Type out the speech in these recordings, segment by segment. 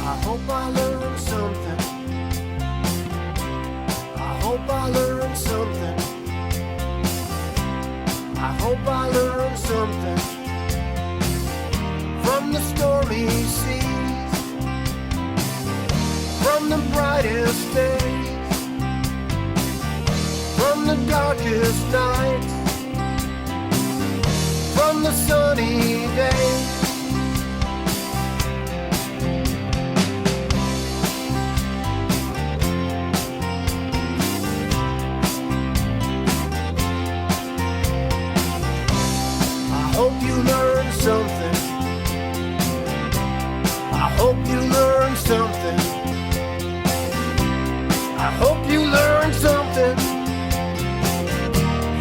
I hope I learned something. I hope I learned something. I hope I learned something from the stormy seas, from the brightest days, from the darkest nights, from the sunny days. I hope you learned something. I hope you learned something. I hope you learned something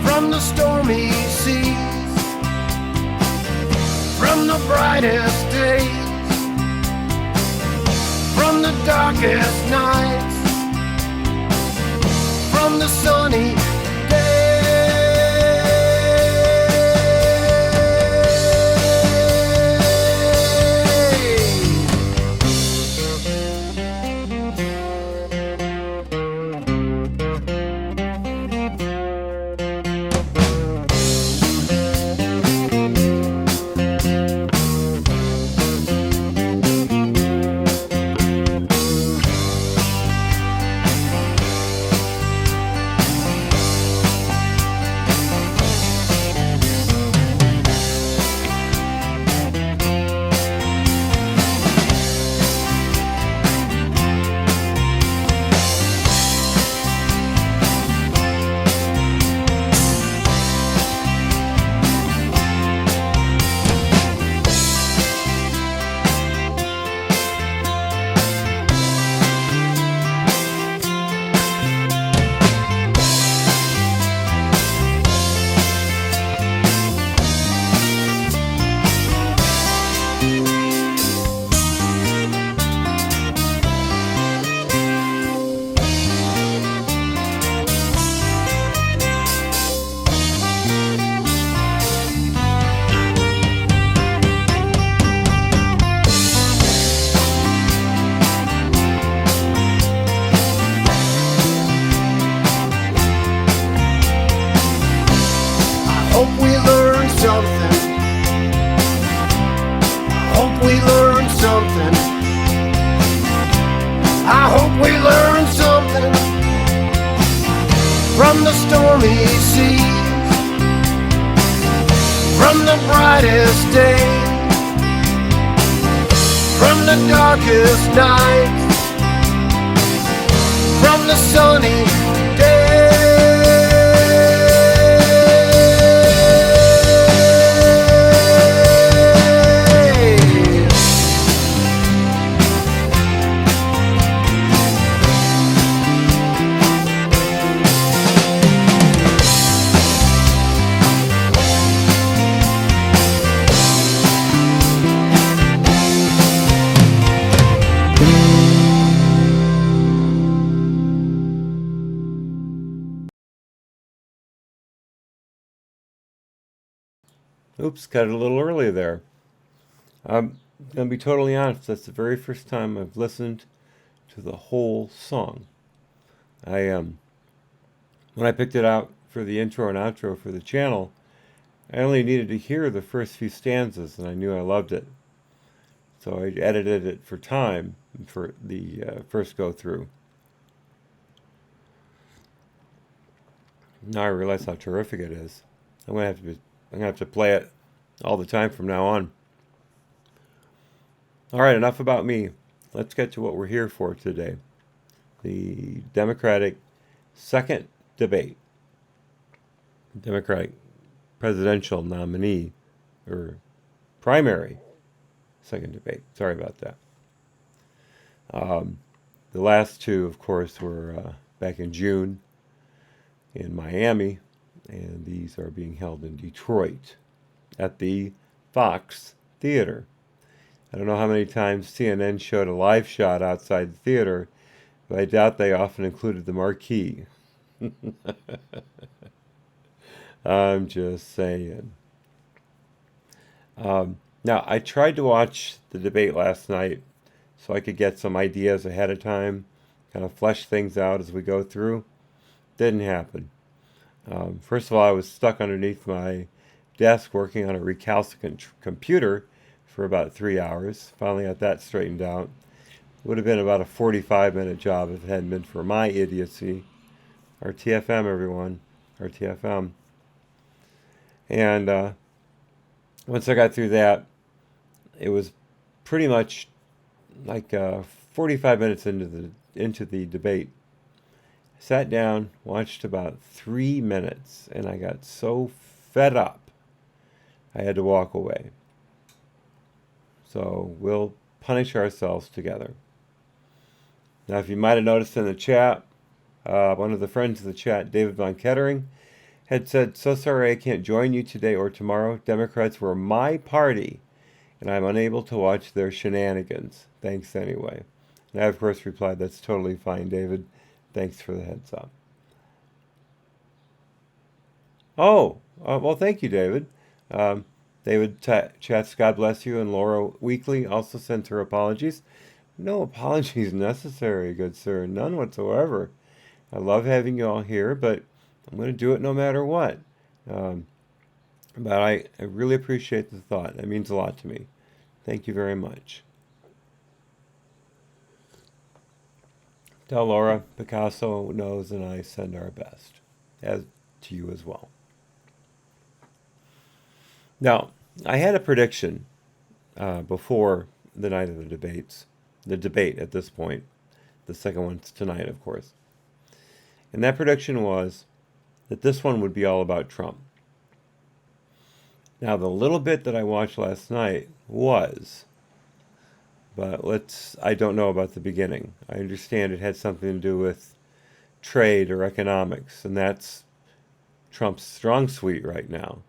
from the stormy seas, from the brightest days, from the darkest nights, from the sunny from the stormy seas, from the brightest days, from the darkest nights, from the sunny Oops, cut it a little early there. I'm going to be totally honest, that's the very first time I've listened to the whole song. When I picked it out for the intro and outro for the channel, I only needed to hear the first few stanzas and I knew I loved it. So I edited it for time for the first go through. Now I realize how terrific it is. I'm gonna have to play it all the time from now on. All right, enough about me. Let's get to what we're here for today. The Democratic second debate. Democratic presidential nominee, or primary second debate. Sorry about that. The last two, of course, were back in June in Miami, and these are being held in Detroit at the Fox Theater. I don't know how many times CNN showed a live shot outside the theater, but I doubt they often included the marquee. I'm just saying. Now, I tried to watch the debate last night so I could get some ideas ahead of time, kind of flesh things out as we go through. Didn't happen. First of all, I was stuck underneath my desk working on a recalcitrant computer for about 3 hours. Finally got that straightened out. Would have been about a 45-minute job if it hadn't been for my idiocy. RTFM, everyone. RTFM. And once I got through that, it was pretty much like 45 minutes into the debate. Sat down, watched about 3 minutes, and I got so fed up, I had to walk away. So we'll punish ourselves together. Now, if you might have noticed in the chat, one of the friends of the chat, David Von Kettering, had said, "So sorry I can't join you today or tomorrow. Democrats were my party, and I'm unable to watch their shenanigans. Thanks anyway." And I, of course, replied, "That's totally fine, David. Thanks for the heads up." Oh, well, thank you, David. David chats, "God bless you," and Laura Weekly also sent her apologies. No apologies necessary, good sir. None whatsoever. I love having you all here, but I'm going to do it no matter what. But I really appreciate the thought. That means a lot to me. Thank you very much. Tell Laura Picasso knows and I send our best, as to you as well. Now, I had a prediction before the night of the debates. The debate at this point. The second one's tonight, of course. And that prediction was that this one would be all about Trump. Now, the little bit that I watched last night was, but I don't know about the beginning. I understand it had something to do with trade or economics, and that's Trump's strong suit right now.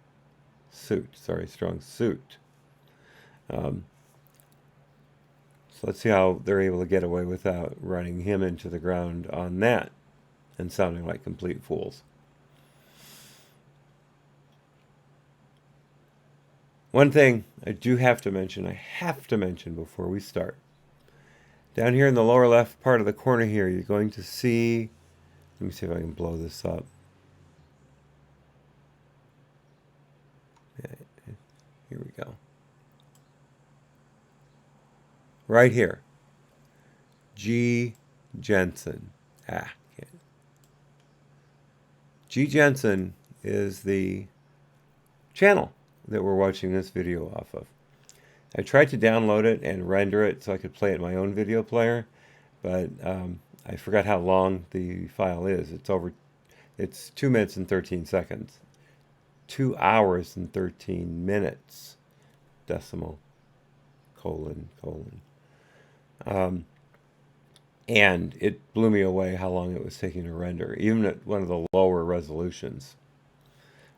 Strong suit. So let's see how they're able to get away without running him into the ground on that and sounding like complete fools. One thing I have to mention before we start. Down here in the lower left part of the corner here, you're going to see, let me see if I can blow this up. Here we go. Right here. G. Jensen. G. Jensen is the channel that we're watching this video off of. I tried to download it and render it so I could play it in my own video player, but I forgot how long the file is. It's 2 minutes and 13 seconds. 2 hours and 13 minutes. Decimal. Colon. And it blew me away how long it was taking to render, even at one of the lower resolutions.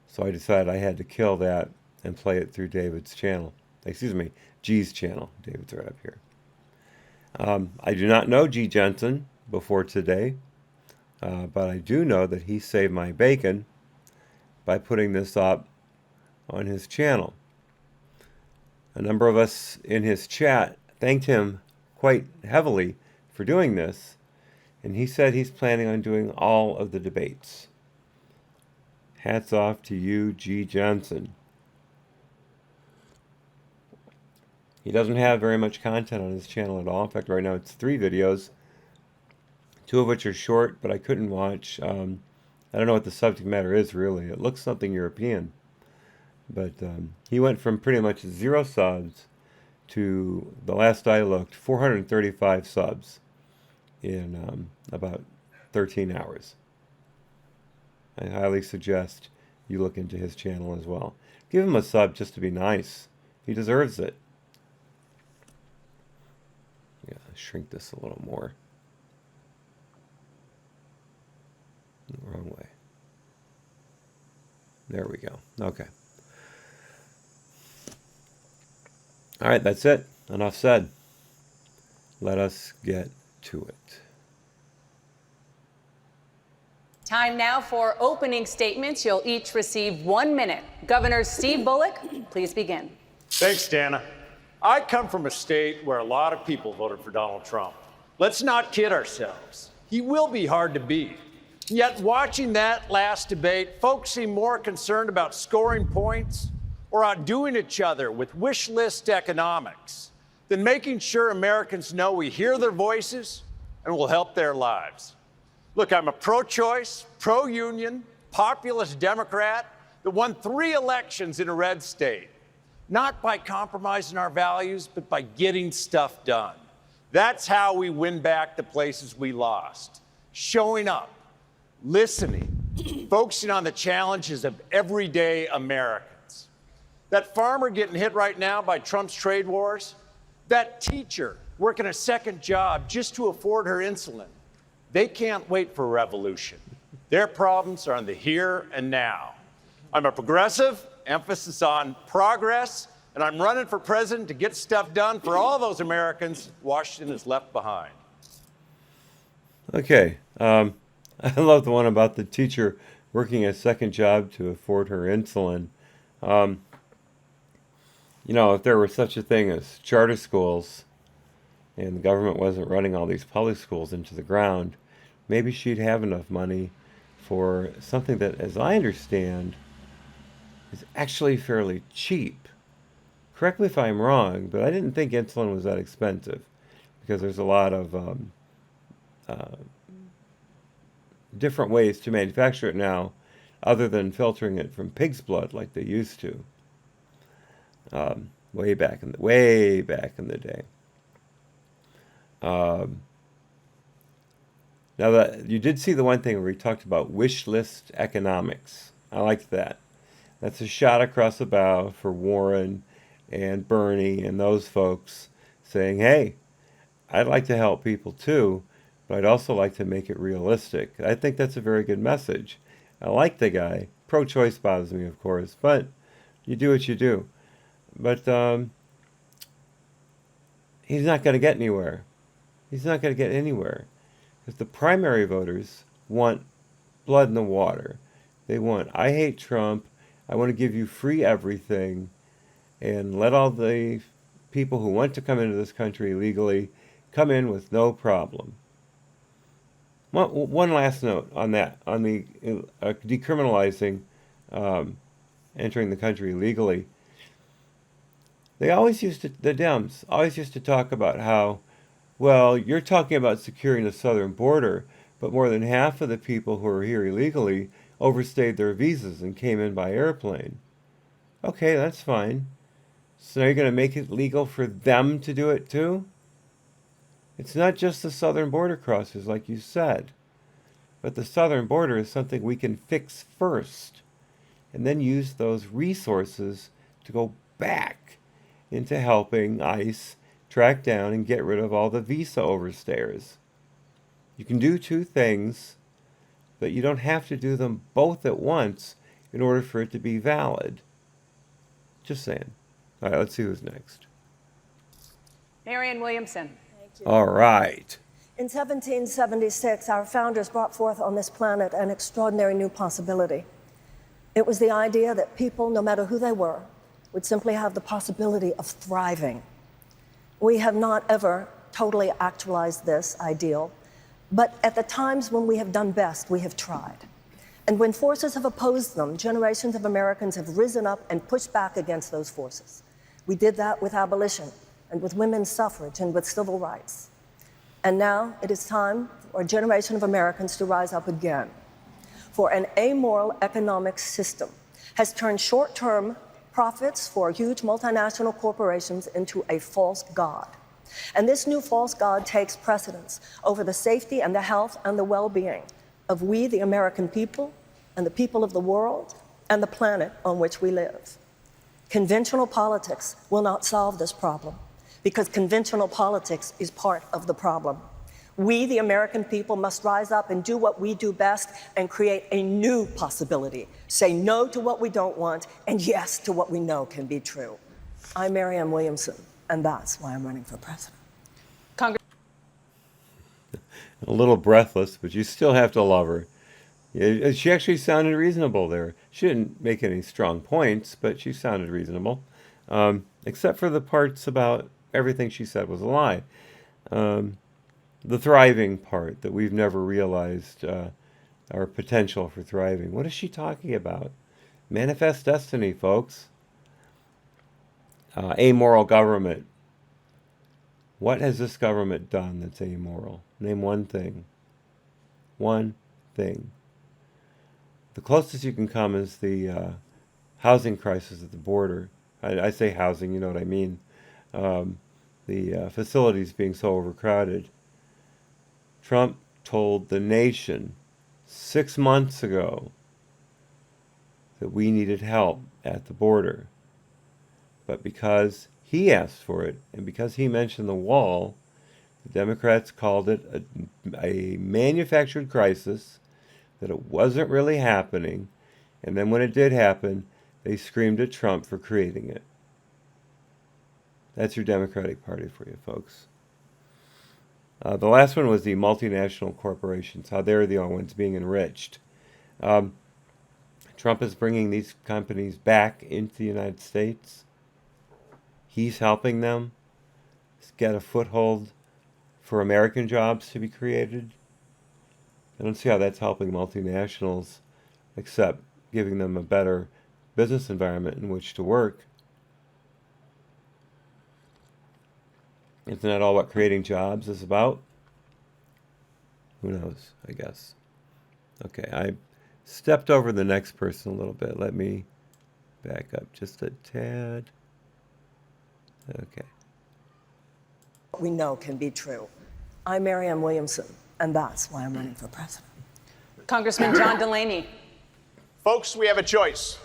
So I decided I had to kill that and play it through David's channel. Excuse me, G's channel. David's right up here. I do not know G. Jensen before today, but I do know that he saved my bacon by putting this up on his channel. A number of us in his chat thanked him quite heavily for doing this, and he said he's planning on doing all of the debates. Hats off to you, G. Jensen. He doesn't have very much content on his channel at all. In fact, right now it's 3 videos, 2 of which are short, but I couldn't watch. I don't know what the subject matter is, really. It looks something European. But he went from pretty much 0 subs to, the last I looked, 435 subs in about 13 hours. I highly suggest you look into his channel as well. Give him a sub just to be nice. He deserves it. Yeah, shrink this a little more. Wrong way. There we go. Okay. All right, that's it. Enough said. Let us get to it. Time now for opening statements. You'll each receive 1 minute. Governor Steve Bullock, please begin. Thanks, Dana. I come from a state where a lot of people voted for Donald Trump. Let's not kid ourselves. He will be hard to beat. Yet watching that last debate, folks seem more concerned about scoring points or outdoing each other with wish list economics than making sure Americans know we hear their voices and will help their lives. Look, I'm a pro-choice, pro-union, populist Democrat that won 3 elections in a red state, not by compromising our values, but by getting stuff done. That's how we win back the places we lost. Showing up, listening, focusing on the challenges of everyday Americans. That farmer getting hit right now by Trump's trade wars, that teacher working a second job just to afford her insulin, they can't wait for revolution. Their problems are on the here and now. I'm a progressive, emphasis on progress, and I'm running for president to get stuff done for all those Americans Washington has left behind. Okay. I love the one about the teacher working a second job to afford her insulin. You know, if there were such a thing as charter schools and the government wasn't running all these public schools into the ground, maybe she'd have enough money for something that, as I understand, is actually fairly cheap. Correct me if I'm wrong, but I didn't think insulin was that expensive because there's a lot of different ways to manufacture it now other than filtering it from pig's blood like they used to way back in the day. Now that you did see the one thing where we talked about wish list economics. I liked that. That's a shot across the bow for Warren and Bernie and those folks saying, hey, I'd like to help people too, but I'd also like to make it realistic. I think that's a very good message. I like the guy. Pro-choice bothers me, of course, but you do what you do. But he's not going to get anywhere. He's not going to get anywhere. Because the primary voters want blood in the water. They want, I hate Trump. I want to give you free everything. And let all the people who want to come into this country legally come in with no problem. One last note on that, on the decriminalizing entering the country legally. The Dems always used to talk about how, well, you're talking about securing the southern border, but more than half of the people who are here illegally overstayed their visas and came in by airplane. Okay, that's fine. So now you're going to make it legal for them to do it too? It's not just the southern border crossers, like you said. But the southern border is something we can fix first, and then use those resources to go back into helping ICE track down and get rid of all the visa overstayers. You can do two things, but you don't have to do them both at once in order for it to be valid. Just saying. All right, let's see who's next. Marianne Williamson. All right. In 1776, our founders brought forth on this planet an extraordinary new possibility. It was the idea that people, no matter who they were, would simply have the possibility of thriving. We have not ever totally actualized this ideal, but at the times when we have done best, we have tried. And when forces have opposed them, generations of Americans have risen up and pushed back against those forces. We did that with abolition, and with women's suffrage, and with civil rights. And now it is time for a generation of Americans to rise up again. For an amoral economic system has turned short-term profits for huge multinational corporations into a false god. And this new false god takes precedence over the safety and the health and the well-being of we, the American people, and the people of the world, and the planet on which we live. Conventional politics will not solve this problem, because conventional politics is part of the problem. We, the American people, must rise up and do what we do best and create a new possibility. Say no to what we don't want and yes to what we know can be true. I'm Marianne Williamson, and that's why I'm running for president. A little breathless, but you still have to love her. She actually sounded reasonable there. She didn't make any strong points, but she sounded reasonable. except for the parts about everything she said was a lie. The thriving part that we've never realized our potential for thriving. What is she talking about? Manifest destiny, folks. Amoral government. What has this government done that's amoral? Name one thing. One thing. The closest you can come is the housing crisis at the border. I say housing, you know what I mean. The facilities being so overcrowded. Trump told the nation 6 months ago that we needed help at the border. But because he asked for it, and because he mentioned the wall, the Democrats called it a manufactured crisis, that it wasn't really happening, and then when it did happen, they screamed at Trump for creating it. That's your Democratic Party for you, folks. The last one was the multinational corporations, how they're the only ones being enriched. Trump is bringing these companies back into the United States. He's helping them get a foothold for American jobs to be created. I don't see how that's helping multinationals, except giving them a better business environment in which to work. Isn't that all what creating jobs is about? Who knows, I guess. Okay, I stepped over the next person a little bit. Let me back up just a tad. Okay. We know can be true. I'm Marianne Williamson, and that's why I'm running for president. Congressman John Delaney. Folks, we have a choice.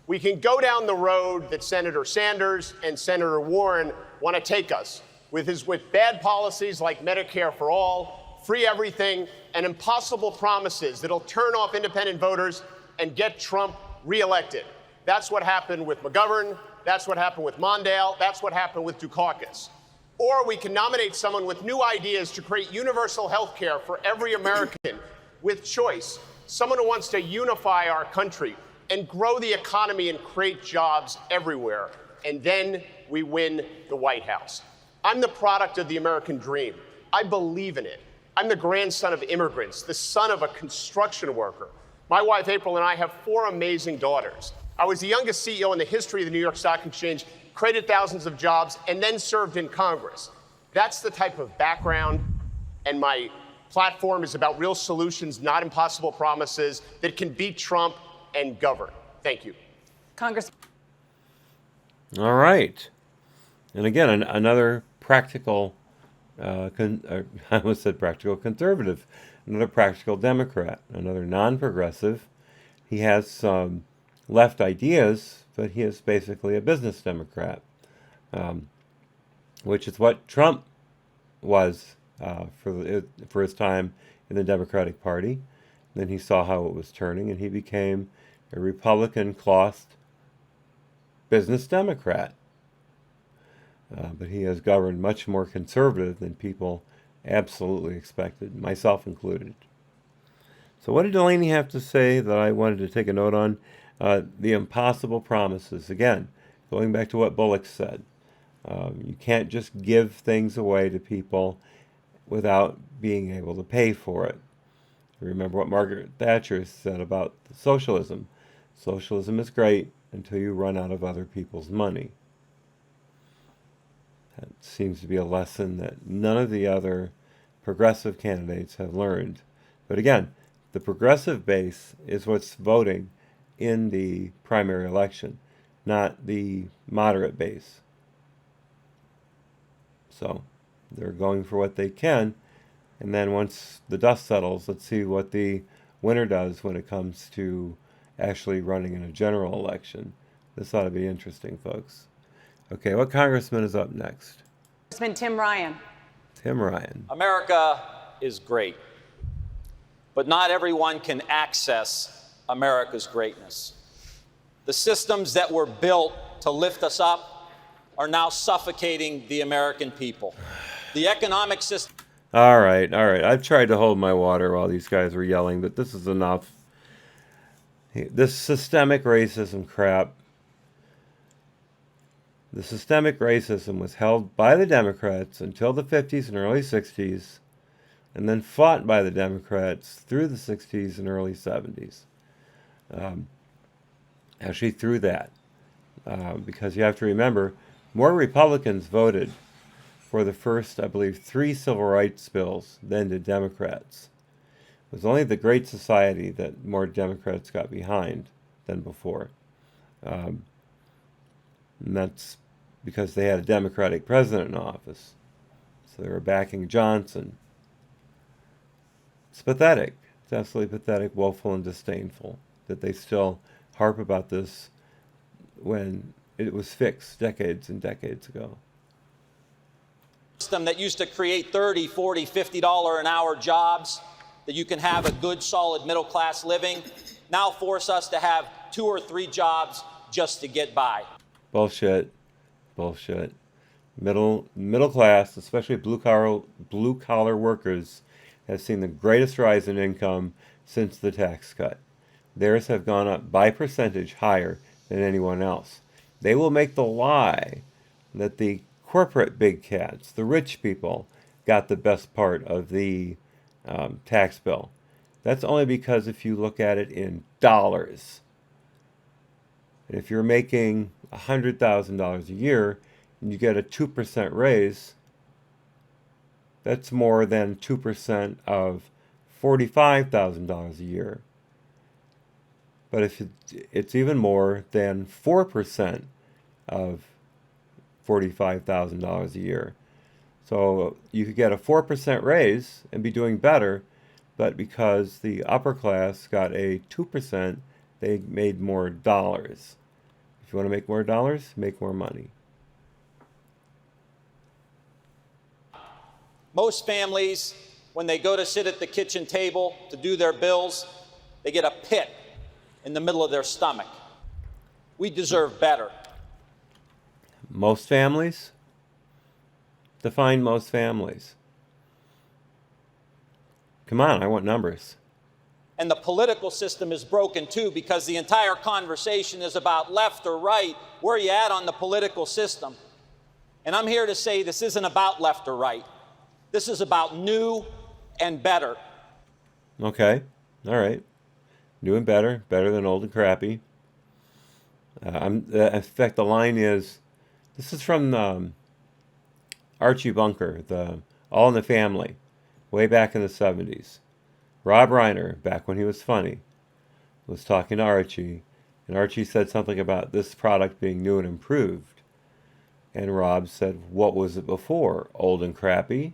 We can go down the road that Senator Sanders and Senator Warren want to take us, with bad policies like Medicare for all, free everything, and impossible promises that'll turn off independent voters and get Trump reelected. That's what happened with McGovern. That's what happened with Mondale. That's what happened with Dukakis. Or we can nominate someone with new ideas to create universal health care for every American with choice, someone who wants to unify our country and grow the economy and create jobs everywhere. And then we win the White House. I'm the product of the American dream. I believe in it. I'm the grandson of immigrants, the son of a construction worker. My wife, April, and I have 4 amazing daughters. I was the youngest CEO in the history of the New York Stock Exchange, created thousands of jobs, and then served in Congress. That's the type of background, and my platform is about real solutions, not impossible promises, that can beat Trump and govern. Thank you. Congress. All right. And again, another practical, I almost said practical conservative, another practical Democrat, another non-progressive. He has some left ideas, but he is basically a business Democrat, which is what Trump was for his time in the Democratic Party. Then he saw how it was turning, and he became a Republican-clothed business Democrat. But he has governed much more conservative than people absolutely expected, myself included. So what did Delaney have to say that I wanted to take a note on? The impossible promises. Again, going back to what Bullock said. You can't just give things away to people without being able to pay for it. Remember what Margaret Thatcher said about socialism. Socialism is great until you run out of other people's money. That seems to be a lesson that none of the other progressive candidates have learned. But again, the progressive base is what's voting in the primary election, not the moderate base. So they're going for what they can, and then once the dust settles, let's see what the winner does when it comes to actually running in a general election. This ought to be interesting, folks. Okay, what congressman is up next? Congressman Tim Ryan. Tim Ryan. America is great, but not everyone can access America's greatness. The systems that were built to lift us up are now suffocating the American people. The economic system. All right. I've tried to hold my water while these guys were yelling, but this is enough. This systemic racism crap. The systemic racism was held by the Democrats until the 50s and early 60s, and then fought by the Democrats through the 60s and early 70s. Actually, through that. Because you have to remember, more Republicans voted for the first, I believe, 3 civil rights bills than did Democrats. It was only the Great Society that more Democrats got behind than before. And that's because they had a Democratic president in office. So they were backing Johnson. It's pathetic. It's absolutely pathetic, woeful, and disdainful that they still harp about this when it was fixed decades and decades ago. System that used to create $30, $40, $50 an hour jobs that you can have a good, solid middle-class living now force us to have 2 or 3 jobs just to get by. Bullshit. Bullshit. Middle class, especially blue collar workers, have seen the greatest rise in income since the tax cut. Theirs have gone up by percentage higher than anyone else. They will make the lie that the corporate big cats, the rich people, got the best part of the tax bill. That's only because if you look at it in dollars, and if you're making $100,000 a year and you get a 2% raise, that's more than 2% of $45,000 a year. But if it's even more than 4% of $45,000 a year. So you could get a 4% raise and be doing better, but because the upper class got a 2%, they made more dollars. If you want to make more dollars, make more money. Most families, when they go to sit at the kitchen table to do their bills, they get a pit in the middle of their stomach. We deserve better. Most families? Define most families. Come on, I want numbers. And the political system is broken too, because the entire conversation is about left or right. Where are you at on the political system? And I'm here to say this isn't about left or right. This is about new and better. Okay, all right. New and better, better than old and crappy. In fact, the line is, this is from Archie Bunker, the All in the Family, way back in the 70s. Rob Reiner, back when he was funny, was talking to Archie, and Archie said something about this product being new and improved. And Rob said, what was it before? Old and crappy?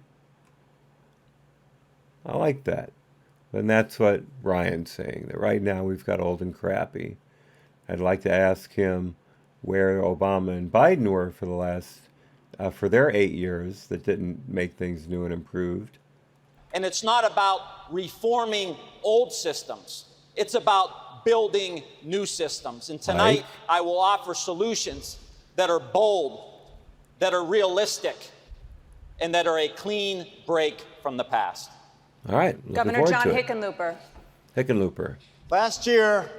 I like that. And that's what Ryan's saying, that right now we've got old and crappy. I'd like to ask him where Obama and Biden were for the last, for their 8 years that didn't make things new and improved. And it's not about reforming old systems. It's about building new systems. And tonight, I will offer solutions that are bold, that are realistic, and that are a clean break from the past. All right. Governor John Hickenlooper. Hickenlooper. Last year,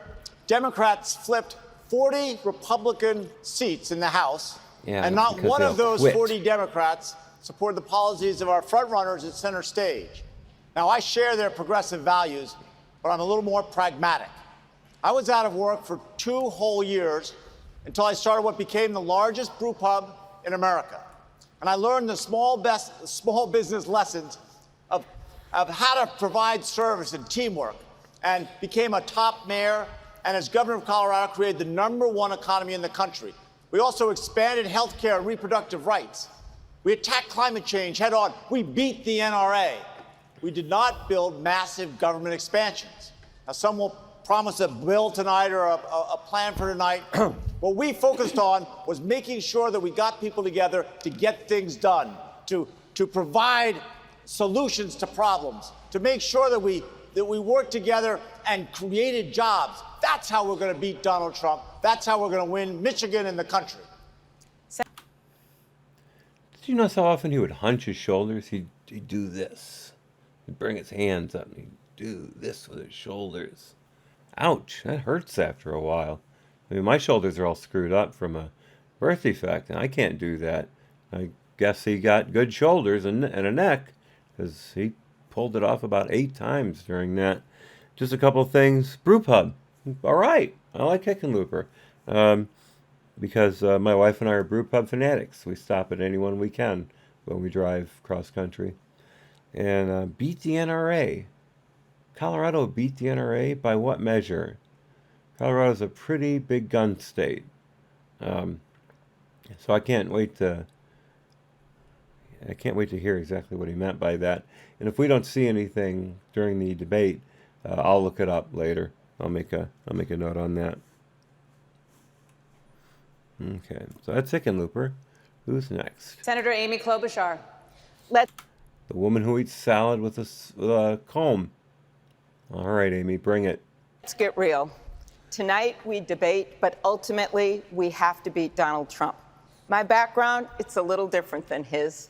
Democrats flipped 40 Republican seats in the House, and not one of those 40 Democrats supported the policies of our frontrunners at center stage. Now, I share their progressive values, but I'm a little more pragmatic. I was out of work for 2 whole years until I started what became the largest brew pub in America. And I learned the small business lessons of how to provide service and teamwork, and became a top mayor, and as governor of Colorado, created the #1 economy in the country. We also expanded health care and reproductive rights. We attacked climate change head on. We beat the NRA. We did not build massive government expansions. Now, some will promise a bill tonight or a plan for tonight. What we focused on was making sure that we got people together to get things done, to provide solutions to problems, to make sure that we work together and created jobs. That's how we're going to beat Donald Trump. That's how we're going to win Michigan and the country. Did you notice how often he would hunch his shoulders? He'd do this. He'd bring his hands up and he'd do this with his shoulders. Ouch, that hurts after a while. I mean, my shoulders are all screwed up from a birth defect, and I can't do that. I guess he got good shoulders and a neck, because he pulled it off about 8 times during that. Just a couple of things. Brew pub. All right. I like Hickenlooper. Because my wife and I are brew pub fanatics. We stop at any one we can when we drive cross country. And beat the NRA. Colorado beat the NRA by what measure? Colorado's a pretty big gun state. So I can't wait to hear exactly what he meant by that. And if we don't see anything during the debate, I'll look it up later. I'll make a note on that. Okay, so that's Hickenlooper. Who's next? Senator Amy Klobuchar. The woman who eats salad with a comb. All right, Amy, bring it. Let's get real. Tonight we debate, but ultimately we have to beat Donald Trump. My background, it's a little different than his.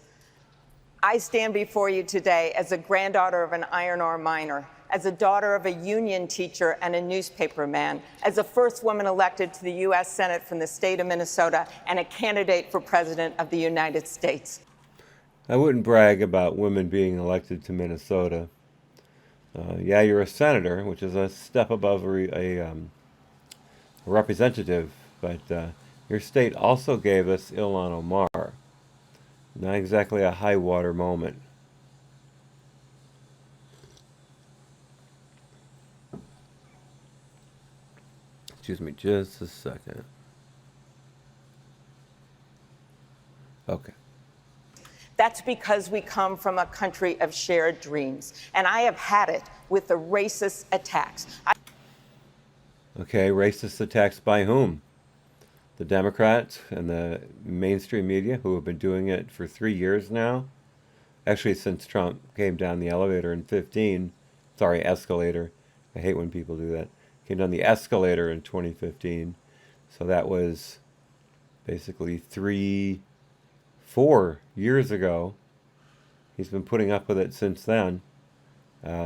I stand before you today as a granddaughter of an iron ore miner, as a daughter of a union teacher and a newspaper man, as a first woman elected to the U.S. Senate from the state of Minnesota, and a candidate for President of the United States. I wouldn't brag about women being elected to Minnesota. Yeah, you're a senator, which is a step above a representative, but your state also gave us Ilhan Omar. Not exactly a high water moment. Excuse me, just a second. Okay. That's because we come from a country of shared dreams, and I have had it with the racist attacks. Okay, racist attacks by whom? The Democrats and the mainstream media, who have been doing it for 3 years now. Actually, since Trump came down the elevator in 15. Sorry, escalator. I hate when people do that. Came down the escalator in 2015. So that was basically 4 years ago. He's been putting up with it since then.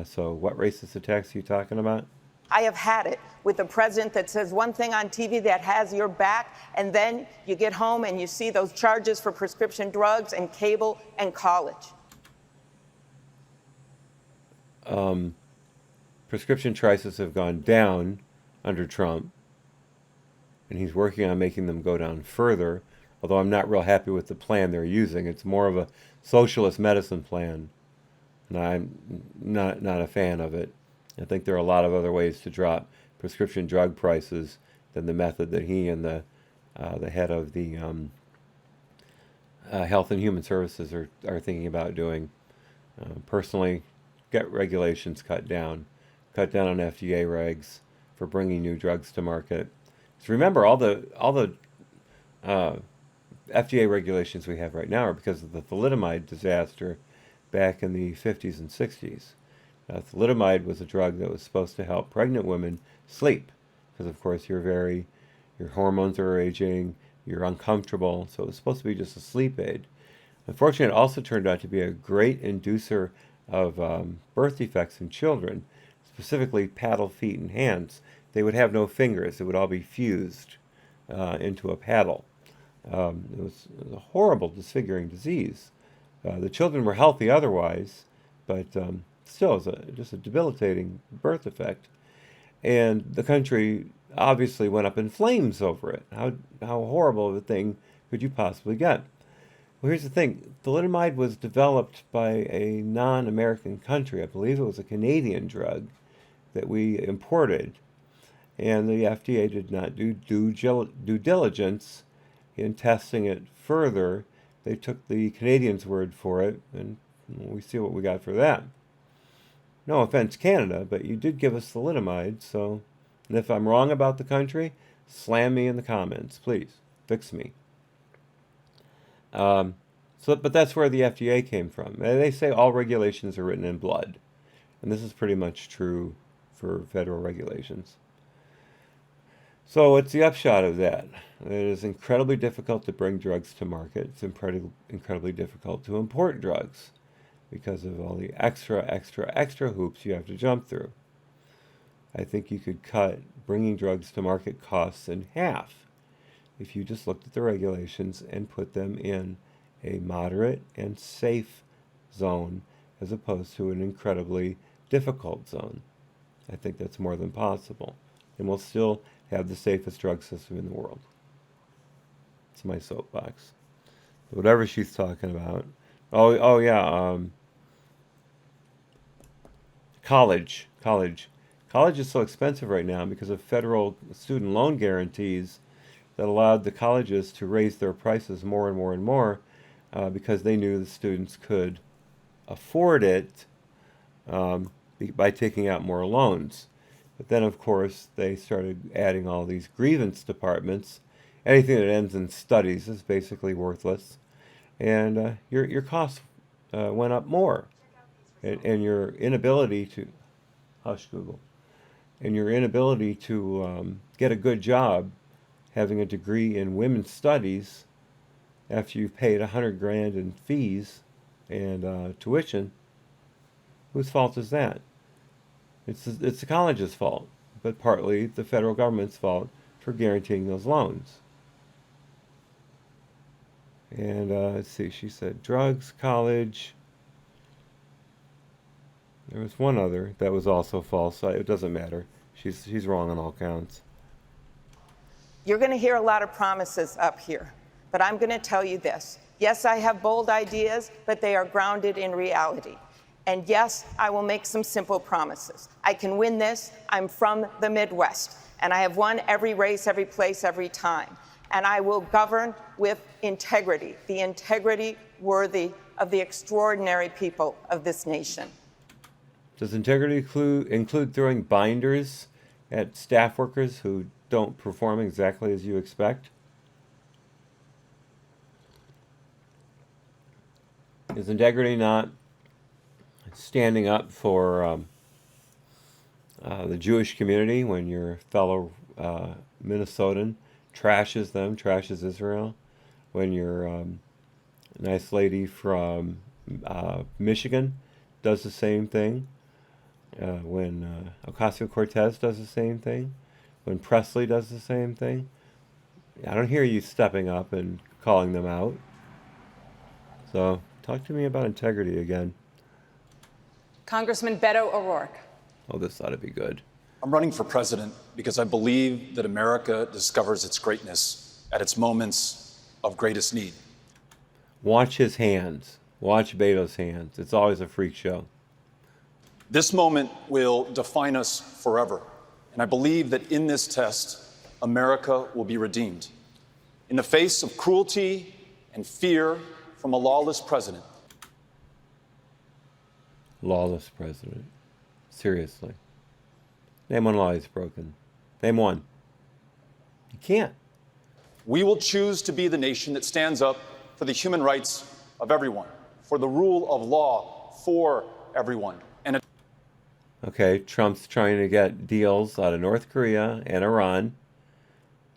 So what racist attacks are you talking about? I have had it with a president that says one thing on TV that has your back, and then you get home and you see those charges for prescription drugs and cable and college. Prescription prices have gone down under Trump, and he's working on making them go down further, although I'm not real happy with the plan they're using. It's more of a socialist medicine plan, and I'm not a fan of it. I think there are a lot of other ways to drop prescription drug prices than the method that he and the head of the Health and Human Services are thinking about doing. Personally, get regulations cut down on FDA regs for bringing new drugs to market. So remember, all the FDA regulations we have right now are because of the thalidomide disaster back in the 50s and 60s. Thalidomide was a drug that was supposed to help pregnant women sleep, because of course your hormones are aging, you're uncomfortable, so it was supposed to be just a sleep aid. Unfortunately, it also turned out to be a great inducer of birth defects in children, specifically paddle feet and hands. They would have no fingers; it would all be fused into a paddle. It was a horrible, disfiguring disease. The children were healthy otherwise, but still, it was just a debilitating birth effect. And the country obviously went up in flames over it. How horrible of a thing could you possibly get? Well, here's the thing. Thalidomide was developed by a non-American country. I believe it was a Canadian drug that we imported. And the FDA did not do due diligence in testing it further. They took the Canadians' word for it, and we see what we got for that. No offense, Canada, but you did give us thalidomide, so... And if I'm wrong about the country, slam me in the comments, please. Fix me. But that's where the FDA came from. They say all regulations are written in blood. And this is pretty much true for federal regulations. So what's the upshot of that? It is incredibly difficult to bring drugs to market. It's incredibly difficult to import drugs, because of all the extra hoops you have to jump through. I think you could cut bringing drugs to market costs in half. if you just looked at the regulations and put them in a moderate and safe zone as opposed to an incredibly difficult zone. I think that's more than possible. And we'll still have the safest drug system in the world. It's my soapbox. Whatever she's talking about. Oh yeah. College is so expensive right now because of federal student loan guarantees that allowed the colleges to raise their prices more and more and more because they knew the students could afford it by taking out more loans. But then, of course, they started adding all these grievance departments. Anything that ends in studies is basically worthless, and your costs went up more, and your inability to Google, and your inability to get a good job, having a degree in women's studies, after you've paid $100,000 in fees and tuition. Whose fault is that? It's the college's fault, but partly the federal government's fault for guaranteeing those loans. And let's see, she said drugs, college. There was one other that was also false. It doesn't matter. She's wrong on all counts. You're going to hear a lot of promises up here, but I'm going to tell you this. Yes, I have bold ideas, but they are grounded in reality. And yes, I will make some simple promises. I can win this. I'm from the Midwest, and I have won every race, every place, every time. And I will govern with integrity, the integrity worthy of the extraordinary people of this nation. Does integrity include throwing binders at staff workers who don't perform exactly as you expect? Is integrity not standing up for the Jewish community when your fellow Minnesotan trashes them, trashes Israel? When your nice lady from Michigan does the same thing? When Ocasio-Cortez does the same thing? When Presley does the same thing? I don't hear you stepping up and calling them out. So talk to me about integrity again. Congressman Beto O'Rourke. Oh, this ought to be good. I'm running for president because I believe that America discovers its greatness at its moments of greatest need. Watch his hands. Watch Beto's hands. It's always a freak show. This moment will define us forever, and I believe that in this test, America will be redeemed. In the face of cruelty and fear from a lawless president. Lawless president. Seriously. Name one law he's broken. Name one. You can't. We will choose to be the nation that stands up for the human rights of everyone, for the rule of law for everyone. And okay, Trump's trying to get deals out of North Korea and Iran.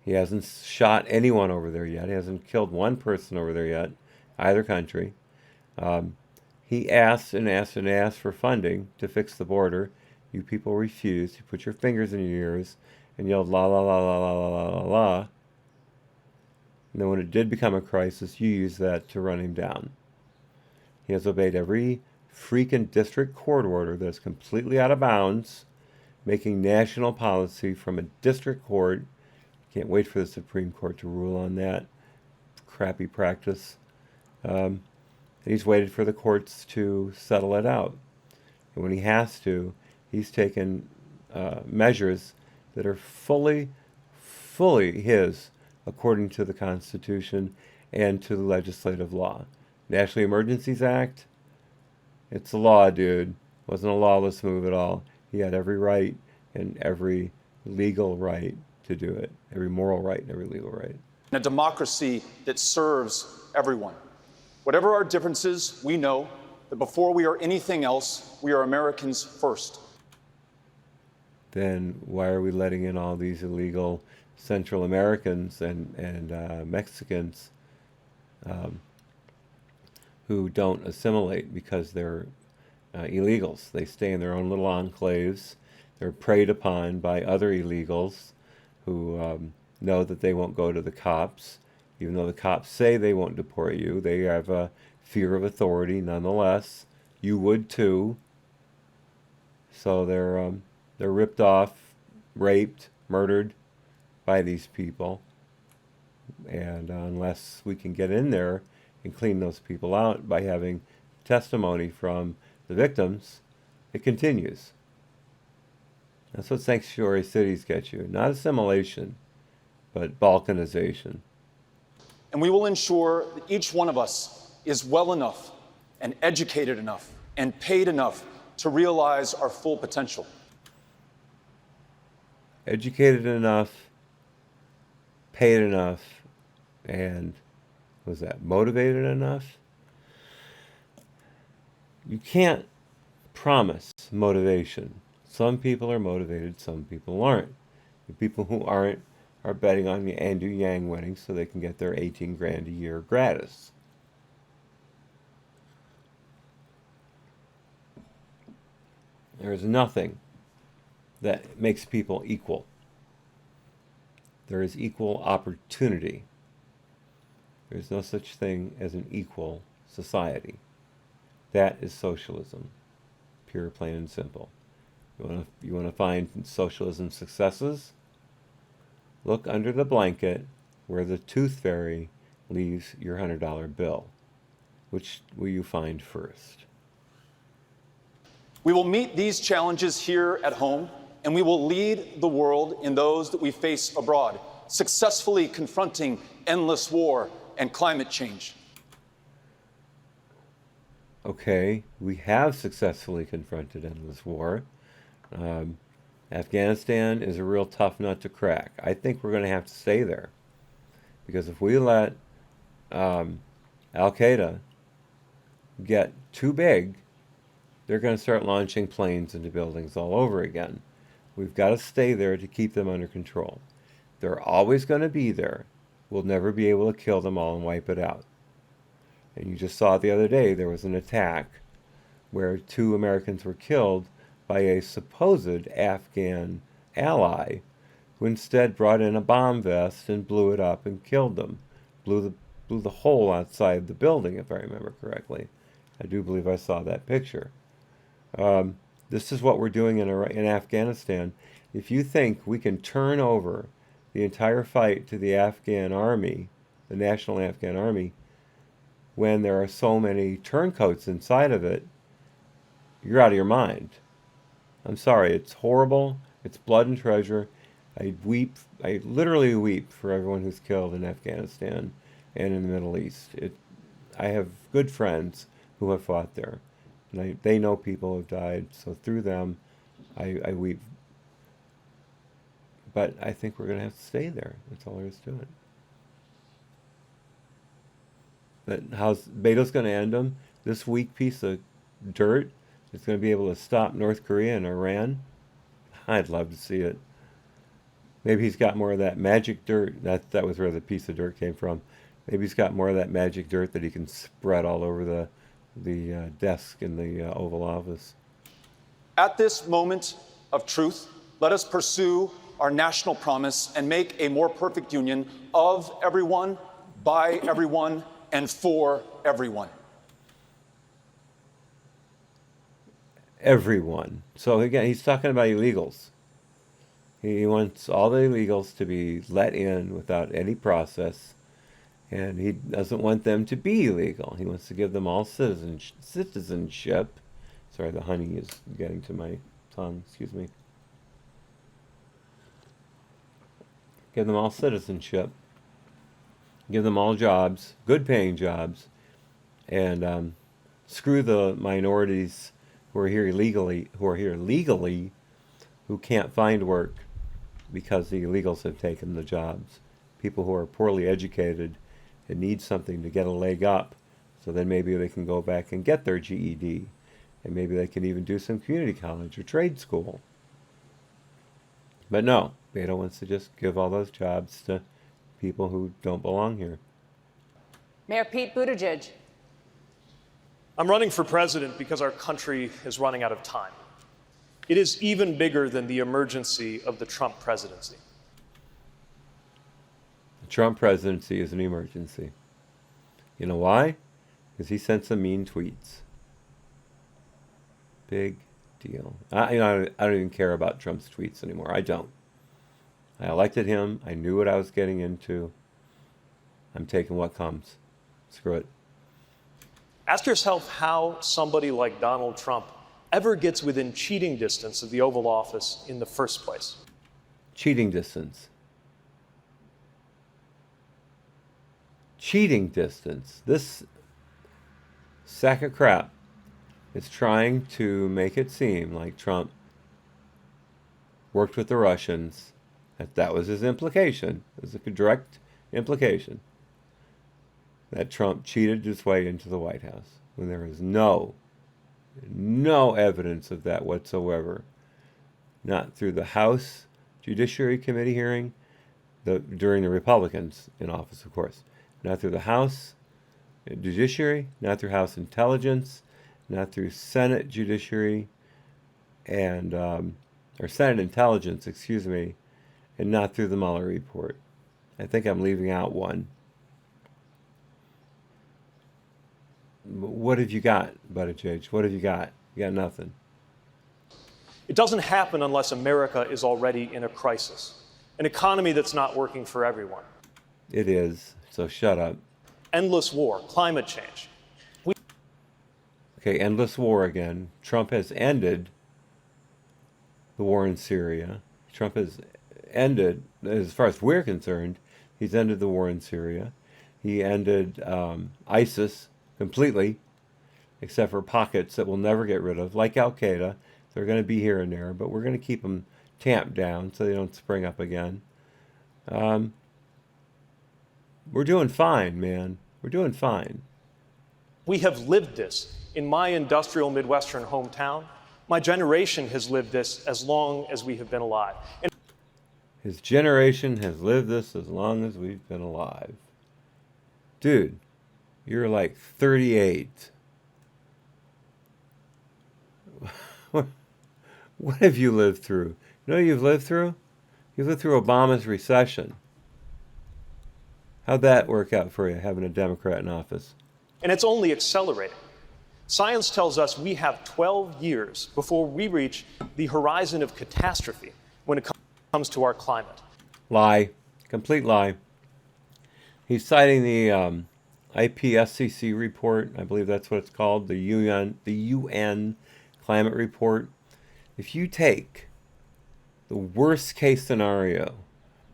He hasn't shot anyone over there yet. He hasn't killed one person over there yet, either country. He asked and asked and asked for funding to fix the border. You people refused. You put your fingers in your ears and yelled la la la la la la la la la. And then when it did become a crisis, you used that to run him down. He has obeyed every freaking district court order that's completely out of bounds, making national policy from a district court. Can't wait for the Supreme Court to rule on that crappy practice. And he's waited for the courts to settle it out. And when he has to, he's taken measures that are fully his, according to the Constitution and to the legislative law. National Emergencies Act, it's a law, dude. It wasn't a lawless move at all. He had every right and every legal right to do it, every moral right and every legal right. a democracy that serves everyone. Whatever our differences, we know that before we are anything else, we are Americans first. Then why are we letting in all these illegal Central Americans and Mexicans who don't assimilate because they're illegals? They stay in their own little enclaves. They're preyed upon by other illegals who know that they won't go to the cops. Even though the cops say they won't deport you, they have a fear of authority nonetheless. You would too. So they're ripped off, raped, murdered by these people. And unless we can get in there and clean those people out by having testimony from the victims, it continues. That's what sanctuary cities get you. Not assimilation, but balkanization. And we will ensure that each one of us is well enough and educated enough and paid enough to realize our full potential. Educated enough, paid enough, and was that motivated enough? You can't promise motivation. Some people are motivated, some people aren't. The people who aren't are betting on the Andrew Yang wedding so they can get their 18 grand a year gratis. There is nothing that makes people equal. There is equal opportunity. There is no such thing as an equal society. That is socialism, pure, plain, and simple. You want to find socialism successes? Look under the blanket where the tooth fairy leaves your $100 bill. Which will you find first? We will meet these challenges here at home, and we will lead the world in those that we face abroad, successfully confronting endless war and climate change. Okay, we have successfully confronted endless war. Afghanistan is a real tough nut to crack. I think we're going to have to stay there. Because if we let Al-Qaeda get too big, they're going to start launching planes into buildings all over again. We've got to stay there to keep them under control. They're always going to be there. We'll never be able to kill them all and wipe it out. And you just saw the other day there was an attack where 2 Americans were killed by a supposed Afghan ally who instead brought in a bomb vest and blew it up and killed them. Blew the hole outside the building, if I remember correctly. I do believe I saw that picture. This is what we're doing in Afghanistan. If you think we can turn over the entire fight to the Afghan army, the National Afghan Army, when there are so many turncoats inside of it, you're out of your mind. I'm sorry, it's horrible. It's blood and treasure. I literally weep for everyone who's killed in Afghanistan and in the Middle East. I have good friends who have fought there. And they know people who have died, so through them, I weep. But I think we're going to have to stay there. That's all there is to it. But how's Beto's going to end them? This weak piece of dirt is going to be able to stop North Korea and Iran? I'd love to see it. Maybe he's got more of that magic dirt. That was where the piece of dirt came from. Maybe he's got more of that magic dirt that he can spread all over the desk in the Oval Office. At this moment of truth, let us pursue our national promise and make a more perfect union of everyone, by everyone, and for everyone. Everyone. So again, he's talking about illegals. He wants all the illegals to be let in without any process. And he doesn't want them to be illegal. He wants to give them all citizenship. Sorry, the honey is getting to my tongue. Excuse me. Give them all citizenship. Give them all jobs, good-paying jobs, and screw the minorities who are here legally, who can't find work because the illegals have taken the jobs. People who are poorly educated and need something to get a leg up, so then maybe they can go back and get their GED, and maybe they can even do some community college or trade school. But no, Beto wants to just give all those jobs to people who don't belong here. Mayor Pete Buttigieg. I'm running for president because our country is running out of time. It is even bigger than the emergency of the Trump presidency. The Trump presidency is an emergency. You know why? Because he sent some mean tweets. Big deal. I don't even care about Trump's tweets anymore. I don't. I elected him. I knew what I was getting into. I'm taking what comes. Screw it. Ask yourself how somebody like Donald Trump ever gets within cheating distance of the Oval Office in the first place. Cheating distance. Cheating distance. This sack of crap is trying to make it seem like Trump worked with the Russians. That was his implication. It was a direct implication that Trump cheated his way into the White House when there is no evidence of that whatsoever. Not through the House Judiciary Committee hearing, during the Republicans in office, of course. Not through the House Judiciary, not through House Intelligence, not through Senate Judiciary, and or Senate Intelligence, excuse me, and not through the Mueller report. I think I'm leaving out one. What have you got, Buttigieg? What have you got? You got nothing. It doesn't happen unless America is already in a crisis, an economy that's not working for everyone. It is, so shut up. Endless war, climate change. Okay, endless war again. Trump has ended the war in Syria. Trump has ended, as far as we're concerned, he's ended the war in Syria. He ended ISIS completely, except for pockets that we'll never get rid of, like Al-Qaeda. They're going to be here and there, but we're going to keep them tamped down so they don't spring up again. We're doing fine, man. We're doing fine. We have lived this in my industrial Midwestern hometown. My generation has lived this as long as we have been alive. And his generation has lived this as long as we've been alive. Dude, you're like 38. What have you lived through? You know what you've lived through? You've lived through Obama's recession. How'd that work out for you, having a Democrat in office? And it's only accelerating. Science tells us we have 12 years before we reach the horizon of catastrophe when it comes to our climate. Lie. Complete lie. He's citing the IPCC report. I believe that's what it's called, the UN climate report. If you take the worst case scenario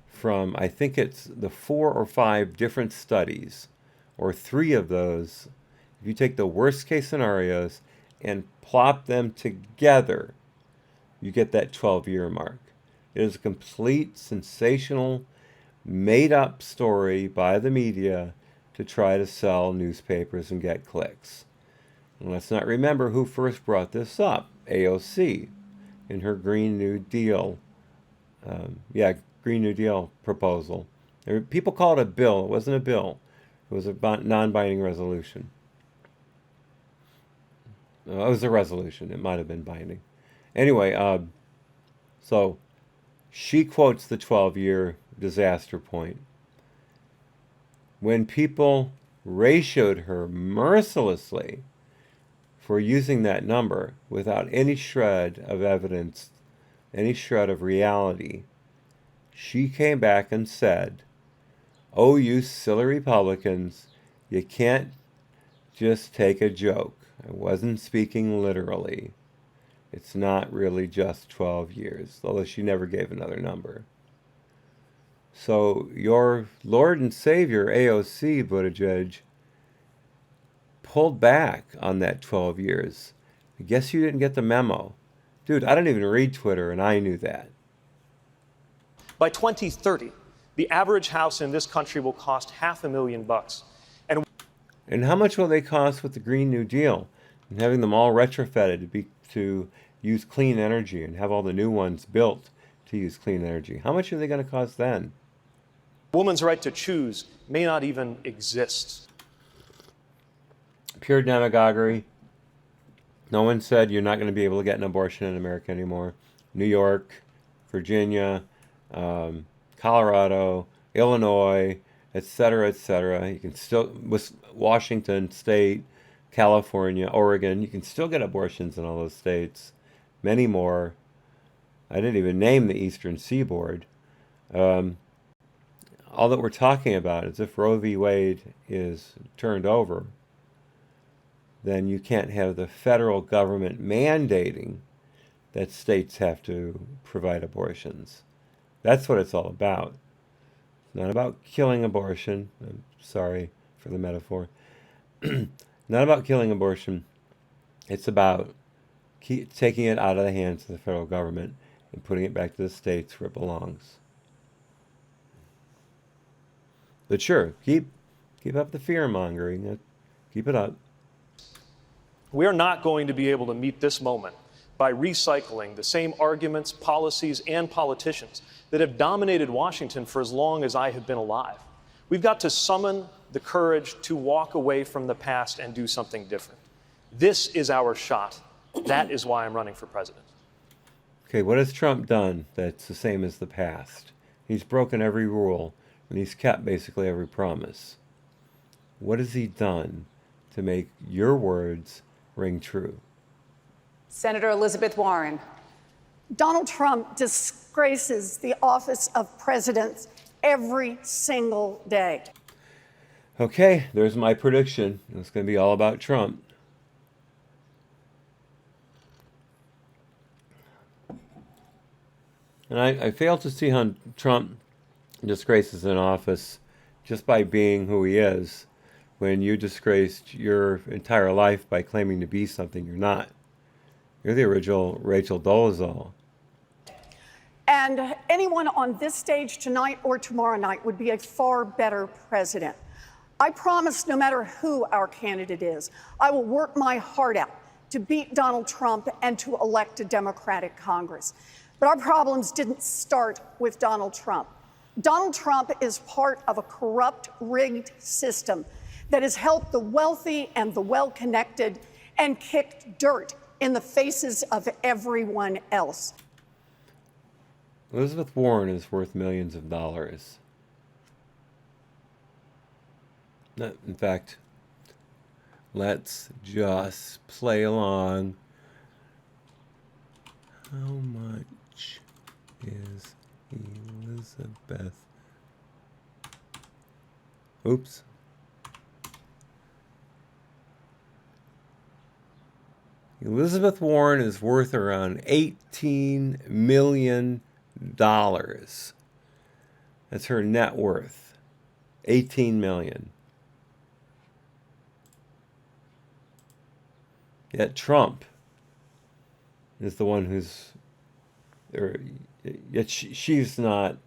from, I think it's the 4 or 5 different studies, or 3 of those, if you take the worst case scenarios and plop them together, you get that 12-year mark. It is a complete, sensational, made-up story by the media to try to sell newspapers and get clicks. And let's not remember who first brought this up. AOC in her Green New Deal. Green New Deal proposal. People call it a bill. It wasn't a bill. It was a non-binding resolution. It was a resolution. It might have been binding. Anyway, so she quotes the 12-year disaster point. When people ratioed her mercilessly for using that number without any shred of evidence, any shred of reality, she came back and said, "Oh, you silly Republicans, you can't just take a joke. I wasn't speaking literally. It's not really just 12 years," although she never gave another number. So your Lord and Savior, AOC, Buttigieg, pulled back on that 12 years. I guess you didn't get the memo. Dude, I don't even read Twitter, and I knew that. By 2030, the average house in this country will cost $500,000. And how much will they cost with the Green New Deal and having them all retrofitted to use clean energy and have all the new ones built to use clean energy? How much are they going to cost then? A woman's right to choose may not even exist. Pure demagoguery. No one said you're not going to be able to get an abortion in America anymore. New York, Virginia, Colorado, Illinois, etc., etc. You can still, with Washington State, California, Oregon, you can still get abortions in all those states. Many more. I didn't even name the Eastern Seaboard. All that we're talking about is if Roe v. Wade is turned over, then you can't have the federal government mandating that states have to provide abortions. That's what it's all about. It's not about killing abortion. I'm sorry for the metaphor. Not about killing abortion. It's about taking it out of the hands of the federal government and putting it back to the states where it belongs. But sure, keep up the fear-mongering. Keep it up. We are not going to be able to meet this moment by recycling the same arguments, policies, and politicians that have dominated Washington for as long as I have been alive. We've got to summon the courage to walk away from the past and do something different. This is our shot. That is why I'm running for president. Okay, what has Trump done that's the same as the past? He's broken every rule, and he's kept basically every promise. What has he done to make your words ring true? Senator Elizabeth Warren. Donald Trump disgraces the office of president every single day. Okay, there's my prediction. It's going to be all about Trump. And I fail to see how Trump disgraces an office just by being who he is, when you disgraced your entire life by claiming to be something you're not. You're the original Rachel Dolezal. And anyone on this stage tonight or tomorrow night would be a far better president. I promise no matter who our candidate is, I will work my heart out to beat Donald Trump and to elect a Democratic Congress. But our problems didn't start with Donald Trump. Donald Trump is part of a corrupt, rigged system that has helped the wealthy and the well-connected and kicked dirt in the faces of everyone else. Elizabeth Warren is worth millions of dollars. In fact, let's just play along. How much is Elizabeth? Oops. Elizabeth Warren is worth around $18 million. That's her net worth. $18 million. Yet Trump is the one yet she's not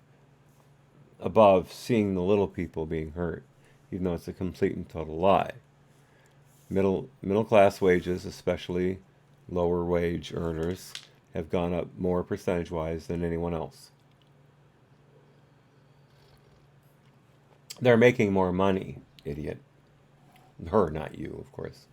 above seeing the little people being hurt, even though it's a complete and total lie. Middle class wages, especially lower wage earners, have gone up more percentage-wise than anyone else. They're making more money, idiot. Her, not you, of course.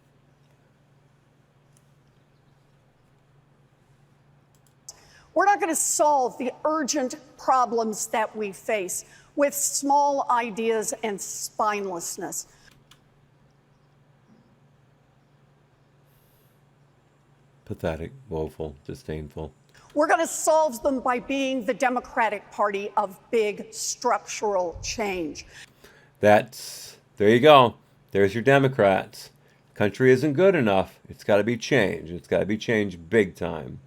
We're not going to solve the urgent problems that we face with small ideas and spinelessness. Pathetic, woeful, disdainful. We're going to solve them by being the Democratic Party of big structural change. There you go. There's your Democrats. Country isn't good enough. It's got to be changed. It's got to be changed big time.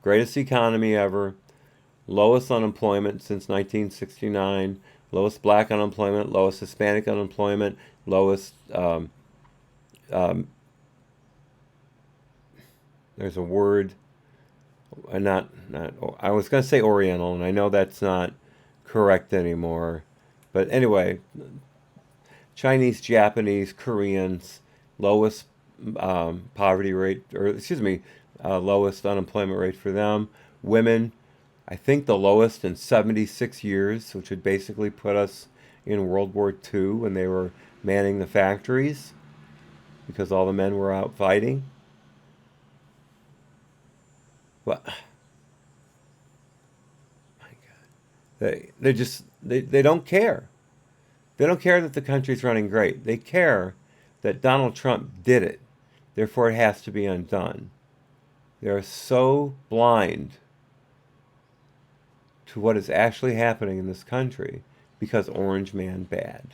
Greatest economy ever. Lowest unemployment since 1969. Lowest black unemployment. Lowest Hispanic unemployment. Lowest... there's a word... I was going to say Oriental, and I know that's not correct anymore. But anyway, Chinese, Japanese, Koreans, lowest poverty rate, lowest unemployment rate for them. Women, I think the lowest in 76 years, which would basically put us in World War II when they were manning the factories because all the men were out fighting. What? My God. They don't care. They don't care that the country's running great. They care that Donald Trump did it. Therefore, it has to be undone. They're so blind to what is actually happening in this country because Orange Man bad.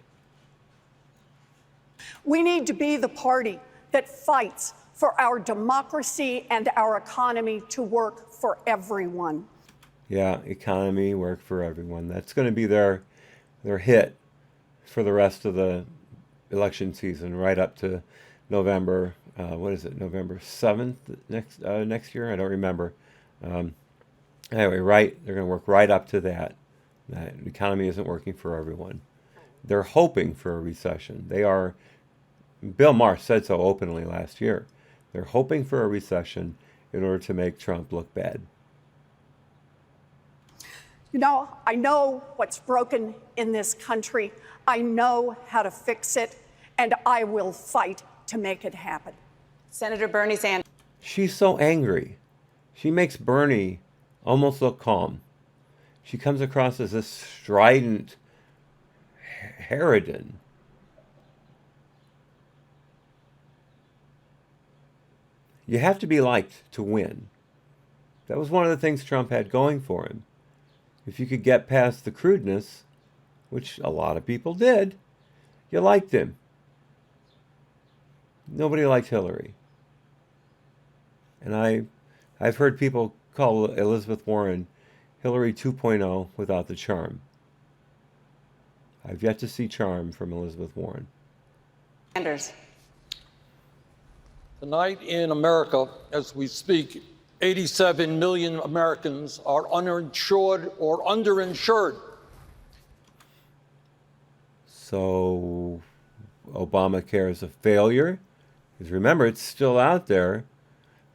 We need to be the party that fights for our democracy and our economy to work for everyone. Yeah, economy, work for everyone. That's going to be their hit for the rest of the election season, right up to November. What is it? November 7th next year? I don't remember. Anyway, they're going to work right up to that. The economy isn't working for everyone. They're hoping for a recession. Bill Maher said so openly last year. They're hoping for a recession in order to make Trump look bad. You know, I know what's broken in this country. I know how to fix it, and I will fight to make it happen. Senator Bernie Sanders. She's so angry. She makes Bernie almost look calm. She comes across as this strident harridan. You have to be liked to win. That was one of the things Trump had going for him. If you could get past the crudeness, which a lot of people did, you liked him. Nobody liked Hillary. And I've heard people call Elizabeth Warren Hillary 2.0 without the charm. I've yet to see charm from Elizabeth Warren. Sanders. Tonight in America, as we speak, 87 million Americans are uninsured or underinsured. So Obamacare is a failure? Because remember, it's still out there.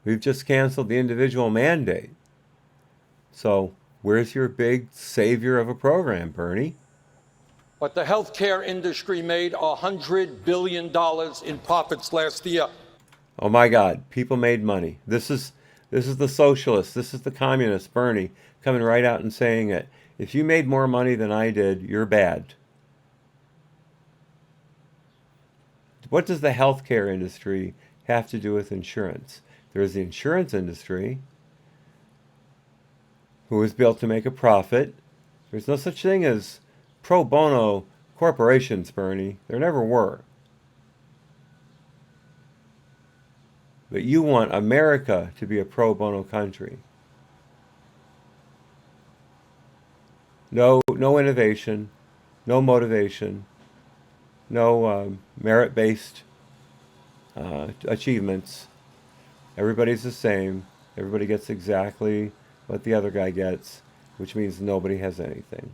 We've just canceled the individual mandate. So where's your big savior of a program, Bernie? But the healthcare industry made $100 billion in profits last year. Oh my God, people made money. This is the socialist, this is the communist, Bernie, coming right out and saying it. If you made more money than I did, you're bad. What does the healthcare industry have to do with insurance? There is the insurance industry, who was built to make a profit. There's no such thing as pro bono corporations, Bernie. There never were. But you want America to be a pro bono country. No innovation, no motivation, no merit-based achievements. Everybody's the same. Everybody gets exactly what the other guy gets, which means nobody has anything.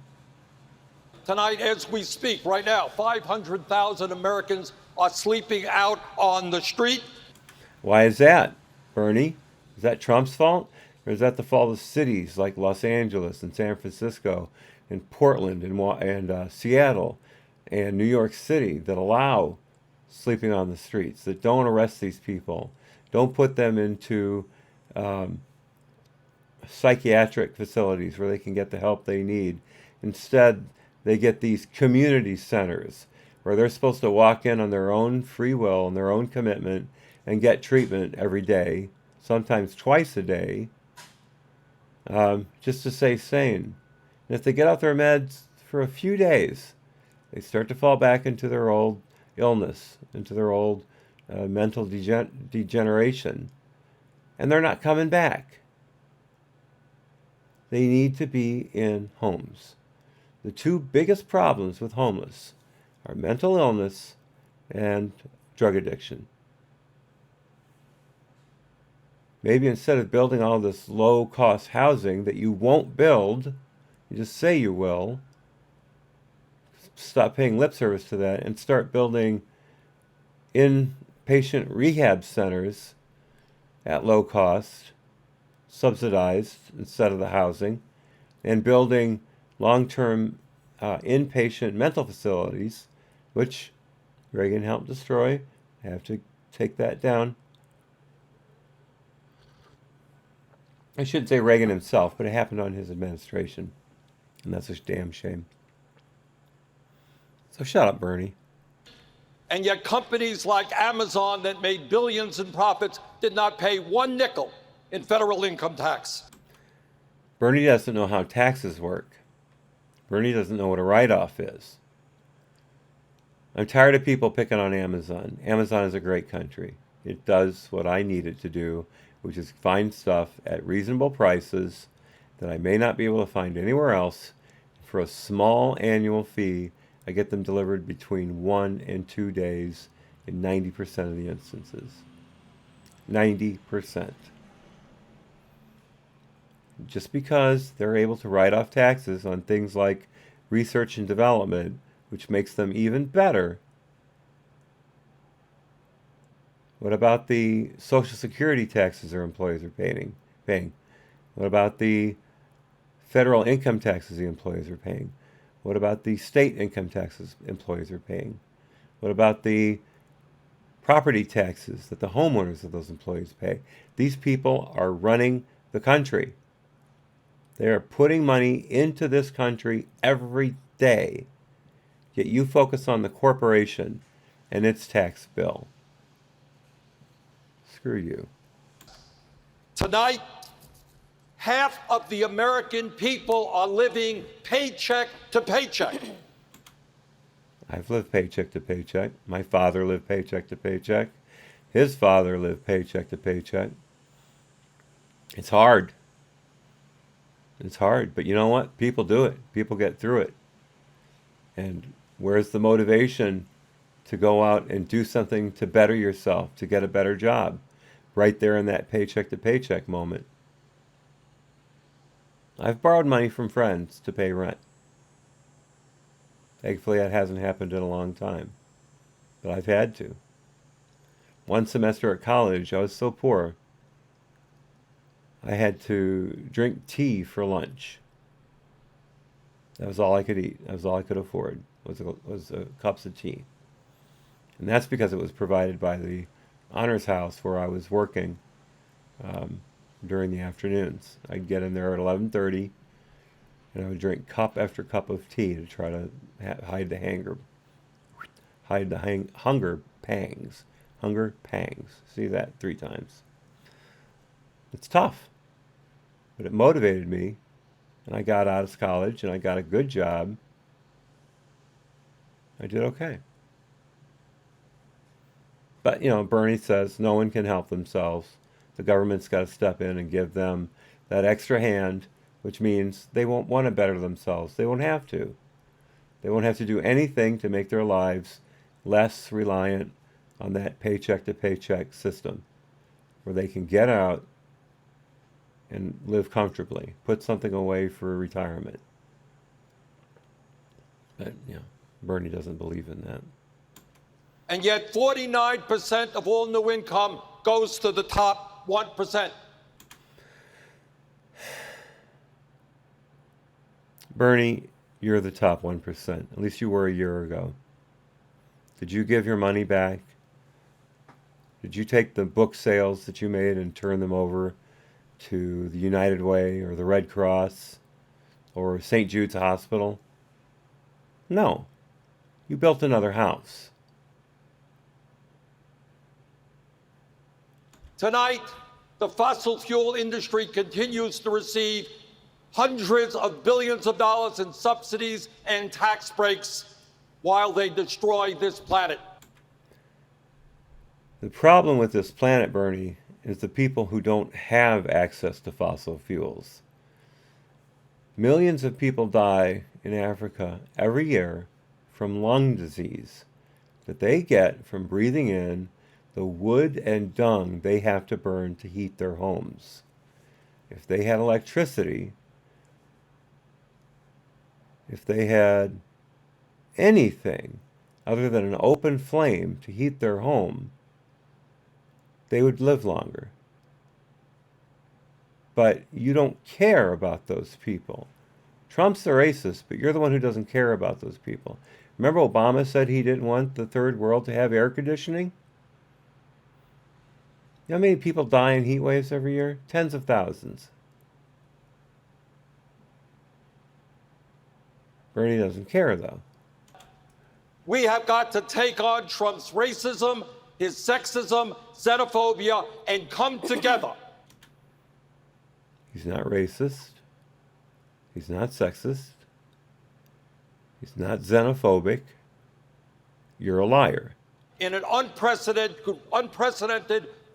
Tonight, as we speak, right now, 500,000 Americans are sleeping out on the street. Why is that, Bernie? Is that Trump's fault? Or is that the fault of cities like Los Angeles and San Francisco and Portland and Seattle and New York City that allow sleeping on the streets, that don't arrest these people, don't put them into psychiatric facilities where they can get the help they need. Instead, they get these community centers where they're supposed to walk in on their own free will and their own commitment and get treatment every day, sometimes twice a day, just to stay sane. And if they get off their meds for a few days, they start to fall back into their old illness, into their old mental degeneration, and they're not coming back. They need to be in homes. The two biggest problems with homeless are mental illness and drug addiction. Maybe instead of building all this low-cost housing that you won't build, you just say you will, stop paying lip service to that and start building inpatient rehab centers at low cost, subsidized instead of the housing, and building long-term inpatient mental facilities, which Reagan helped destroy. I have to take that down. I shouldn't say Reagan himself, but it happened on his administration. And that's a damn shame. So shut up, Bernie. And yet companies like Amazon that made billions in profits did not pay one nickel in federal income tax. Bernie doesn't know how taxes work. Bernie doesn't know what a write-off is. I'm tired of people picking on Amazon. Amazon is a great country. It does what I need it to do, which is find stuff at reasonable prices that I may not be able to find anywhere else. For a small annual fee, I get them delivered between 1 and 2 days in 90% of the instances. 90%. Just because they're able to write off taxes on things like research and development, which makes them even better. What about the Social Security taxes their employees are paying? What about the federal income taxes the employees are paying? What about the state income taxes employees are paying? What about the property taxes that the homeowners of those employees pay? These people are running the country. They are putting money into this country every day. Yet you focus on the corporation and its tax bill. Screw you. Tonight, half of the American people are living paycheck to paycheck. I've lived paycheck to paycheck. My father lived paycheck to paycheck. His father lived paycheck to paycheck. It's hard. It's hard, but you know what? People do it. People get through it. And where's the motivation to go out and do something to better yourself, to get a better job? Right there in that paycheck to paycheck moment. I've borrowed money from friends to pay rent. Thankfully, that hasn't happened in a long time. But I've had to. One semester at college, I was so poor, I had to drink tea for lunch. That was all I could eat. That was all I could afford, was cups of tea. And that's because it was provided by the honors house where I was working during the afternoons. I'd get in there at 11:30, and I would drink cup after cup of tea to try to hide the hunger pangs. Hunger pangs. See that 3 times. It's tough, but it motivated me, and I got out of college, and I got a good job. I did okay. But, you know, Bernie says no one can help themselves. The government's got to step in and give them that extra hand, which means they won't want to better themselves. They won't have to. They won't have to do anything to make their lives less reliant on that paycheck to paycheck system, where they can get out and live comfortably, put something away for retirement. But, you know, Bernie doesn't believe in that. And yet 49% of all new income goes to the top 1%. Bernie, you're the top 1%. At least you were a year ago. Did you give your money back? Did you take the book sales that you made and turn them over to the United Way or the Red Cross or St. Jude's Hospital? No. You built another house. Tonight, the fossil fuel industry continues to receive hundreds of billions of dollars in subsidies and tax breaks while they destroy this planet. The problem with this planet, Bernie, is the people who don't have access to fossil fuels. Millions of people die in Africa every year from lung disease that they get from breathing in the wood and dung they have to burn to heat their homes. If they had electricity, if they had anything other than an open flame to heat their home, they would live longer. But you don't care about those people. Trump's the racist, but you're the one who doesn't care about those people. Remember Obama said he didn't want the third world to have air conditioning? You know how many people die in heat waves every year? Tens of thousands. Bernie doesn't care, though. We have got to take on Trump's racism, his sexism, xenophobia, and come together. He's not racist. He's not sexist. He's not xenophobic. You're a liar. In an unprecedented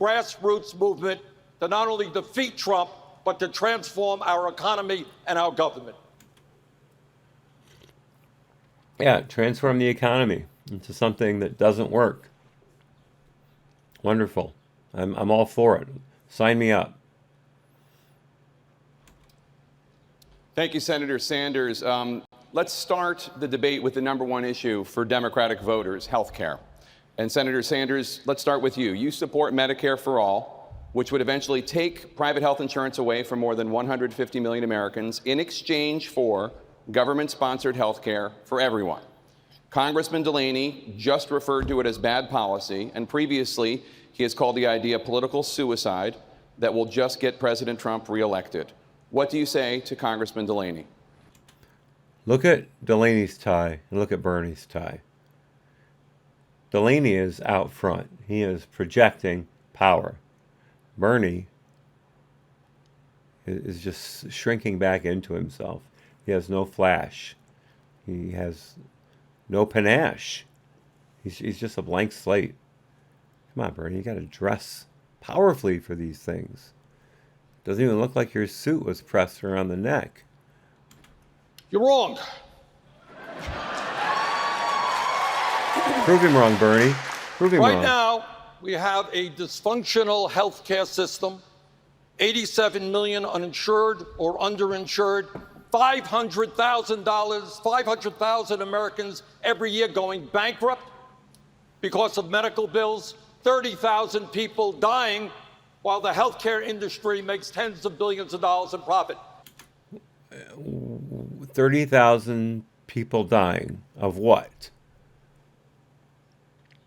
grassroots movement to not only defeat Trump, but to transform our economy and our government. Yeah, transform the economy into something that doesn't work. Wonderful. I'm all for it. Sign me up. Thank you, Senator Sanders. Let's start the debate with the number one issue for Democratic voters, health care. And Senator Sanders, let's start with you. You support Medicare for all, which would eventually take private health insurance away from more than 150 million Americans in exchange for government-sponsored health care for everyone. Congressman Delaney just referred to it as bad policy, and previously he has called the idea political suicide that will just get President Trump reelected. What do you say to Congressman Delaney? Look at Delaney's tie and look at Bernie's tie. Delaney is out front. He is projecting power. Bernie is just shrinking back into himself. He has no flash. He has no panache. He's just a blank slate. Come on, Bernie, you got to dress powerfully for these things. Doesn't even look like your suit was pressed around the neck. You're wrong. Prove him wrong, Bernie. Prove him wrong. Right now, we have a dysfunctional health care system, 87 million uninsured or underinsured, $500,000 Americans every year going bankrupt because of medical bills, 30,000 people dying while the healthcare industry makes tens of billions of dollars in profit. 30,000 people dying of what?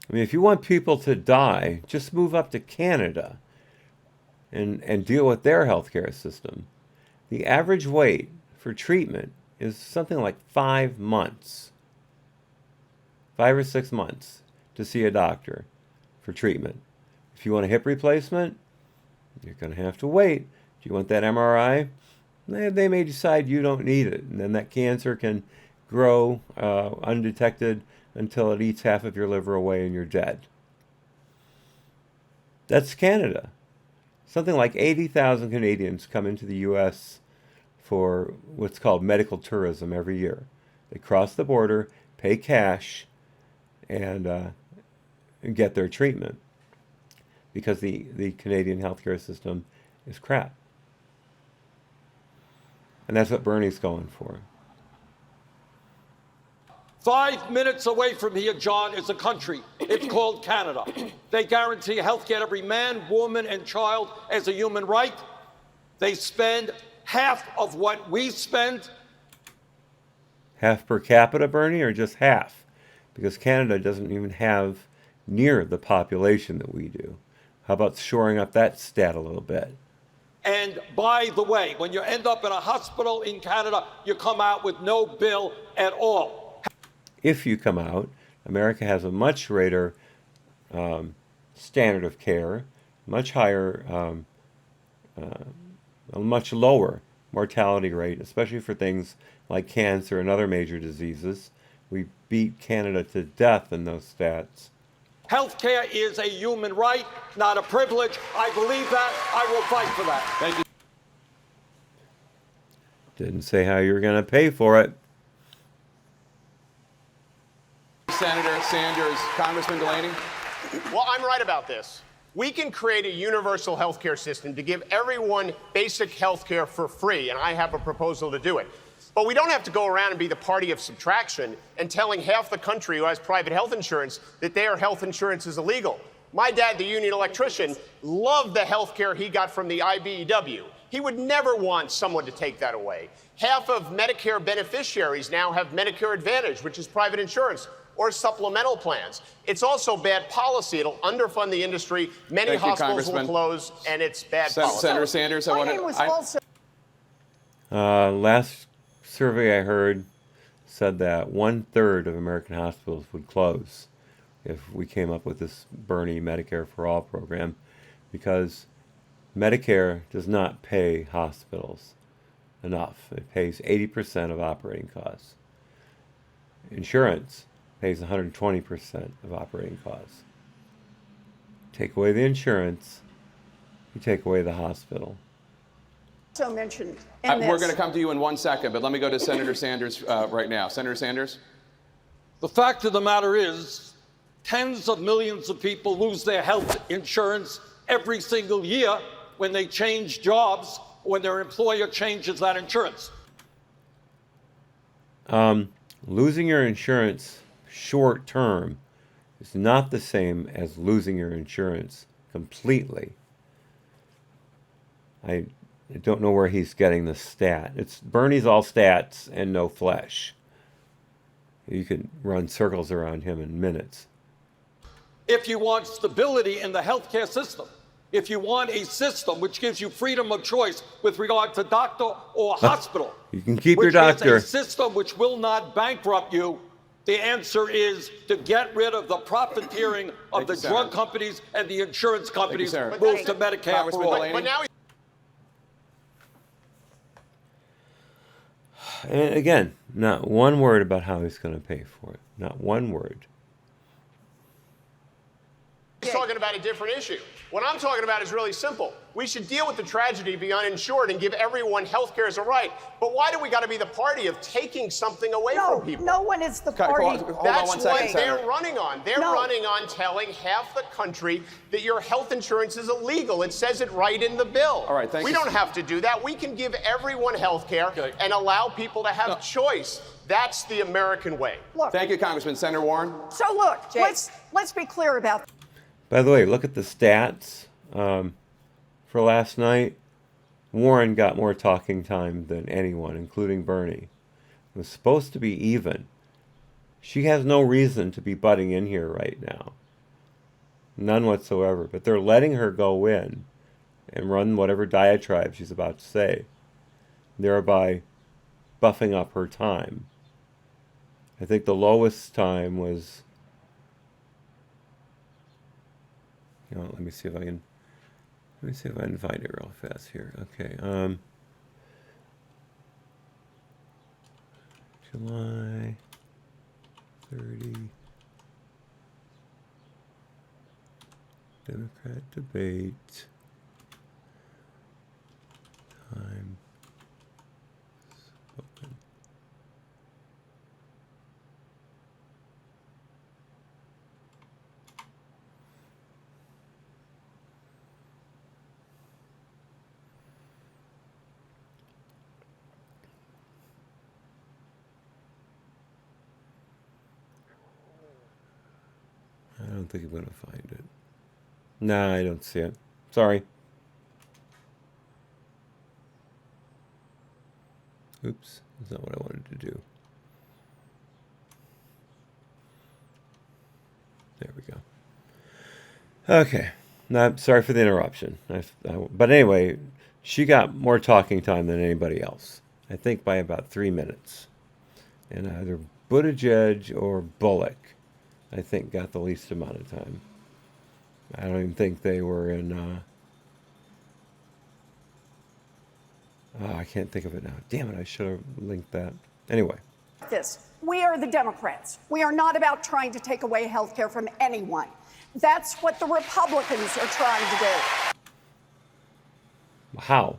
I mean, if you want people to die, just move up to Canada and deal with their healthcare system. The average wait for treatment is something like 5 months. 5 or 6 months to see a doctor for treatment. If you want a hip replacement, you're going to have to wait. Do you want that MRI? They may decide you don't need it, and then that cancer can grow undetected until it eats half of your liver away and you're dead. That's Canada. Something like 80,000 Canadians come into the U.S. for what's called medical tourism every year. They cross the border, pay cash, and get their treatment because the Canadian healthcare system is crap. And that's what Bernie's going for. 5 minutes away from here, John, is a country. It's called Canada. They guarantee health care to every man, woman, and child as a human right. They spend half of what we spend. Half per capita, Bernie, or just half? Because Canada doesn't even have near the population that we do. How about shoring up that stat a little bit? And by the way, when you end up in a hospital in Canada, you come out with no bill at all. If you come out, America has a much greater standard of care, much higher, a much lower mortality rate, especially for things like cancer and other major diseases. We beat Canada to death in those stats. Healthcare is a human right, not a privilege. I believe that. I will fight for that. Thank you. Didn't say how you were going to pay for it. Senator Sanders. Congressman Delaney? Well, I'm right about this. We can create a universal health care system to give everyone basic health care for free, and I have a proposal to do it. But we don't have to go around and be the party of subtraction and telling half the country who has private health insurance that their health insurance is illegal. My dad, the union electrician, loved the health care he got from the IBEW. He would never want someone to take that away. Half of Medicare beneficiaries now have Medicare Advantage, which is private insurance, or supplemental plans. It's also bad policy. It'll underfund the industry. Many hospitals will close, and it's bad policy. Senator Sanders, My name was also... Last survey I heard said that 1/3 of American hospitals would close if we came up with this Bernie Medicare for All program, because Medicare does not pay hospitals enough. It pays 80% of operating costs. Insurance pays 120% of operating costs. Take away the insurance, you take away the hospital. So mentioned in We're going to come to you in 1 second, but let me go to Senator Sanders right now. Senator Sanders? The fact of the matter is, tens of millions of people lose their health insurance every single year when they change jobs, when their employer changes that insurance. Losing your insurance short term is not the same as losing your insurance completely. I don't know where he's getting the stat. Bernie's all stats and no flesh. You can run circles around him in minutes. If you want stability in the healthcare system, if you want a system which gives you freedom of choice with regard to doctor or hospital, you can keep your doctor. Which is a system which will not bankrupt you, the answer is to get rid of the profiteering of the drug companies and the insurance companies, move to Medicare for all. But now And again, not one word about how he's going to pay for it. Not one word. he's talking about a different issue. What I'm talking about is really simple. We should deal with the tragedy of the uninsured and give everyone health care as a right. But why do we got to be the party of taking something away from people? No one is the party. That's what they're running on. They're running on telling half the country that your health insurance is illegal. It says it right in the bill. All right, thank you. We don't have to do that. We can give everyone health care and allow people to have choice. That's the American way. Look, thank you, Congressman. Senator Warren? So look, let's be clear about. By the way, look at the stats for last night. Warren got more talking time than anyone, including Bernie. It was supposed to be even. She has no reason to be butting in here right now. None whatsoever. But they're letting her go in and run whatever diatribe she's about to say, thereby buffing up her time. I think the lowest time was... let me see if I can find it real fast here. Okay. July 30. Democrat debate. Time spoken. I don't think I'm going to find it. Nah, I don't see it. Sorry. Oops, that's not what I wanted to do. There we go. Okay. Now, sorry for the interruption. But anyway, she got more talking time than anybody else. I think by about 3 minutes. And either Buttigieg or Bullock, I think, got the least amount of time. I don't even think they were in... I can't think of it now. Damn it, I should have linked that. Anyway. We are the Democrats. We are not about trying to take away health care from anyone. That's what the Republicans are trying to do. How?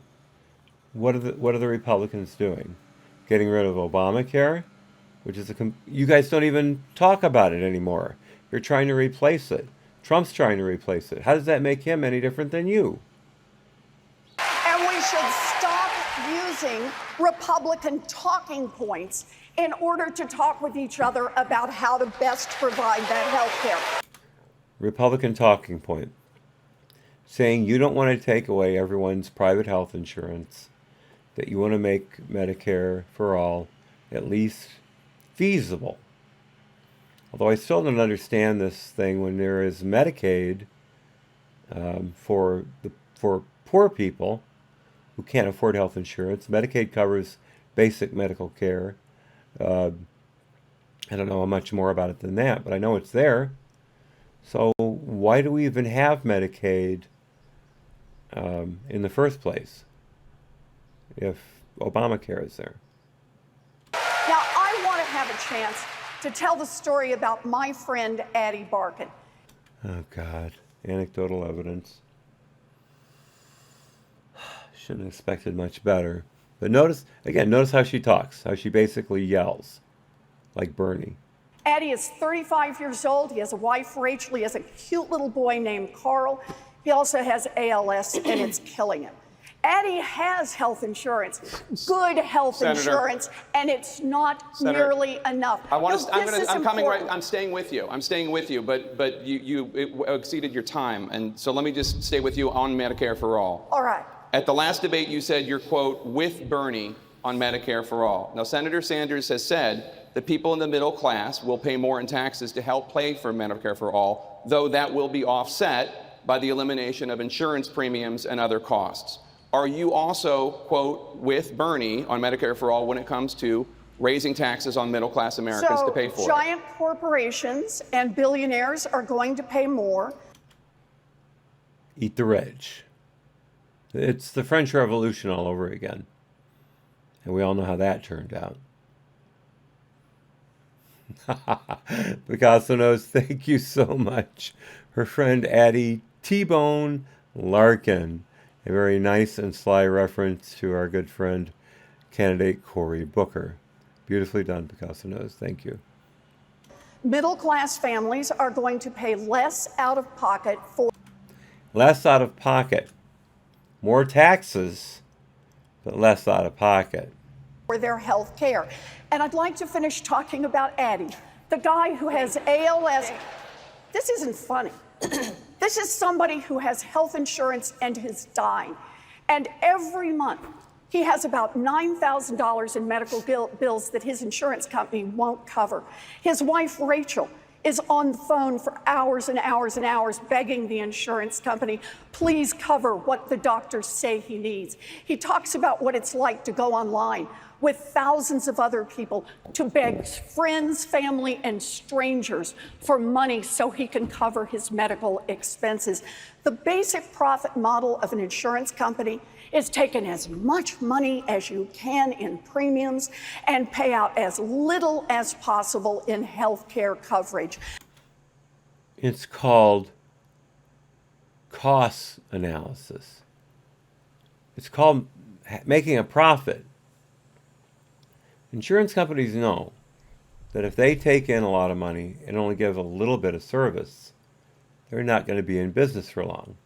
What are the Republicans doing? Getting rid of Obamacare? Which is you guys don't even talk about it anymore. You're trying to replace it. Trump's trying to replace it. How does that make him any different than you? And we should stop using Republican talking points in order to talk with each other about how to best provide that health care. Republican talking point. Saying you don't want to take away everyone's private health insurance, that you want to make Medicare for all at least feasible. Although I still don't understand this thing when there is Medicaid for poor people who can't afford health insurance. Medicaid covers basic medical care. I don't know much more about it than that, but I know it's there. So why do we even have Medicaid in the first place if Obamacare is there? Now, I want to have a chance to tell the story about my friend Addie Barkin. Oh, God. Anecdotal evidence. Shouldn't have expected much better. But notice how she talks, how she basically yells, like Bernie. Addie is 35 years old. He has a wife, Rachel. He has a cute little boy named Carl. He also has ALS, and it's killing him. Addie has health insurance, good health insurance, and it's not nearly enough. I'm staying with you. I'm staying with you, but you exceeded your time, and so let me just stay with you on Medicare for all. All right. At the last debate, you said you're, quote, with Bernie on Medicare for all. Now, Senator Sanders has said that people in the middle class will pay more in taxes to help pay for Medicare for all, though that will be offset by the elimination of insurance premiums and other costs. Are you also, quote, with Bernie on Medicare for all when it comes to raising taxes on middle-class Americans to pay for it? So giant corporations and billionaires are going to pay more. Eat the rich. It's the French Revolution all over again. And we all know how that turned out. Picasso knows, thank you so much. Her friend Addie T-Bone Larkin. A very nice and sly reference to our good friend, candidate Cory Booker. Beautifully done, Picasso knows. Thank you. Middle-class families are going to pay less out of pocket for... Less out of pocket. More taxes, but less out of pocket. ...for their health care. And I'd like to finish talking about Addie, the guy who has ALS. This isn't funny. This is somebody who has health insurance and is dying. And every month, he has about $9,000 in medical bills that his insurance company won't cover. His wife, Rachel, is on the phone for hours and hours and hours begging the insurance company, please cover what the doctors say he needs. He talks about what it's like to go online with thousands of other people to beg friends, family, and strangers for money so he can cover his medical expenses. The basic profit model of an insurance company is taking as much money as you can in premiums and pay out as little as possible in health care coverage. It's called cost analysis. It's called making a profit. Insurance companies know that if they take in a lot of money and only give a little bit of service, they're not going to be in business for long.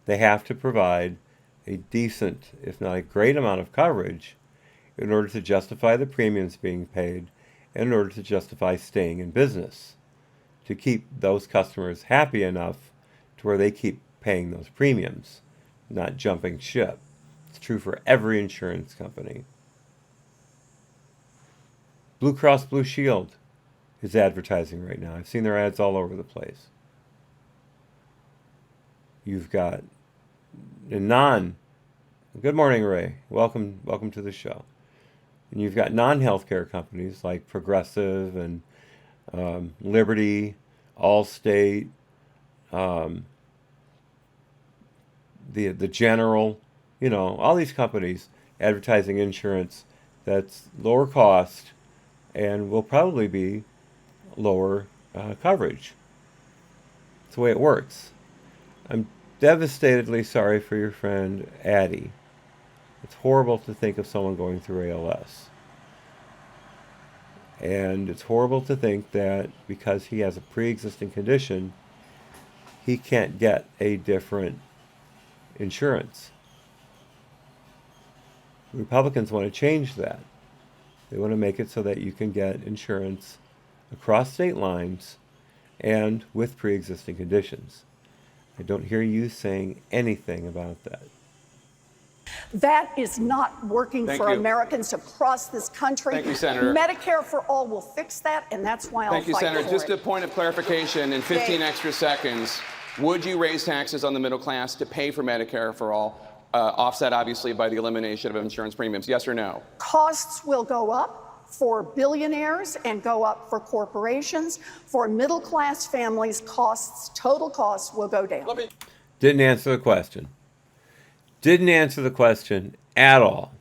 They have to provide a decent, if not a great amount of coverage in order to justify the premiums being paid and in order to justify staying in business, to keep those customers happy enough to where they keep paying those premiums, not jumping ship. It's true for every insurance company. Blue Cross Blue Shield is advertising right now. I've seen their ads all over the place. You've got good morning, Ray. Welcome to the show. And you've got non-healthcare companies like Progressive and Liberty, Allstate, the General, all these companies advertising insurance that's lower cost and will probably be lower coverage. That's the way it works. I'm devastatedly sorry for your friend Addie. It's horrible to think of someone going through ALS. And it's horrible to think that because he has a pre-existing condition, he can't get a different insurance. Republicans want to change that. They want to make it so that you can get insurance across state lines and with pre-existing conditions. I don't hear you saying anything about that. That is not working Thank for you. Americans across this country. Thank you, Senator. Medicare for all will fix that, and that's why I'll Thank you, fight Senator. for Just it. a point of clarification in 15 extra seconds. Would you raise taxes on the middle class to pay for Medicare for all, offset obviously by the elimination of insurance premiums? Yes or no? Costs will go up for billionaires and go up for corporations. For middle-class families, total costs will go down. Didn't answer the question. Didn't answer the question at all.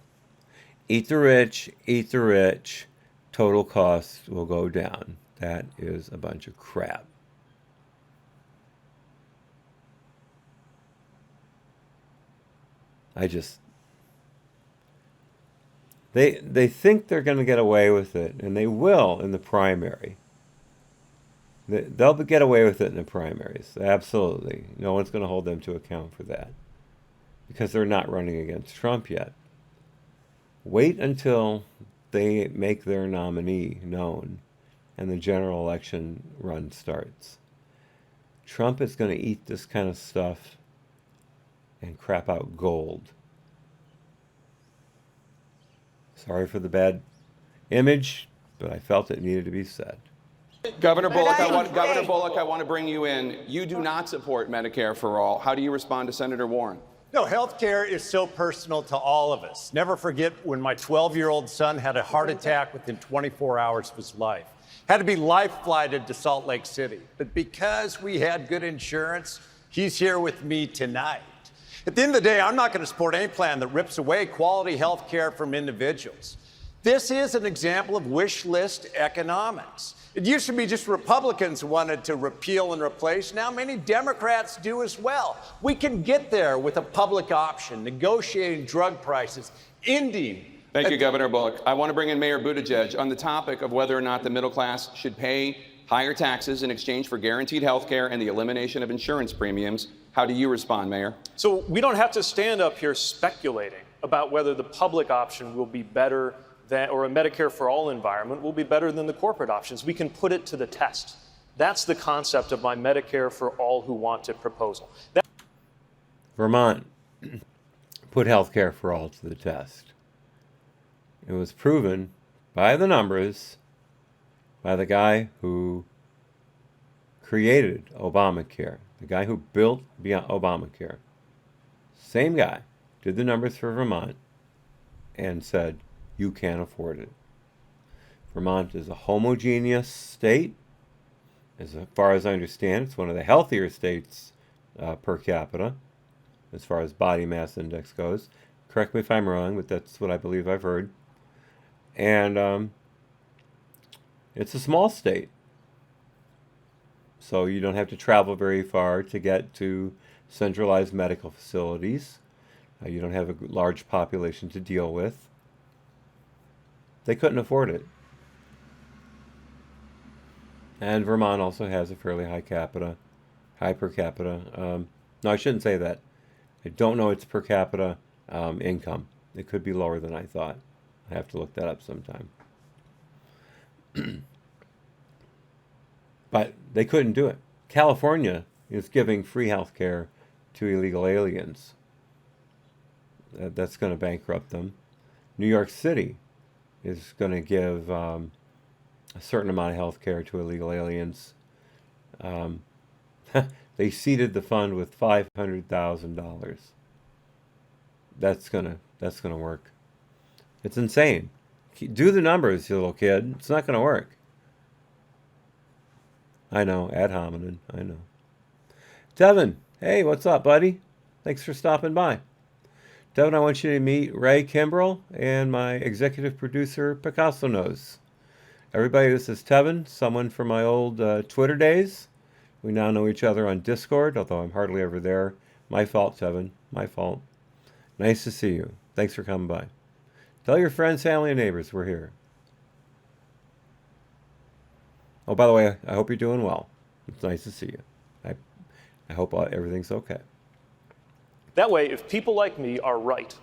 Eat the rich, total costs will go down. That is a bunch of crap. They think they're going to get away with it, and they will in the primary. They'll get away with it in the primaries, absolutely. No one's going to hold them to account for that because they're not running against Trump yet. Wait until they make their nominee known and the general election run starts. Trump is going to eat this kind of stuff and crap out gold. Sorry for the bad image, but I felt it needed to be said. Governor Bullock, I want to bring you in. You do not support Medicare for all. How do you respond to Senator Warren? No, healthcare is so personal to all of us. Never forget when my 12-year-old son had a heart attack within 24 hours of his life. Had to be life-flighted to Salt Lake City. But because we had good insurance, he's here with me tonight. At the end of the day, I'm not going to support any plan that rips away quality health care from individuals. This is an example of wish list economics. It used to be just Republicans who wanted to repeal and replace. Now many Democrats do as well. We can get there with a public option, negotiating drug prices, ending. Thank you, Governor Bullock. I want to bring in Mayor Buttigieg on the topic of whether or not the middle class should pay higher taxes in exchange for guaranteed health care and the elimination of insurance premiums. How do you respond, Mayor? So we don't have to stand up here speculating about whether the public option will be better than, or a Medicare for all environment will be better than the corporate options. We can put it to the test. That's the concept of my Medicare for all who want it proposal. Vermont put health care for all to the test. It was proven by the numbers by the guy who created Obamacare, the guy who built Obamacare. Same guy did the numbers for Vermont and said, you can't afford it. Vermont is a homogeneous state. As far as I understand, it's one of the healthier states per capita, as far as body mass index goes. Correct me if I'm wrong, but that's what I believe I've heard. And it's a small state. So you don't have to travel very far to get to centralized medical facilities. You don't have a large population to deal with. They couldn't afford it. And Vermont also has a fairly high per capita. No, I shouldn't say that. I don't know its per capita income. It could be lower than I thought. I have to look that up sometime. But they couldn't do it. California is giving free health care to illegal aliens. That's going to bankrupt them. New York City is going to give a certain amount of health care to illegal aliens. They seeded the fund with $500,000. That's gonna work. It's insane. Do the numbers, you little kid. It's not gonna work. I know, ad hominem. I know. Devin, hey, what's up, buddy? Thanks for stopping by. Devin, I want you to meet Ray Kimbrell and my executive producer, Picasso Nose. Everybody, this is Tevin, someone from my old Twitter days. We now know each other on Discord, although I'm hardly ever there. My fault, Tevin. My fault. Nice to see you. Thanks for coming by. Tell your friends, family, and neighbors we're here. Oh, by the way, I hope you're doing well. It's nice to see you. I hope everything's okay. That way, if people like me are right,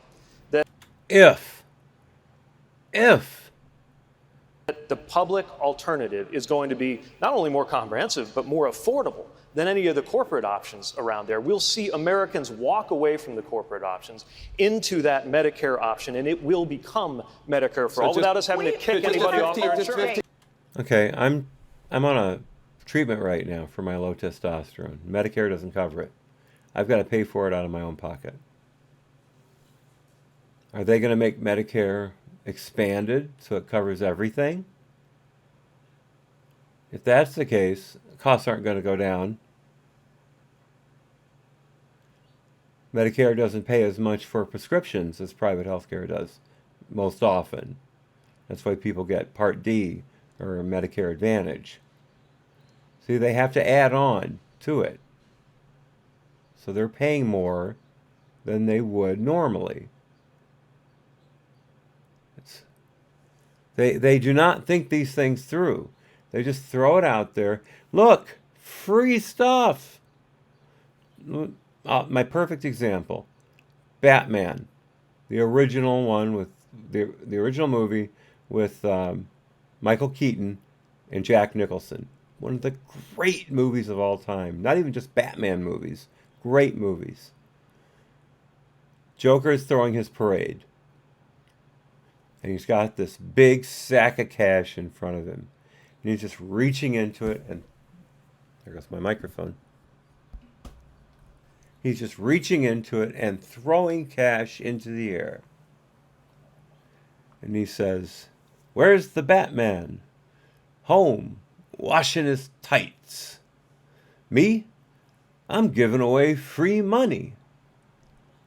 that if the public alternative is going to be not only more comprehensive, but more affordable than any of the corporate options around there, we'll see Americans walk away from the corporate options into that Medicare option, and it will become Medicare for all without us having to kick anybody off their insurance. Okay, I'm on a treatment right now for my low testosterone. Medicare doesn't cover it. I've got to pay for it out of my own pocket. Are they going to make Medicare expanded so it covers everything? If that's the case, costs aren't going to go down. Medicare doesn't pay as much for prescriptions as private health care does most often. That's why people get Part D or Medicare Advantage. See, they have to add on to it. So they're paying more than they would normally. They do not think these things through. They just throw it out there. Look, free stuff. My perfect example, Batman, the original one with the original movie with Michael Keaton and Jack Nicholson. One of the great movies of all time. Not even just Batman movies. Great movies. Joker is throwing his parade. And he's got this big sack of cash in front of him. And he's just reaching into it. And there goes my microphone. He's just reaching into it and throwing cash into the air. And he says, "Where's the Batman? Home, washing his tights. Me? I'm giving away free money."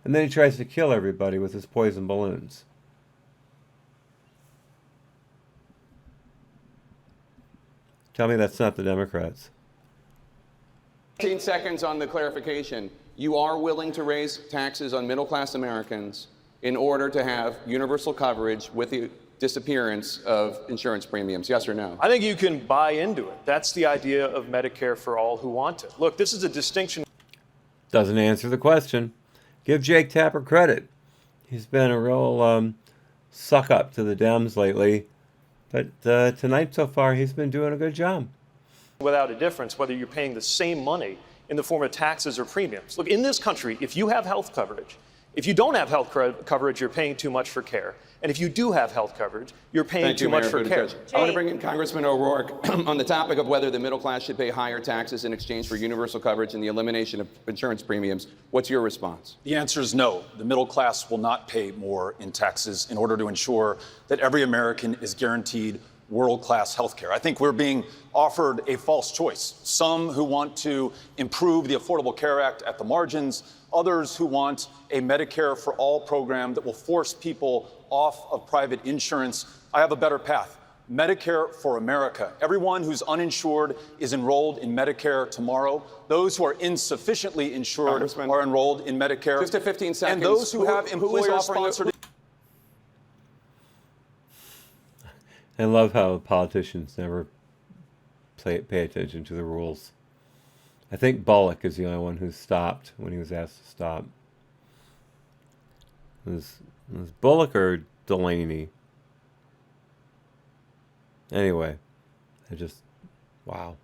And then he tries to kill everybody with his poison balloons. Tell me that's not the Democrats. 15 seconds on the clarification. You are willing to raise taxes on middle-class Americans in order to have universal coverage with the disappearance of insurance premiums, yes or no? I think you can buy into it. That's the idea of Medicare for all who want it. Look, this is a distinction. Doesn't answer the question. Give Jake Tapper credit. He's been a real suck-up to the Dems lately. But tonight so far, he's been doing a good job. Without a difference, whether you're paying the same money in the form of taxes or premiums. Look, in this country, if you have health coverage, if you don't have health coverage, you're paying too much for care. And if you do have health coverage, you're paying too much for care. I want to bring in Congressman O'Rourke on the topic of whether the middle class should pay higher taxes in exchange for universal coverage and the elimination of insurance premiums. What's your response? The answer is no. The middle class will not pay more in taxes in order to ensure that every American is guaranteed world-class health care. I think we're being offered a false choice. Some who want to improve the Affordable Care Act at the margins, others who want a Medicare for All program that will force people off of private insurance. I have a better path. Medicare for America. Everyone who's uninsured is enrolled in Medicare tomorrow. Those who are insufficiently insured are enrolled in Medicare. Just to 15 seconds. And those who have employer-sponsored... I love how politicians never pay attention to the rules. I think Bullock is the only one who stopped when he was asked to stop. It was Bullock or Delaney? Anyway, wow.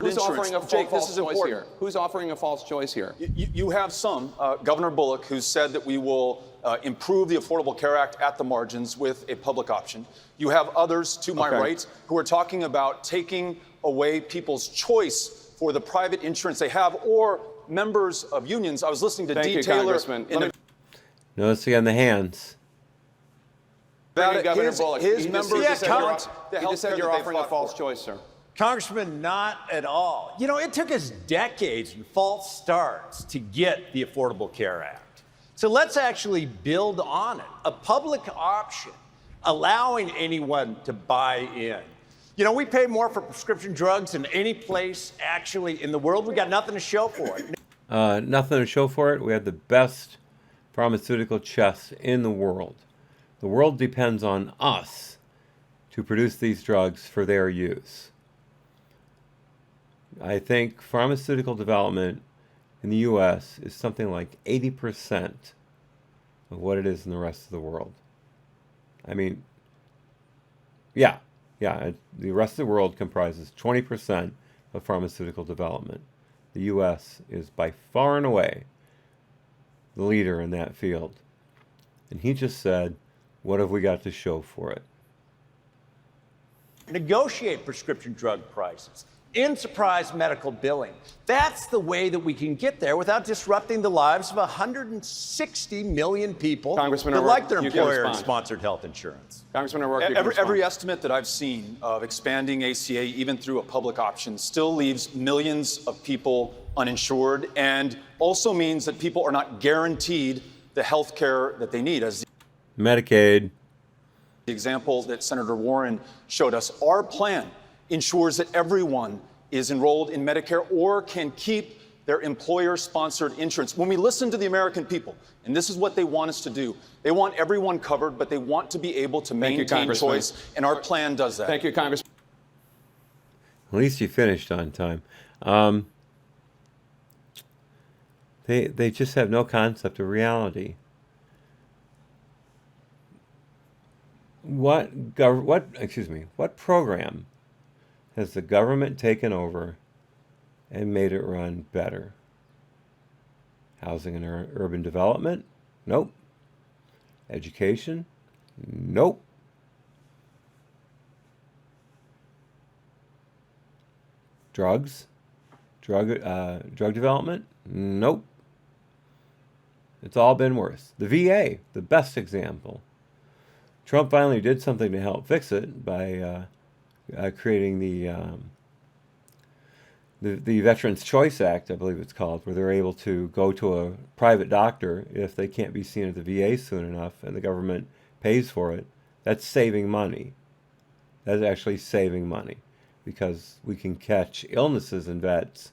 Who's offering a false choice here? Who's offering a false choice here? You have some. Governor Bullock, who said that we will improve the Affordable Care Act at the margins with a public option. You have others, to my right, who are talking about taking away people's choice for the private insurance they have, or members of unions. I was listening to D. Taylor. Notice again the hands. Governor Bullock. His members you just said you're offering a false choice, sir. Congressman, not at all. You know, it took us decades and false starts to get the Affordable Care Act. So let's actually build on it. A public option, allowing anyone to buy in. You know, we pay more for prescription drugs than any place actually in the world. We got nothing to show for it. Nothing to show for it. We have the best pharmaceutical chest in the world. The world depends on us to produce these drugs for their use. I think pharmaceutical development in the U.S. is something like 80% of what it is in the rest of the world. I mean, the rest of the world comprises 20% of pharmaceutical development. The U.S. is by far and away the leader in that field. And he just said, what have we got to show for it? Negotiate prescription drug prices. enterprise medical billing. That's the way that we can get there without disrupting the lives of 160 million people Congressman that O'Rourke, like their you can respond. employer-sponsored health insurance. Congressman O'Rourke, you can respond. Every estimate that I've seen of expanding ACA, even through a public option, still leaves millions of people uninsured and also means that people are not guaranteed the health care that they need. As Medicaid. the example that Senator Warren showed us, our plan ensures that everyone is enrolled in Medicare or can keep their employer-sponsored insurance. When we listen to the American people, and this is what they want us to do, they want everyone covered, but they want to be able to maintain choice, and our plan does that. Thank you, Congressman. At least you finished on time. They just have no concept of reality. What program has the government taken over and made it run better? Housing and urban development? Nope. Education? Nope. Drugs? Drug development? Nope. It's all been worse. The VA, the best example. Trump finally did something to help fix it by creating the Veterans Choice Act, I believe it's called, where they're able to go to a private doctor if they can't be seen at the VA soon enough and the government pays for it. That's saving money. That's actually saving money because we can catch illnesses in vets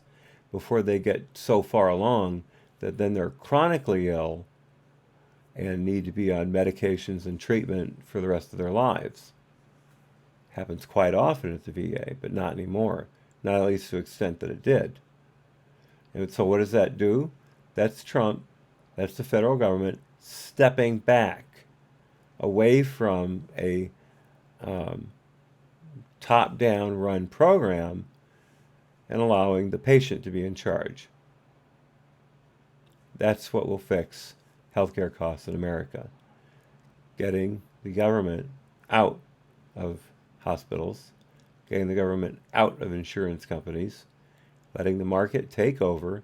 before they get so far along that then they're chronically ill and need to be on medications and treatment for the rest of their lives. Happens quite often at the VA, but not anymore. Not at least to the extent that it did. And so what does that do? That's Trump, that's the federal government stepping back away from a top-down run program and allowing the patient to be in charge. That's what will fix healthcare costs in America. Getting the government out of hospitals, getting the government out of insurance companies, letting the market take over,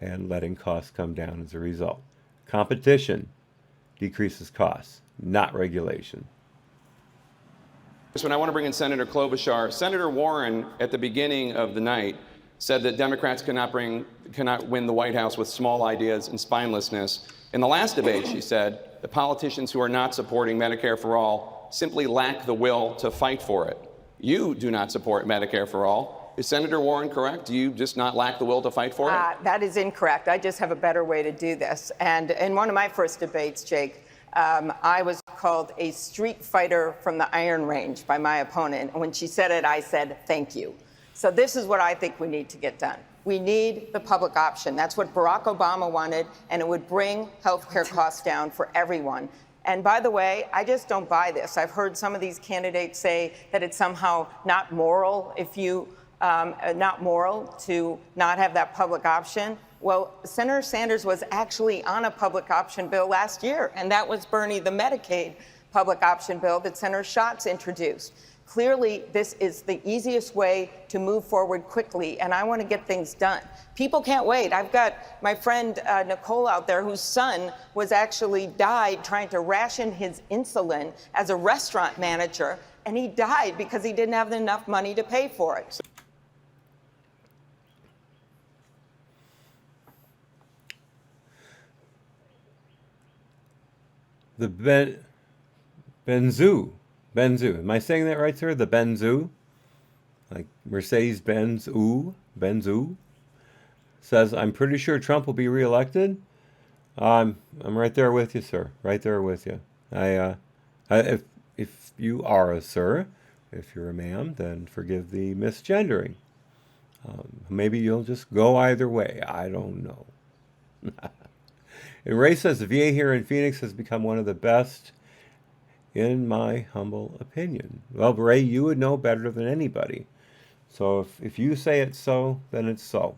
and letting costs come down as a result. Competition decreases costs, not regulation. So I want to bring in Senator Klobuchar. Senator Warren, at the beginning of the night, said that Democrats cannot win the White House with small ideas and spinelessness. In the last debate, she said, the politicians who are not supporting Medicare for all simply lack the will to fight for it. You do not support Medicare for all. Is Senator Warren correct? Do you just not lack the will to fight for it? That is incorrect. I just have a better way to do this. And in one of my first debates, Jake, I was called a street fighter from the Iron Range by my opponent. And when she said it, I said, thank you. So this is what I think we need to get done. We need the public option. That's what Barack Obama wanted, and it would bring healthcare costs down for everyone. And by the way, I just don't buy this. I've heard some of these candidates say that it's somehow not moral not moral to not have that public option. Well, Senator Sanders was actually on a public option bill last year, and that was Bernie, the Medicaid public option bill that Senator Schatz introduced. Clearly, this is the easiest way to move forward quickly, and I want to get things done. People can't wait. I've got my friend Nicole out there whose son was actually died trying to ration his insulin as a restaurant manager, and he died because he didn't have enough money to pay for it. The Benzu. Am I saying that right, sir? The Benzu? Like Mercedes-Benz, Benzu? Says, I'm pretty sure Trump will be reelected. I'm right there with you, sir. Right there with you. If you are a sir, if you're a ma'am, then forgive the misgendering. Maybe you'll just go either way. I don't know. And Ray says the VA here in Phoenix has become one of the best, in my humble opinion. Well, Ray, you would know better than anybody. So if you say it's so, then it's so.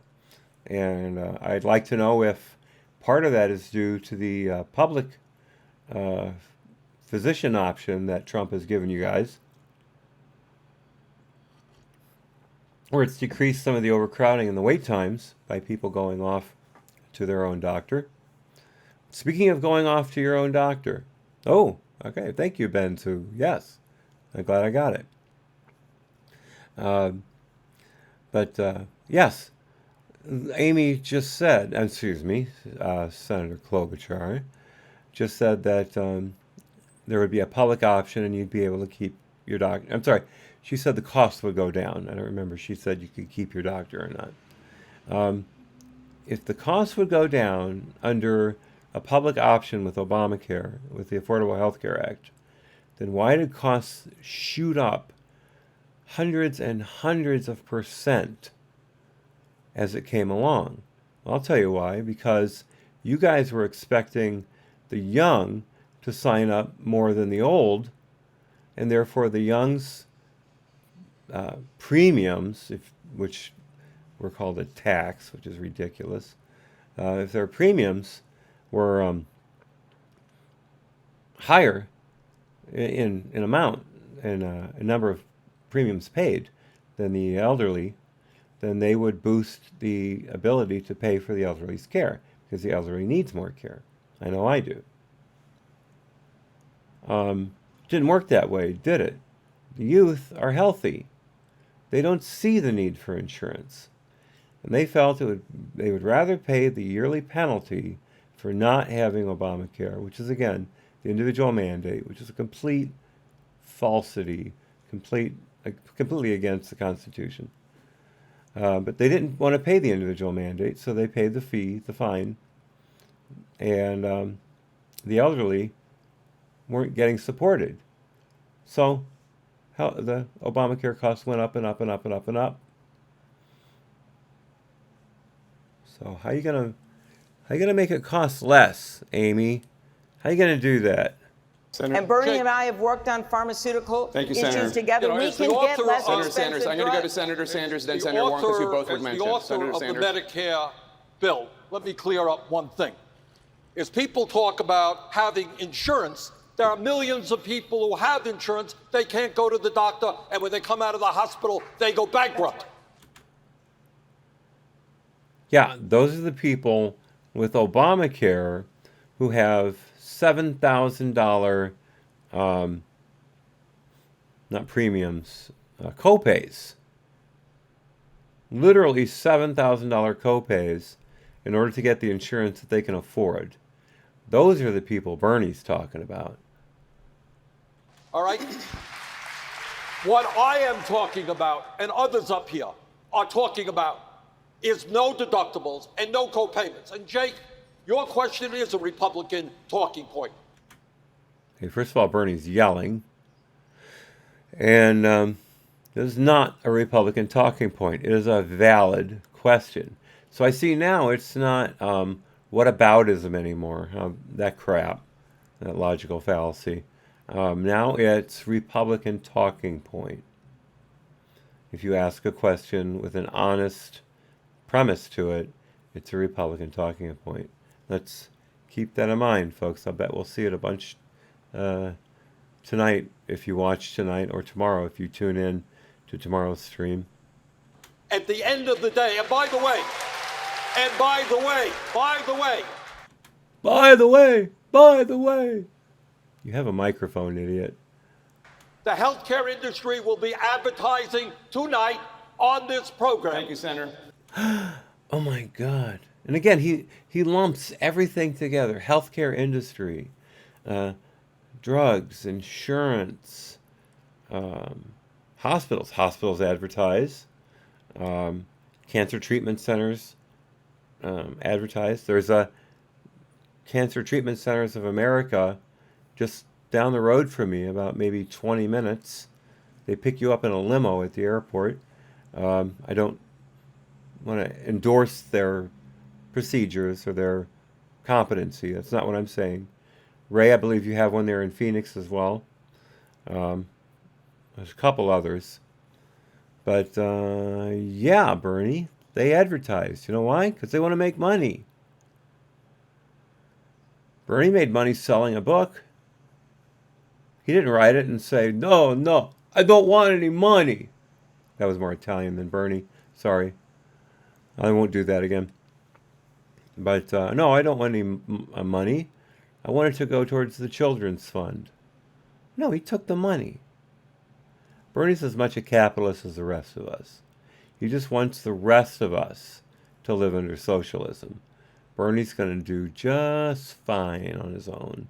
And I'd like to know if part of that is due to the public physician option that Trump has given you guys. or it's decreased some of the overcrowding and the wait times by people going off to their own doctor. Speaking of going off to your own doctor. Oh, okay. Thank you, Ben. So, yes. I'm glad I got it. Yes. Amy just said, excuse me, Senator Klobuchar just said that there would be a public option and you'd be able to keep your doctor. I'm sorry. She said the cost would go down. I don't remember. She said you could keep your doctor or not. If the cost would go down under a public option with Obamacare, with the Affordable Health Care Act, then why did costs shoot up hundreds and hundreds of % as it came along? Well, I'll tell you why. Because you guys were expecting the young to sign up more than the old, and therefore the young's premiums, which were called a tax, which is ridiculous, if their premiums were higher in amount and a number of premiums paid than the elderly, then they would boost the ability to pay for the elderly's care, because the elderly needs more care. I know I do. Didn't work that way, did it? The youth are healthy. They don't see the need for insurance. And they felt they would rather pay the yearly penalty for not having Obamacare, which is, again, the individual mandate, which is a complete falsity, completely against the Constitution. But they didn't want to pay the individual mandate, so they paid the fee, the fine, and the elderly weren't getting supported. So the Obamacare costs went up and up and up and up and up. So how are you gonna make it cost less, Amy? How are you gonna do that? Senator, and Bernie and I have worked on pharmaceutical issues together. We can get less Senator expensive Sanders, I'm going to go to drugs. Senator Sanders, then Senator Warren, because you both were mentioned. The author Senator of Sanders. the Medicare bill, let me clear up one thing. As people talk about having insurance, there are millions of people who have insurance. They can't go to the doctor, and when they come out of the hospital, they go bankrupt. Yeah, those are the people with Obamacare who have $7,000, not premiums, copays. Literally $7,000 copays in order to get the insurance that they can afford. Those are the people Bernie's talking about. All right? What I am talking about, and others up here are talking about, is no deductibles and no co-payments. And Jake, your question is a Republican talking point. Okay, first of all, Bernie's yelling. And this is not a Republican talking point. It is a valid question. So I see now it's not whataboutism anymore, that crap, that logical fallacy. Now it's Republican talking point. If you ask a question with an honest premise to it, it's a Republican talking point. Let's keep that in mind, folks. I bet we'll see it a bunch tonight if you watch tonight, or tomorrow if you tune in to tomorrow's stream. At the end of the day, and by the way, You have a microphone, idiot. the healthcare industry will be advertising tonight on this program. Thank you, Senator. Oh my God. And again, he lumps everything together. Healthcare industry, drugs, insurance, hospitals. Hospitals advertise. Cancer treatment centers advertise. There's a Cancer Treatment Centers of America just down the road from me, about maybe 20 minutes. They pick you up in a limo at the airport. I don't want to endorse their procedures or their competency. That's not what I'm saying. Ray, I believe you have one there in Phoenix as well. There's a couple others. But yeah, Bernie, they advertise. You know why? Because they want to make money. Bernie made money selling a book. He didn't write it and say, no, I don't want any money. That was more Italian than Bernie. Sorry. I won't do that again. But no, I don't want any money. I want it to go towards the children's fund. No, he took the money. Bernie's as much a capitalist as the rest of us. He just wants the rest of us to live under socialism. Bernie's going to do just fine on his own.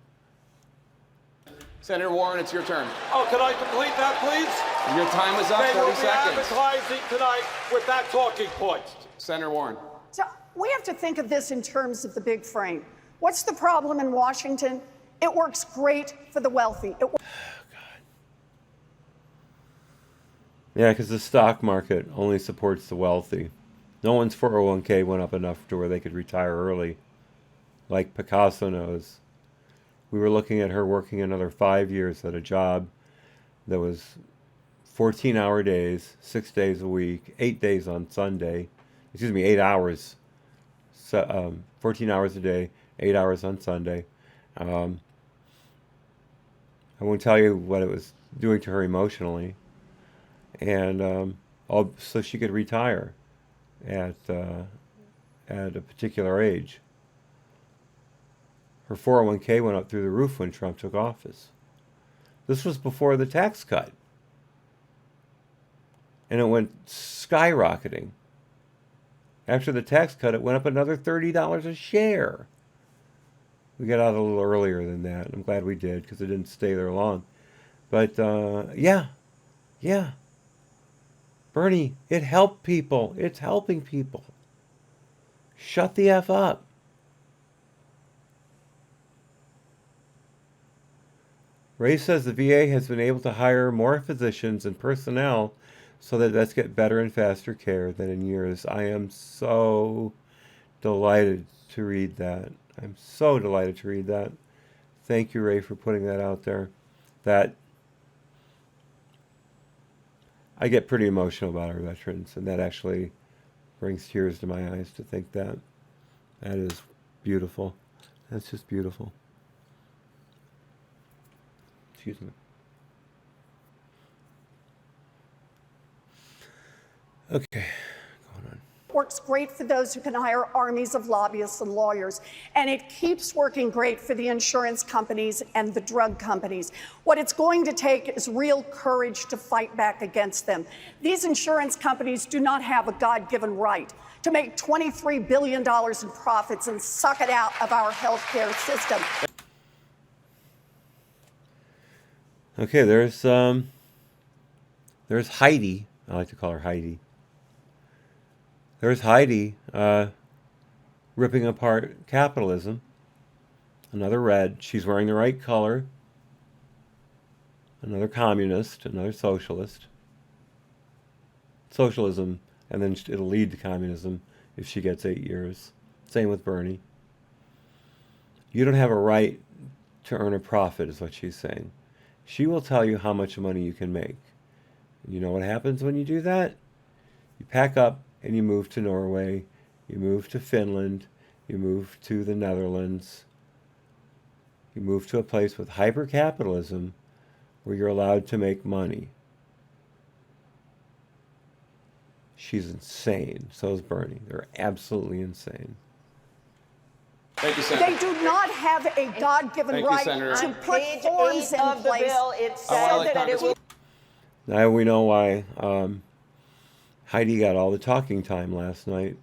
Senator Warren, it's your turn. Oh, can I complete that, please? Your time is up, They 30 will be seconds. advertising tonight with that talking point. Senator Warren. So we have to think of this in terms of the big frame. What's the problem in Washington? It works great for the wealthy. Yeah, because the stock market only supports the wealthy. No one's 401k went up enough to where they could retire early, like Picasso knows. We were looking at her working another 5 years at a job that was 14-hour days, 6 days a week, 8 days on Sunday. 8 hours. 14 hours a day, 8 hours on Sunday. I won't tell you what it was doing to her emotionally. And so she could retire at a particular age. Her 401k went up through the roof when Trump took office. This was before the tax cut. And it went skyrocketing. After the tax cut, it went up another $30 a share. We got out a little earlier than that. I'm glad we did because it didn't stay there long. But yeah. Bernie, it helped people. It's helping people. Shut the F up. Ray says the VA has been able to hire more physicians and personnel so that let's get better and faster care than in years. I am so delighted to read that. I'm so delighted to read that. Thank you, Ray, for putting that out there. That I get pretty emotional about our veterans, and that actually brings tears to my eyes to think that. That is beautiful. That's just beautiful. Excuse me. Okay, going on. Works great for those who can hire armies of lobbyists and lawyers, and it keeps working great for the insurance companies and the drug companies. What it's going to take is real courage to fight back against them. These insurance companies do not have a God-given right to make $23 billion in profits and suck it out of our healthcare system. Okay, there's Heidi. I like to call her Heidi. There's Heidi ripping apart capitalism. Another red. She's wearing the right color. Another communist. Another socialist. Socialism, and then it'll lead to communism if she gets 8 years. Same with Bernie. You don't have a right to earn a profit, is what she's saying. She will tell you how much money you can make. You know what happens when you do that? You pack up and you move to Norway, you move to Finland, you move to the Netherlands, you move to a place with hyper-capitalism where you're allowed to make money. She's insane. So is Bernie. They're absolutely insane. Thank you, Senator. They do not have a God-given right to put forms in place. Bill, it said that it will. Now we know why Heidi got all the talking time last night.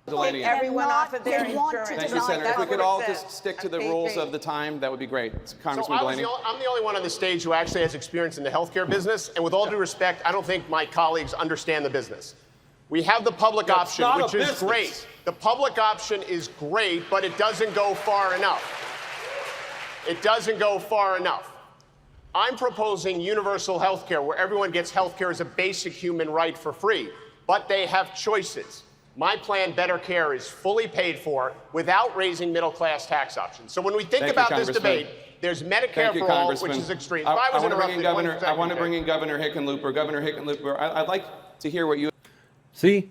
Take everyone off of their insurance. Thank you, Senator. If we could all just stick to the rules of the time, that would be great. Congressman Delaney. I'm the only one on the stage who actually has experience in the healthcare business, and with all due respect, I don't think my colleagues understand the business. We have the public option, which is great. The public option is great, but it doesn't go far enough. It doesn't go far enough. I'm proposing universal health care, where everyone gets health care as a basic human right for free, but they have choices. My plan, Better Care, is fully paid for without raising middle-class tax options. So when we think about this debate, there's Medicare for all, which is extreme. I want to bring in Governor Hickenlooper. Governor Hickenlooper, I'd like to hear what you... See?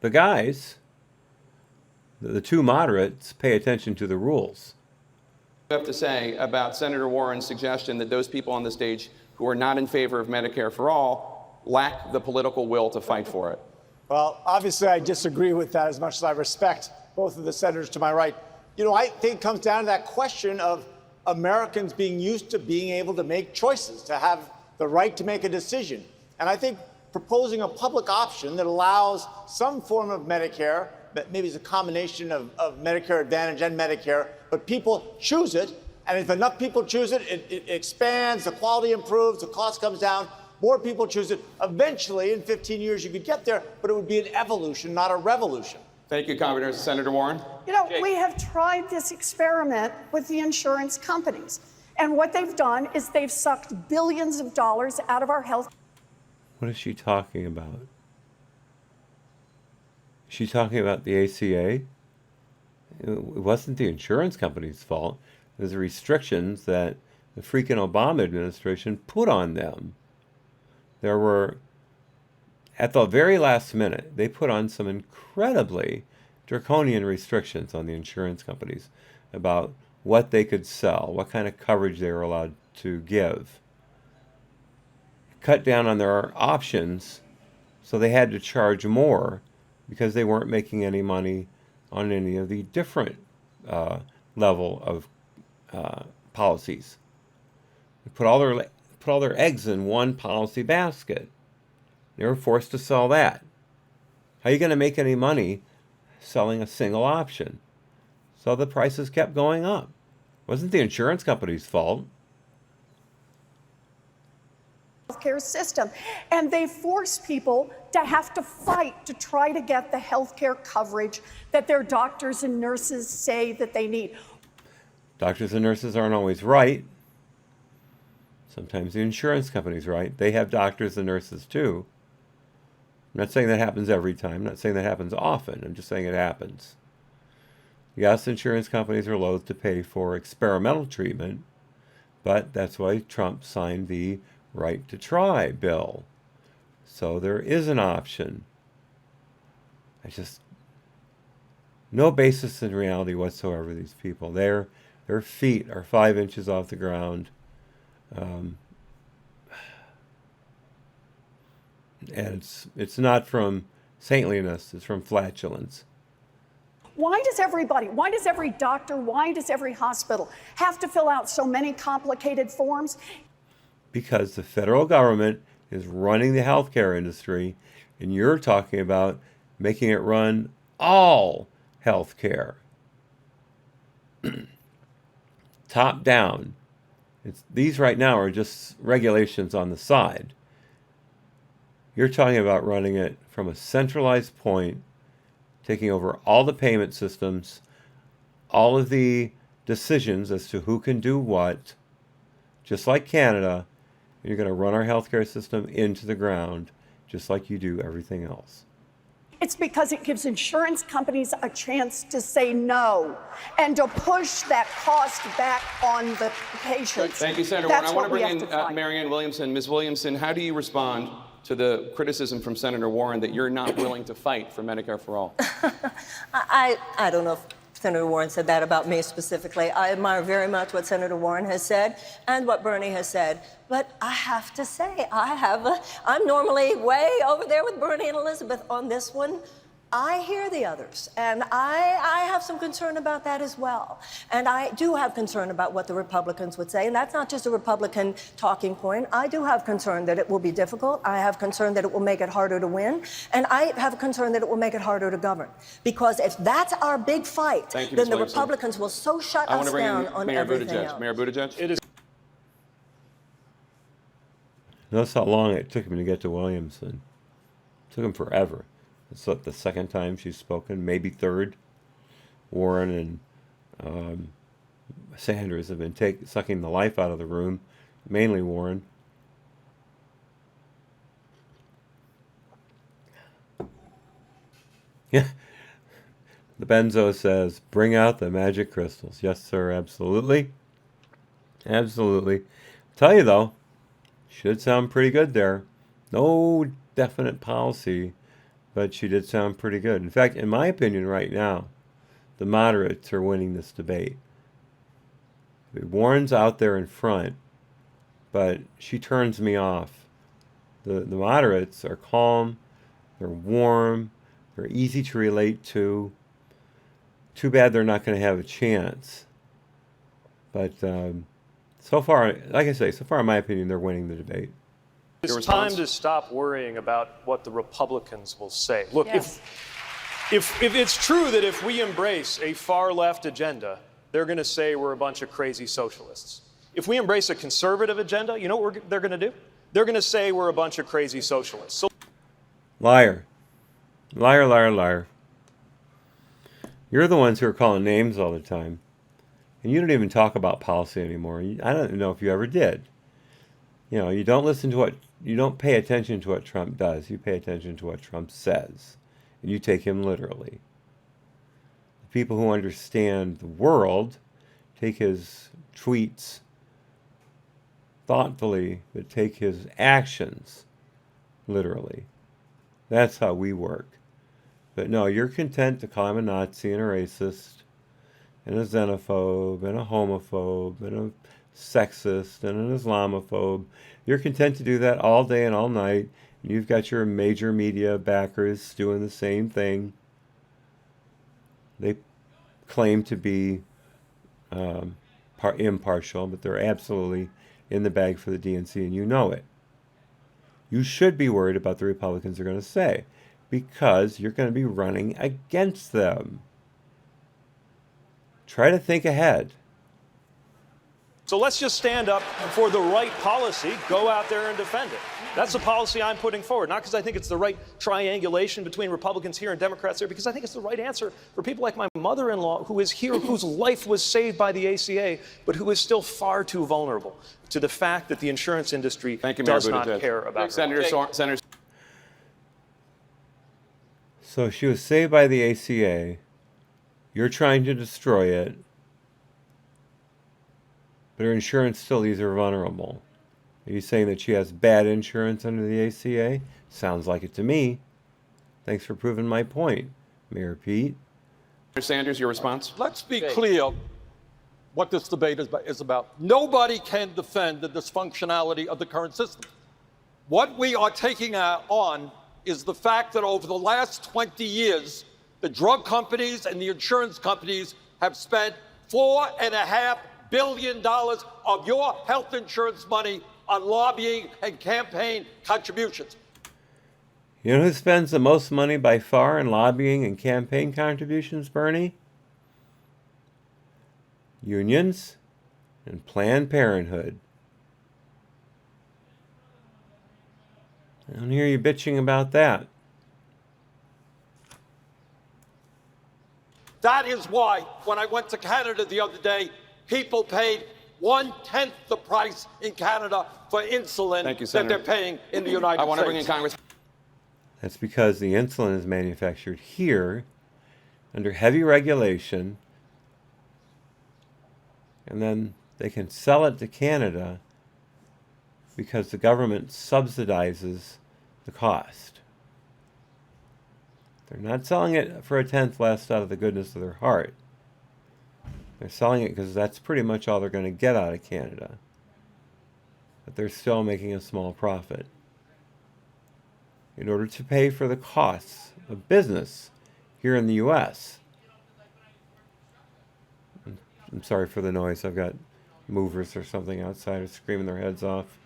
The guys, the two moderates, pay attention to the rules. have to say about Senator Warren's suggestion that those people on the stage who are not in favor of Medicare for all lack the political will to fight for it? Well, obviously, I disagree with that as much as I respect both of the senators to my right. You know, I think it comes down to that question of Americans being used to being able to make choices, to have the right to make a decision. And I think proposing a public option that allows some form of Medicare, that maybe it's a combination of Medicare Advantage and Medicare, but people choose it. And if enough people choose it, it expands, the quality improves, the cost comes down, more people choose it. Eventually, in 15 years, you could get there, but it would be an evolution, not a revolution. Thank you, Congressman. Senator Warren. You know, we have tried this experiment with the insurance companies. And what they've done is they've sucked billions of dollars out of our health. What is she talking about? Is she talking about the ACA? It wasn't the insurance company's fault. It was the restrictions that the freaking Obama administration put on them. There were, at the very last minute, they put on some incredibly draconian restrictions on the insurance companies about what they could sell, what kind of coverage they were allowed to give. Cut down on their options, so they had to charge more because they weren't making any money on any of the different level of policies. They put all their eggs in one policy basket. They were forced to sell that. How are you going to make any money selling a single option? So the prices kept going up. It wasn't the insurance company's fault. Healthcare system, and they force people to have to fight to try to get the healthcare coverage that their doctors and nurses say that they need. Doctors and nurses aren't always right. Sometimes the insurance company's right. They have doctors and nurses too. I'm not saying that happens every time. I'm not saying that happens often. I'm just saying it happens. Yes, insurance companies are loath to pay for experimental treatment, but that's why Trump signed the right to try bill. So there is an option. No basis in reality whatsoever, these people. Their feet are 5 inches off the ground. And it's not from saintliness, it's from flatulence. Why does every doctor, why does every hospital have to fill out so many complicated forms? Because the federal government is running the healthcare industry, and you're talking about making it run all healthcare. Top down. These right now are just regulations on the side. You're talking about running it from a centralized point, taking over all the payment systems, all of the decisions as to who can do what, just like Canada. You're going to run our healthcare system into the ground, just like you do everything else. It's because it gives insurance companies a chance to say no and to push that cost back on the patients. Thank you, Senator Warren. I want to bring in Marianne Williamson. Ms. Williamson, how do you respond to the criticism from Senator Warren that you're not willing to fight for Medicare for all? I don't know if Senator Warren said that about me specifically. I admire very much what Senator Warren has said and what Bernie has said. But I have to say, I'm normally way over there with Bernie and Elizabeth on this one. I hear the others, and I have some concern about that as well. And I do have concern about what the Republicans would say, and that's not just a Republican talking point. I do have concern that it will be difficult. I have concern that it will make it harder to win, and I have concern that it will make it harder to govern. Because if that's our big fight, then the Republicans will so shut us down on everything else. Mayor Buttigieg. It is. Notice how long it took him to get to Williamson. It took him forever. It's like the second time she's spoken, maybe third. Warren and Sanders have been sucking the life out of the room, mainly Warren. Yeah. The Benzo says, bring out the magic crystals. Yes, sir, absolutely. Absolutely. Tell you though, should sound pretty good there. No definite policy, but she did sound pretty good. In fact, in my opinion right now, the moderates are winning this debate. Warren's out there in front, but she turns me off. The moderates are calm, they're warm, they're easy to relate to. Too bad they're not going to have a chance. But so far, like I say, so far in my opinion, they're winning the debate. It's time to stop worrying about what the Republicans will say. Look, Yes. if it's true that if we embrace a far-left agenda, they're going to say we're a bunch of crazy socialists. If we embrace a conservative agenda, you know what they're going to do? They're going to say we're a bunch of crazy socialists. So Liar. Liar, liar, liar. You're the ones who are calling names all the time. And you don't even talk about policy anymore. I don't know if you ever did. You know, you don't listen to what, you don't pay attention to what Trump does. You pay attention to what Trump says. And you take him literally. The people who understand the world take his tweets thoughtfully, but take his actions literally. That's how we work. But no, you're content to call him a Nazi and a racist and a xenophobe and a homophobe and a sexist and an Islamophobe. You're content to do that all day and all night. And you've got your major media backers doing the same thing. They claim to be impartial, but they're absolutely in the bag for the DNC, and you know it. You should be worried about the Republicans are going to say, because you're going to be running against them. Try to think ahead. So let's just stand up for the right policy, go out there and defend it. That's the policy I'm putting forward, not because I think it's the right triangulation between Republicans here and Democrats there, because I think it's the right answer for people like my mother-in-law, who is here, whose life was saved by the ACA, but who is still far too vulnerable to the fact that the insurance industry does not care about her. Senator. So she was saved by the ACA. You're trying to destroy it. But her insurance still leaves her vulnerable. Are you saying that she has bad insurance under the ACA? Sounds like it to me. Thanks for proving my point, Mayor Pete. Mr. Sanders, your response? Let's be clear what this debate is about. Nobody can defend the dysfunctionality of the current system. What we are taking on is the fact that over the last 20 years, the drug companies and the insurance companies have spent $4.5 billion of your health insurance money on lobbying and campaign contributions. You know who spends the most money by far in lobbying and campaign contributions, Bernie? Unions and Planned Parenthood. I don't hear you bitching about that. That is why, when I went to Canada the other day, people paid 1/10 the price in Canada for insulin that they're paying in the United States. I want to bring in Congress. That's because the insulin is manufactured here under heavy regulation, and then they can sell it to Canada because the government subsidizes the cost. They're not selling it for 1/10 less out of the goodness of their heart. They're selling it because that's pretty much all they're going to get out of Canada. But they're still making a small profit. In order to pay for the costs of business here in the U.S. I'm sorry for the noise. I've got movers or something outside screaming their heads off.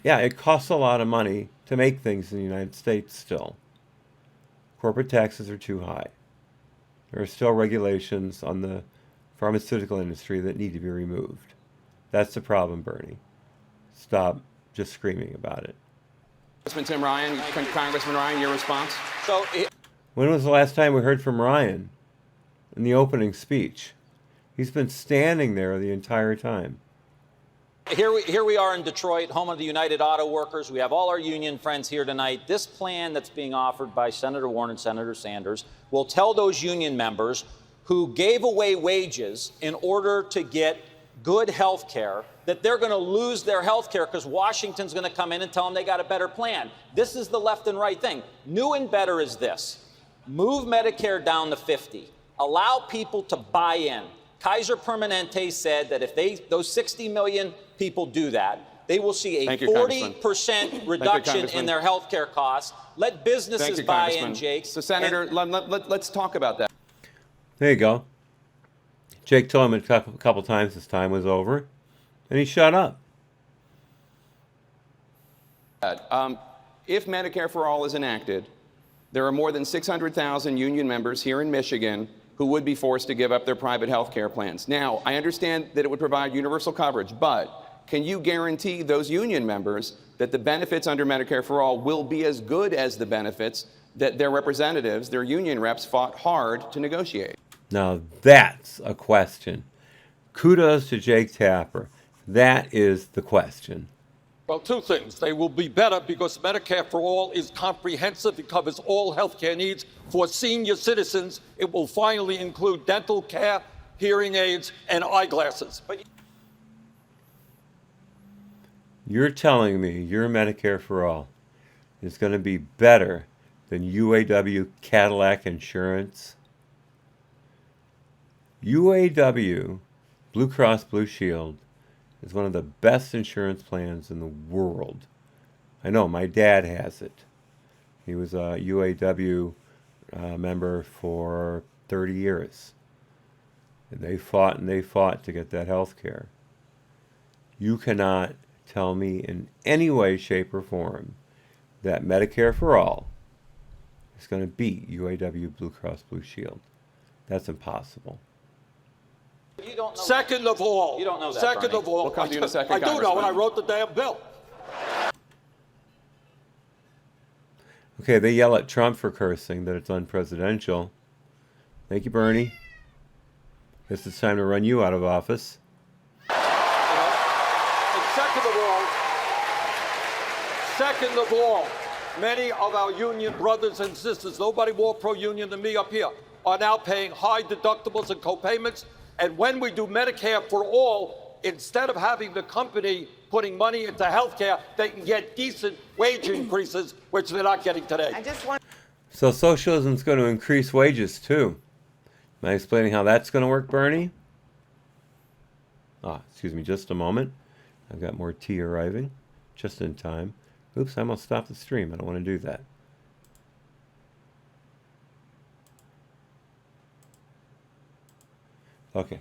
Yeah, it costs a lot of money to make things in the United States still. Corporate taxes are too high. There are still regulations on the pharmaceutical industry that need to be removed. That's the problem, Bernie. Stop just screaming about it. Congressman Ryan, your response? When was the last time we heard from Ryan in the opening speech? He's been standing there the entire time. Here we are in Detroit, home of the United Auto Workers. We have all our union friends here tonight. This plan that's being offered by Senator Warren and Senator Sanders will tell those union members who gave away wages in order to get good health care that they're going to lose their health care because Washington's going to come in and tell them they got a better plan. This is the left and right thing. New and better is this. Move Medicare down to 50. Allow people to buy in. Kaiser Permanente said that if those 60 million people do that, they will see a 40% reduction in their health care costs. Let businesses buy in, Jake. So, Senator, let's talk about that. There you go. Jake told him a couple times his time was over, and he shut up. If Medicare for All is enacted, there are more than 600,000 union members here in Michigan who would be forced to give up their private health care plans. Now, I understand that it would provide universal coverage, but can you guarantee those union members that the benefits under Medicare for All will be as good as the benefits that their representatives, their union reps, fought hard to negotiate? Now that's a question. Kudos to Jake Tapper. That is the question. Well, two things. They will be better because Medicare for All is comprehensive. It covers all health care needs for senior citizens. It will finally include dental care, hearing aids, and eyeglasses. You're telling me your Medicare for All is going to be better than UAW Cadillac Insurance? UAW, Blue Cross Blue Shield, is one of the best insurance plans in the world. I know, my dad has it. He was a UAW member for 30 years. And they fought to get that health care. You cannot tell me in any way, shape, or form that Medicare for All is going to beat UAW Blue Cross Blue Shield. That's impossible. You don't know Second of all, you don't know that, second Bernie. of all, We'll come to you in a second, I do know, Congressman. and I wrote the damn bill. Okay, they yell at Trump for cursing, that it's unpresidential. Thank you, Bernie. Guess it's time to run you out of office. And second of all, many of our union brothers and sisters, nobody more pro-union than me up here, are now paying high deductibles and co-payments. And when we do Medicare for All, instead of having the company putting money into health care, they can get decent wage increases, which they're not getting today. So socialism's going to increase wages too. Am I explaining how that's going to work, Bernie? Excuse me just a moment. I've got more tea arriving just in time. Oops, I almost stopped the stream. I don't want to do that. Okay.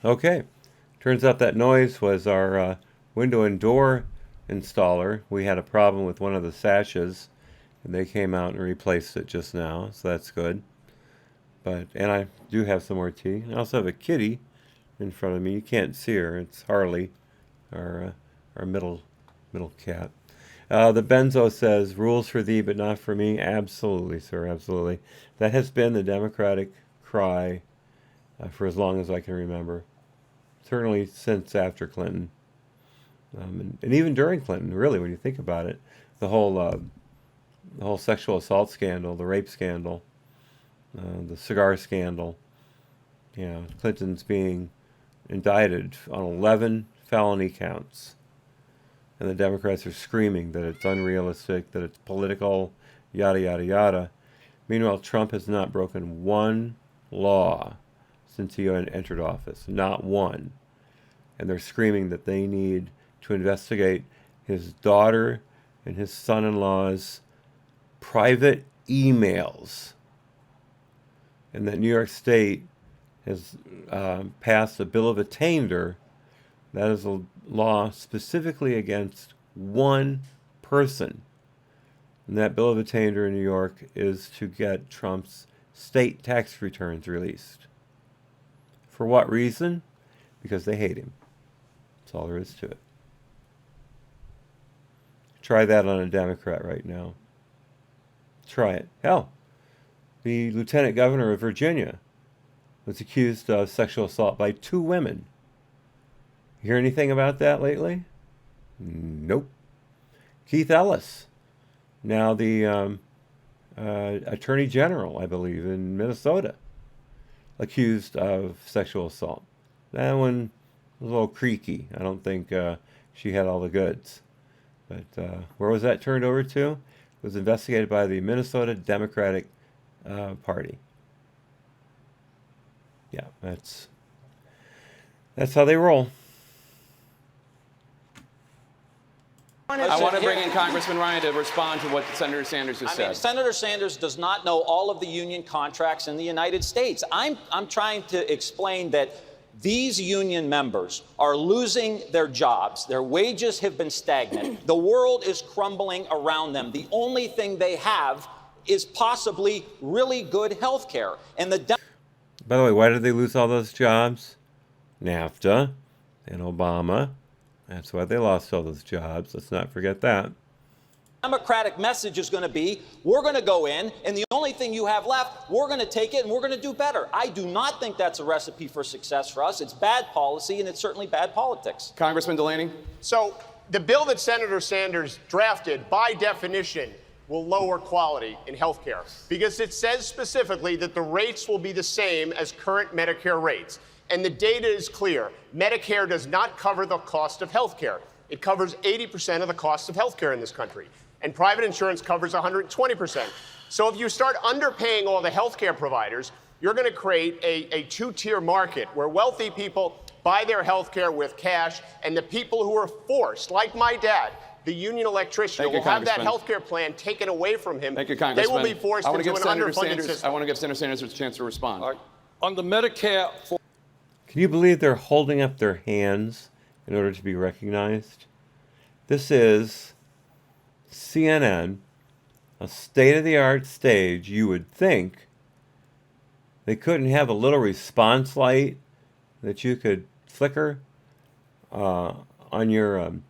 Okay, turns out that noise was our window and door installer. We had a problem with one of the sashes, and they came out and replaced it just now, so that's good. And I do have some more tea. I also have a kitty in front of me. You can't see her. It's Harley, our middle cat. The Benzo says, rules for thee but not for me. Absolutely, sir, absolutely. That has been the Democratic cry for as long as I can remember. Certainly since after Clinton. And even during Clinton, really, when you think about it. The whole sexual assault scandal, the rape scandal, the cigar scandal. You know, Clinton's being indicted on 11 felony counts. And the Democrats are screaming that it's unrealistic, that it's political, yada, yada, yada. Meanwhile, Trump has not broken one law since he entered office. Not one. And they're screaming that they need to investigate his daughter and his son-in-law's private emails. And that New York State has passed a bill of attainder. That is a law specifically against one person. And that bill of attainder in New York is to get Trump's state tax returns released. For what reason? Because they hate him. That's all there is to it. Try that on a Democrat right now. Try it. Hell, the lieutenant governor of Virginia was accused of sexual assault by 2 women. You hear anything about that lately? Nope. Keith Ellis, now the Attorney General, I believe, in Minnesota, accused of sexual assault. That one was a little creaky. I don't think she had all the goods. But where was that turned over to? It was investigated by the Minnesota Democratic Party. Yeah, that's how they roll. I want to bring in Congressman Ryan to respond to what Senator Sanders has said. Senator Sanders does not know all of the union contracts in the United States. I'm trying to explain that these union members are losing their jobs. Their wages have been stagnant. The world is crumbling around them. The only thing they have is possibly really good health care. And by the way, why did they lose all those jobs? NAFTA and Obama. That's why they lost all those jobs. Let's not forget that. Democratic message is going to be, we're going to go in, and the only thing you have left, we're going to take it, and we're going to do better. I do not think that's a recipe for success for us. It's bad policy, and it's certainly bad politics. Congressman Delaney? So the bill that Senator Sanders drafted, by definition, will lower quality in health care because it says specifically that the rates will be the same as current Medicare rates. And the data is clear. Medicare does not cover the cost of health care. It covers 80% of the cost of health care in this country. And private insurance covers 120%. So if you start underpaying all the health care providers, you're going to create a 2-tier market where wealthy people buy their health care with cash, and the people who are forced, like my dad, the union electrician, will have that health care plan taken away from him. Thank you, Congressman. They will be forced into an underfunded system. I want to give Senator Sanders a chance to respond. Right. On the Medicare... Can you believe they're holding up their hands in order to be recognized? This is CNN, a state-of-the-art stage. You would think they couldn't have a little response light that you could flicker on your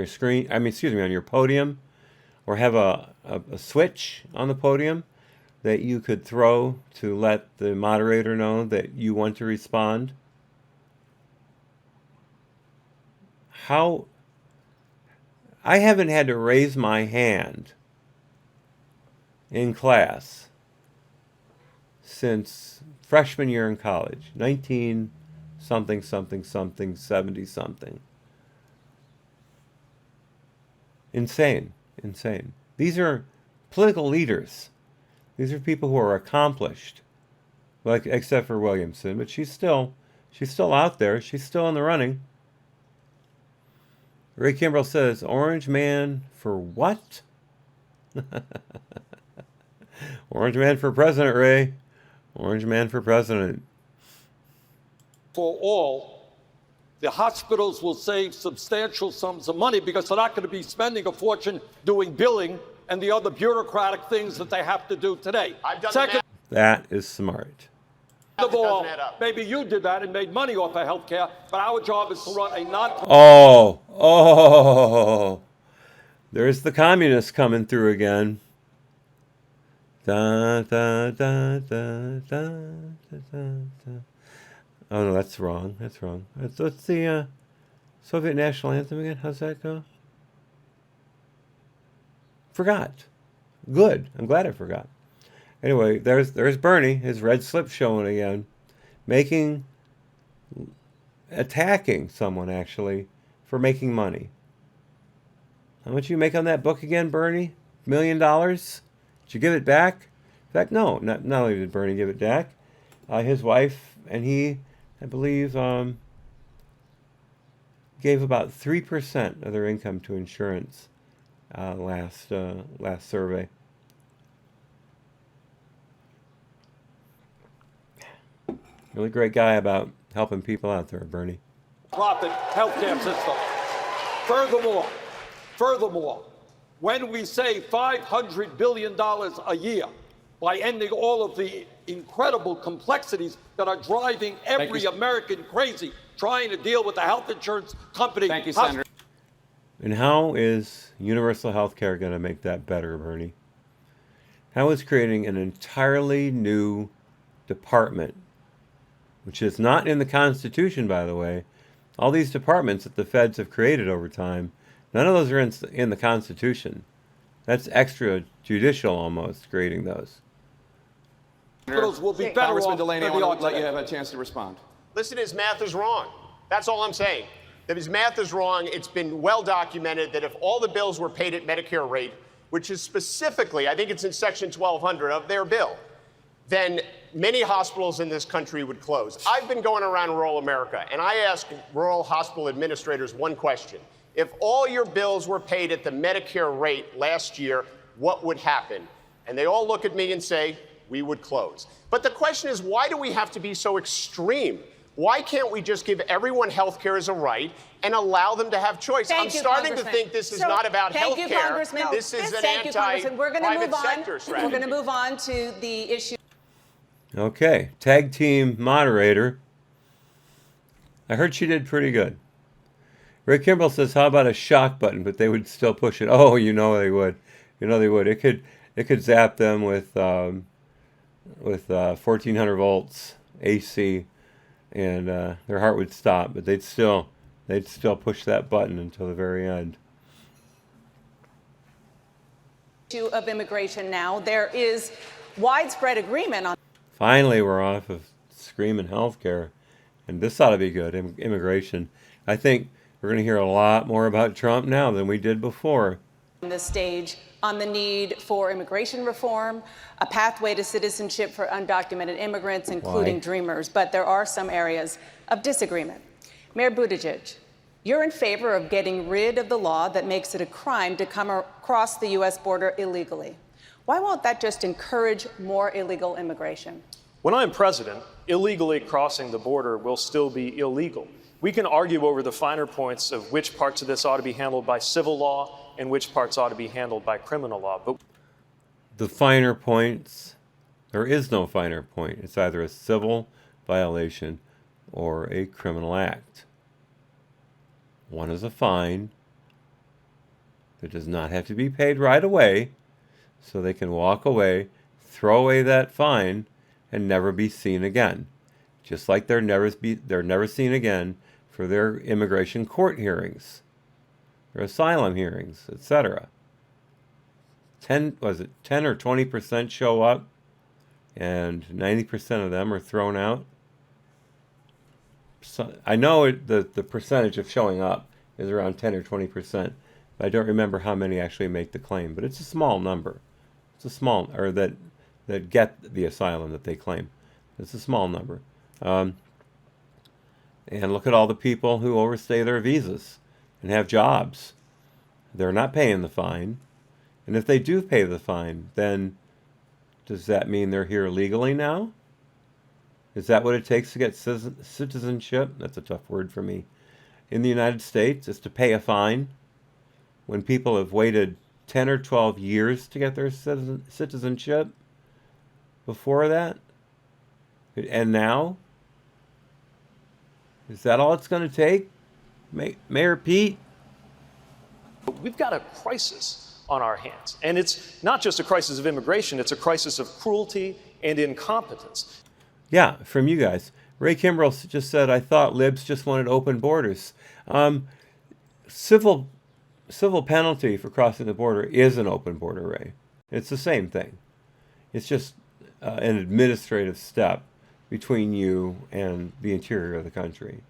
screen. I mean, excuse me, on your podium, or have a switch on the podium that you could throw to let the moderator know that you want to respond. How? I haven't had to raise my hand in class since freshman year in college, 19-something, 70-something. Insane. These are political leaders. These are people who are accomplished, like except for Williamson, but she's still out there. She's still in the running. Ray Kimbrell says, "Orange man for what?" Orange man for president, Ray. Orange man for president. For all, the hospitals will save substantial sums of money because they're not going to be spending a fortune doing billing and the other bureaucratic things that they have to do today. Second, that is smart. of all, maybe you did that and made money off of health care, but our job is to run a Oh, there's the communists coming through again. Da, da, da, da, da, da, da. Oh, no, that's wrong. What's the Soviet national anthem again? How's that go? Forgot. Good. I'm glad I forgot. Anyway, there's Bernie, his red slip showing again, attacking someone actually for making money. How much you make on that book again, Bernie? $1 million? Did you give it back? In fact, no. Not only did Bernie give it back, his wife and he, I believe, gave about 3% of their income to insurance. Last survey. Really great guy about helping people out there, Bernie. profit healthcare system. Furthermore, when we save $500 billion a year by ending all of the incredible complexities that are driving every American crazy trying to deal with the health insurance company. Thank you, Senator. And how is universal health care going to make that better, Bernie? How is creating an entirely new department, which is not in the Constitution, by the way? All these departments that the feds have created over time, none of those are in the Constitution. That's extrajudicial almost, creating those. Hospitals will be better Congressman off Delaney, I than they want are to let you today. have a chance to respond. Listen, his math is wrong. That's all I'm saying. That his math is wrong. It's been well documented that if all the bills were paid at Medicare rate, which is specifically, I think it's in Section 1200 of their bill, then many hospitals in this country would close. I've been going around rural America, and I ask rural hospital administrators one question. If all your bills were paid at the Medicare rate last year, what would happen? And they all look at me and say, we would close. But the question is, why do we have to be so extreme? Why can't we just give everyone health care as a right and allow them to have choice? I'm starting to think this is not about health care. This is an anti-private sector strategy. We're going to move on to the issue. Okay, tag team moderator. I heard she did pretty good. Ray Kimbrell says, how about a shock button? But they would still push it. Oh, you know they would. You know they would. It could zap them with 1400 volts AC, and their heart would stop. But they'd still push that button until the very end. Issue of immigration now. There is widespread agreement on. Finally, we're off of screaming healthcare, and this ought to be good. Immigration. I think we're going to hear a lot more about Trump now than we did before. On this stage on the need for immigration reform, a pathway to citizenship for undocumented immigrants, including dreamers. But there are some areas of disagreement. Mayor Buttigieg, you're in favor of getting rid of the law that makes it a crime to come across the U.S. border illegally. Why won't that just encourage more illegal immigration? When I'm president, illegally crossing the border will still be illegal. We can argue over the finer points of which parts of this ought to be handled by civil law and which parts ought to be handled by criminal law. But the finer points, there is no finer point. It's either a civil violation or a criminal act. One is a fine that does not have to be paid right away, so they can walk away, throw away that fine, and never be seen again. Just like they're never seen again for their immigration court hearings, their asylum hearings, etc. 10 or 20% show up, and 90% of them are thrown out. So I know the percentage of showing up is around 10 or 20%. But I don't remember how many actually make the claim, but it's a small number. It's a small, or that get the asylum that they claim. It's a small number. And look at all the people who overstay their visas and have jobs. They're not paying the fine. And if they do pay the fine, then does that mean they're here legally now? Is that what it takes to get citizenship? That's a tough word for me. In the United States, is to pay a fine when people have waited 10 or 12 years to get their citizenship before that? And now? Is that all it's going to take? Mayor Pete? we've got a crisis on our hands. And it's not just a crisis of immigration, it's a crisis of cruelty and incompetence. Yeah, from you guys. Ray Kimbrell just said, I thought libs just wanted open borders. Civil penalty for crossing the border is an open border, Ray. It's the same thing. It's just an administrative step between you and the interior of the country.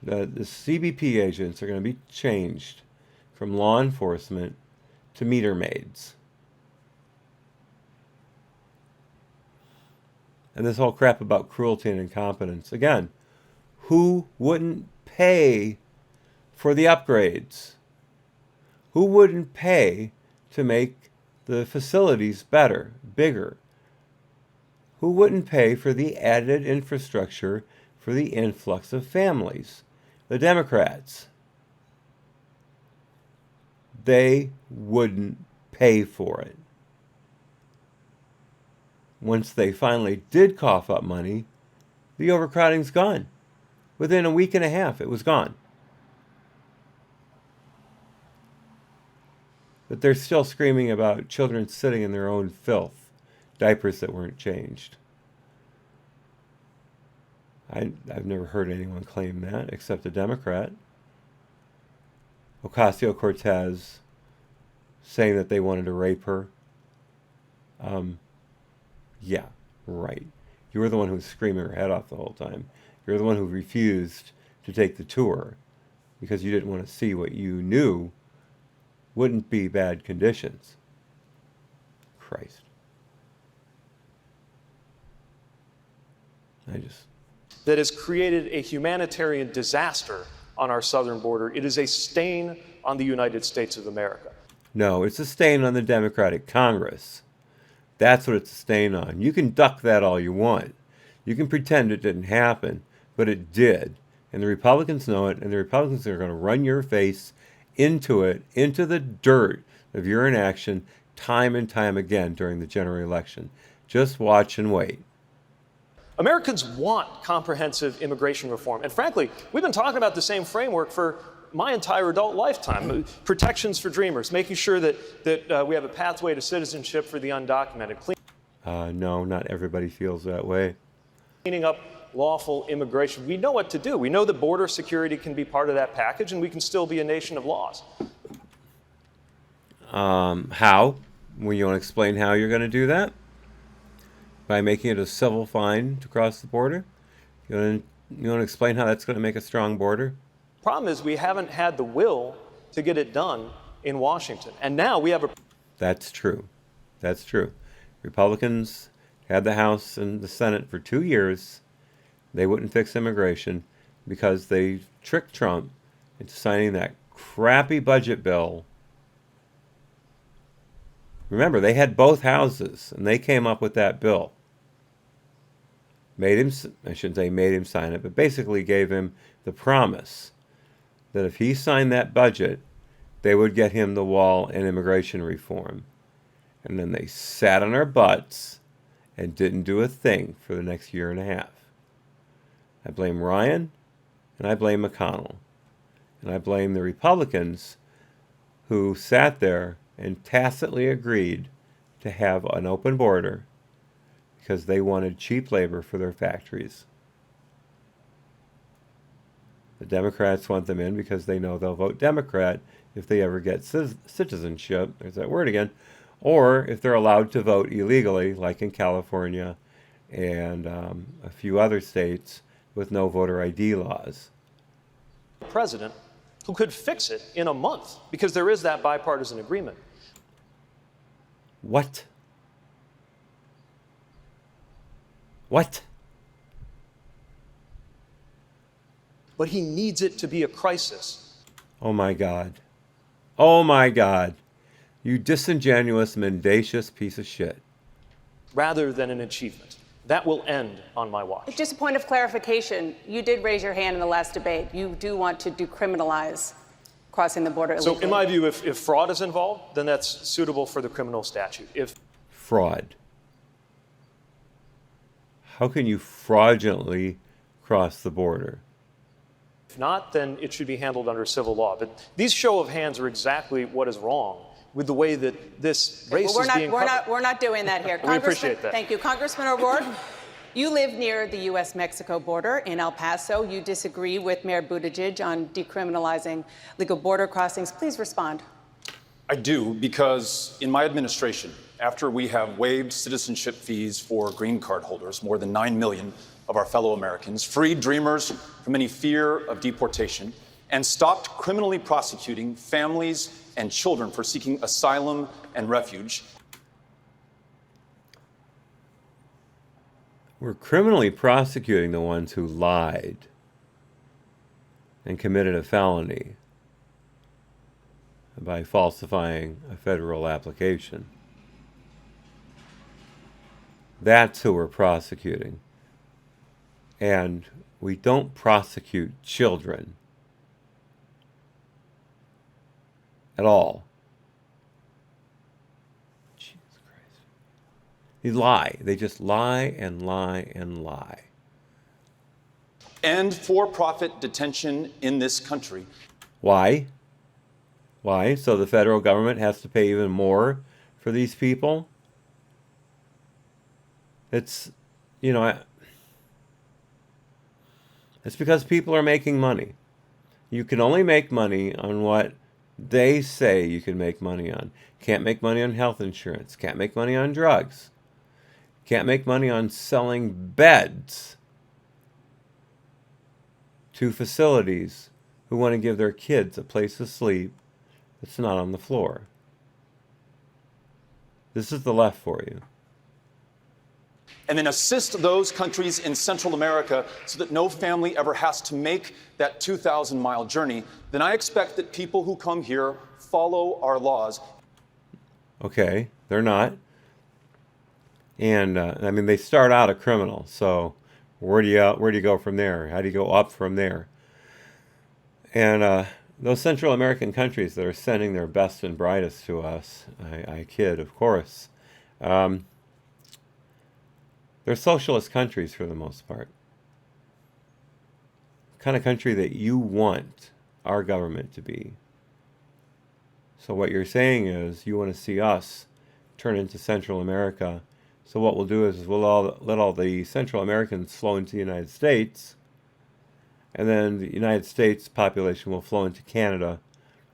The CBP agents are going to be changed from law enforcement to meter maids. And this whole crap about cruelty and incompetence. Again, who wouldn't pay for the upgrades? Who wouldn't pay to make the facilities better, bigger? Who wouldn't pay for the added infrastructure for the influx of families? The Democrats. They wouldn't pay for it. Once they finally did cough up money, the overcrowding's gone. Within a week and a half, it was gone. but they're still screaming about children sitting in their own filth, diapers that weren't changed. I've never heard anyone claim that except a Democrat. Ocasio-Cortez saying that they wanted to rape her. Yeah, right. You were the one who was screaming her head off the whole time. You're the one who refused to take the tour because you didn't want to see what you knew wouldn't be bad conditions. Christ. That has created a humanitarian disaster on our southern border. It is a stain on the United States of America. No, it's a stain on the Democratic Congress. That's what it's a stain on. You can duck that all you want. You can pretend it didn't happen, but it did. And the Republicans know it, and the Republicans are going to run your face into it, into the dirt of your inaction time and time again during the general election. Just watch and wait. Americans want comprehensive immigration reform. And frankly, we've been talking about the same framework for my entire adult lifetime. Protections for dreamers, making sure that we have a pathway to citizenship for the undocumented. No, not everybody feels that way. Cleaning up lawful immigration. We know what to do. We know that border security can be part of that package, and we can still be a nation of laws. How? Well, you want to explain how you're going to do that? By making it a civil fine to cross the border? You want to explain how that's going to make a strong border? Problem is we haven't had the will to get it done in Washington. And now we have a... That's true. That's true. Republicans had the House and the Senate for 2 years. They wouldn't fix immigration because they tricked Trump into signing that crappy budget bill. Remember, they had both houses, and they came up with that bill. Made him, I shouldn't say made him sign it, but basically gave him the promise that if he signed that budget, they would get him the wall and immigration reform. And then they sat on our butts and didn't do a thing for the next year and a half. I blame Ryan, and I blame McConnell. And I blame the Republicans who sat there and tacitly agreed to have an open border because they wanted cheap labor for their factories. The Democrats want them in because they know they'll vote Democrat if they ever get citizenship, there's that word again, or if they're allowed to vote illegally, like in California and a few other states with no voter ID laws. President who could fix it in a month because there is that bipartisan agreement. What? What? But he needs it to be a crisis. Oh my God. Oh my God. You disingenuous, mendacious piece of shit. Rather than an achievement. That will end on my watch. Just a point of clarification. You did raise your hand in the last debate. You do want to decriminalize crossing the border illegally. So in my view, if fraud is involved, then that's suitable for the criminal statute. If fraud. How can you fraudulently cross the border? If not, then it should be handled under civil law. But these show of hands are exactly what is wrong with the way that this race is being covered. We're not doing that here. We appreciate that. Thank you. Congressman O'Rourke, you live near the U.S.-Mexico border in El Paso. You disagree with Mayor Buttigieg on decriminalizing legal border crossings. Please respond. I do, because in my administration, after we have waived citizenship fees for green card holders, more than 9 million of our fellow Americans, freed dreamers from any fear of deportation, and stopped criminally prosecuting families and children for seeking asylum and refuge. We're criminally prosecuting the ones who lied and committed a felony by falsifying a federal application. That's who we're prosecuting. And we don't prosecute children at all. Jesus Christ. They lie. They just lie and lie and lie. End for-profit detention in this country. Why? Why? So the federal government has to pay even more for these people? It's, you know, it's because people are making money. You can only make money on what they say you can make money on. Can't make money on health insurance. Can't make money on drugs. Can't make money on selling beds to facilities who want to give their kids a place to sleep that's not on the floor. This is the left for you. And then assist those countries in Central America so that no family ever has to make that 2,000-mile journey, then I expect that people who come here follow our laws. Okay, they're not. And I mean, they start out a criminal. So where do you go from there? How do you go up from there? And those Central American countries that are sending their best and brightest to us, I kid, of course. They're socialist countries for the most part. The kind of country that you want our government to be. So what you're saying is you want to see us turn into Central America. So what we'll do is we'll let all the Central Americans flow into the United States, and then the United States population will flow into Canada,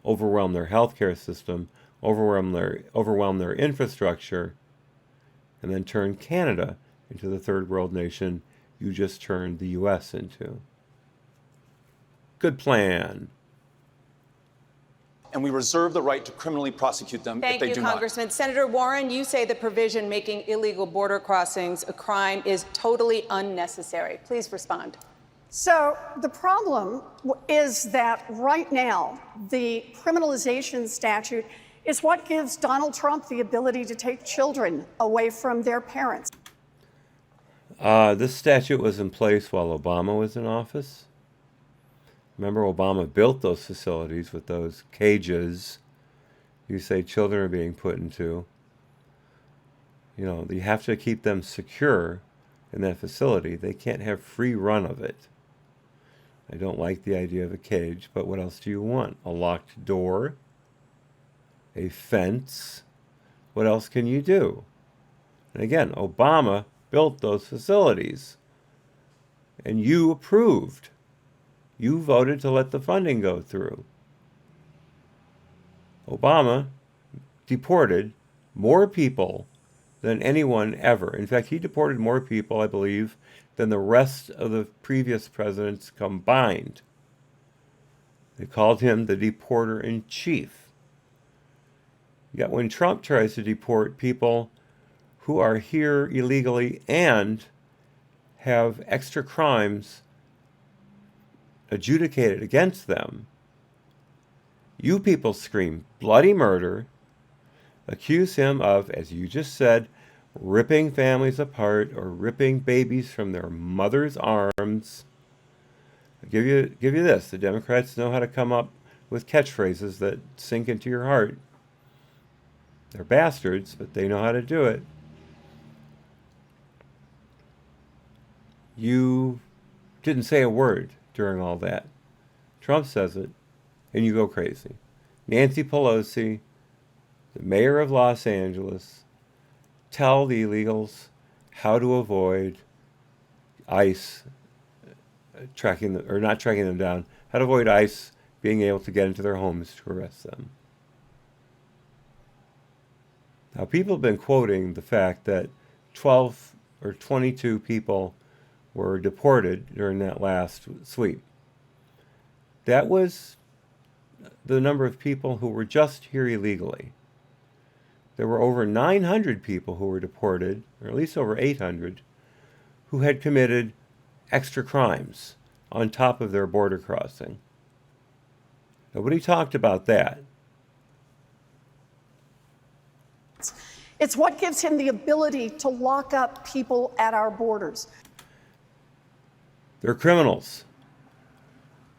overwhelm their healthcare system, overwhelm their infrastructure, and then turn Canada into the third world nation you just turned the U.S. into. Good plan. And we reserve the right to criminally prosecute them if they do not. Thank you, Congressman. Senator Warren, you say the provision making illegal border crossings a crime is totally unnecessary. Please respond. So the problem is that right now, the criminalization statute is what gives Donald Trump the ability to take children away from their parents. This statute was in place while Obama was in office. Remember, Obama built those facilities with those cages you say children are being put into. You know, you have to keep them secure in that facility. They can't have free run of it. I don't like the idea of a cage, but what else do you want? A locked door? A fence? What else can you do? And again, Obama built those facilities, and you approved. You voted to let the funding go through. Obama deported more people than anyone ever. In fact, he deported more people, I believe, than the rest of the previous presidents combined. They called him the deporter-in-chief. Yet when Trump tries to deport people who are here illegally and have extra crimes adjudicated against them, you people scream bloody murder, accuse him of, as you just said, ripping families apart or ripping babies from their mother's arms. I'll give you this. The Democrats know how to come up with catchphrases that sink into your heart. They're bastards, but they know how to do it. You didn't say a word during all that. Trump says it, and you go crazy. Nancy Pelosi, the mayor of Los Angeles, tell the illegals how to avoid ICE tracking them, or not tracking them down, how to avoid ICE being able to get into their homes to arrest them. Now, people have been quoting the fact that 12 or 22 people were deported during that last sweep. That was the number of people who were just here illegally. There were over 900 people who were deported, or at least over 800, who had committed extra crimes on top of their border crossing. Nobody talked about that. It's what gives him the ability to lock up people at our borders. They're criminals.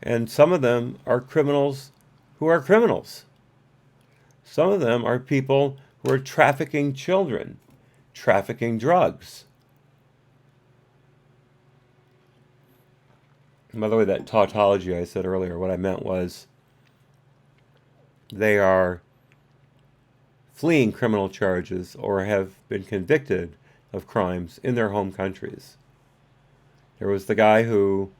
And some of them are criminals who are criminals. Some of them are people who are trafficking children, trafficking drugs. And by the way, that tautology I said earlier, what I meant was they are fleeing criminal charges or have been convicted of crimes in their home countries. There was the guy who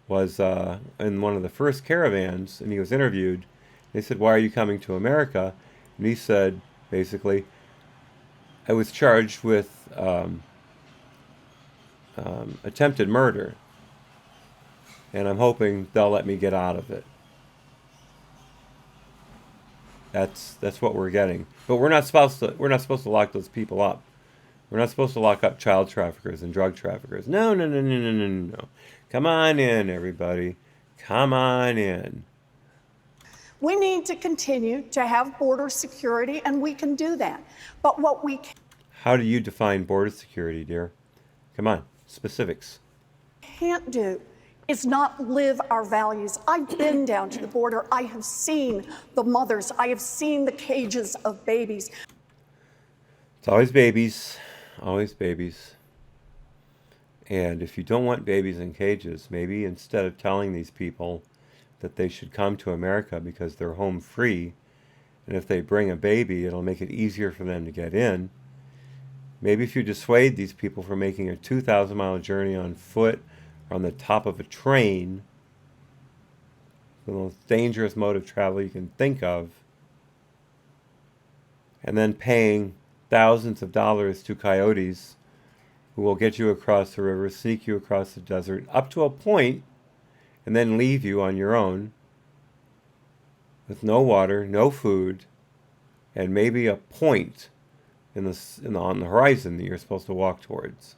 was in one of the first caravans, and he was interviewed. They said, "Why are you coming to America?" And he said, basically, "I was charged with attempted murder, and I'm hoping they'll let me get out of it." That's what we're getting. But we're not supposed to lock those people up. We're not supposed to lock up child traffickers and drug traffickers. No, no, no, no, no, no, no. Come on in, everybody. Come on in. We need to continue to have border security, and we can do that. But what we How do you define border security, dear? Come on, specifics. can't do is not live our values. I've been down to the border. I have seen the mothers. I have seen the cages of babies. It's always babies. Always babies. And if you don't want babies in cages, maybe instead of telling these people that they should come to America because they're home free, and if they bring a baby, it'll make it easier for them to get in. Maybe if you dissuade these people from making a 2,000-mile journey on foot or on the top of a train, the most dangerous mode of travel you can think of, and then paying thousands of dollars to coyotes who will get you across the river, sneak you across the desert, up to a point, and then leave you on your own with no water, no food, and maybe a point on the horizon that you're supposed to walk towards.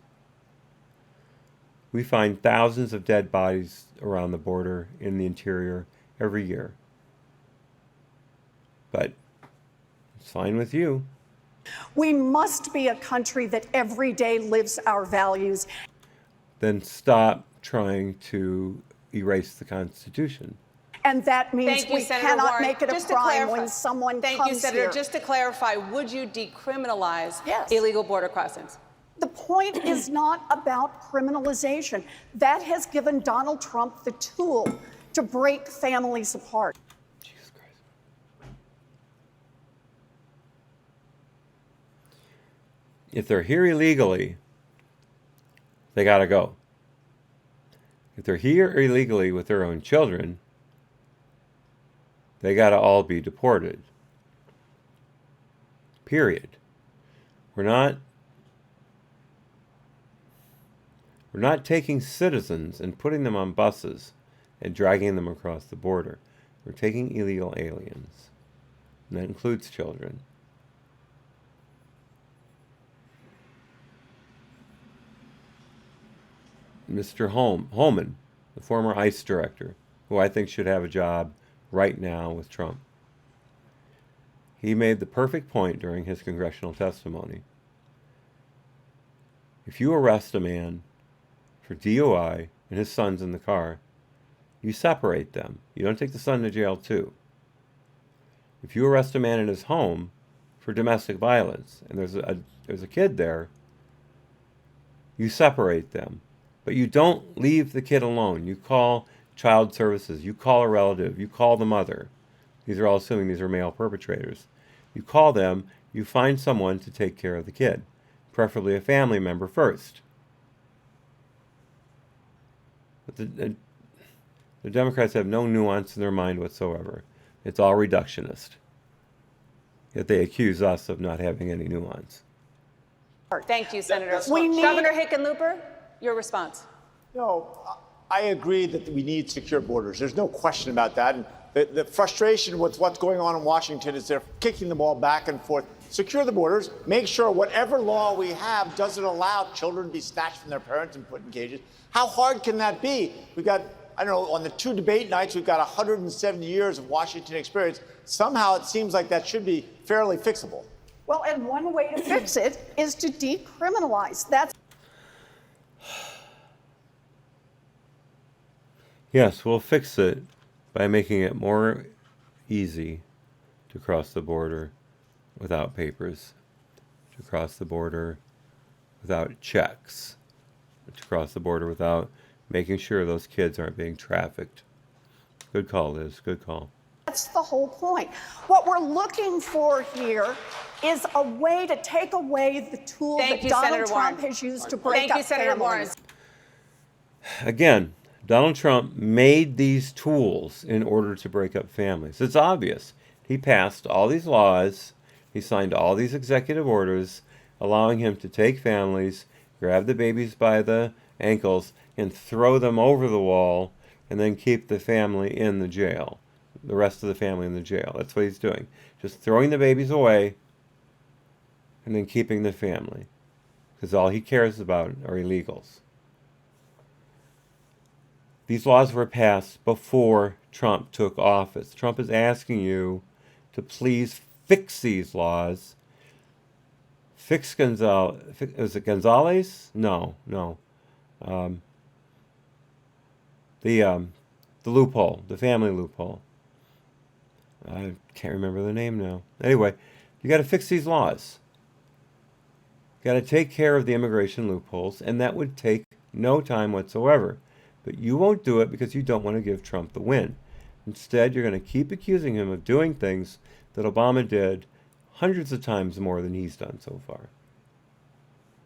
We find thousands of dead bodies around the border in the interior every year. But it's fine with you. We must be a country that every day lives our values. Then stop trying to erase the Constitution. And that means we Senator cannot Warren. make it a Just to crime clarify- when someone Thank comes you, Senator. here. Just to clarify, would you decriminalize Yes. illegal border crossings? The point is not about criminalization. That has given Donald Trump the tool to break families apart. Jesus Christ. If they're here illegally, they gotta go. If they're here illegally with their own children, they gotta all be deported. Period. We're not taking citizens and putting them on buses and dragging them across the border. We're taking illegal aliens. And that includes children. Mr. Holman, the former ICE director, who I think should have a job right now with Trump. He made the perfect point during his congressional testimony. If you arrest a man for DUI and his son's in the car, you separate them. You don't take the son to jail too. If you arrest a man in his home for domestic violence and there's a kid there, you separate them. But you don't leave the kid alone. You call child services. You call a relative. You call the mother. These are all assuming these are male perpetrators. You call them. You find someone to take care of the kid, preferably a family member first. But the Democrats have no nuance in their mind whatsoever. It's all reductionist. Yet they accuse us of not having any nuance. Thank you, Senator. We Governor Hickenlooper, your response. No, I agree that we need secure borders. There's no question about that. And the frustration with what's going on in Washington is they're kicking the ball back and forth. Secure the borders. Make sure whatever law we have doesn't allow children to be snatched from their parents and put in cages. How hard can that be? We've got, I don't know, on the 2 debate nights, we've got 170 years of Washington experience. Somehow it seems like that should be fairly fixable. Well, and one way to fix it is to decriminalize. That's Yes, we'll fix it by making it more easy to cross the border without papers, to cross the border without checks, to cross the border without making sure those kids aren't being trafficked. Good call, Liz. Good call. That's the whole point. What we're looking for here is a way to take away the tool that Donald Trump has used to break up families. Again, Donald Trump made these tools in order to break up families. It's obvious. He passed all these laws. He signed all these executive orders allowing him to take families, grab the babies by the ankles, and throw them over the wall, and then keep the family in the jail. The rest of the family in the jail. That's what he's doing. Just throwing the babies away and then keeping the family. Because all he cares about are illegals. These laws were passed before Trump took office. Trump is asking you to please fix these laws. Fix Gonzalez. Is it Gonzalez? No. The loophole, the family loophole. I can't remember the name now. Anyway, you got to fix these laws. You got to take care of the immigration loopholes, and that would take no time whatsoever. But you won't do it because you don't want to give Trump the win. Instead, you're going to keep accusing him of doing things that Obama did hundreds of times more than he's done so far.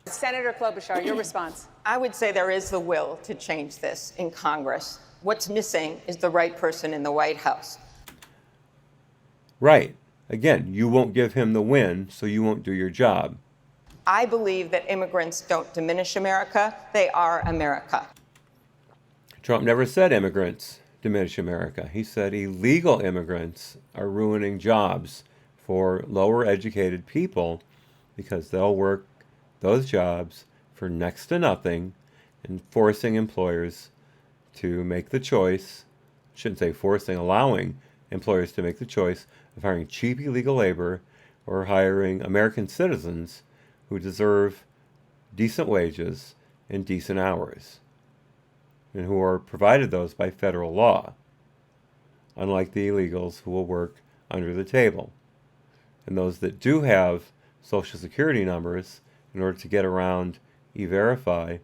Senator Klobuchar, your response. I would say there is the will to change this in Congress. What's missing is the right person in the White House. Right. Again, you won't give him the win, so you won't do your job. I believe that immigrants don't diminish America. They are America. Trump never said immigrants diminish America. He said illegal immigrants are ruining jobs for lower educated people because they'll work those jobs for next to nothing and forcing employers to make the choice, shouldn't say forcing, allowing employers to make the choice of hiring cheap illegal labor or hiring American citizens who deserve decent wages and decent hours, and who are provided those by federal law, unlike the illegals who will work under the table. And those that do have Social Security numbers in order to get around E-Verify,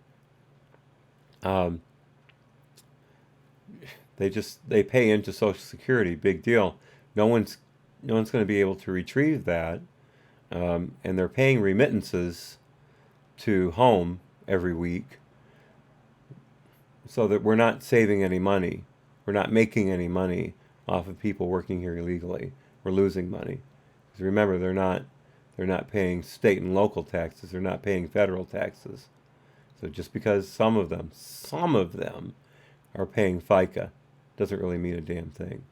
they pay into Social Security, big deal. No one's going to be able to retrieve that, and they're paying remittances to home every week, so that we're not saving any money. We're not making any money off of people working here illegally. We're losing money. Because remember, they're not paying state and local taxes. They're not paying federal taxes. So just because some of them are paying FICA doesn't really mean a damn thing.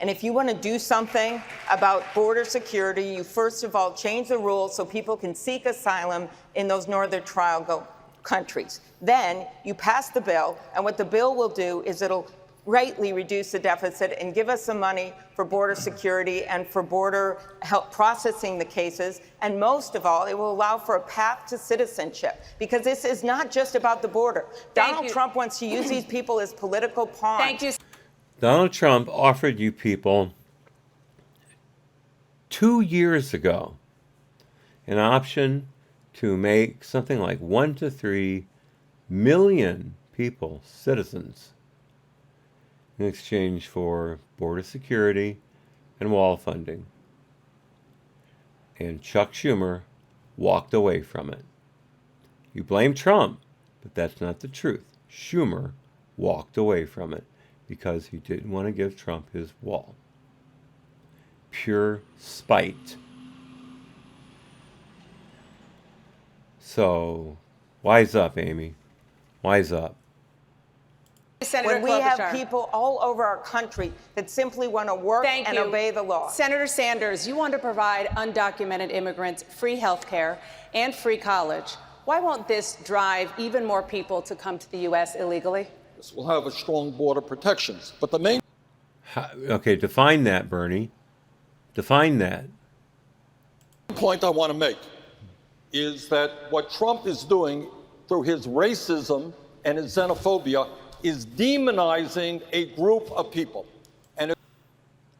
And if you want to do something about border security, you first of all change the rules so people can seek asylum in those northern triangle countries. Then you pass the bill, and what the bill will do is it'll greatly reduce the deficit and give us some money for border security and for border help processing the cases. And most of all, it will allow for a path to citizenship, because this is not just about the border. Donald Trump wants to use these people as political pawns. Thank you. Donald Trump offered you people 2 years ago an option to make something like 1 to 3 million people citizens in exchange for border security and wall funding. And Chuck Schumer walked away from it. You blame Trump, but that's not the truth. Schumer walked away from it because he didn't want to give Trump his wall. Pure spite. So, wise up, Amy. Wise up. Senator when we have people all over our country that simply want to work and obey the law. Senator Sanders, you want to provide undocumented immigrants free health care and free college. Why won't this drive even more people to come to the U.S. illegally? This will have a strong border protections. But the main... Okay, define that, Bernie. Define that. point I want to make is that what Trump is doing through his racism and his xenophobia is demonizing a group of people. And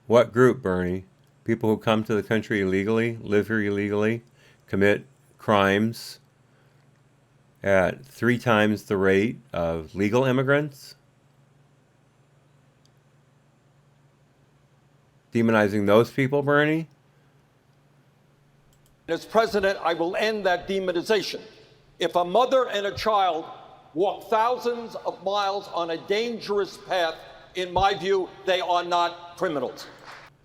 what group, Bernie? People who come to the country illegally, live here illegally, commit crimes at 3 times the rate of legal immigrants? demonizing those people, Bernie? As president, I will end that demonization. If a mother and a child walk thousands of miles on a dangerous path, in my view, they are not criminals.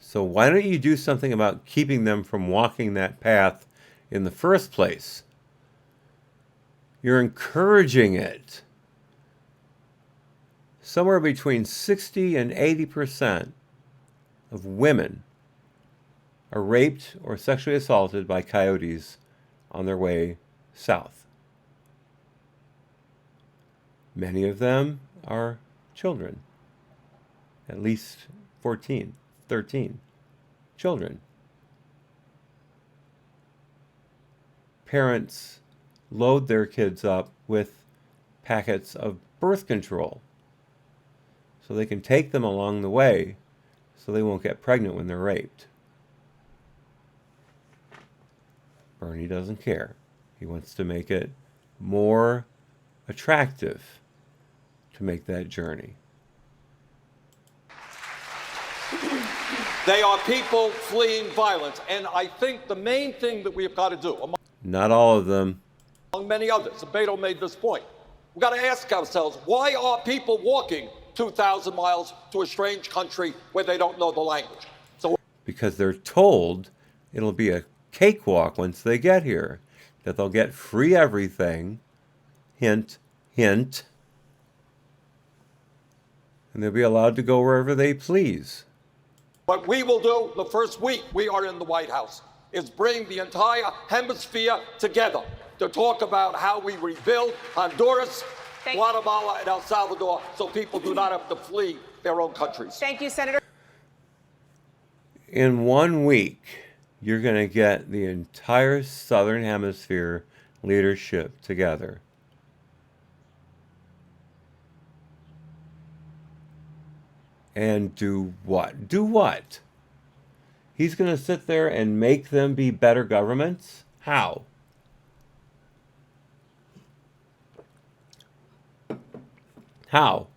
So why don't you do something about keeping them from walking that path in the first place? You're encouraging it. Somewhere between 60 and 80% of women are raped or sexually assaulted by coyotes on their way south. Many of them are children, at least 14, 13 children. Parents load their kids up with packets of birth control so they can take them along the way so they won't get pregnant when they're raped. Bernie doesn't care. He wants to make it more attractive to make that journey. They are people fleeing violence. And I think the main thing that we have got to do, Not all of them. among many others, Beto made this point, we've got to ask ourselves, why are people walking 2,000 miles to a strange country where they don't know the language? So, because they're told it'll be a cakewalk once they get here, that they'll get free everything, hint, hint, and they'll be allowed to go wherever they please. what we will do the first week we are in the White House is bring the entire hemisphere together to talk about how we rebuild Honduras, Guatemala, and El Salvador so people do not have to flee their own countries. Thank you, Senator. In 1 week, you're going to get the entire Southern Hemisphere leadership together. And do what? Do what? He's going to sit there and make them be better governments? How? How?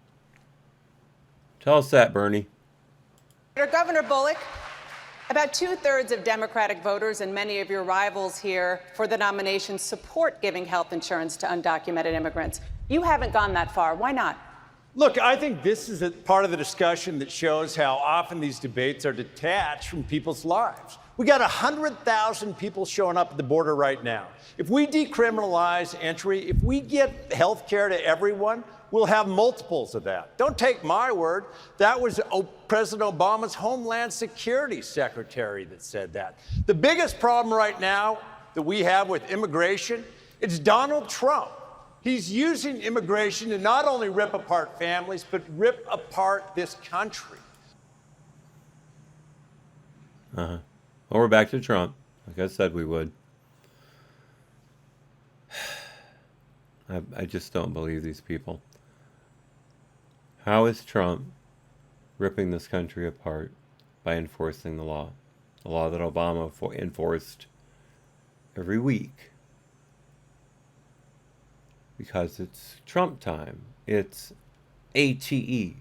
Tell us that, Bernie. Governor Bullock, about 2/3 of Democratic voters and many of your rivals here for the nomination support giving health insurance to undocumented immigrants. You haven't gone that far. Why not? Look, I think this is a part of the discussion that shows how often these debates are detached from people's lives. We got 100,000 people showing up at the border right now. If we decriminalize entry, if we get health care to everyone, we'll have multiples of that. Don't take my word. That was President Obama's Homeland Security Secretary that said that. The biggest problem right now that we have with immigration, it's Donald Trump. He's using immigration to not only rip apart families, but rip apart this country. Well, we're back to Trump, like I said we would. I just don't believe these people. How is Trump ripping this country apart by enforcing the law? The law that Obama enforced every week. Because it's Trump time. It's ATE.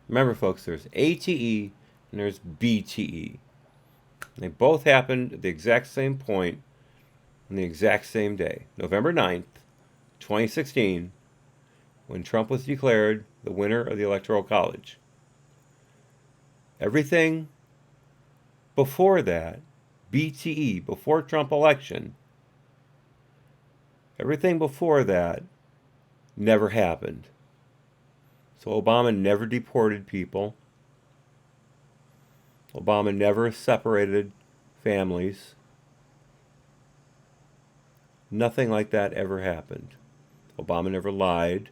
Remember, folks, there's ATE and there's BTE. They both happened at the exact same point on the exact same day, November 9th, 2016, when Trump was declared the winner of the Electoral College. Everything before that, BTE, before Trump election, everything before that never happened. So Obama never deported people. Obama never separated families. Nothing like that ever happened. Obama never lied.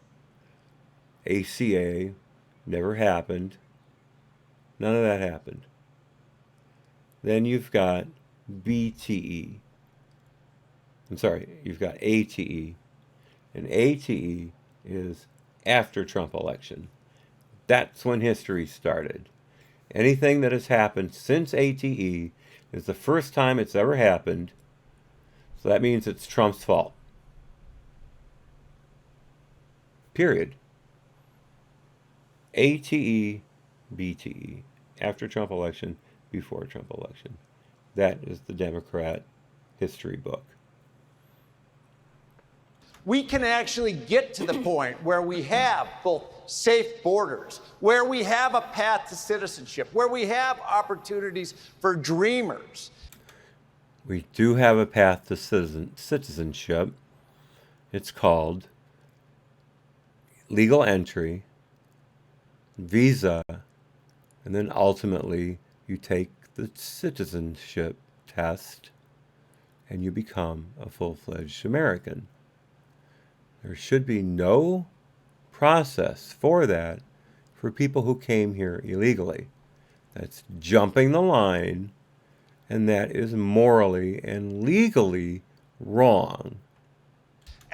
ACA never happened. None of that happened. Then you've got BTE. I'm sorry, you've got ATE. And ATE is after Trump election. That's when history started. Anything that has happened since ATE is the first time it's ever happened. So that means it's Trump's fault. Period. ATE, BTE. After Trump election, before Trump election. That is the Democrat history book. We can actually get to the point where we have both safe borders, where we have a path to citizenship, where we have opportunities for dreamers. We do have a path to citizenship. It's called legal entry, visa, and then ultimately you take the citizenship test and you become a full-fledged American. There should be no process for that for people who came here illegally. That's jumping the line, and that is morally and legally wrong.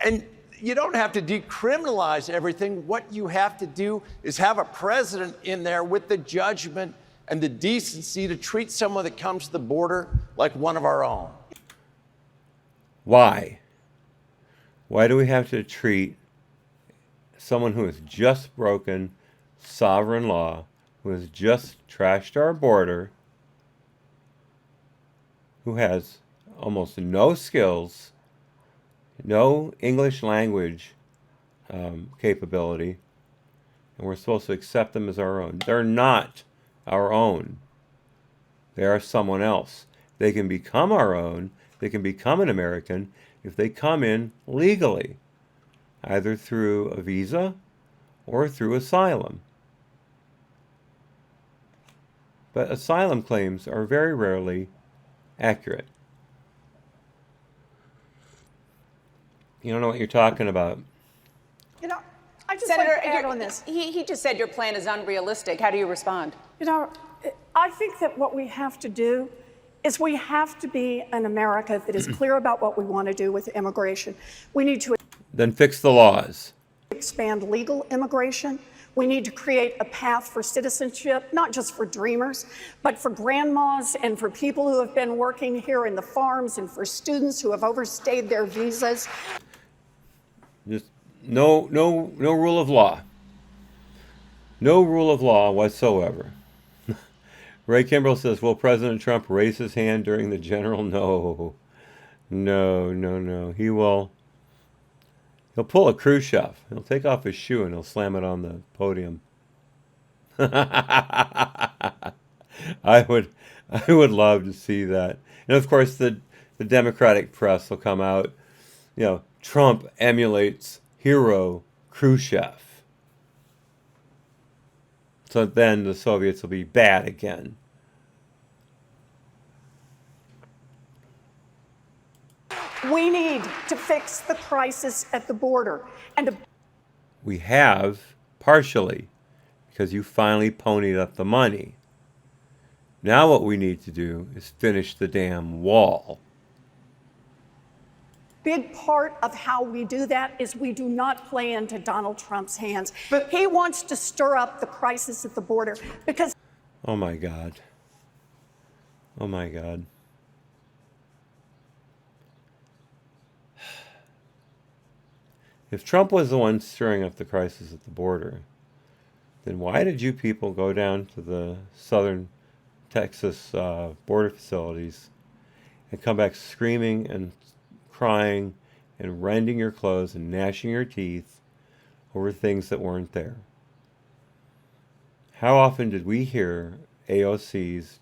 And you don't have to decriminalize everything. What you have to do is have a president in there with the judgment and the decency to treat someone that comes to the border like one of our own. Why? Why do we have to treat someone who has just broken sovereign law, who has just trashed our border, who has almost no skills, no English language capability, and we're supposed to accept them as our own? They're not our own. They are someone else. They can become our own. They can become an American if they come in legally, either through a visa or through asylum. But asylum claims are very rarely accurate. You don't know what you're talking about. You know, I just Senator, like to add on this. He just said your plan is unrealistic. How do you respond? You know, I think that what we have to do is we have to be an America that is clear about what we want to do with immigration. We need to Then fix the laws. expand legal immigration. We need to create a path for citizenship, not just for dreamers, but for grandmas and for people who have been working here in the farms and for students who have overstayed their visas. Just no rule of law. No rule of law whatsoever. Ray Kimbrell says, will President Trump raise his hand during the general? No. He'll pull a Khrushchev. He'll take off his shoe and he'll slam it on the podium. I would love to see that. And of course the Democratic press will come out, Trump emulates hero Khrushchev. So then the Soviets will be bad again. We need to fix the crisis at the border. We have, partially, because you finally ponied up the money. Now what we need to do is finish the damn wall. Big part of how we do that is we do not play into Donald Trump's hands. But he wants to stir up the crisis at the border because... Oh my God. Oh my God. If Trump was the one stirring up the crisis at the border, then why did you people go down to the southern Texas border facilities and come back screaming and crying and rending your clothes and gnashing your teeth over things that weren't there? How often did we hear AOCs,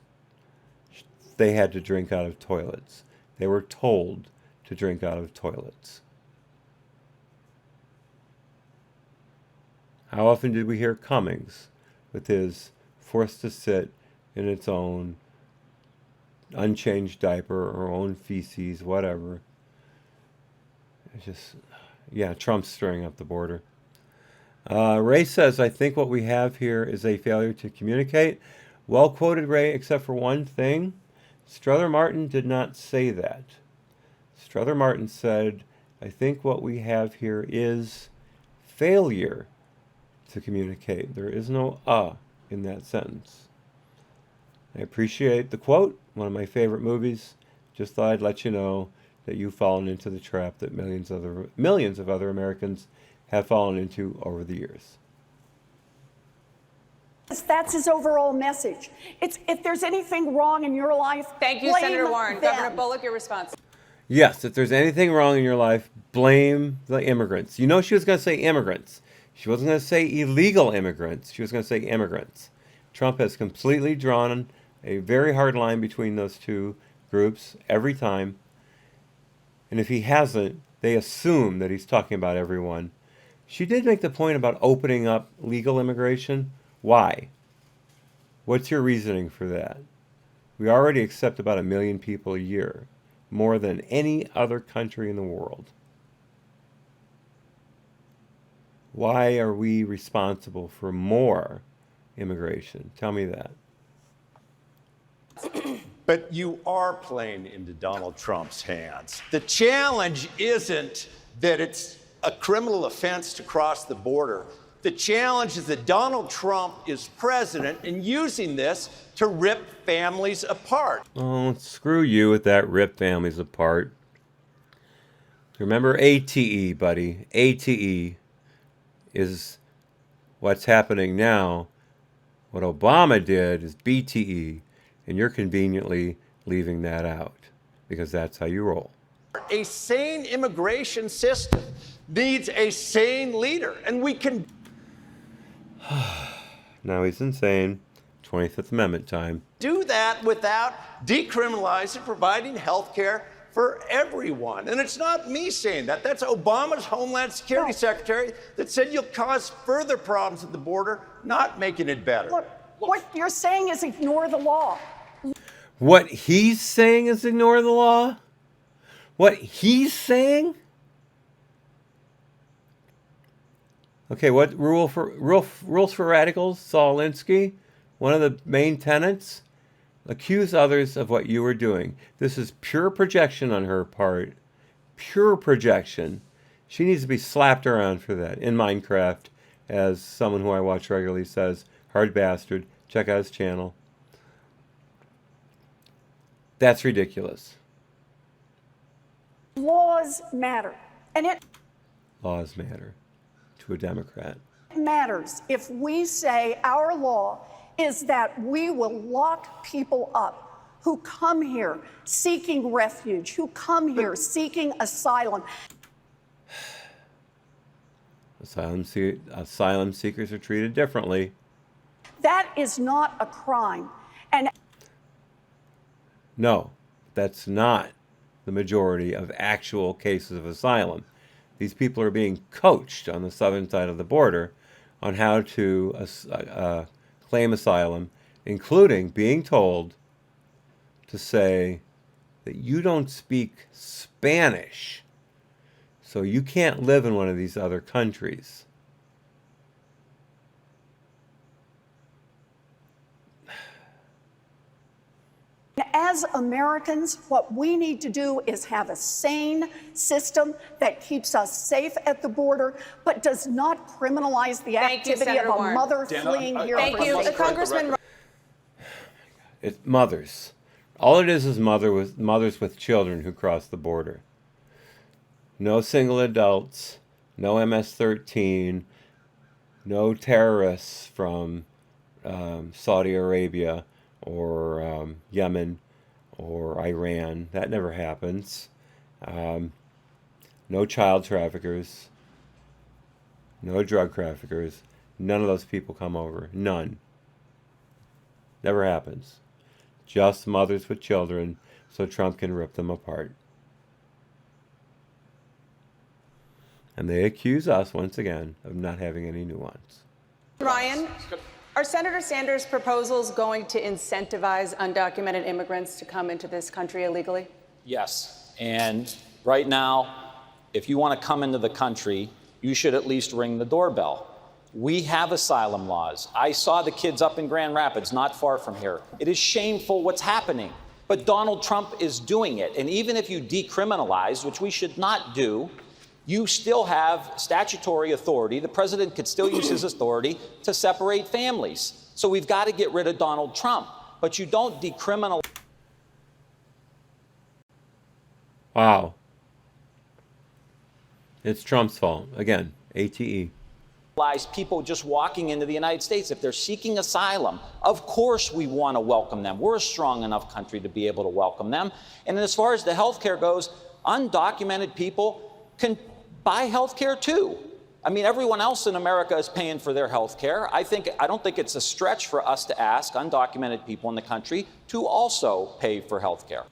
they had to drink out of toilets? They were told to drink out of toilets. How often did we hear Cummings with his forced to sit in its own unchanged diaper or own feces, whatever? It's just, Trump's stirring up the border. Ray says, I think what we have here is a failure to communicate. Well quoted, Ray, except for one thing. Strother Martin did not say that. Strother Martin said, I think what we have here is failure to communicate. There is no in that sentence. I appreciate the quote. One of my favorite movies. Just thought I'd let you know that you've fallen into the trap that millions of other Americans have fallen into over the years. That's his overall message. If there's anything wrong in your life, thank you, blame Senator Warren. them. Governor Bullock, your response. Yes, if there's anything wrong in your life, blame the immigrants. You know she was going to say immigrants. She wasn't going to say illegal immigrants. She was going to say immigrants. Trump has completely drawn a very hard line between those two groups every time. And if he hasn't, they assume that he's talking about everyone. She did make the point about opening up legal immigration. Why? What's your reasoning for that? We already accept about 1 million people a year, more than any other country in the world. Why are we responsible for more immigration? Tell me that. But you are playing into Donald Trump's hands. The challenge isn't that it's a criminal offense to cross the border. The challenge is that Donald Trump is president and using this to rip families apart. Oh, screw you with that rip families apart. Remember ATE, buddy. ATE is what's happening now. What Obama did is BTE, and you're conveniently leaving that out because that's how you roll. A sane immigration system needs a sane leader, and we can... Now he's insane. 25th Amendment time. Do that without decriminalizing, providing health care for everyone. And it's not me saying that. That's Obama's Homeland Security Secretary that said you'll cause further problems at the border, not making it better. Look, what you're saying is ignore the law. What he's saying is ignore the law? What he's saying? Okay, what rules for radicals? Saul Alinsky, one of the main tenets, accuse others of what you are doing. This is pure projection on her part. Pure projection. She needs to be slapped around for that. In Minecraft, as someone who I watch regularly says, hard bastard. Check out his channel. That's ridiculous. Laws matter. And it Laws matter to a Democrat. matters if we say our law is that we will lock people up who come here seeking refuge, who come here seeking asylum. Asylum seekers are treated differently. That is not a crime. And no, that's not the majority of actual cases of asylum. These people are being coached on the southern side of the border on how to claim asylum, including being told to say that you don't speak Spanish, so you can't live in one of these other countries. as Americans, what we need to do is have a sane system that keeps us safe at the border, but does not criminalize the activity of a mother fleeing here. Thank you, Congressman. It's mothers. All it is mothers with children who cross the border. No single adults, no MS-13, no terrorists from Saudi Arabia or Yemen or Iran. That never happens. No child traffickers, no drug traffickers. None of those people come over. None. Never happens. Just mothers with children so Trump can rip them apart. And they accuse us, once again, of not having any nuance. Ryan, are Senator Sanders' proposals going to incentivize undocumented immigrants to come into this country illegally? Yes. And right now, if you want to come into the country, you should at least ring the doorbell. We have asylum laws. I saw the kids up in Grand Rapids, not far from here. It is shameful what's happening. But Donald Trump is doing it. And even if you decriminalize, which we should not do, you still have statutory authority. The president could still use his authority to separate families. So we've got to get rid of Donald Trump. But you don't decriminalize. Wow. It's Trump's fault. Again, ATE. People just walking into the United States, if they're seeking asylum, of course we want to welcome them. We're a strong enough country to be able to welcome them. And as far as the health care goes, undocumented people can buy health care too. I mean, everyone else in America is paying for their health care. I don't think it's a stretch for us to ask undocumented people in the country to also pay for health care.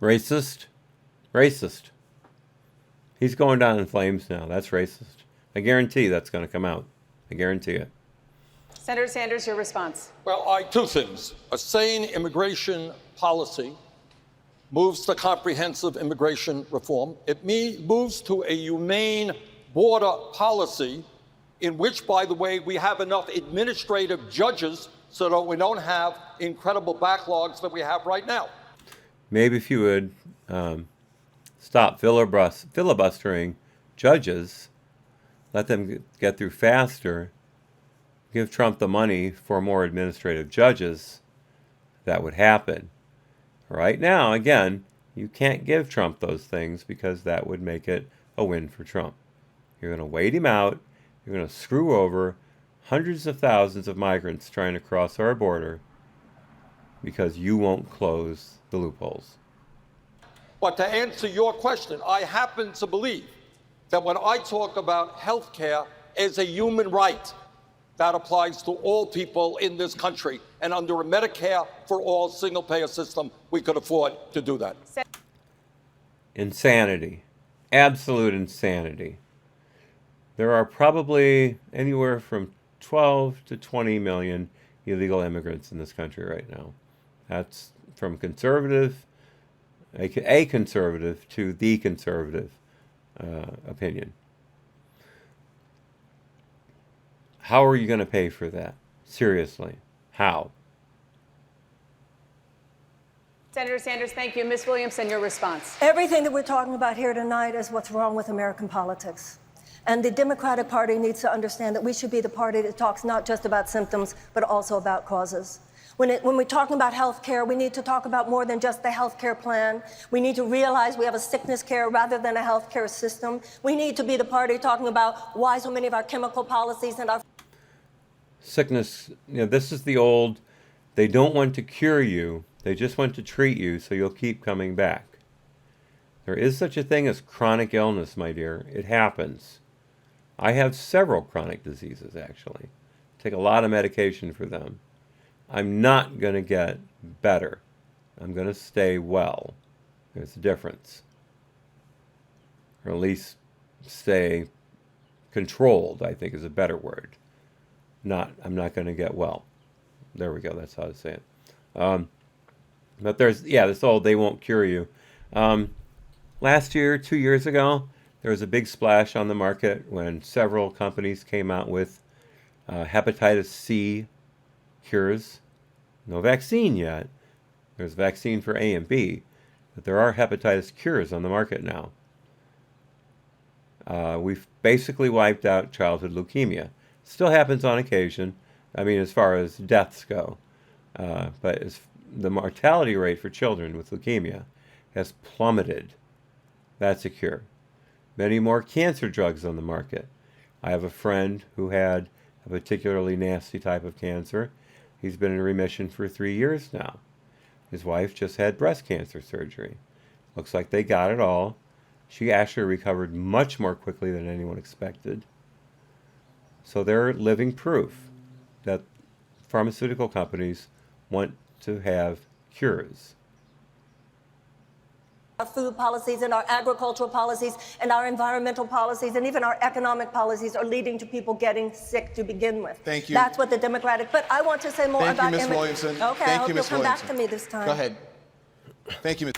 Racist. Racist. He's going down in flames now. That's racist. I guarantee that's going to come out. I guarantee it. Senator Sanders, your response. Well, two things. A sane immigration policy moves to comprehensive immigration reform. It moves to a humane border policy in which, by the way, we have enough administrative judges so that we don't have incredible backlogs that we have right now. Maybe if you would stop filibustering judges, let them get through faster, give Trump the money for more administrative judges, that would happen. Right now, again, you can't give Trump those things because that would make it a win for Trump. You're going to wait him out. You're going to screw over hundreds of thousands of migrants trying to cross our border because you won't close the loopholes. But to answer your question, I happen to believe that when I talk about health care as a human right, that applies to all people in this country. And under a Medicare for all single-payer system, we could afford to do that. Insanity. Absolute insanity. There are probably anywhere from 12 to 20 million illegal immigrants in this country right now. That's from conservative, a conservative, to the conservative opinion. How are you going to pay for that? Seriously, how? Senator Sanders, thank you. Ms. Williamson, your response. Everything that we're talking about here tonight is what's wrong with American politics. And the Democratic Party needs to understand that we should be the party that talks not just about symptoms, but also about causes. When we're talking about health care, we need to talk about more than just the health care plan. We need to realize we have a sickness care rather than a health care system. We need to be the party talking about why so many of our chemical policies and our sickness, this is the old, they don't want to cure you, they just want to treat you so you'll keep coming back. There is such a thing as chronic illness, my dear. It happens. I have several chronic diseases, actually. Take a lot of medication for them. I'm not going to get better. I'm going to stay well. There's a difference. Or at least stay controlled, I think is a better word. I'm not going to get well. There we go. That's how to say it. But there's, this old, they won't cure you. Last year, 2 years ago, there was a big splash on the market when several companies came out with hepatitis C cures. No vaccine yet. There's a vaccine for A and B, but there are hepatitis cures on the market now. We've basically wiped out childhood leukemia. Still happens on occasion, I mean, as far as deaths go. But the mortality rate for children with leukemia has plummeted. That's a cure. Many more cancer drugs on the market. I have a friend who had a particularly nasty type of cancer. He's been in remission for 3 years now. His wife just had breast cancer surgery. Looks like they got it all. She actually recovered much more quickly than anyone expected. So they're living proof that pharmaceutical companies want to have cures. Our food policies and our agricultural policies and our environmental policies and even our economic policies are leading to people getting sick to begin with. Thank you. That's what the Democratic, but I want to say more about Thank you, Ms. Williamson. Okay, I hope you'll come back to me this time. Go ahead. Thank you, Ms.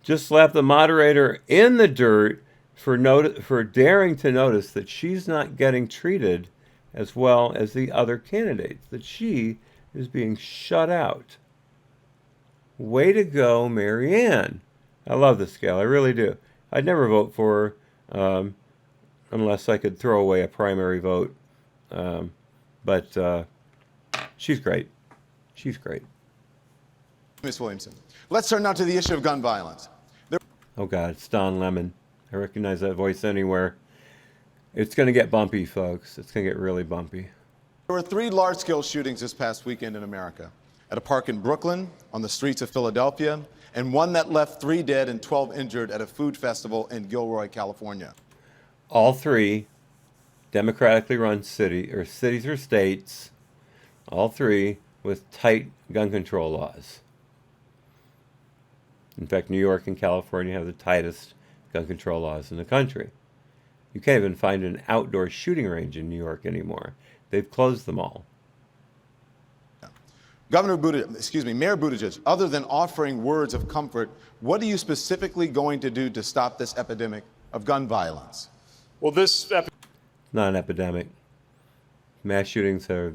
Just slapped the moderator in the dirt for daring to notice that she's not getting treated as well as the other candidates, that she is being shut out. Way to go, Marianne. I love this gal, I really do. I'd never vote for her unless I could throw away a primary vote. But she's great. She's great. Ms. Williamson. Let's turn now to the issue of gun violence. Oh, God, it's Don Lemon. I recognize that voice anywhere. It's going to get bumpy, folks. It's going to get really bumpy. There were 3 large-scale shootings this past weekend in America. At a park in Brooklyn, on the streets of Philadelphia, and one that left 3 dead and 12 injured at a food festival in Gilroy, California. All 3 democratically run cities or states, all 3 with tight gun control laws. In fact, New York and California have the tightest gun control laws in the country. You can't even find an outdoor shooting range in New York anymore. They've closed them all. Mayor Buttigieg, other than offering words of comfort, what are you specifically going to do to stop this epidemic of gun violence? Well, Not an epidemic. Mass shootings have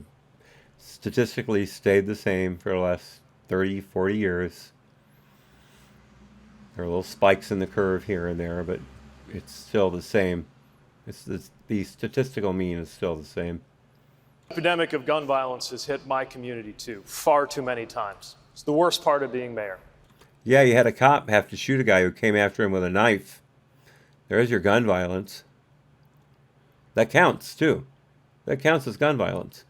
statistically stayed the same for the last 30, 40 years. There are little spikes in the curve here and there, but it's still the same. The statistical mean is still the same. The epidemic of gun violence has hit my community too, far too many times. It's the worst part of being mayor. Yeah, you had a cop have to shoot a guy who came after him with a knife. There's your gun violence. That counts, too. That counts as gun violence.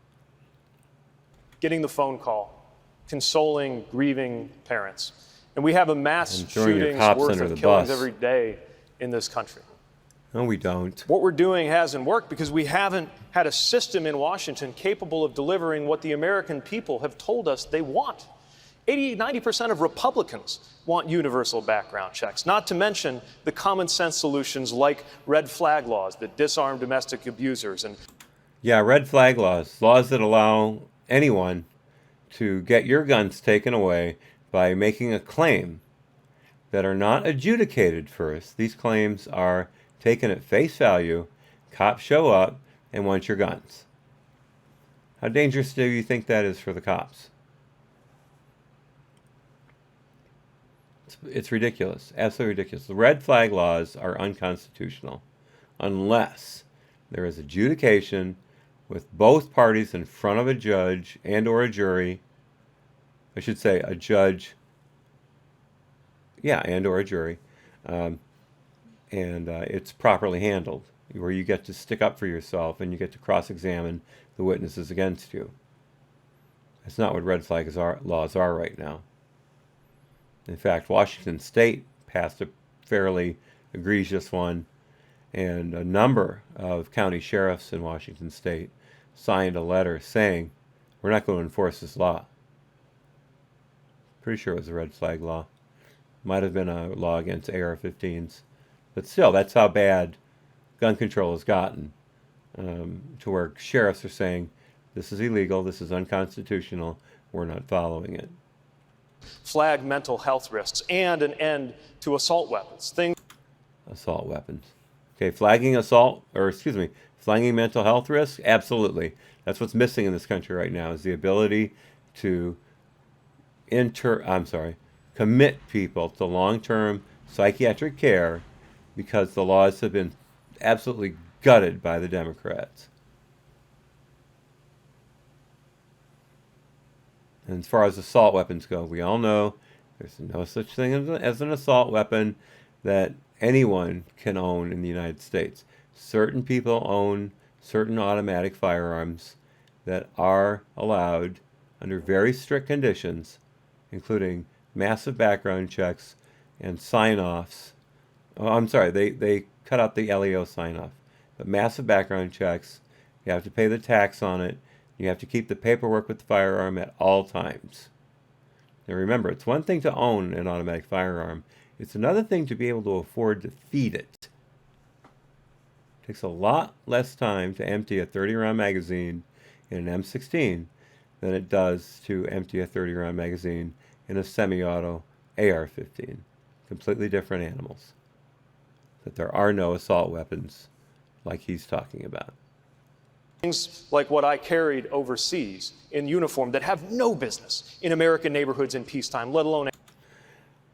Getting the phone call, consoling grieving parents. And we have a mass shootings worth of killings every day in this country. No, we don't. What we're doing hasn't worked because we haven't had a system in Washington capable of delivering what the American people have told us they want. 90% of Republicans want universal background checks, not to mention the common sense solutions like red flag laws that disarm domestic abusers. Yeah, red flag laws that allow anyone to get your guns taken away by making a claim that are not adjudicated first. These claims are taken at face value, cops show up and want your guns. How dangerous do you think that is for the cops? It's ridiculous, absolutely ridiculous. The red flag laws are unconstitutional unless there is adjudication with both parties in front of a judge and or a jury. I should say a judge, yeah, and or a jury. And it's properly handled, where you get to stick up for yourself and you get to cross-examine the witnesses against you. That's not what red flag laws are right now. In fact, Washington State passed a fairly egregious one, and a number of county sheriffs in Washington State signed a letter saying, we're not going to enforce this law. Pretty sure it was a red flag law. Might have been a law against AR-15s. But still, that's how bad gun control has gotten, to where sheriffs are saying, this is illegal, this is unconstitutional, we're not following it. Flag mental health risks and an end to assault weapons. Assault weapons. Okay, flagging mental health risks? Absolutely. That's what's missing in this country right now, is the ability to commit people to long-term psychiatric care, because the laws have been absolutely gutted by the Democrats. And as far as assault weapons go, we all know there's no such thing as an assault weapon that anyone can own in the United States. Certain people own certain automatic firearms that are allowed under very strict conditions, including massive background checks and sign-offs. Oh, I'm sorry, they cut out the LEO sign-off. But massive background checks, you have to pay the tax on it, you have to keep the paperwork with the firearm at all times. Now remember, it's one thing to own an automatic firearm. It's another thing to be able to afford to feed it. It takes a lot less time to empty a 30-round magazine in an M16 than it does to empty a 30-round magazine in a semi-auto AR-15. Completely different animals. But there are no assault weapons like he's talking about. Things like what I carried overseas in uniform that have no business in American neighborhoods in peacetime, let alone...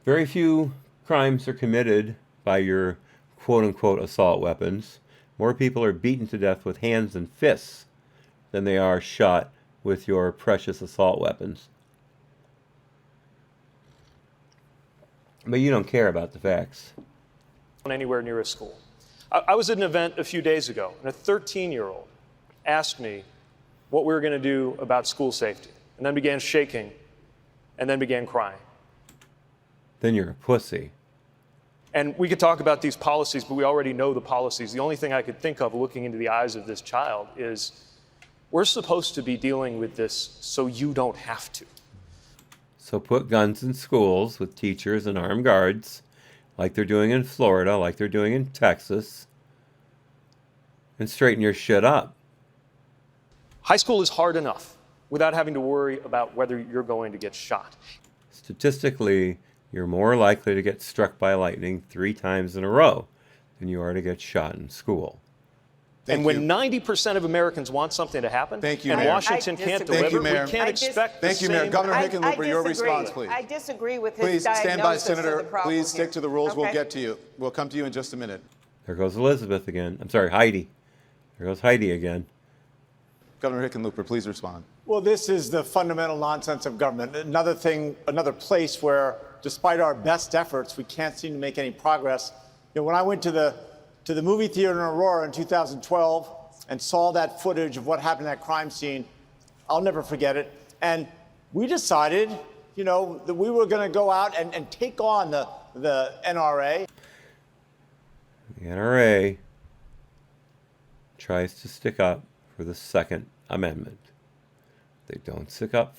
Very few crimes are committed by your quote-unquote assault weapons. More people are beaten to death with hands and fists than they are shot with your precious assault weapons. But you don't care about the facts. anywhere near a school. I was at an event a few days ago, and a 13-year-old asked me what we were going to do about school safety, and then began shaking, and then began crying. Then you're a pussy. And we could talk about these policies, but we already know the policies. The only thing I could think of looking into the eyes of this child is we're supposed to be dealing with this so you don't have to. So put guns in schools with teachers and armed guards, like they're doing in Florida, like they're doing in Texas, and straighten your shit up. High school is hard enough without having to worry about whether you're going to get shot. Statistically, you're more likely to get struck by lightning 3 times in a row than you are to get shot in school. And when 90% of Americans want something to happen, and Mayor. Washington can't deliver, we can't expect the Thank you, Mayor. same- Governor Hickenlooper, your response, please. I disagree with his Please stand by, diagnosis of Senator. the problem Please stick here. to the rules. We'll Okay. get to you. We'll come to you in just a minute. There goes Elizabeth again. I'm sorry, Heidi. There goes Heidi again. Governor Hickenlooper, please respond. Well, this is the fundamental nonsense of government. Another thing, another place where, despite our best efforts, we can't seem to make any progress. You know, when I went to the movie theater in Aurora in 2012 and saw that footage of what happened at that crime scene, I'll never forget it. And we decided, you know, that we were going to go out and take on the NRA. The NRA tries to stick up for the Second Amendment. They don't stick up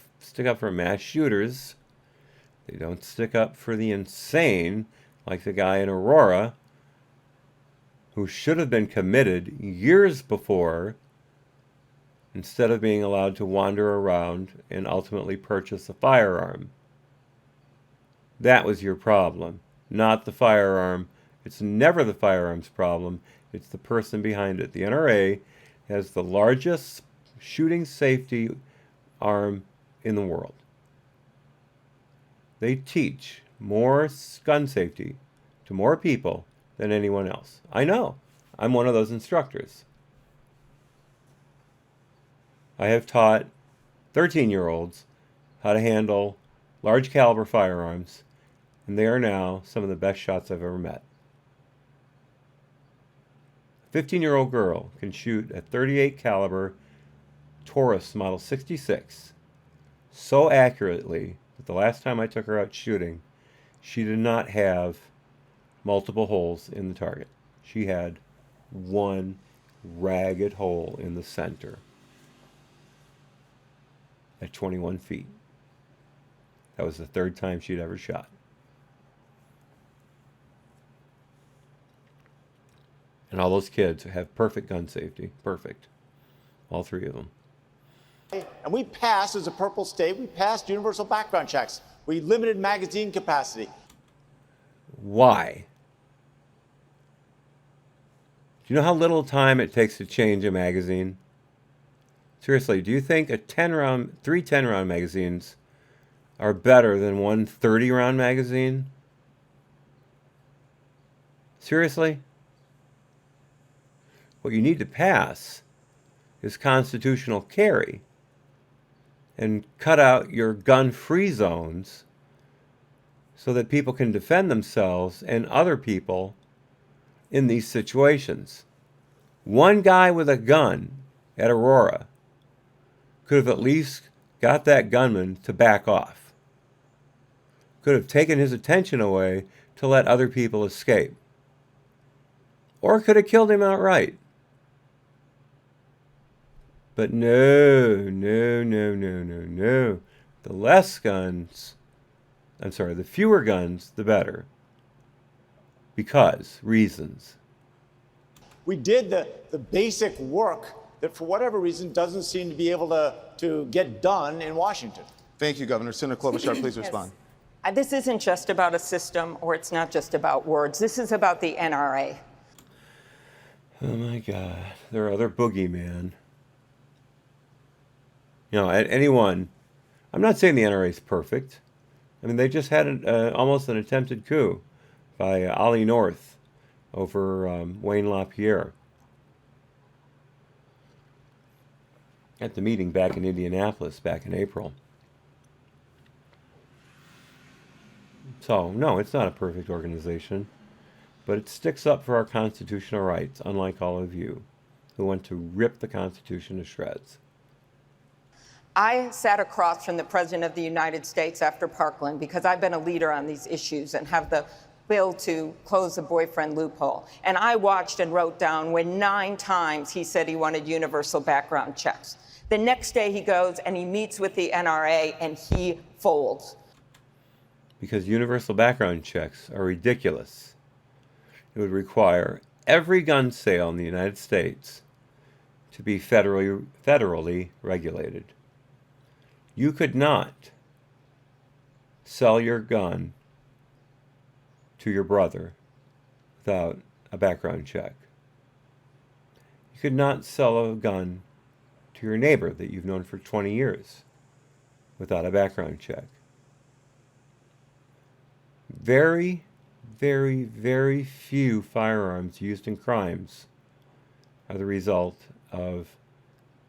for mass shooters. They don't stick up for the insane, like the guy in Aurora, who should have been committed years before, instead of being allowed to wander around and ultimately purchase a firearm. That was your problem, not the firearm. It's never the firearm's problem. It's the person behind it. The NRA has the largest shooting safety arm in the world. They teach more gun safety to more people than anyone else. I know. I'm one of those instructors. I have taught 13-year-olds how to handle large caliber firearms, and they are now some of the best shots I've ever met. A 15-year-old girl can shoot a .38 caliber Taurus Model 66 so accurately that the last time I took her out shooting, she did not have multiple holes in the target. She had one ragged hole in the center at 21 feet. That was the 3rd time she'd ever shot. And all those kids have perfect gun safety. Perfect. All 3 of them. And we passed, as a purple state, we passed universal background checks. We limited magazine capacity. Why? Do you know how little time it takes to change a magazine? Seriously, do you think three 10-round magazines are better than one 30-round magazine? Seriously? What you need to pass is constitutional carry and cut out your gun-free zones so that people can defend themselves and other people in these situations. One guy with a gun at Aurora could have at least got that gunman to back off. Could have taken his attention away to let other people escape. Or could have killed him outright. But no. The fewer guns, the better. Because reasons. We did the basic work that, for whatever reason, doesn't seem to be able to get done in Washington. Thank you, Governor. Senator Klobuchar, please respond. This isn't just about a system, or it's not just about words. This is about the NRA. Oh my God, there are other boogeyman. You know, at anyone, I'm not saying the NRA is perfect. I mean, they just had almost an attempted coup by Ollie North over Wayne LaPierre at the meeting back in Indianapolis back in April. So, no, it's not a perfect organization. but it sticks up for our constitutional rights, unlike all of you who want to rip the Constitution to shreds. I sat across from the President of the United States after Parkland because I've been a leader on these issues and have the bill to close the boyfriend loophole. And I watched and wrote down when 9 times he said he wanted universal background checks. The next day he goes and he meets with the NRA and he folds. Because universal background checks are ridiculous. It would require every gun sale in the United States to be federally regulated. You could not sell your gun to your brother without a background check. You could not sell a gun to your neighbor that you've known for 20 years without a background check. Very, very, very few firearms used in crimes are the result of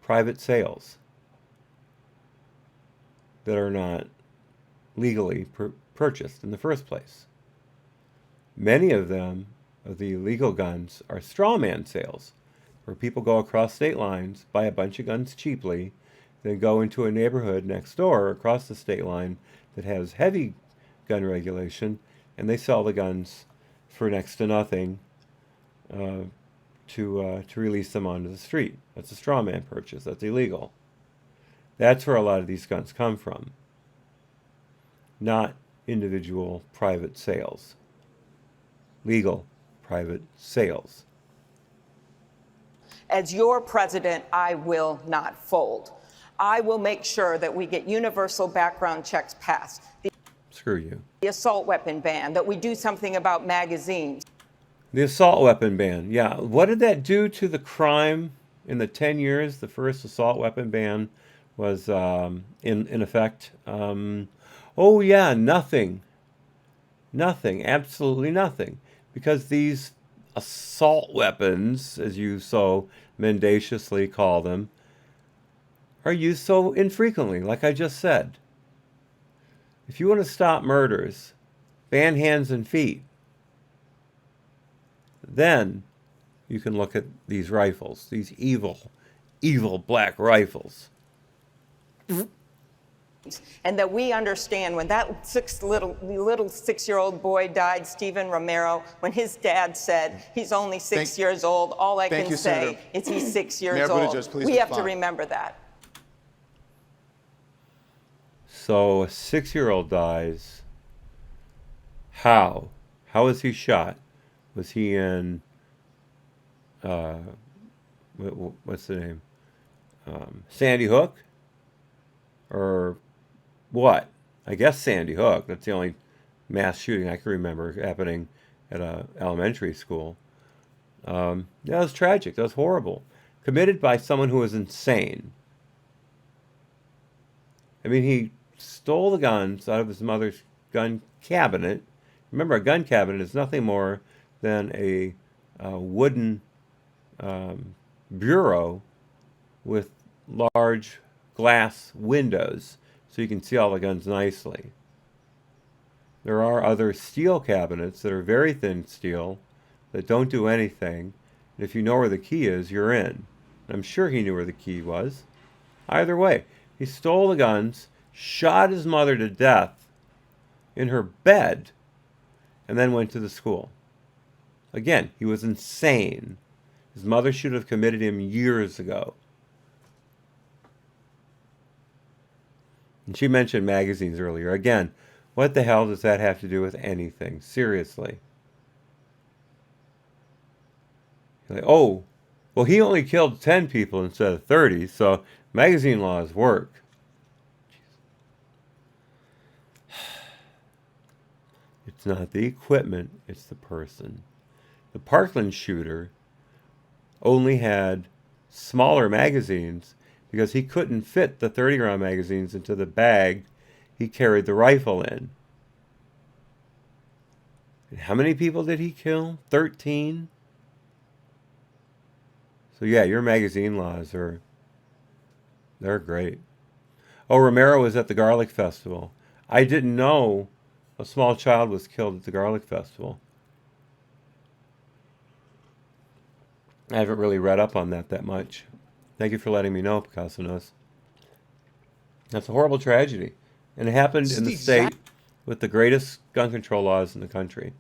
private sales that are not legally purchased in the first place. Many of them, of the illegal guns, are straw man sales, where people go across state lines, buy a bunch of guns cheaply, then go into a neighborhood next door across the state line that has heavy gun regulation, and they sell the guns for next to nothing to release them onto the street. That's a straw man purchase. That's illegal. That's where a lot of these guns come from, not individual private sales. Legal private sales. As your president, I will not fold. I will make sure that we get universal background checks passed. Screw you. The assault weapon ban, that we do something about magazines. The assault weapon ban, yeah. What did that do to the crime in the 10 years the first assault weapon ban was in effect? Oh yeah, nothing. Nothing, absolutely nothing. Because these assault weapons, as you so mendaciously call them, are used so infrequently, like I just said. If you want to stop murders, ban hands and feet. Then you can look at these rifles, these evil, evil black rifles. And that we understand when that little 6-year-old boy died, Stephen Romero, when his dad said he's only 6 years old, all I can say is he's 6 years old. We have to remember that. So a 6-year-old dies. How? How was he shot? Was he in, what's the name? Sandy Hook? Or what? I guess Sandy Hook. That's the only mass shooting I can remember happening at an elementary school. That was tragic. That was horrible. Committed by someone who was insane. I mean, he stole the guns out of his mother's gun cabinet. Remember, a gun cabinet is nothing more than a wooden bureau with large glass windows so you can see all the guns nicely. There are other steel cabinets that are very thin steel that don't do anything. And if you know where the key is, you're in. I'm sure he knew where the key was. Either way, he stole the guns, shot his mother to death in her bed, and then went to the school. Again, he was insane. His mother should have committed him years ago. And she mentioned magazines earlier. Again, what the hell does that have to do with anything? Seriously. You're like, oh, well, he only killed 10 people instead of 30, so magazine laws work. It's not the equipment, it's the person. The Parkland shooter only had smaller magazines because he couldn't fit the 30-round magazines into the bag he carried the rifle in. And how many people did he kill? 13? So yeah, your magazine laws they're great. Oh, Romero was at the Garlic Festival. I didn't know a small child was killed at the Garlic Festival. I haven't really read up on that much. Thank you for letting me know, Picasso knows. That's a horrible tragedy. And it happened in the state with the greatest gun control laws in the country.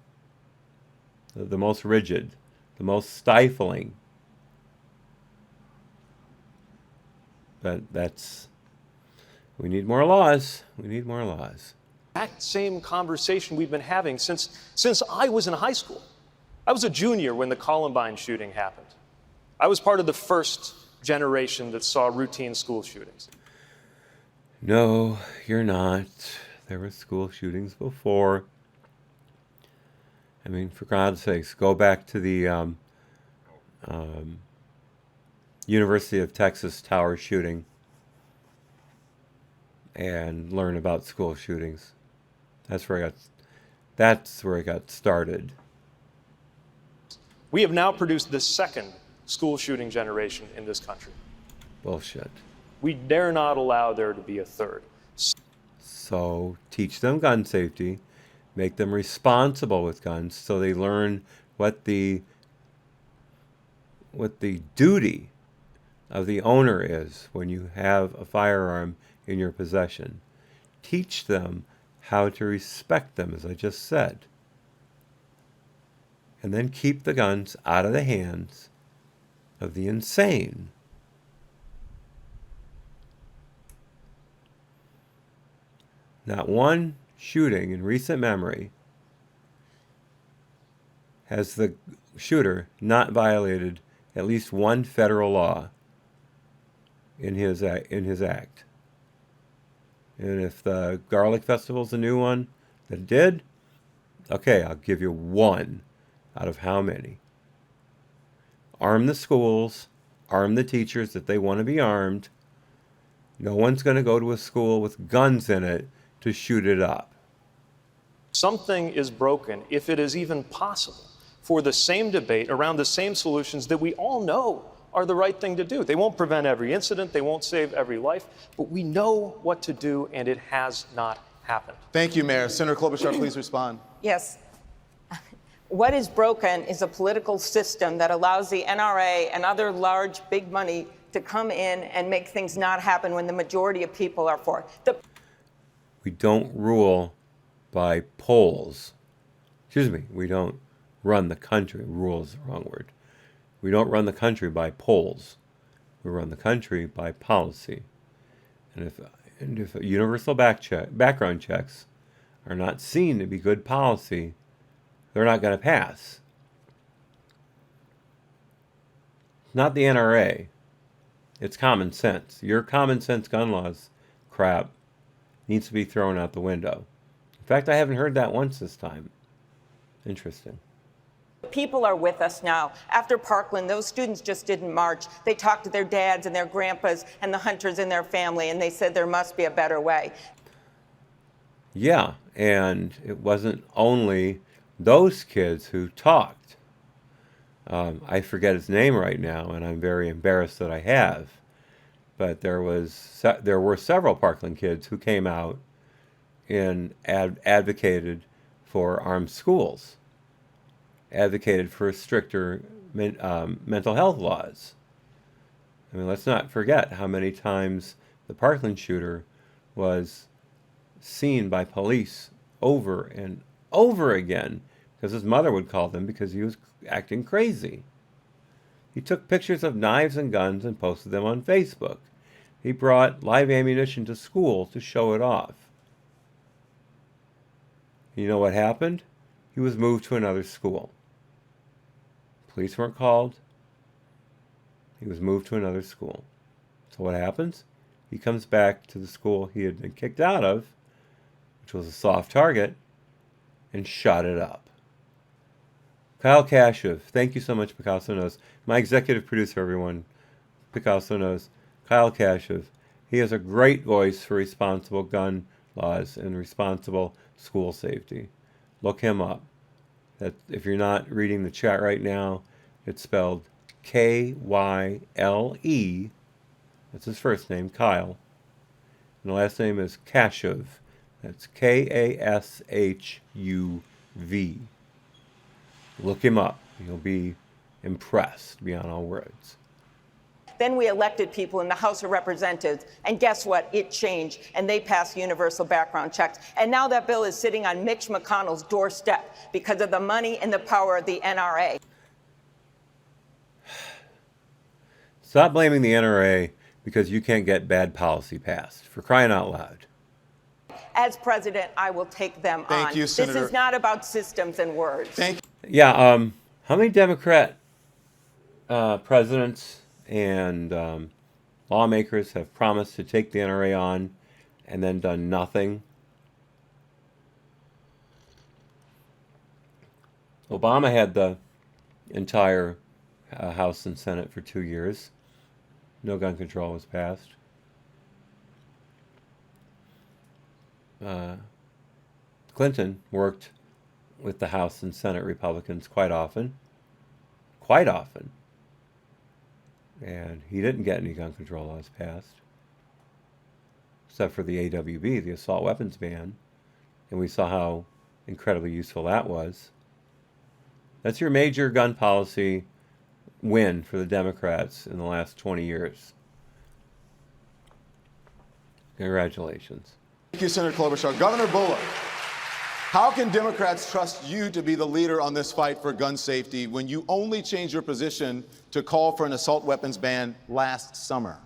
The most rigid, the most stifling. But we need more laws. We need more laws. That same conversation we've been having since I was in high school. I was a junior when the Columbine shooting happened. I was part of the first generation that saw routine school shootings. No, you're not. There were school shootings before. I mean, for God's sakes, go back to the University of Texas Tower shooting and learn about school shootings. That's where it got started. We have now produced the second school shooting generation in this country. Bullshit. We dare not allow there to be a third. So teach them gun safety, make them responsible with guns so they learn what the duty of the owner is when you have a firearm in your possession. Teach them how to respect them, as I just said. And then keep the guns out of the hands of the insane. Not one shooting in recent memory has the shooter not violated at least one federal law in his act. And if the Garlic Festival's a new one that did, okay, I'll give you one out of how many. Arm the schools, arm the teachers if they want to be armed. No one's going to go to a school with guns in it to shoot it up. Something is broken, if it is even possible, for the same debate around the same solutions that we all know are the right thing to do. They won't prevent every incident, they won't save every life, but we know what to do, and it has not happened. Thank you, Mayor. Senator Klobuchar, please respond. Yes. What is broken is a political system that allows the NRA and other large, big money to come in and make things not happen when the majority of people are for it. We don't rule by polls. Excuse me, we don't run the country. Rule is the wrong word. We don't run the country by polls. We run the country by policy. And if universal background checks are not seen to be good policy, they're not going to pass. It's not the NRA. It's common sense. Your common sense gun laws crap needs to be thrown out the window. In fact, I haven't heard that once this time. Interesting. People are with us now. After Parkland, those students just didn't march. They talked to their dads and their grandpas and the hunters in their family, and they said there must be a better way. Yeah, and it wasn't only those kids who talked. I forget his name right now, and I'm very embarrassed that I have. But there were several Parkland kids who came out and advocated for armed schools, advocated for stricter mental health laws. I mean, let's not forget how many times the Parkland shooter was seen by police over and over again because his mother would call them because he was acting crazy. He took pictures of knives and guns and posted them on Facebook. He brought live ammunition to school to show it off. You know what happened? He was moved to another school. Police weren't called. He was moved to another school. So what happens? He comes back to the school he had been kicked out of, which was a soft target, and shot it up. Kyle Kashuv, thank you so much, Picasso Knows. My executive producer, everyone, Picasso Knows. Kyle Kashuv. He has a great voice for responsible gun laws and responsible school safety. Look him up. That if you're not reading the chat right now, it's spelled Kyle. That's his first name, Kyle. And the last name is Kashuv. That's Kashuv. Look him up. You'll be impressed beyond all words. Then we elected people in the House of Representatives, and guess what? It changed, and they passed universal background checks. And now that bill is sitting on Mitch McConnell's doorstep because of the money and the power of the NRA. Stop blaming the NRA because you can't get bad policy passed. For crying out loud. As president, I will take them on. Thank you, Senator. This is not about systems and words. Thank you. Yeah, how many Democrat presidents and lawmakers have promised to take the NRA on and then done nothing? Obama had the entire House and Senate for 2 years. No gun control was passed. Clinton worked with the House and Senate Republicans quite often. And he didn't get any gun control laws passed. Except for the AWB, the assault weapons ban. And we saw how incredibly useful that was. That's your major gun policy win for the Democrats in the last 20 years. Congratulations. Thank you, Senator Klobuchar. Governor Bullock, how can Democrats trust you to be the leader on this fight for gun safety when you only changed your position to call for an assault weapons ban last summer?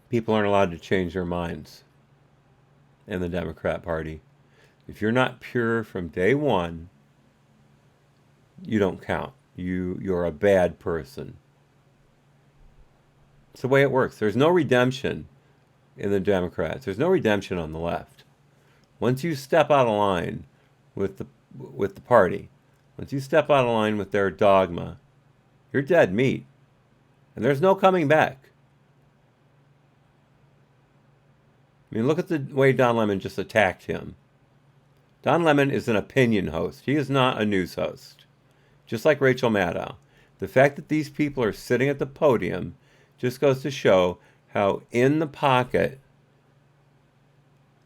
People aren't allowed to change their minds in the Democrat Party. If you're not pure from day one, you don't count. You're a bad person. It's the way it works. There's no redemption in the Democrats. There's no redemption on the left. Once you step out of line with the party, once you step out of line with their dogma, you're dead meat. And there's no coming back. I mean, look at the way Don Lemon just attacked him. Don Lemon is an opinion host. He is not a news host. Just like Rachel Maddow. The fact that these people are sitting at the podium just goes to show how in the pocket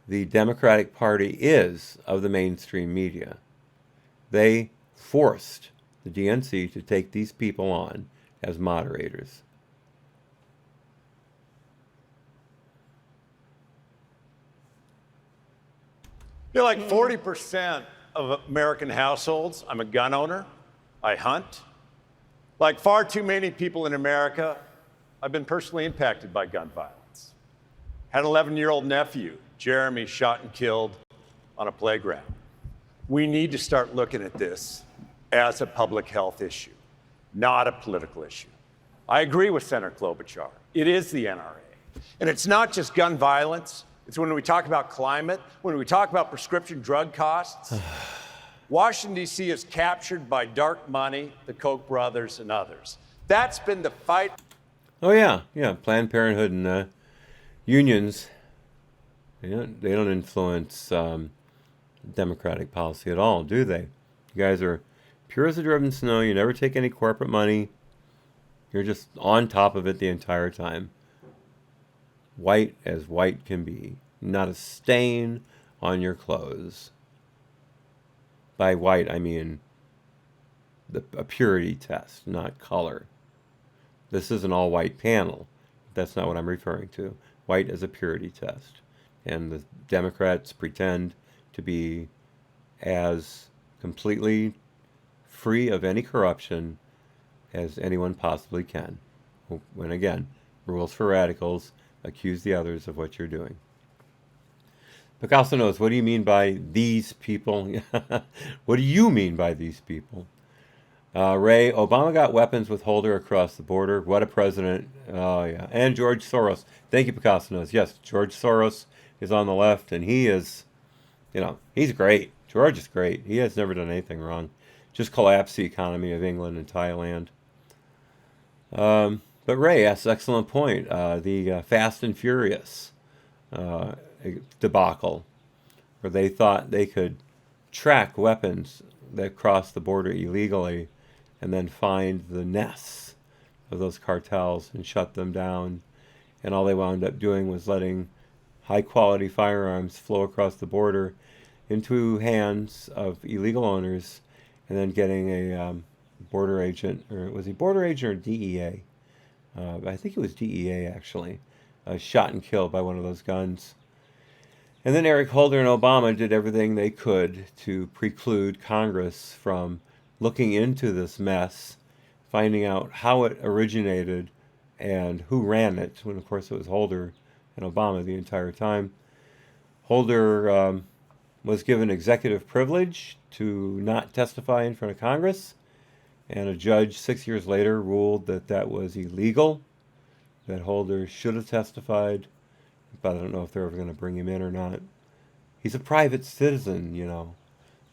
the Democratic Party is of the mainstream media. They forced the DNC to take these people on as moderators. I feel like 40% of American households, I'm a gun owner, I hunt. Like far too many people in America, I've been personally impacted by gun violence. Had an 11-year-old nephew, Jeremy, shot and killed on a playground. We need to start looking at this as a public health issue, not a political issue. I agree with Senator Klobuchar. It is the NRA. And it's not just gun violence. It's when we talk about climate, when we talk about prescription drug costs. Washington, D.C. is captured by dark money, the Koch brothers and others. That's been the fight. Oh, yeah. Planned Parenthood and unions, they don't influence Democratic policy at all, do they? You guys are pure as the driven snow. You never take any corporate money. You're just on top of it the entire time. White as white can be. Not a stain on your clothes. By white, I mean a purity test, not color. This is an all-white panel. That's not what I'm referring to. White as a purity test. And the Democrats pretend to be as completely free of any corruption as anyone possibly can. When again, rules for radicals, accuse the others of what you're doing. Picasso knows, what do you mean by these people? What do you mean by these people? Ray, Obama got weapons with Holder across the border. What a president. Oh, yeah. And George Soros. Thank you, Picasso knows. Yes, George Soros is on the left, and he is, he's great. George is great. He has never done anything wrong. Just collapsed the economy of England and Thailand. But Ray asks an excellent point. The Fast and Furious debacle, where they thought they could track weapons that crossed the border illegally and then find the nests of those cartels and shut them down. And all they wound up doing was letting high-quality firearms flow across the border into hands of illegal owners, and then getting a border agent, or was he border agent or DEA? I think it was DEA actually, shot and killed by one of those guns. And then Eric Holder and Obama did everything they could to preclude Congress from looking into this mess, finding out how it originated and who ran it, when of course it was Holder and Obama the entire time. Holder was given executive privilege to not testify in front of Congress, and a judge 6 years later ruled that that was illegal, that Holder should have testified, but I don't know if they're ever going to bring him in or not. He's a private citizen, you know,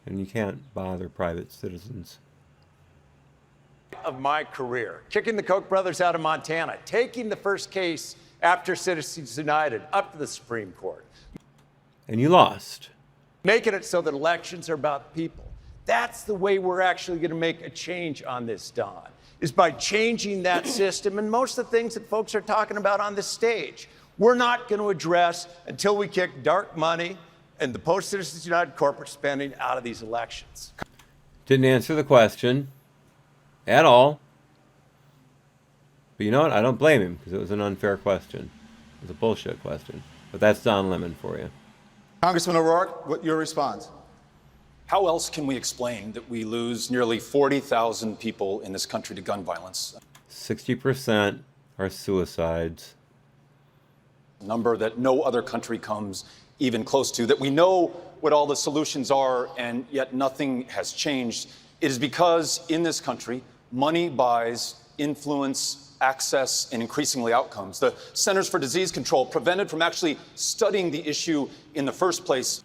and you can't bother private citizens. Of my career, kicking the Koch brothers out of Montana, taking the first case after Citizens United up to the Supreme Court. And you lost. Making it so that elections are about people. That's the way we're actually going to make a change on this, Don, is by changing that system. And most of the things that folks are talking about on this stage, we're not going to address until we kick dark money and the post-Citizens United corporate spending out of these elections. Didn't answer the question at all. But you know what? I don't blame him, because it was an unfair question. It was a bullshit question. But that's Don Lemon for you. Congressman O'Rourke, what your response? How else can we explain that we lose nearly 40,000 people in this country to gun violence? 60% are suicides. A number that no other country comes even close to, that we know what all the solutions are, and yet nothing has changed. It is because in this country, money buys influence, access, and increasingly outcomes. The Centers for Disease Control prevented from actually studying the issue in the first place.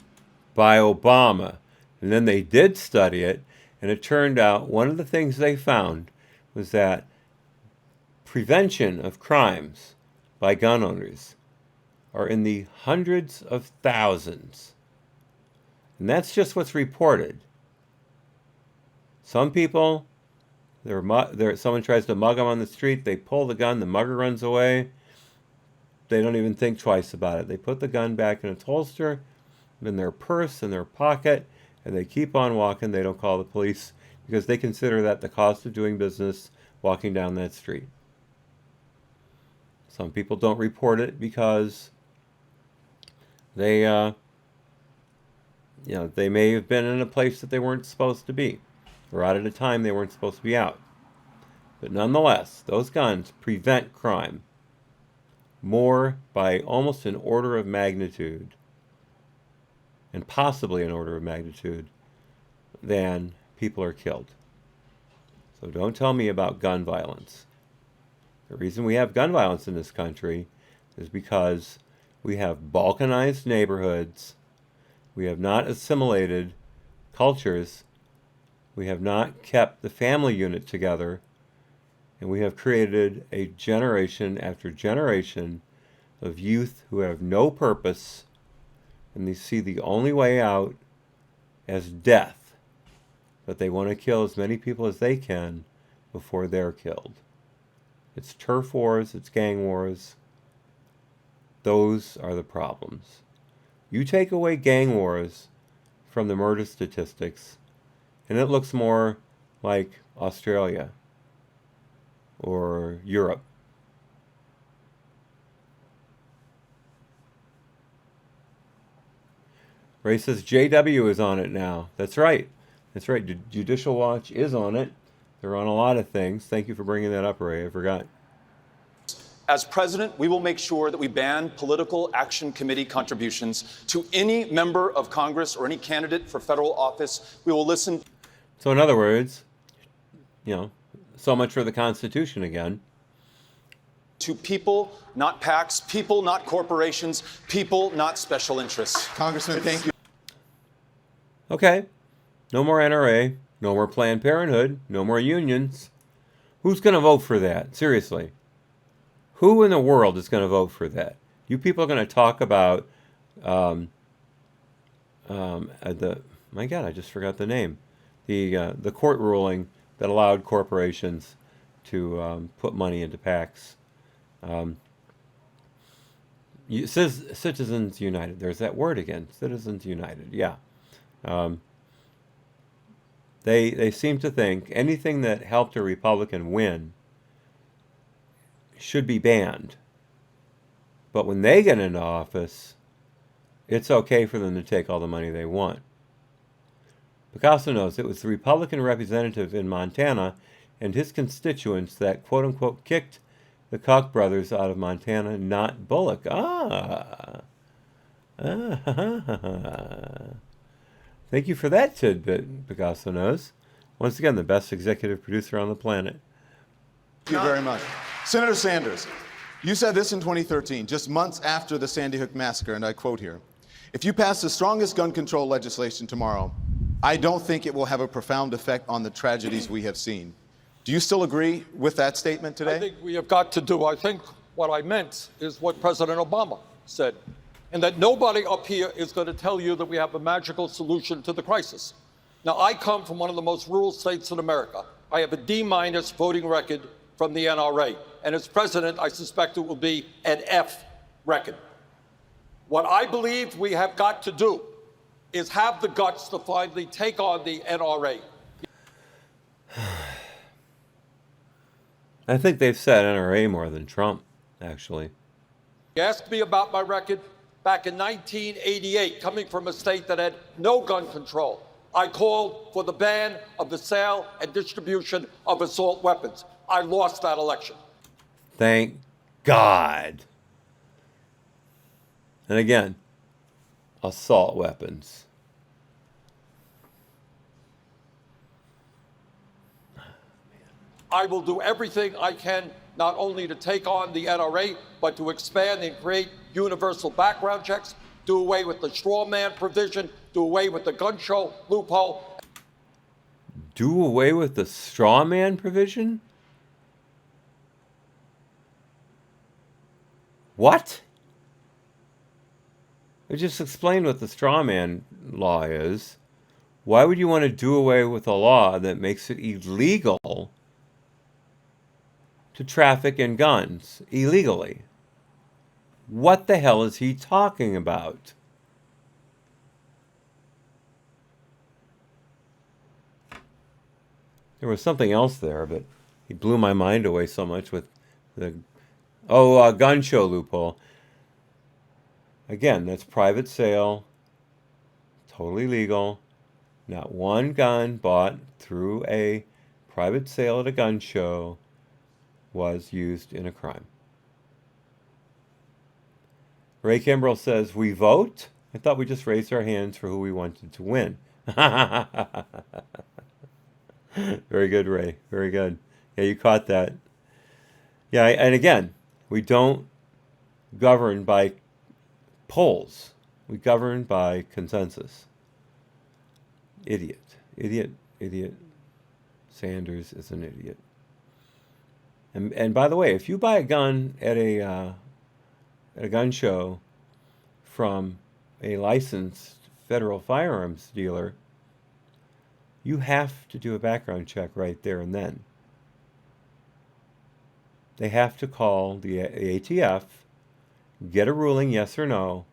By Obama. And then they did study it, and it turned out one of the things they found was that prevention of crimes by gun owners are in the hundreds of thousands. And that's just what's reported. Some people, someone tries to mug them on the street, they pull the gun, the mugger runs away. They don't even think twice about it. They put the gun back in its holster, in their purse, in their pocket, and they keep on walking. They don't call the police because they consider that the cost of doing business walking down that street. Some people don't report it because they may have been in a place that they weren't supposed to be, or out at a time they weren't supposed to be out. But nonetheless, those guns prevent crime more by almost an order of magnitude, and possibly an order of magnitude, than people are killed. So don't tell me about gun violence. The reason we have gun violence in this country is because we have balkanized neighborhoods, we have not assimilated cultures, we have not kept the family unit together, and we have created a generation after generation of youth who have no purpose, and they see the only way out as death, but they want to kill as many people as they can before they're killed. It's turf wars, it's gang wars. Those are the problems. You take away gang wars from the murder statistics, and it looks more like Australia or Europe. Ray says JW is on it now. That's right. That's right. Judicial Watch is on it. They're on a lot of things. Thank you for bringing that up, Ray. I forgot. As president, we will make sure that we ban political action committee contributions to any member of Congress or any candidate for federal office. We will listen. So in other words, so much for the Constitution again. To people, not PACs, people, not corporations, people, not special interests. Congressman, thank you. Okay. No more NRA, no more Planned Parenthood, no more unions. Who's going to vote for that? Seriously. Who in the world is going to vote for that? You people are going to talk about my God, I just forgot the name. The court ruling that allowed corporations to put money into PACs. Citizens United. There's that word again. Citizens United. Yeah. They seem to think anything that helped a Republican win should be banned. But when they get into office, it's okay for them to take all the money they want. Picasso knows it was the Republican representative in Montana and his constituents that, quote-unquote, kicked the Koch brothers out of Montana, not Bullock. Thank you for that tidbit, Picasso knows. Once again, the best executive producer on the planet. Thank you very much. Senator Sanders, you said this in 2013, just months after the Sandy Hook massacre, and I quote here, "If you pass the strongest gun control legislation tomorrow, I don't think it will have a profound effect on the tragedies we have seen." Do you still agree with that statement today? I think we have got to do, I think what I meant is what President Obama said, and that nobody up here is going to tell you that we have a magical solution to the crisis. Now, I come from one of the most rural states in America. I have a D- voting record from the NRA, and as president, I suspect it will be an F record. What I believe we have got to do is have the guts to finally take on the NRA. I think they've said NRA more than Trump, actually. You asked me about my record back in 1988, coming from a state that had no gun control. I called for the ban of the sale and distribution of assault weapons. I lost that election. Thank God. And again, assault weapons. I will do everything I can, not only to take on the NRA, but to expand and create universal background checks, do away with the straw man provision, do away with the gun show loophole. Do away with the straw man provision? What? I just explained what the straw man law is. Why would you want to do away with a law that makes it illegal to traffic in guns illegally? What the hell is he talking about? There was something else there, but he blew my mind away so much with the gun show loophole. Again, that's private sale, totally legal. Not one gun bought through a private sale at a gun show was used in a crime. Ray Kimbrell says, we vote? I thought we just raised our hands for who we wanted to win. Very good, Ray. Very good. Yeah, you caught that. Yeah, and again, we don't govern by polls. We govern by consensus. Idiot. Idiot. Idiot. Sanders is an idiot. And by the way, if you buy a gun at a gun show from a licensed federal firearms dealer, you have to do a background check right there and then. They have to call the ATF, get a ruling, yes or no,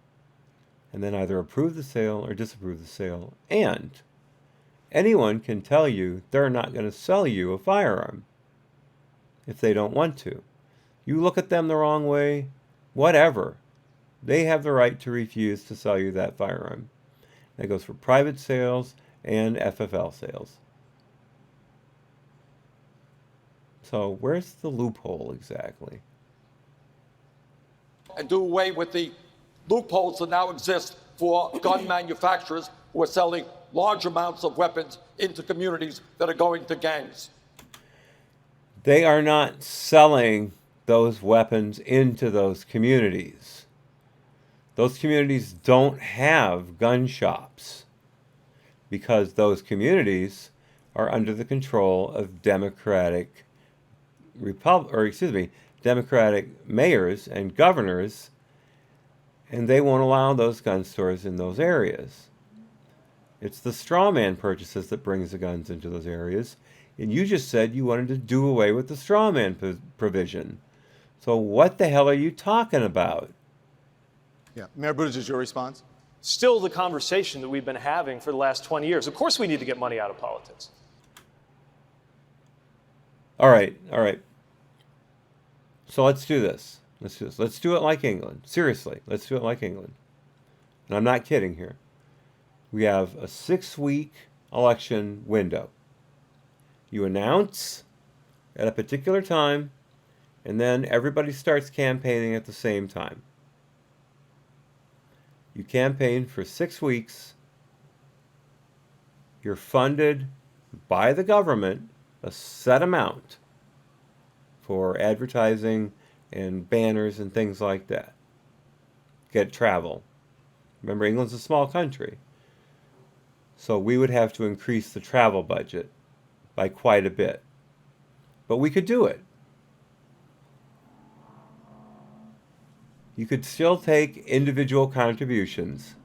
and then either approve the sale or disapprove the sale. And anyone can tell you they're not going to sell you a firearm if they don't want to. You look at them the wrong way, whatever. They have the right to refuse to sell you that firearm. That goes for private sales and FFL sales. So where's the loophole exactly? And do away with the loopholes that now exist for gun manufacturers who are selling large amounts of weapons into communities that are going to gangs. They are not selling those weapons into those communities. Those communities don't have gun shops because those communities are under the control of Democratic mayors and governors, and they won't allow those gun stores in those areas. It's the straw man purchases that brings the guns into those areas, and you just said you wanted to do away with the straw man provision. So what the hell are you talking about? Yeah, Mayor Buttigieg, your response? still the conversation that we've been having for the last 20 years. Of course we need to get money out of politics. All right, all right. So let's do this. Let's do this. Let's do it like England. Seriously, let's do it like England. And I'm not kidding here. We have a 6-week election window. You announce at a particular time, and then everybody starts campaigning at the same time. You campaign for 6 weeks. You're funded by the government a set amount for advertising and banners and things like that. Get travel. Remember, England's a small country. So we would have to increase the travel budget by quite a bit. But we could do it. You could still take individual contributions,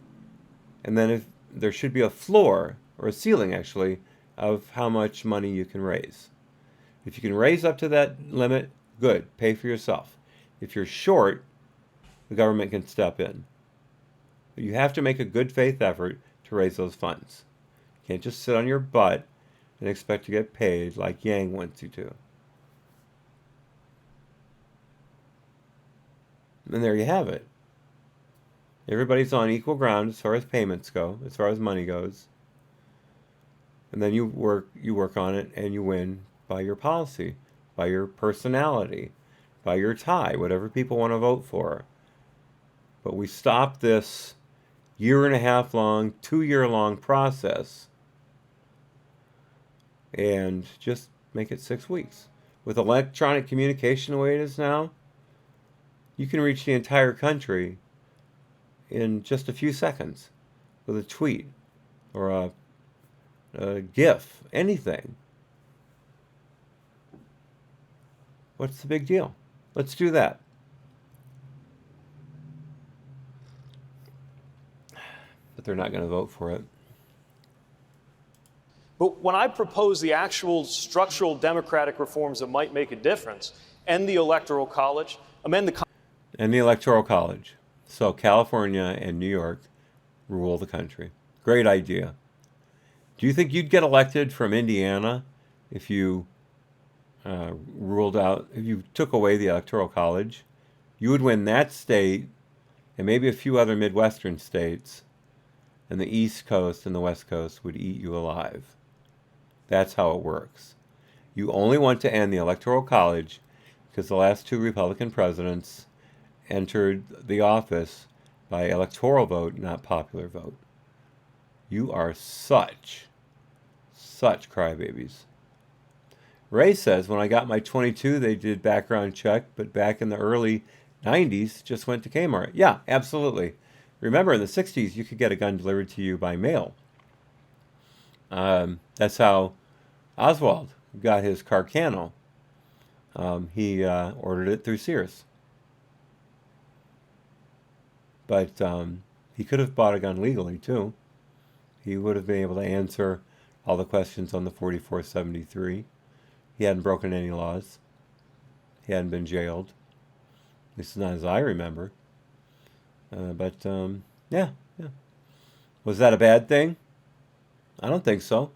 and then if there should be a floor, or a ceiling actually, of how much money you can raise. If you can raise up to that limit, good, pay for yourself. If you're short, the government can step in. But you have to make a good faith effort to raise those funds. You can't just sit on your butt and expect to get paid like Yang wants you to. And there you have it. Everybody's on equal ground as far as payments go, as far as money goes. And then you work on it and you win by your policy, by your personality, by your tie, whatever people want to vote for. But we stop this 1.5 year long, 2 year long process and just make it 6 weeks. With electronic communication the way it is now, you can reach the entire country in just a few seconds with a tweet or a GIF, anything. What's the big deal? Let's do that. But they're not going to vote for it. But when I propose the actual structural democratic reforms that might make a difference, end the Electoral College, amend the... And the Electoral College. So California and New York rule the country. Great idea. Do you think you'd get elected from Indiana if you if you took away the Electoral College? You would win that state and maybe a few other Midwestern states, and the East Coast and the West Coast would eat you alive. That's how it works. You only want to end the Electoral College because the last 2 Republican presidents entered the office by electoral vote, not popular vote. You are such crybabies. Ray says, when I got my 22, they did background check, but back in the early 90s, just went to Kmart. Yeah, absolutely. Remember, in the 60s, you could get a gun delivered to you by mail. That's how Oswald got his Carcano. He ordered it through Sears. But he could have bought a gun legally, too. He would have been able to answer all the questions on the 4473. He hadn't broken any laws. He hadn't been jailed. At least not as I remember. Yeah. Was that a bad thing? I don't think so.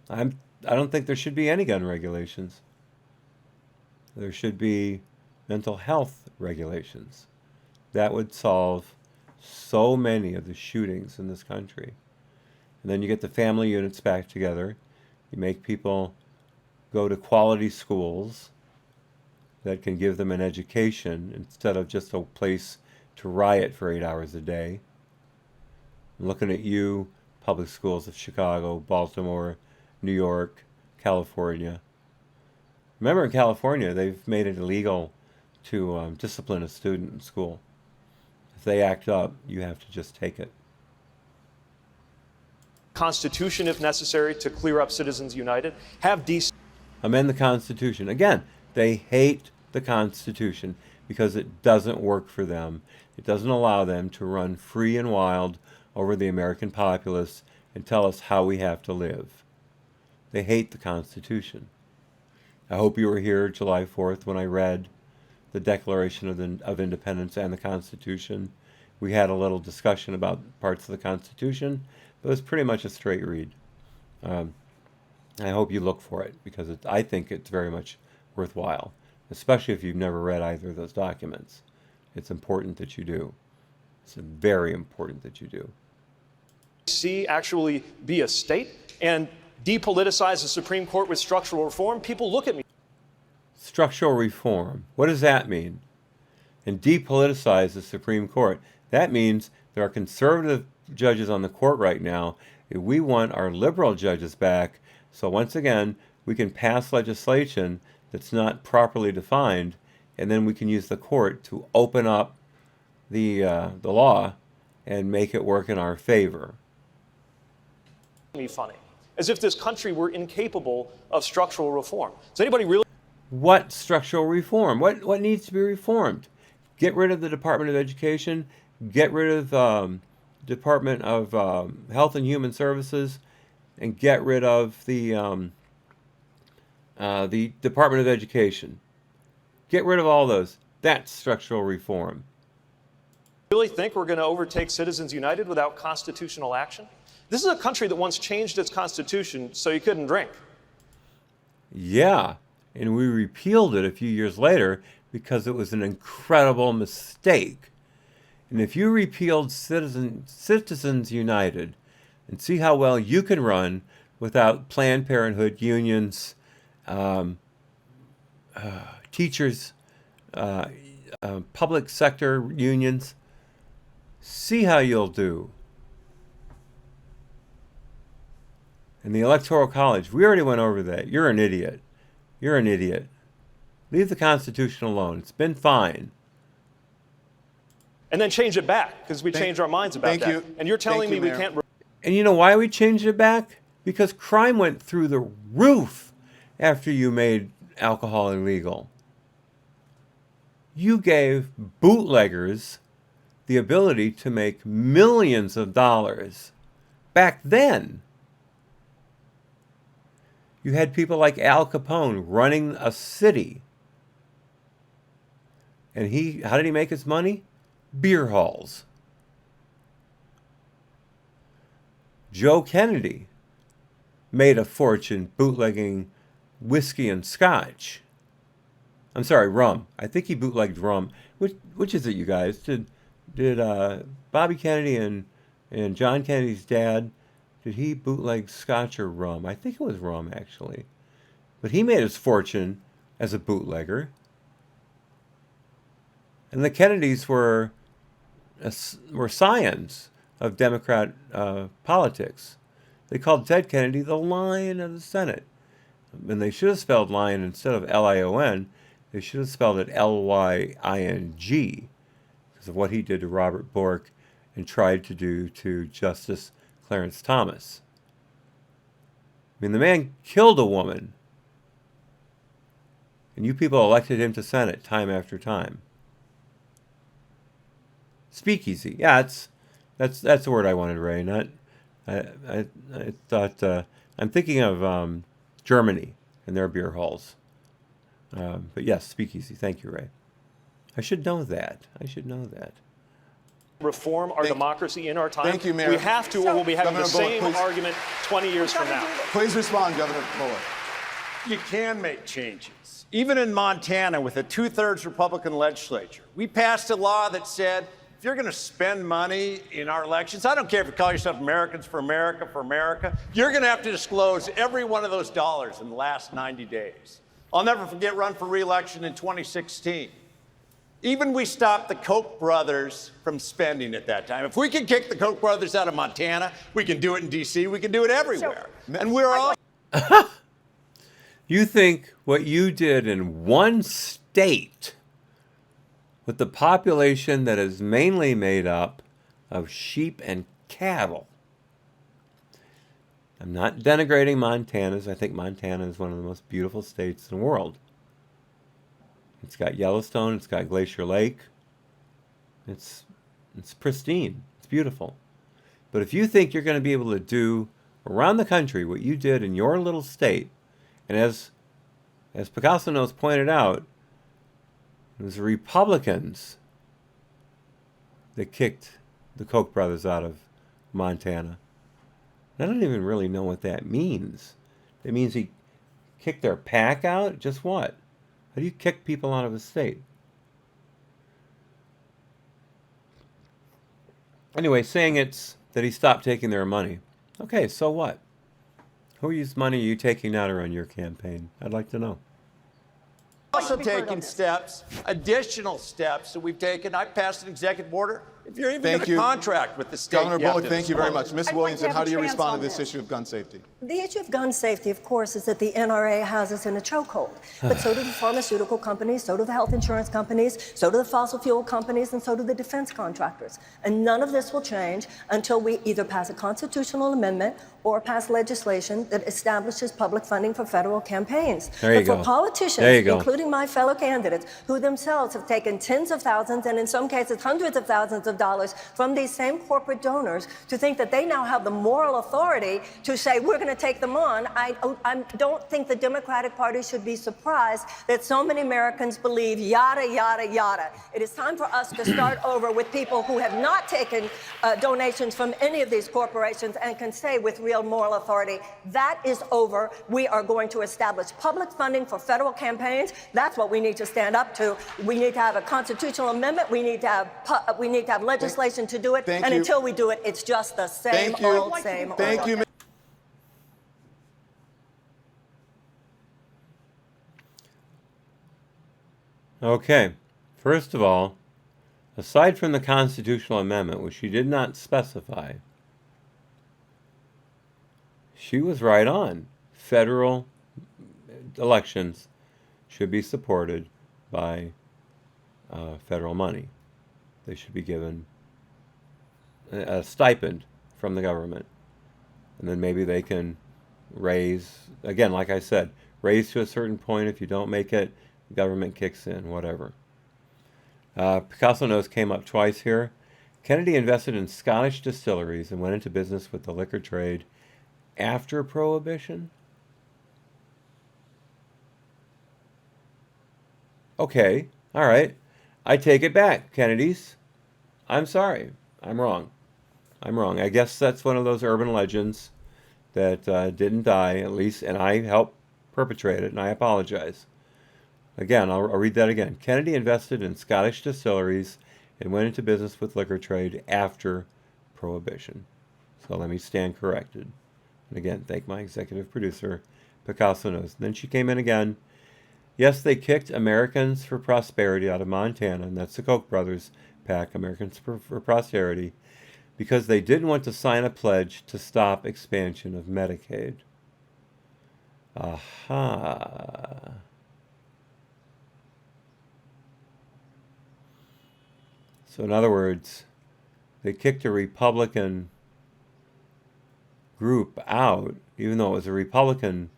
I don't think there should be any gun regulations. There should be mental health regulations. That would solve so many of the shootings in this country. And then you get the family units back together. You make people go to quality schools that can give them an education instead of just a place to riot for 8 hours a day. I'm looking at you, public schools of Chicago, Baltimore, New York, California. Remember, in California, they've made it illegal to discipline a student in school. If they act up, you have to just take it. Constitution, if necessary, to clear up Citizens United. Have decent... Amend the Constitution. Again, they hate the Constitution because it doesn't work for them. It doesn't allow them to run free and wild over the American populace and tell us how we have to live. They hate the Constitution. I hope you were here July 4th when I read the Declaration of Independence and the Constitution We had a little discussion about parts of the Constitution, but it was pretty much a straight read. I hope you look for it, because I think it's very much worthwhile, especially if you've never read either of those documents. It's important that you do. It's very important that you do. See, actually be a state and depoliticize the Supreme Court with structural reform. People look at me. Structural reform. What does that mean? And depoliticize the Supreme Court. That means there are conservative judges on the court right now. If we want our liberal judges back, so once again, we can pass legislation that's not properly defined, and then we can use the court to open up the law and make it work in our favor. Me funny, as if this country were incapable of structural reform. Does anybody really? What structural reform? What needs to be reformed? Get rid of the Department of Education. Get rid of Department of Health and Human Services, and get rid of the Department of Education. Get rid of all those. That's structural reform. Really think we're going to overtake Citizens United without constitutional action? This is a country that once changed its constitution so you couldn't drink. Yeah, and we repealed it a few years later because it was an incredible mistake. And if you repealed Citizens United, and see how well you can run without Planned Parenthood, unions, teachers, public sector unions, see how you'll do. And the Electoral College, we already went over that. You're an idiot. You're an idiot. Leave the Constitution alone. It's been fine. And then change it back, because we changed our minds about that. And you're telling me we can't... And you know why we changed it back? Because crime went through the roof after you made alcohol illegal. You gave bootleggers the ability to make millions of dollars back then. You had people like Al Capone running a city. And how did he make his money? Beer halls. Joe Kennedy made a fortune bootlegging whiskey and scotch. I'm sorry, rum. I think he bootlegged rum. Which is it, you guys? Did Bobby Kennedy and John Kennedy's dad, did he bootleg scotch or rum? I think it was rum, actually. But he made his fortune as a bootlegger. And the Kennedys were scions of Democrat politics. They called Ted Kennedy the Lion of the Senate. And they should have spelled lion instead of L-I-O-N. They should have spelled it L-Y-I-N-G because of what he did to Robert Bork and tried to do to Justice Clarence Thomas. I mean, the man killed a woman. And you people elected him to Senate time after time. Speakeasy. Yeah, that's the word I wanted, Ray. Not I thought I'm thinking of Germany and their beer halls. But yes, speakeasy. Thank you, Ray. I should know that. Reform our democracy in our time. Thank you, Mayor. We have to, or we'll be having Governor the same Bullock, please. argument 20 years from now. Please respond, Governor Bullock. You can make changes. Even in Montana, with a two-thirds Republican legislature, we passed a law that said, if you're going to spend money in our elections, I don't care if you call yourself Americans for America, you're going to have to disclose every one of those dollars in the last 90 days. I'll never forget run for re-election in 2016. Even we stopped the Koch brothers from spending at that time. If we can kick the Koch brothers out of Montana, we can do it in D.C., we can do it everywhere. And we're all... You think what you did in one state with the population that is mainly made up of sheep and cattle. I'm not denigrating Montana's. I think Montana is one of the most beautiful states in the world. It's got Yellowstone. It's got Glacier Lake. It's pristine. It's beautiful. But if you think you're going to be able to do around the country what you did in your little state, and as Picasso knows pointed out, it was the Republicans. that kicked the Koch brothers out of Montana. I don't even really know what that means. It means he kicked their PAC out? Just what? How do you kick people out of a state? Anyway, saying it's that he stopped taking their money. Okay, so what? Whose money are you taking now to run your campaign? I'd like to know. Also taking steps, additional steps that we've taken. I passed an executive order. If you're even going to contract with the state, Governor Bullock, thank you very disclose. much. Ms. Williamson, how do you respond to this issue of gun safety? The issue of gun safety, of course, is that the NRA has us in a chokehold. But so do the pharmaceutical companies, so do the health insurance companies, so do the fossil fuel companies, and so do the defense contractors. And none of this will change until we either pass a constitutional amendment or pass legislation that establishes public funding for federal campaigns. There you but go. for politicians, There you go. including my fellow candidates, who themselves have taken tens of thousands and in some cases hundreds of thousands of dollars from these same corporate donors, to think that they now have the moral authority to say, we're going to take them on, I don't think the Democratic Party should be surprised that so many Americans believe yada, yada, yada. It is time for us to start over with people who have not taken donations from any of these corporations and can say with real moral authority, that is over. We are going to establish public funding for federal campaigns. That's what we need to stand up to. We need to have a constitutional amendment. We need to have legislation to do it. Thank and you. until we do it, it's just the same old, same old. Thank you. Okay, first of all, aside from the constitutional amendment, which she did not specify, she was right on. Federal elections should be supported by federal money. They should be given a stipend from the government. And then maybe they can raise, again, like I said, raise to a certain point. If you don't make it, the government kicks in, whatever. Picasso Nose came up twice here. Kennedy invested in Scottish distilleries and went into business with the liquor trade after Prohibition. Okay, all right. I take it back, Kennedys. I'm sorry. I'm wrong. I guess that's one of those urban legends that didn't die, at least, and I helped perpetrate it, and I apologize. Again, I'll read that again. Kennedy invested in Scottish distilleries and went into business with liquor trade after Prohibition. So let me stand corrected. And again, thank my executive producer, Picasso Nose. And then she came in again. Yes, they kicked Americans for Prosperity out of Montana, and that's the Koch brothers PAC, Americans for Prosperity, because they didn't want to sign a pledge to stop expansion of Medicaid. Aha. So in other words, they kicked a Republican group out, even though it was a Republican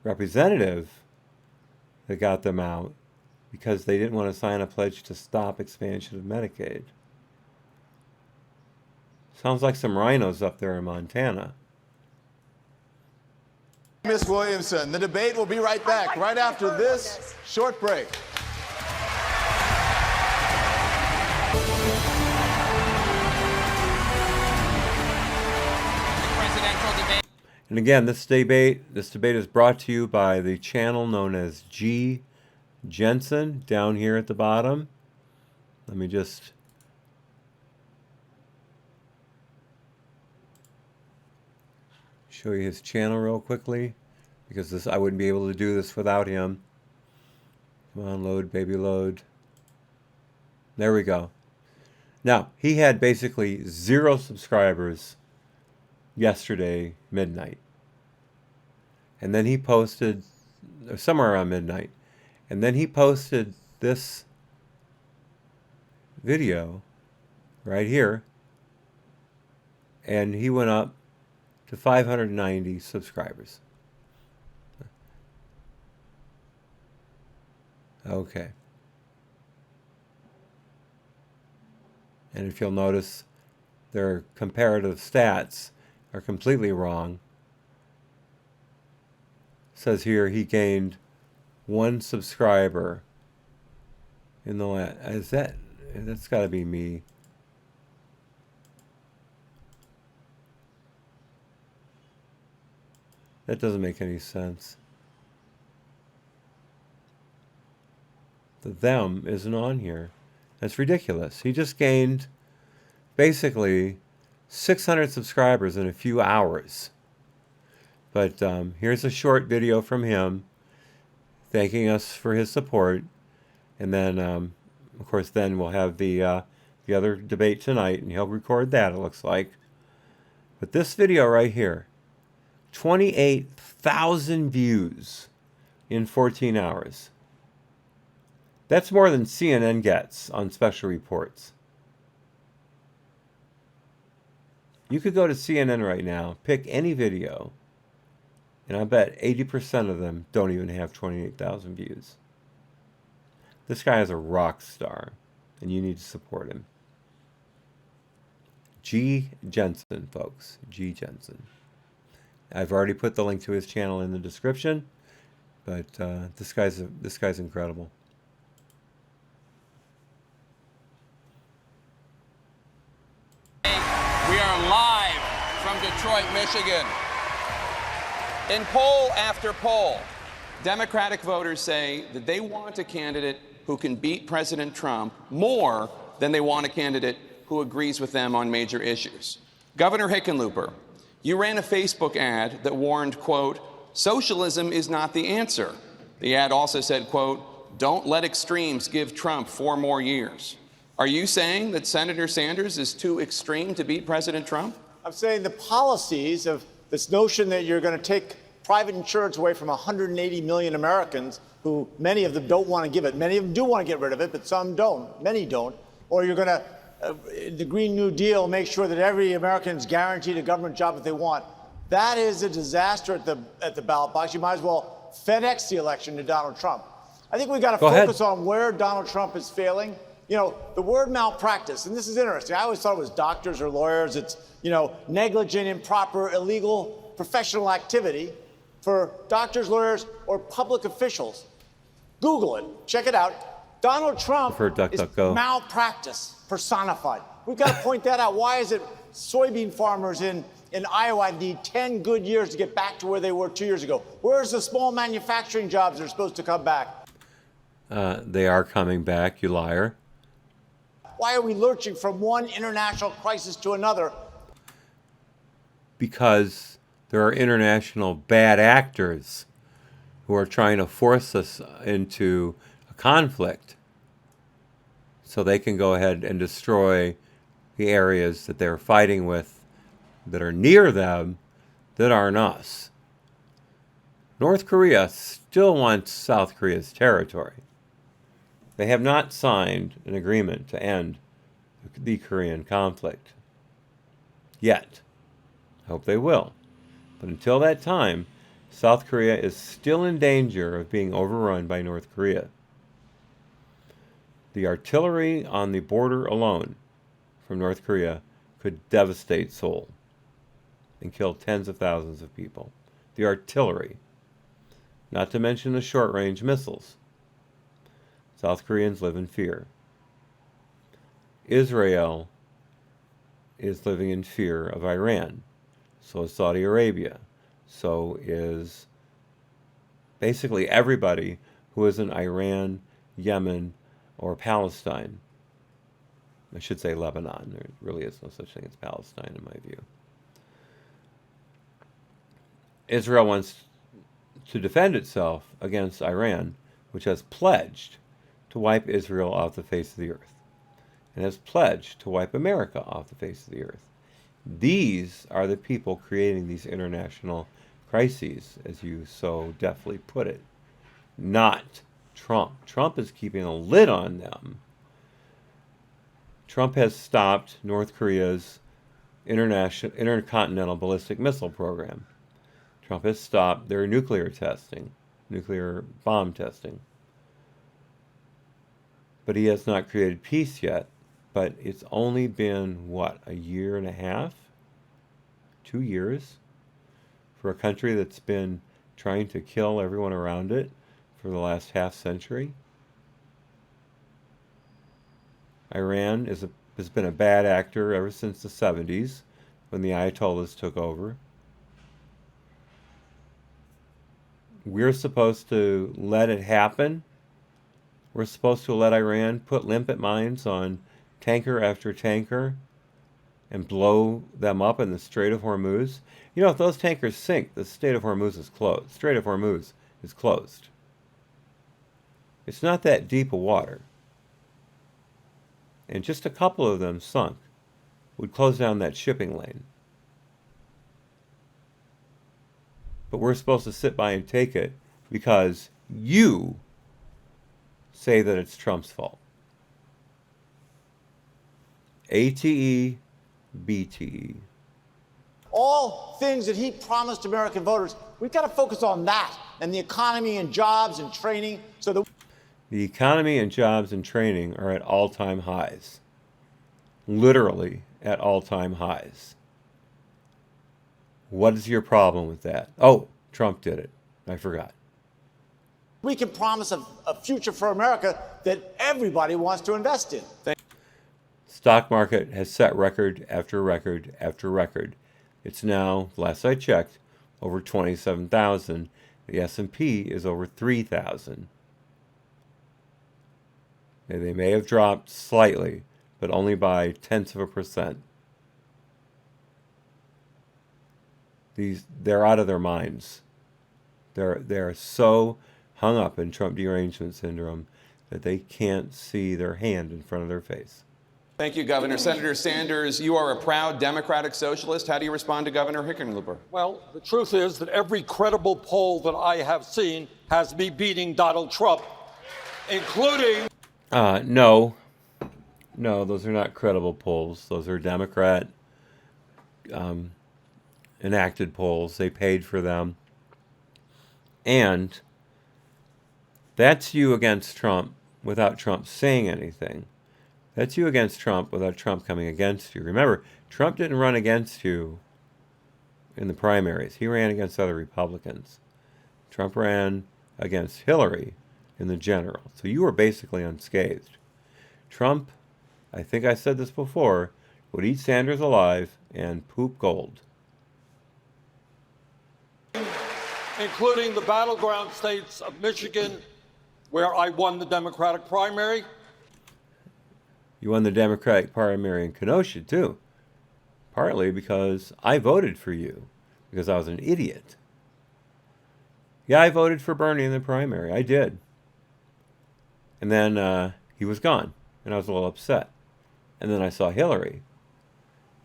representative that got them out, because they didn't want to sign a pledge to stop expansion of Medicaid. Sounds like some rhinos up there in Montana. Ms. Williamson, the debate will be right back, right after this short break. And again, this debate is brought to you by the channel known as G. Jensen down here at the bottom. Let me just show you his channel real quickly, because I wouldn't be able to do this without him. Come on, load, baby, load. There we go. Now, he had basically 0 subscribers yesterday midnight, and then he posted somewhere around midnight, and then he posted this video right here, and he went up to 590 subscribers. Okay, and if you'll notice, their comparative stats are completely wrong. It says here he gained 1 subscriber in the last. That's got to be me. That doesn't make any sense. The them isn't on here. That's ridiculous. He just gained basically 600 subscribers in a few hours. But here's a short video from him thanking us for his support. And then, of course, then we'll have the other debate tonight, and he'll record that, it looks like. But this video right here, 28,000 views in 14 hours. That's more than CNN gets on special reports. You could go to CNN right now, pick any video, and I bet 80% of them don't even have 28,000 views. This guy is a rock star, and you need to support him. G. Jensen, folks. G. Jensen. I've already put the link to his channel in the description, but this guy's incredible. We are live from Detroit, Michigan. In poll after poll, Democratic voters say that they want a candidate who can beat President Trump more than they want a candidate who agrees with them on major issues. Governor Hickenlooper, you ran a Facebook ad that warned, quote, socialism is not the answer. The ad also said, quote, don't let extremes give Trump 4 more years. Are you saying that Senator Sanders is too extreme to beat President Trump? I'm saying the policies of this notion that you're going to take private insurance away from 180 million Americans who many of them don't want to give it. Many of them do want to get rid of it, but some don't. Many don't. Or you're going to, the Green New Deal, make sure that every American is guaranteed a government job if they want. That is a disaster at the ballot box. You might as well FedEx the election to Donald Trump. I think we've got to focus on where Donald Trump is failing. You know, the word malpractice, and this is interesting. I always thought it was doctors or lawyers. It's, you know, negligent, improper, illegal professional activity for doctors, lawyers, or public officials. Google it. Check it out. Donald Trump is malpractice personified. We've got to point that out. Why is it soybean farmers in Iowa need 10 good years to get back to where they were 2 years ago? Where's the small manufacturing jobs that are supposed to come back? They are coming back, you liar. Why are we lurching from one international crisis to another? Because there are international bad actors who are trying to force us into a conflict so they can go ahead and destroy the areas that they're fighting with that are near them that aren't us. North Korea still wants South Korea's territory. They have not signed an agreement to end the Korean conflict yet. I hope they will. But until that time, South Korea is still in danger of being overrun by North Korea. The artillery on the border alone from North Korea could devastate Seoul and kill tens of thousands of people. The artillery, not to mention the short-range missiles. South Koreans live in fear. Israel is living in fear of Iran. So is Saudi Arabia. So is basically everybody who is in Iran, Yemen, or Palestine. I should say Lebanon. There really is no such thing as Palestine in my view. Israel wants to defend itself against Iran, which has pledged to wipe Israel off the face of the earth, and has pledged to wipe America off the face of the earth. These are the people creating these international crises, as you so deftly put it, not Trump. Trump is keeping a lid on them. Trump has stopped North Korea's intercontinental ballistic missile program. Trump has stopped their nuclear testing, nuclear bomb testing. But he has not created peace yet. But it's only been, what, a year and a half? 2 years? For a country that's been trying to kill everyone around it for the last half century? Iran has been a bad actor ever since the 70s, when the Ayatollahs took over. we're supposed to let it happen. We're supposed to let Iran put limpet mines on tanker after tanker and blow them up in the Strait of Hormuz. You know, if those tankers sink, the Strait of Hormuz is closed. Strait of Hormuz is closed. It's not that deep of water. And just a couple of them sunk would close down that shipping lane. But we're supposed to sit by and take it because you say that it's Trump's fault. ATE, BTE. All things that he promised American voters, we've got to focus on that and the economy and jobs and training so that the economy and jobs and training are at all-time highs. Literally at all-time highs. What is your problem with that? Oh, Trump did it. I forgot. we can promise a future for America that everybody wants to invest in. Stock market has set record after record after record. It's now, last I checked, over 27,000. The S&P is over 3,000. They may have dropped slightly, but only by tenths of a percent. They're out of their minds. They're so hung up in Trump derangement syndrome that they can't see their hand in front of their face. Thank you, Governor. Senator Sanders, you are a proud Democratic socialist. How do you respond to Governor Hickenlooper? Well, the truth is that every credible poll that I have seen has me beating Donald Trump, including... No, those are not credible polls. Those are Democrat enacted polls. They paid for them. And that's you against Trump without Trump saying anything. That's you against Trump without Trump coming against you. Remember, Trump didn't run against you in the primaries. He ran against other Republicans. Trump ran against Hillary in the general. So you were basically unscathed. Trump, I think I said this before, would eat Sanders alive and poop gold. Including the battleground states of Michigan, where I won the Democratic primary. You won the Democratic primary in Kenosha, too. Partly because I voted for you, because I was an idiot. Yeah, I voted for Bernie in the primary. I did. And then he was gone, and I was a little upset. And then I saw Hillary,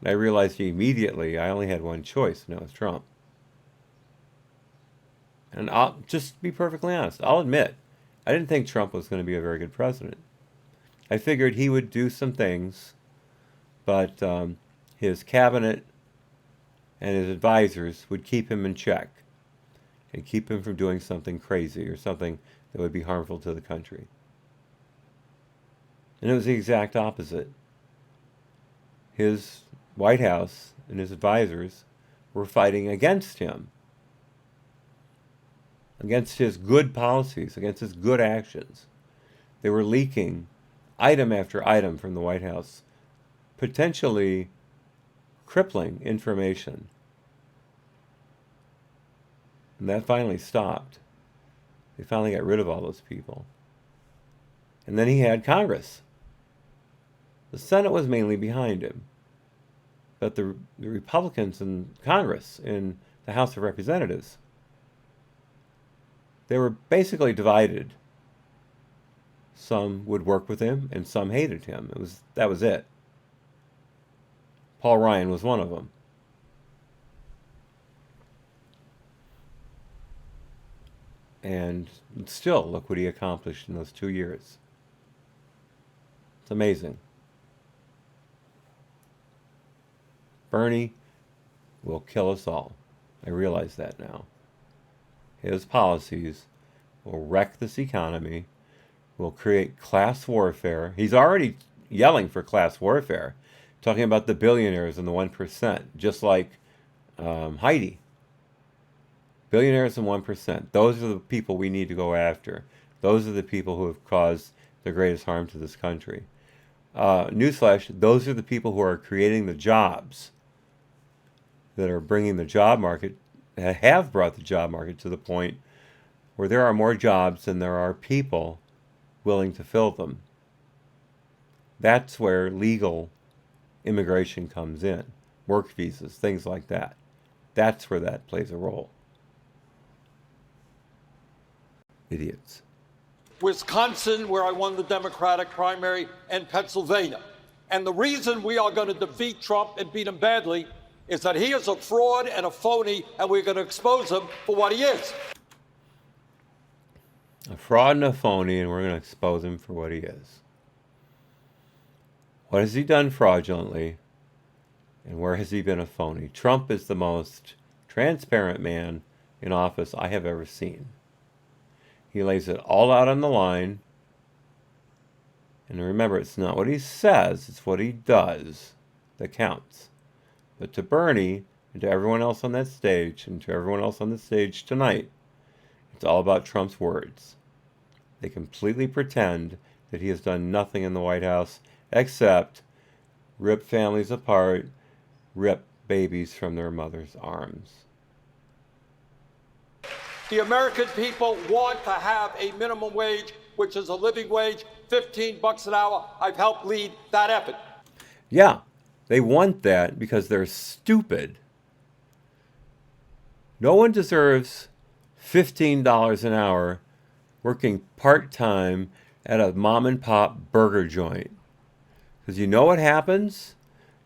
and I realized immediately I only had one choice, and that was Trump. And I'll just be perfectly honest. I'll admit, I didn't think Trump was going to be a very good president. I figured he would do some things, but his cabinet and his advisors would keep him in check and keep him from doing something crazy or something that would be harmful to the country. And it was the exact opposite. His White House and his advisors were fighting against him, against his good policies, against his good actions. They were leaking item after item from the White House, potentially crippling information. And that finally stopped. They finally got rid of all those people. And then he had Congress. The Senate was mainly behind him. But the Republicans in Congress, in the House of Representatives, they were basically divided. Some would work with him, and some hated him. That was it. Paul Ryan was one of them. And still, look what he accomplished in those 2 years. It's amazing. Bernie will kill us all. I realize that now. His policies will wreck this economy, will create class warfare. He's already yelling for class warfare, talking about the billionaires and the 1%, just like Heidi. Billionaires and 1%. Those are the people we need to go after. Those are the people who have caused the greatest harm to this country. Newsflash, those are the people who are creating the jobs that are bringing the job market, have brought the job market to the point where there are more jobs than there are people willing to fill them. That's where legal immigration comes in. Work visas, things like that. That's where that plays a role. Idiots. Wisconsin, where I won the Democratic primary, and Pennsylvania. And the reason we are going to defeat Trump and beat him badly is that he is a fraud and a phony, and we're going to expose him for what he is. A fraud and a phony, and we're going to expose him for what he is. What has he done fraudulently, and where has he been a phony? Trump is the most transparent man in office I have ever seen. He lays it all out on the line. And remember, it's not what he says, it's what he does that counts. But to Bernie, and to everyone else on that stage, and to everyone else on the stage tonight, it's all about Trump's words. They completely pretend that he has done nothing in the White House except rip families apart, rip babies from their mother's arms. The American people want to have a minimum wage, which is a living wage, $15 an hour. I've helped lead that effort. Yeah, they want that because they're stupid. No one deserves $15 an hour working part-time at a mom-and-pop burger joint. Because you know what happens?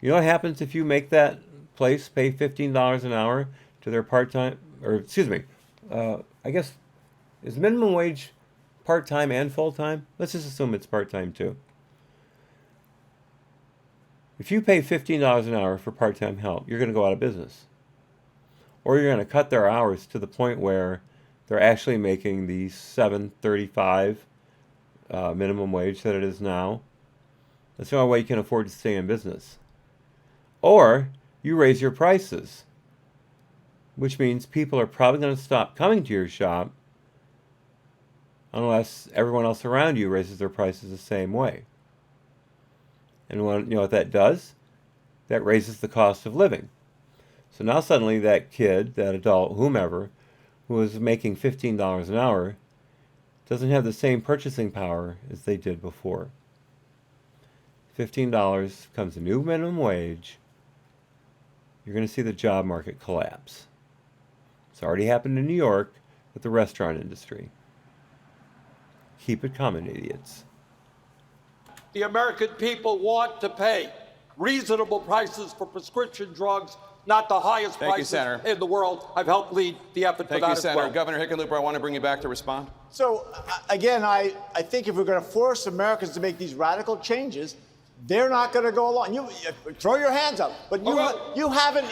You know what happens if you make that place pay $15 an hour to their part-time, or excuse me, I guess, is minimum wage part-time and full-time? Let's just assume it's part-time too. If you pay $15 an hour for part-time help, you're going to go out of business. Or you're going to cut their hours to the point where they're actually making the $7.35 minimum wage that it is now. That's the only way you can afford to stay in business. Or you raise your prices, which means people are probably going to stop coming to your shop unless everyone else around you raises their prices the same way. And you know what that does? That raises the cost of living. So now suddenly that kid, that adult, whomever, who was making $15 an hour, doesn't have the same purchasing power as they did before. $15 becomes a new minimum wage. You're going to see the job market collapse. It's already happened in New York with the restaurant industry. Keep it coming, idiots. The American people want to pay reasonable prices for prescription drugs, not the highest prices in the world. I've helped lead the effort for that as well. Governor Hickenlooper, I want to bring you back to respond. So, again, I think if we're going to force Americans to make these radical changes, they're not going to go along. You throw your hands up, but you haven't.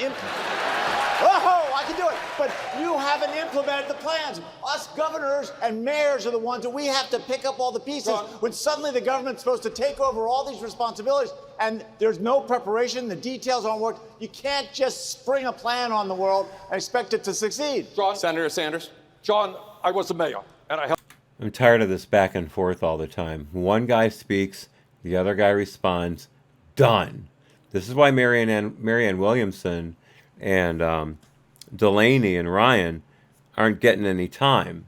Oh, I can do it. But you haven't implemented the plans. Us governors and mayors are the ones that we have to pick up all the pieces when suddenly the government's supposed to take over all these responsibilities and there's no preparation, the details aren't worked. You can't just spring a plan on the world and expect it to succeed. Senator Sanders. John, I was a mayor, and I helped. I'm tired of this back and forth all the time. One guy speaks, the other guy responds, done. This is why Marianne Williamson and Delaney and Ryan aren't getting any time.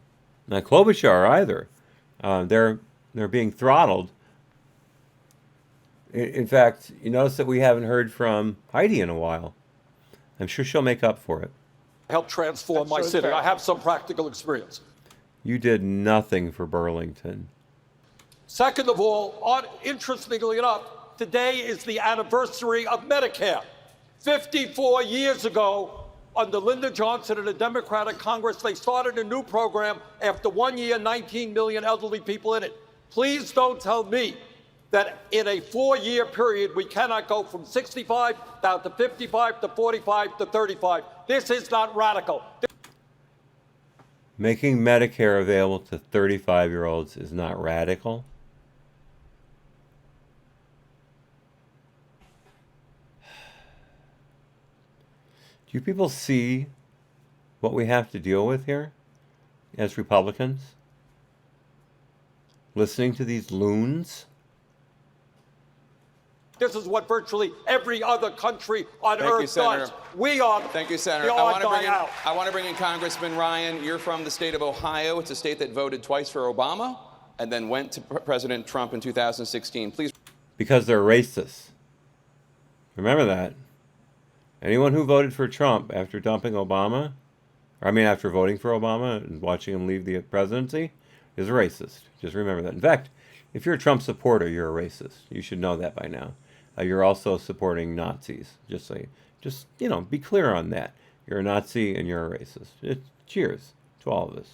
Not Klobuchar either. They're being throttled. In fact, you notice that we haven't heard from Heidi in a while. I'm sure she'll make up for it. Help transform my city. I have some practical experience. You did nothing for Burlington. Second of all, interestingly enough, today is the anniversary of Medicare. 54 years ago, under Lyndon Johnson and the Democratic Congress, they started a new program. After 1 year, 19 million elderly people in it. Please don't tell me that in a 4-year period, we cannot go from 65 down to 55 to 45 to 35. This is not radical. Making Medicare available to 35-year-olds is not radical. Do you people see what we have to deal with here as Republicans? Listening to these loons? This is what virtually every other country on Thank you, earth Senator. does. We are Thank you, Senator. the I odd guy out. want to bring in Congressman Ryan. You're from the state of Ohio. It's a state that voted twice for Obama and then went to President Trump in 2016. Please. Because they're racist. Remember that. Anyone who voted for Trump after dumping Obama, after voting for Obama and watching him leave the presidency, is a racist. Just remember that. In fact, if you're a Trump supporter, you're a racist. You should know that by now. You're also supporting Nazis. Just be clear on that. You're a Nazi and you're a racist. Cheers to all of us.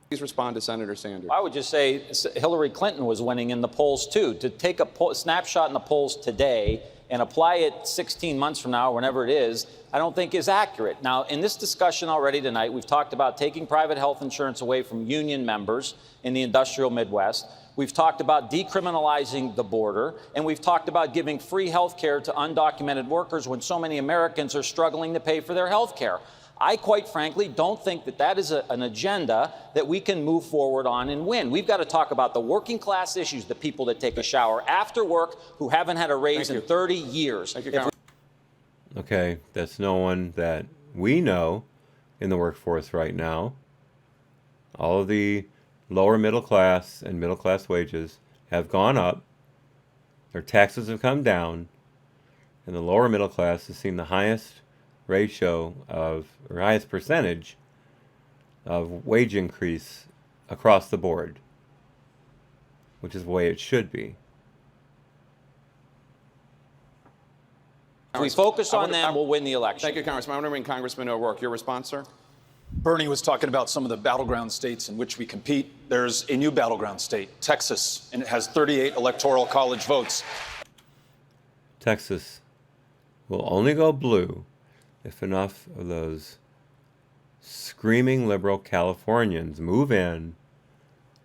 Please respond to Senator Sanders. I would just say Hillary Clinton was winning in the polls, too. To take a snapshot in the polls today and apply it 16 months from now, or whenever it is, I don't think is accurate. Now, in this discussion already tonight, we've talked about taking private health insurance away from union members in the industrial Midwest. We've talked about decriminalizing the border, and we've talked about giving free health care to undocumented workers when so many Americans are struggling to pay for their health care. I, quite frankly, don't think that is an agenda that we can move forward on and win. We've got to talk about the working class issues, the people that take a shower after work who haven't had a raise in 30 years. Okay, that's no one that we know in the workforce right now. All of the lower middle class and middle class wages have gone up. Their taxes have come down. And the lower middle class has seen the highest ratio or highest percentage of wage increase across the board, which is the way it should be. If we focus on them, we'll win the election. Thank you, Congressman. I want to bring Congressman O'Rourke. Your response, sir? Bernie was talking about some of the battleground states in which we compete. There's a new battleground state, Texas, and it has 38 electoral college votes. Texas will only go blue if enough of those screaming liberal Californians move in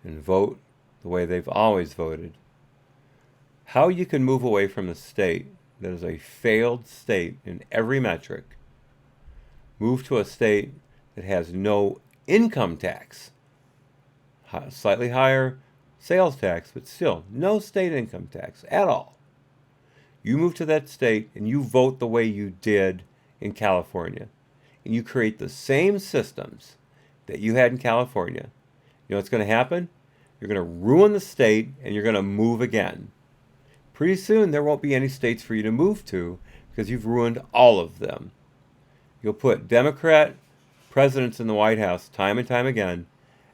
and vote the way they've always voted. How you can move away from a state that is a failed state in every metric, move to a state that has no income tax, slightly higher sales tax, but still no state income tax at all. You move to that state and you vote the way you did in California, and you create the same systems that you had in California. You know what's going to happen? You're going to ruin the state and you're going to move again. Pretty soon there won't be any states for you to move to because you've ruined all of them. You'll put Democrat presidents in the White House time and time again,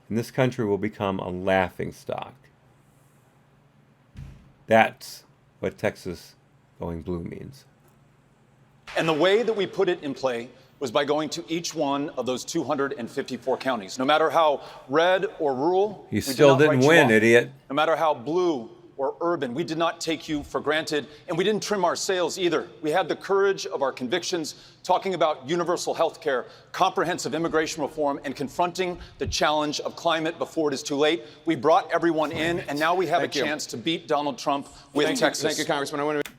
and this country will become a laughingstock. That's what Texas going blue means. And the way that we put it in play was by going to each one of those 254 counties. No matter how red or rural, you still didn't win, idiot. No matter how blue or urban, we did not take you for granted, and we didn't trim our sails either. We had the courage of our convictions, talking about universal health care, comprehensive immigration reform, and confronting the challenge of climate before it is too late. We brought everyone in, and now we have a chance to beat Donald Trump with Texas. Thank you, Congressman. I want to...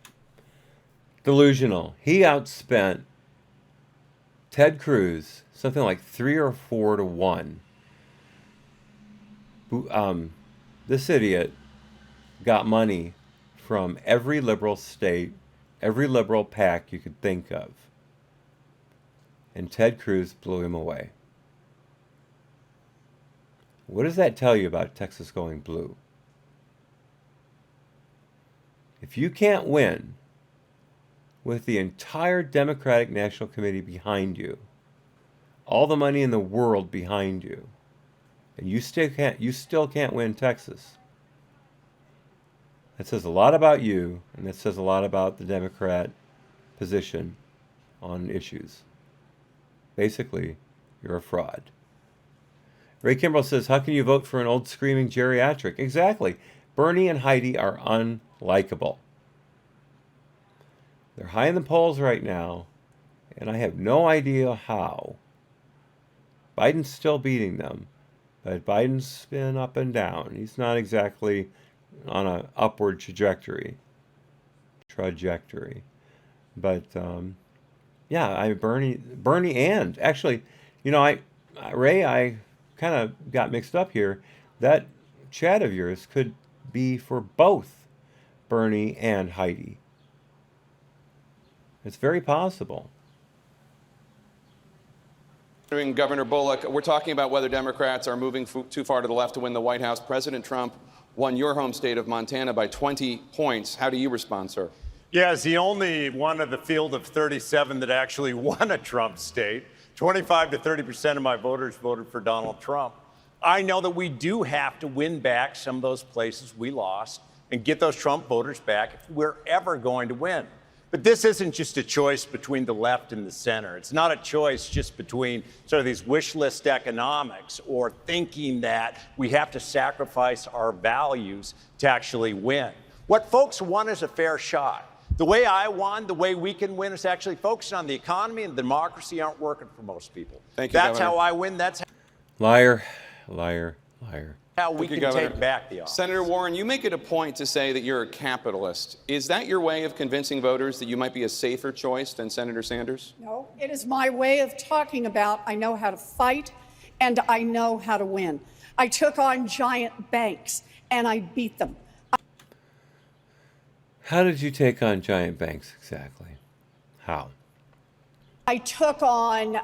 Delusional. He outspent Ted Cruz something like 3 or 4 to 1. This idiot got money from every liberal state, every liberal PAC you could think of. And Ted Cruz blew him away. What does that tell you about Texas going blue? If you can't win with the entire Democratic National Committee behind you, all the money in the world behind you, and you still can't win Texas, that says a lot about you, and that says a lot about the Democrat position on issues. Basically, you're a fraud. Ray Kimbrell says, how can you vote for an old screaming geriatric? Exactly. Bernie and Heidi are unlikable. They're high in the polls right now, and I have no idea how. Biden's still beating them, but Biden's been up and down. He's not exactly on an upward trajectory. But Bernie, and actually, Ray, I kind of got mixed up here. That chat of yours could be for both Bernie and Heidi. It's very possible. Governor Bullock, we're talking about whether Democrats are moving too far to the left to win the White House. President Trump won your home state of Montana by 20 points. How do you respond, sir? Yeah, as the only one of the field of 37 that actually won a Trump state, 25 to 30% of my voters voted for Donald Trump. I know that we do have to win back some of those places we lost and get those Trump voters back if we're ever going to win. But this isn't just a choice between the left and the center. It's not a choice just between sort of these wish list economics or thinking that we have to sacrifice our values to actually win. What folks want is a fair shot. The way I won, the way we can win is actually focusing on the economy, and democracy aren't working for most people. Thank you, That's Governor. how I win. That's Liar, liar, liar. how we can take back the office. Senator Warren, you make it a point to say that you're a capitalist. Is that your way of convincing voters that you might be a safer choice than Senator Sanders? No, it is my way of talking about I know how to fight and I know how to win. I took on giant banks and I beat them. How did you take on giant banks exactly? How? I took on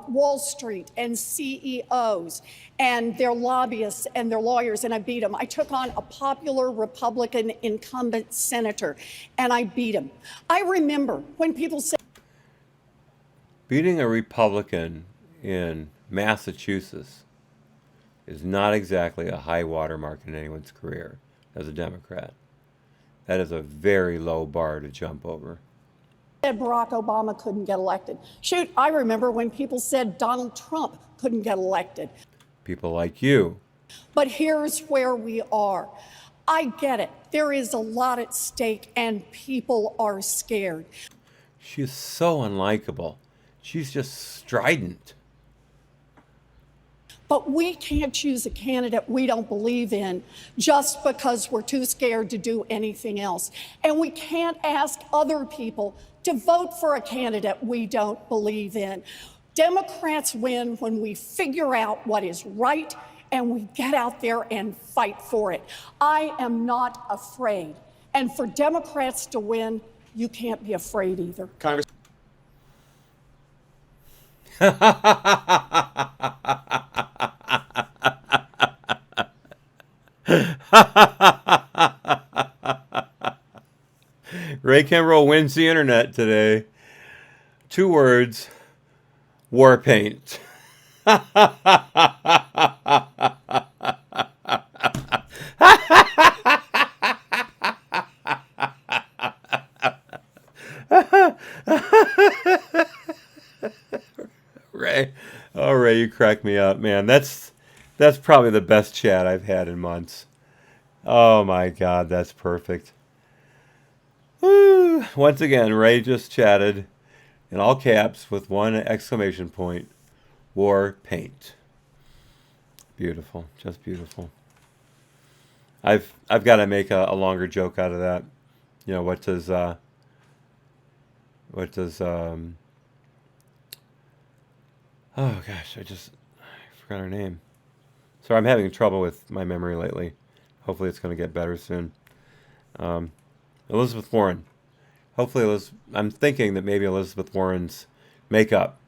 Wall Street and CEOs and their lobbyists and their lawyers, and I beat them. I took on a popular Republican incumbent senator, and I beat him. I remember when people said... Beating a Republican in Massachusetts is not exactly a high watermark in anyone's career as a Democrat. That is a very low bar to jump over. Said Barack Obama couldn't get elected. Shoot, I remember when people said Donald Trump couldn't get elected. People like you. But here's where we are. I get it. There is a lot at stake and people are scared. She is so unlikable. She's just strident. But we can't choose a candidate we don't believe in just because we're too scared to do anything else. And we can't ask other people to vote for a candidate we don't believe in. Democrats win when we figure out what is right and we get out there and fight for it. I am not afraid. And for Democrats to win, you can't be afraid either. Congress. Ray Kimbrough wins the internet today. 2 words, war paint. Ray, oh Ray, you crack me up, man. That's probably the best chat I've had in months. Oh my God, that's perfect. Woo. Once again, Ray just chatted in all caps with 1 exclamation point: war paint. Beautiful, just beautiful. I've got to make a longer joke out of that. You know, what does I oh gosh, I forgot her name. Sorry, I'm having trouble with my memory lately. Hopefully it's going to get better soon. Elizabeth Warren. Hopefully, I'm thinking that maybe Elizabeth Warren's makeup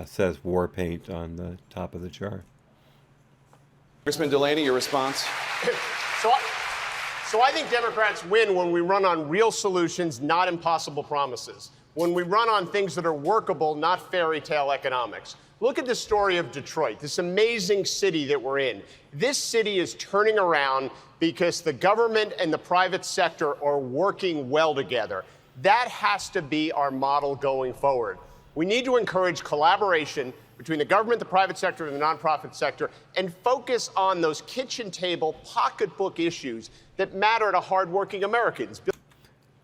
says war paint on the top of the jar. Congressman Delaney, your response? So I think Democrats win when we run on real solutions, not impossible promises. When we run on things that are workable, not fairy tale economics. Look at the story of Detroit, this amazing city that we're in. This city is turning around because the government and the private sector are working well together. That has to be our model going forward. We need to encourage collaboration between the government, the private sector, and the nonprofit sector, and focus on those kitchen table, pocketbook issues that matter to hardworking Americans.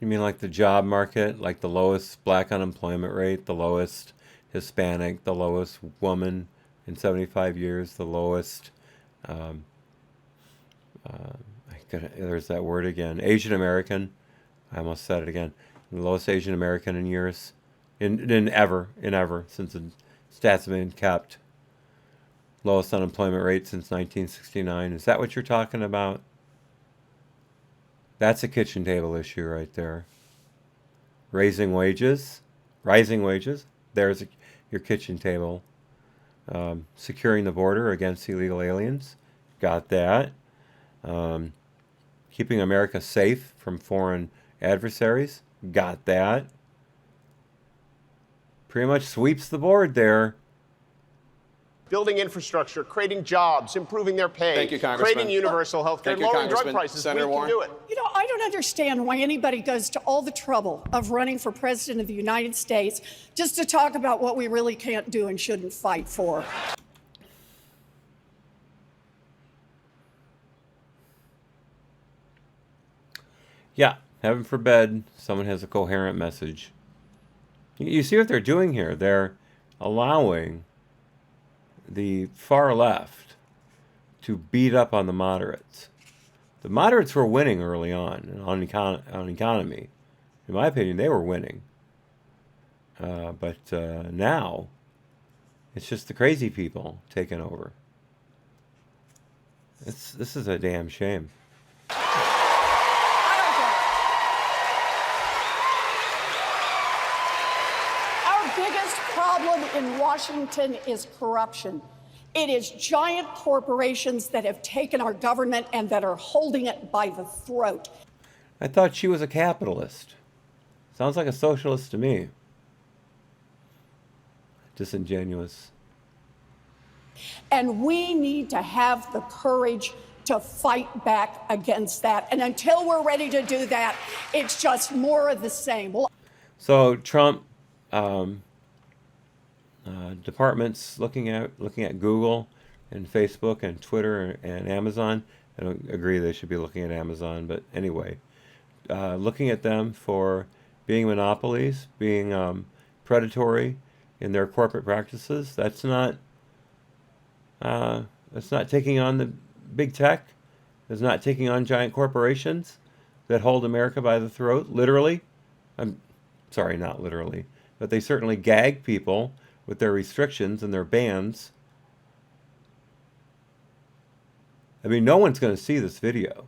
You mean like the job market, like the lowest black unemployment rate, the lowest Hispanic, the lowest woman in 75 years, the lowest, there's that word again, Asian American. I almost said it again. The lowest Asian American in years, in ever, since the stats have been kept. Lowest unemployment rate since 1969. Is that what you're talking about? That's a kitchen table issue right there. raising wages, rising wages. There's your kitchen table. Securing the border against illegal aliens. Got that. Keeping America safe from foreign adversaries. Got that. Pretty much sweeps the board there. Building infrastructure, creating jobs, improving their pay, Thank you, Congressman. creating universal health care, lowering drug prices. Senator We can do it. You know, I don't understand why anybody goes to all the trouble of running for president of the United States just to talk about what we really can't do and shouldn't fight for. Yeah, heaven forbid someone has a coherent message. You see what they're doing here? They're allowing the far left to beat up on the moderates. The moderates were winning early on economy. In my opinion, they were winning. But now, it's just the crazy people taking over. This is a damn shame. In Washington is corruption. It is giant corporations that have taken our government and that are holding it by the throat. I thought she was a capitalist. Sounds like a socialist to me. Disingenuous. And we need to have the courage to fight back against that. And until we're ready to do that, it's just more of the same. So Trump departments looking at Google and Facebook and Twitter and Amazon. I don't agree they should be looking at Amazon, but anyway, looking at them for being monopolies, being predatory in their corporate practices. That's not taking on the big tech. It's not taking on giant corporations that hold America by the throat, literally. I'm sorry, not literally, but they certainly gag people with their restrictions and their bans. I mean, no one's going to see this video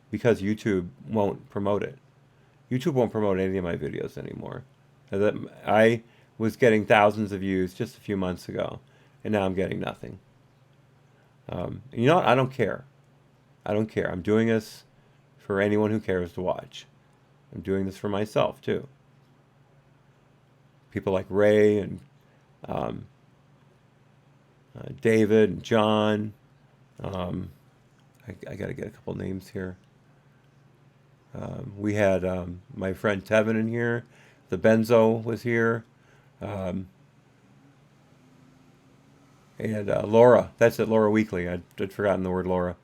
because YouTube won't promote it. YouTube won't promote any of my videos anymore. I was getting thousands of views just a few months ago, and now I'm getting nothing. You know what? I don't care. I don't care. I'm doing this for anyone who cares to watch. I'm doing this for myself, too. People like Ray and David and John. I got to get a couple names here. We had my friend Tevin in here. The Benzo was here. And Laura. That's it, Laura Weekly. I'd forgotten the word Laura.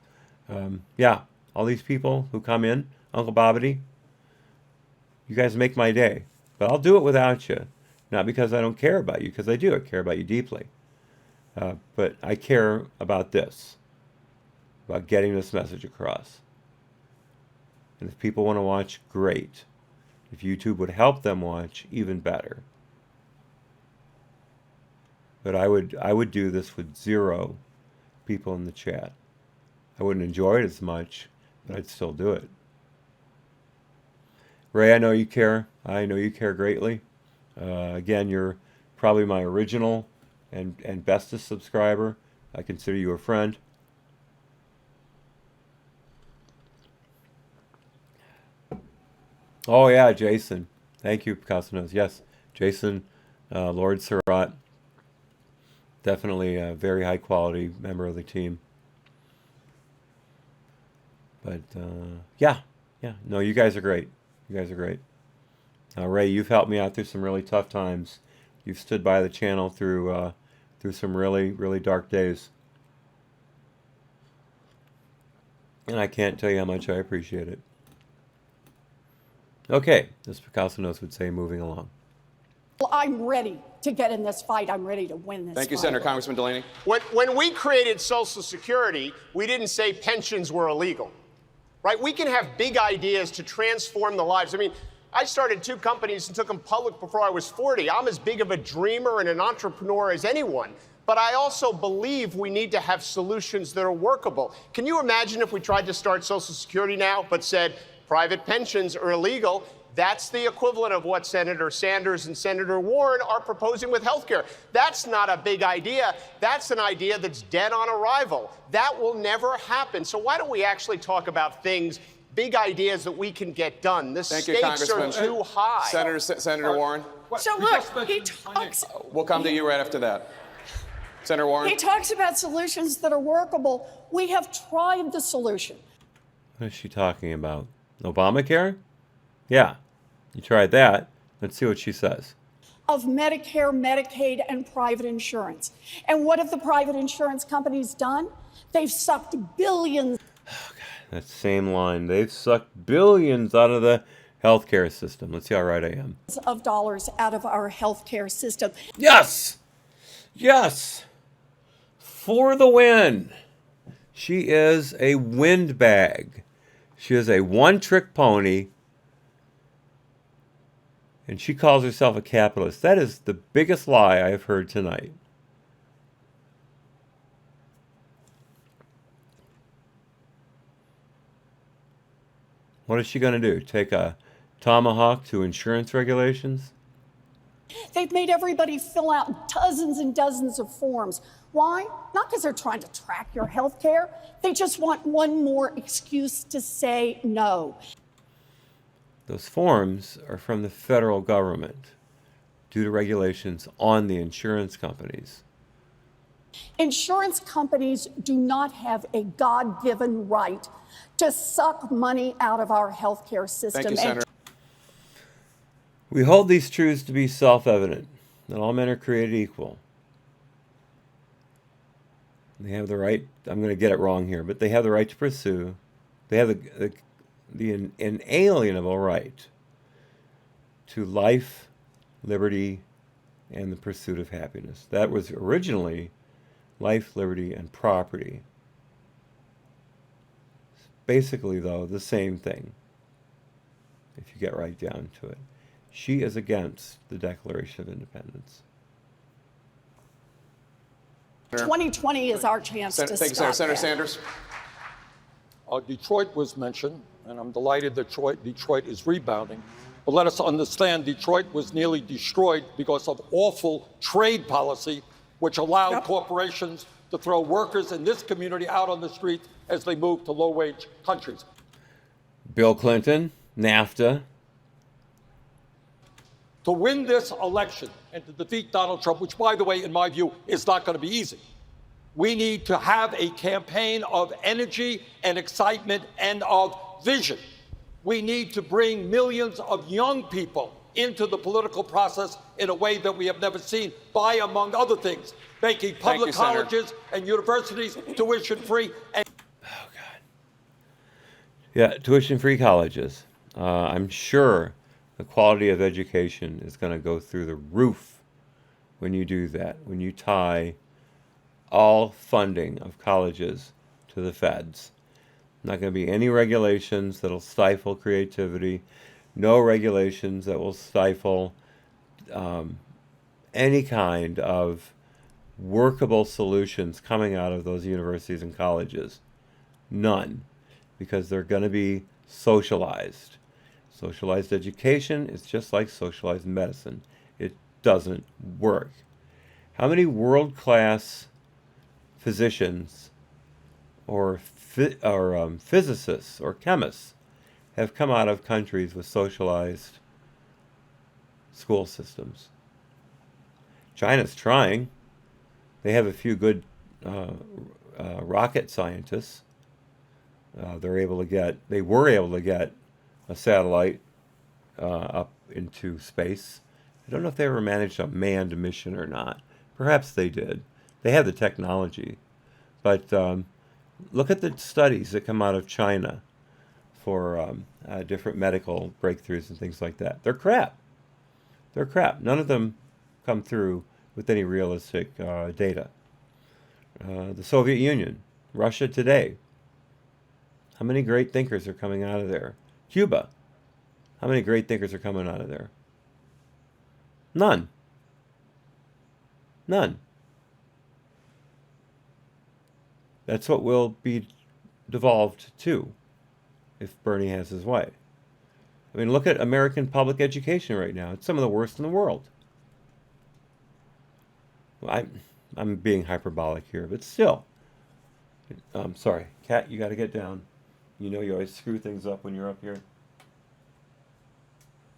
Yeah, all these people who come in. Uncle Bobbity. You guys make my day. But I'll do it without you. Not because I don't care about you, because I do. I care about you deeply. But I care about this. About getting this message across. And if people want to watch, great. If YouTube would help them watch, even better. But I would do this with 0 people in the chat. I wouldn't enjoy it as much, but I'd still do it. Ray, I know you care. I know you care greatly. Again, you're probably my original and bestest subscriber. I consider you a friend. Oh yeah, Jason. Thank you, Picasso Knows. Yes, Jason, Lord Surratt. Definitely a very high quality member of the team. But yeah. No, you guys are great. You guys are great. Ray, you've helped me out through some really tough times. You've stood by the channel through some really, really dark days. And I can't tell you how much I appreciate it. Okay, as Picasso Knows would say, moving along. Well, I'm ready to get in this fight. I'm ready to win this Thank you, fight. Senator. Congressman Delaney. When we created Social Security, we didn't say pensions were illegal, right? We can have big ideas to transform the lives. I mean, I started 2 companies and took them public before I was 40. I'm as big of a dreamer and an entrepreneur as anyone. But I also believe we need to have solutions that are workable. Can you imagine if we tried to start Social Security now but said private pensions are illegal? That's the equivalent of what Senator Sanders and Senator Warren are proposing with health care. That's not a big idea. That's an idea that's dead on arrival. That will never happen. So why don't we actually talk about things, big ideas that we can get done? The stakes are too high. Senator Warren? So look, he talks. We'll come to you right after that. Senator Warren? He talks about solutions that are workable. We have tried the solution. What is she talking about? Obamacare? Yeah, you tried that. Let's see what she says. Of Medicare, Medicaid, and private insurance. And what have the private insurance companies done? They've sucked billions. Oh, God, that same line. They've sucked billions out of the healthcare system. Let's see how right I am. Of dollars out of our healthcare system. Yes! Yes! For the win. She is a windbag. She is a one-trick pony. And she calls herself a capitalist. That is the biggest lie I have heard tonight. What is she going to do? Take a tomahawk to insurance regulations? They've made everybody fill out dozens and dozens of forms. Why? Not because they're trying to track your health care. They just want one more excuse to say no. Those forms are from the federal government due to regulations on the insurance companies. Insurance companies do not have a God-given right to suck money out of our healthcare system. Thank you, Senator. We hold these truths to be self-evident, that all men are created equal. They have the right, I'm going to get it wrong here, but they have the right to pursue, they have the inalienable right to life, liberty, and the pursuit of happiness. That was originally life, liberty, and property. Basically, though, the same thing, if you get right down to it. She is against the Declaration of Independence. 2020 is our chance to Thank you, stop Senator that. Sanders. Detroit was mentioned, and I'm delighted that Detroit is rebounding. But let us understand, Detroit was nearly destroyed because of awful trade policy, which allowed corporations to throw workers in this community out on the street as they move to low-wage countries. Bill Clinton, NAFTA. To win this election and to defeat Donald Trump, which, by the way, in my view, is not going to be easy, we need to have a campaign of energy and excitement and of vision. We need to bring millions of young people into the political process in a way that we have never seen by, among other things, making public colleges and universities tuition-free. Oh, God. Yeah, tuition-free colleges. I'm sure the quality of education is going to go through the roof when you do that, when you tie all funding of colleges to the feds. Not going to be any regulations that will stifle creativity, no regulations that will stifle any kind of workable solutions coming out of those universities and colleges. None, because they're going to be socialized. Socialized education is just like socialized medicine. It doesn't work. How many world-class physicians or physicists or chemists have come out of countries with socialized school systems? China's trying. They have a few good rocket scientists. They were able to get a satellite up into space. I don't know if they ever managed a manned mission or not. Perhaps they did. They have the technology. But look at the studies that come out of China for different medical breakthroughs and things like that. They're crap. They're crap. None of them come through with any realistic data. The Soviet Union, Russia today. How many great thinkers are coming out of there? Cuba. How many great thinkers are coming out of there? None. None. That's what will be devolved to if Bernie has his way. I mean, look at American public education right now. It's some of the worst in the world. Well, I'm being hyperbolic here, but still. I'm sorry. Kat, you got to get down. You know you always screw things up when you're up here.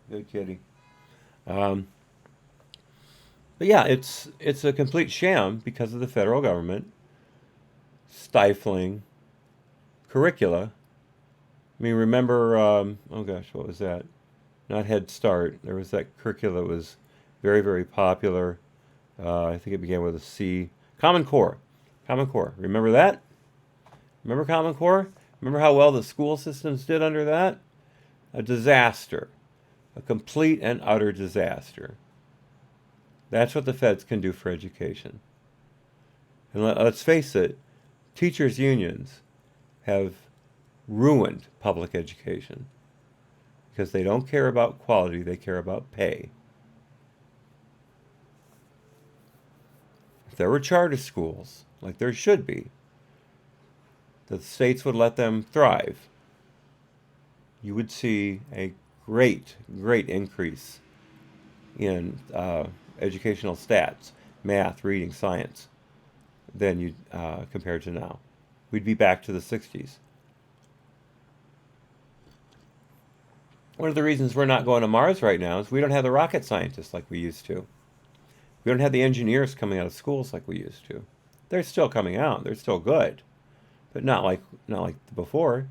Good kitty. But yeah, it's a complete sham because of the federal government stifling curricula. I mean, remember, oh gosh, what was that? Not Head Start. There was that curricula that was very, very popular. I think it began with a C. Common Core. Common Core. Remember that? Remember Common Core? Remember how well the school systems did under that? A disaster. A complete and utter disaster. That's what the feds can do for education. And let's face it, teachers' unions have ruined public education because they don't care about quality, they care about pay. If there were charter schools, like there should be, that the states would let them thrive, you would see a great, great increase in educational stats, math, reading, science, than you compared to now. We'd be back to the 60s. One of the reasons we're not going to Mars right now is we don't have the rocket scientists like we used to. We don't have the engineers coming out of schools like we used to. They're still coming out. They're still good, but not like before.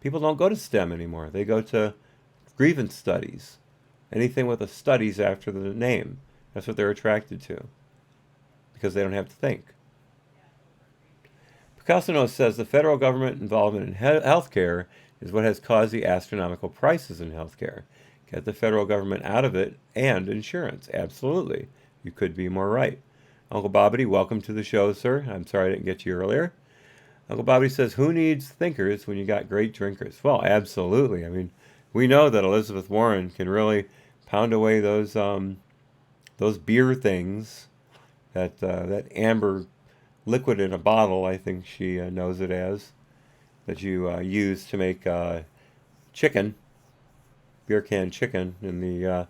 People don't go to STEM anymore. They go to grievance studies. Anything with a studies after the name. That's what they're attracted to because they don't have to think. Picasso says the federal government involvement in healthcare is what has caused the astronomical prices in healthcare. Get the federal government out of it and insurance. Absolutely. You could be more right. Uncle Bobbity, welcome to the show, sir. I'm sorry I didn't get you earlier. Uncle Bobbity says, who needs thinkers when you got great drinkers? Well, absolutely. I mean, we know that Elizabeth Warren can really pound away those beer things, that amber liquid in a bottle, I think she knows it as, that you use to make chicken, beer can chicken in the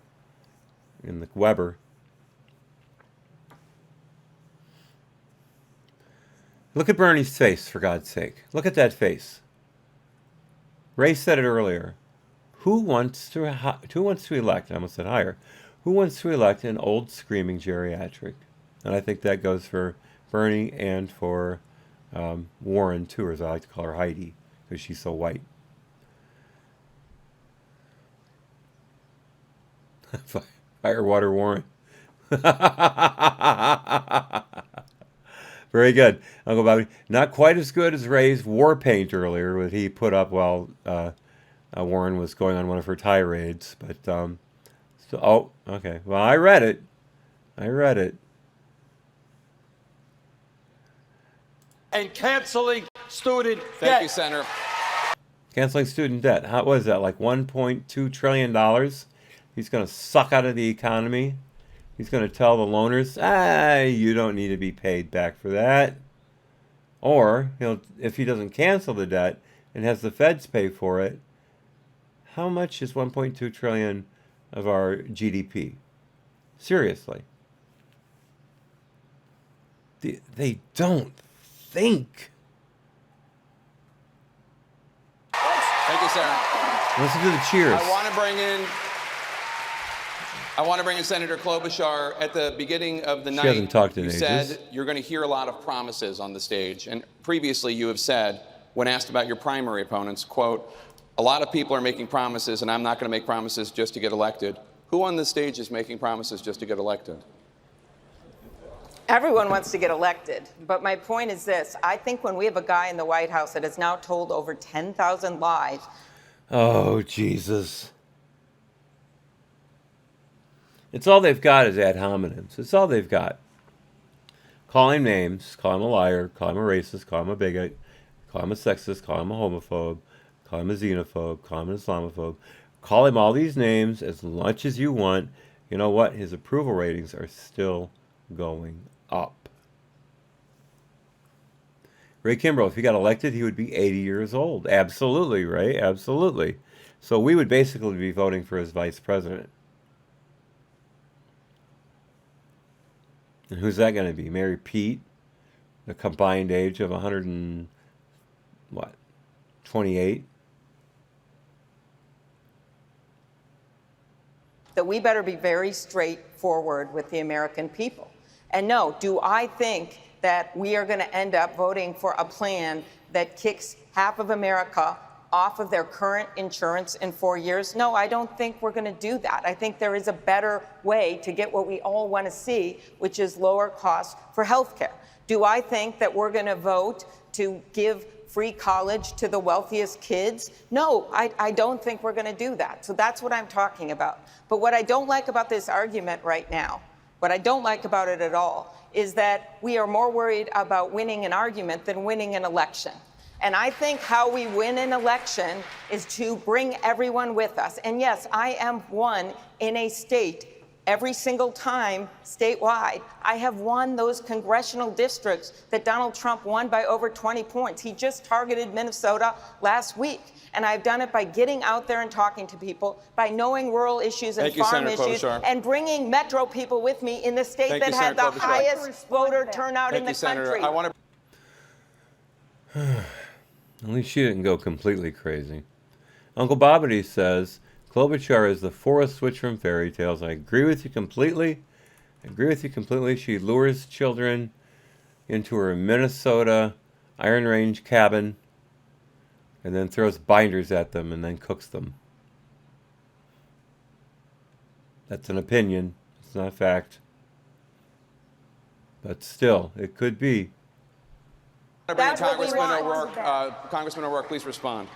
Weber. Look at Bernie's face, for God's sake. Look at that face. Ray said it earlier. Who wants to elect? I almost said hire. Who wants to elect an old screaming geriatric? And I think that goes for Bernie and for Warren too, or as I like to call her, Heidi, because she's so white. Firewater Warren. Very good, Uncle Bobby. Not quite as good as Ray's war paint earlier that he put up while Warren was going on one of her tirades. But oh, okay. Well, I read it. And canceling student debt. Thank you, Senator. Canceling student debt. How was that? Like $1.2 trillion? He's going to suck out of the economy. He's going to tell the loaners, you don't need to be paid back for that. Or, if he doesn't cancel the debt and has the feds pay for it, how much is 1.2 trillion of our GDP? Seriously. They don't think. Thank you, Sarah. Listen to the cheers. I want to bring in Senator Klobuchar. At the beginning of the night, hasn't talked in you ages. said you're going to hear a lot of promises on the stage. And previously you have said, when asked about your primary opponents, quote, a lot of people are making promises, and I'm not going to make promises just to get elected. Who on this stage is making promises just to get elected? Everyone wants to get elected, but my point is this. I think when we have a guy in the White House that has now told over 10,000 lies. Oh, Jesus. It's all they've got is ad hominems. It's all they've got. Call him names, call him a liar, call him a racist, call him a bigot, call him a sexist, call him a homophobe, call him a xenophobe, call him an Islamophobe. Call him all these names as much as you want. You know what? His approval ratings are still going up. Ray Kimbrough, if he got elected, he would be 80 years old. Absolutely, Ray. Absolutely. So we would basically be voting for his vice president. And who's that going to be? Mary Pete, the combined age of 28? That we better be very straightforward with the American people. And no, do I think that we are going to end up voting for a plan that kicks half of America off of their current insurance in 4 years? No, I don't think we're going to do that. I think there is a better way to get what we all want to see, which is lower costs for health care. Do I think that we're going to vote to give free college to the wealthiest kids? No, I don't think we're going to do that. So that's what I'm talking about. But what I don't like about this argument right now, what I don't like about it at all, is that we are more worried about winning an argument than winning an election. And I think how we win an election is to bring everyone with us. And yes, I am one in a state every single time statewide. I have won those congressional districts that Donald Trump won by over 20 points. He just targeted Minnesota last week. And I've done it by getting out there and talking to people, by knowing rural issues and farm issues, and bringing metro people with me in the state that had the highest voter turnout in the country. At least she didn't go completely crazy. Uncle Bobbity says, Klobuchar is the Forrest Switch from fairy tales. I agree with you completely. She lures children into her Minnesota Iron Range cabin and then throws binders at them and then cooks them. That's an opinion. It's not a fact. But still, it could be. Congressman O'Rourke, please respond.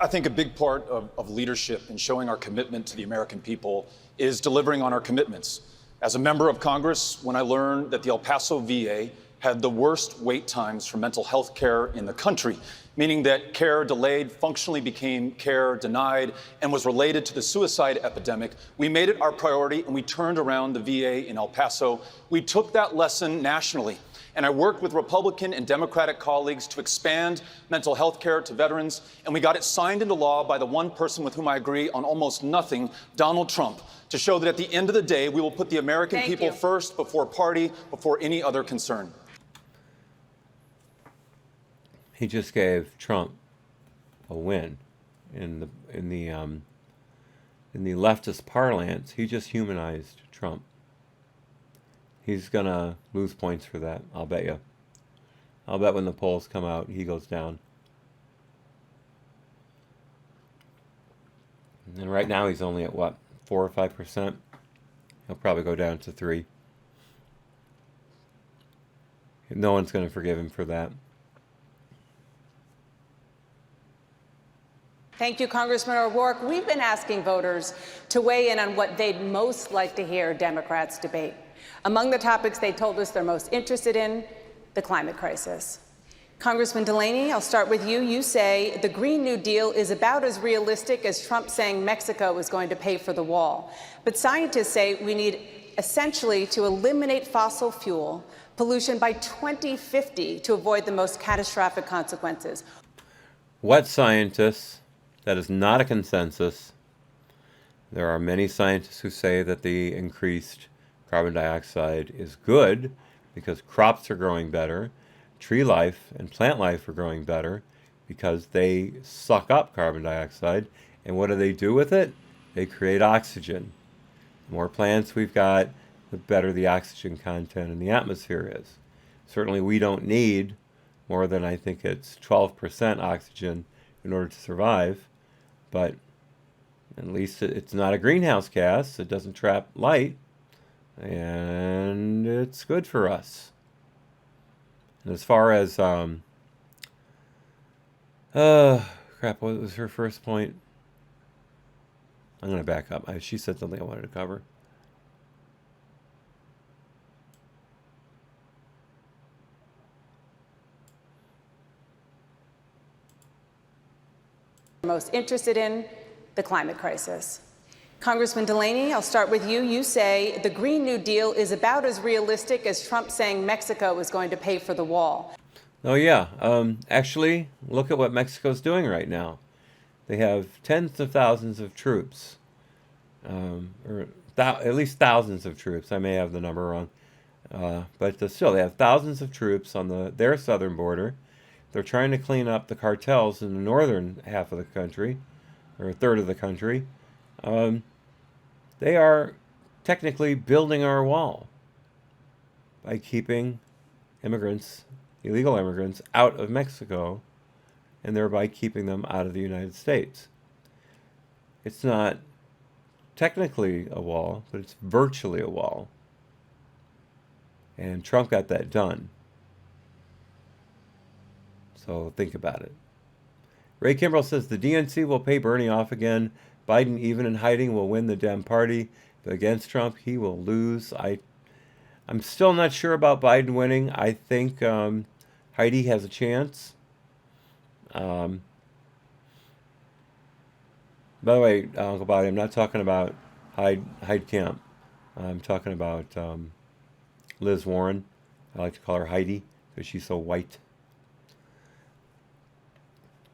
I think a big part of leadership and showing our commitment to the American people is delivering on our commitments. As a member of Congress, when I learned that the El Paso VA had the worst wait times for mental health care in the country, meaning that care delayed functionally became care denied and was related to the suicide epidemic, we made it our priority and we turned around the VA in El Paso. We took that lesson nationally. And I worked with Republican and Democratic colleagues to expand mental health care to veterans, and we got it signed into law by the one person with whom I agree on almost nothing, Donald Trump, to show that at the end of the day, we will put the American people first, before party, before any other concern. He just gave Trump a win in the leftist parlance. He just humanized Trump. He's going to lose points for that, I'll bet you. I'll bet when the polls come out, he goes down. And right now he's only at, 4 or 5%? He'll probably go down to 3. No one's going to forgive him for that. Thank you, Congressman O'Rourke. We've been asking voters to weigh in on what they'd most like to hear Democrats debate. Among the topics they told us they're most interested in, the climate crisis. Congressman Delaney, I'll start with you. You say the Green New Deal is about as realistic as Trump saying Mexico is going to pay for the wall. But scientists say we need essentially to eliminate fossil fuel pollution by 2050 to avoid the most catastrophic consequences. What scientists? That is not a consensus. There are many scientists who say that the increased carbon dioxide is good because crops are growing better, tree life and plant life are growing better because they suck up carbon dioxide. And what do they do with it? They create oxygen. The more plants we've got, the better the oxygen content in the atmosphere is. Certainly we don't need more than, I think it's 12% oxygen in order to survive, but at least it's not a greenhouse gas. It doesn't trap light. And it's good for us. And as far as crap, what was her first point? I'm going to back up. She said something I wanted to cover. Most interested in the climate crisis. Congressman Delaney, I'll start with you. You say the Green New Deal is about as realistic as Trump saying Mexico is going to pay for the wall. Oh, yeah. Actually, look at what Mexico's doing right now. They have tens of thousands of troops, at least thousands of troops. I may have the number wrong. But still, they have thousands of troops on their southern border. They're trying to clean up the cartels in the northern half of the country, or a third of the country. They are technically building our wall by keeping illegal immigrants, out of Mexico, and thereby keeping them out of the United States. It's not technically a wall, but it's virtually a wall. And Trump got that done. So think about it. Ray Kimbrell says the DNC will pay Bernie off again. Biden, even in hiding, will win the Dem Party. But against Trump, he will lose. I'm still not sure about Biden winning. I think Heidi has a chance. By the way, Uncle Bobby, I'm not talking about Hyde Camp. I'm talking about Liz Warren. I like to call her Heidi because she's so white.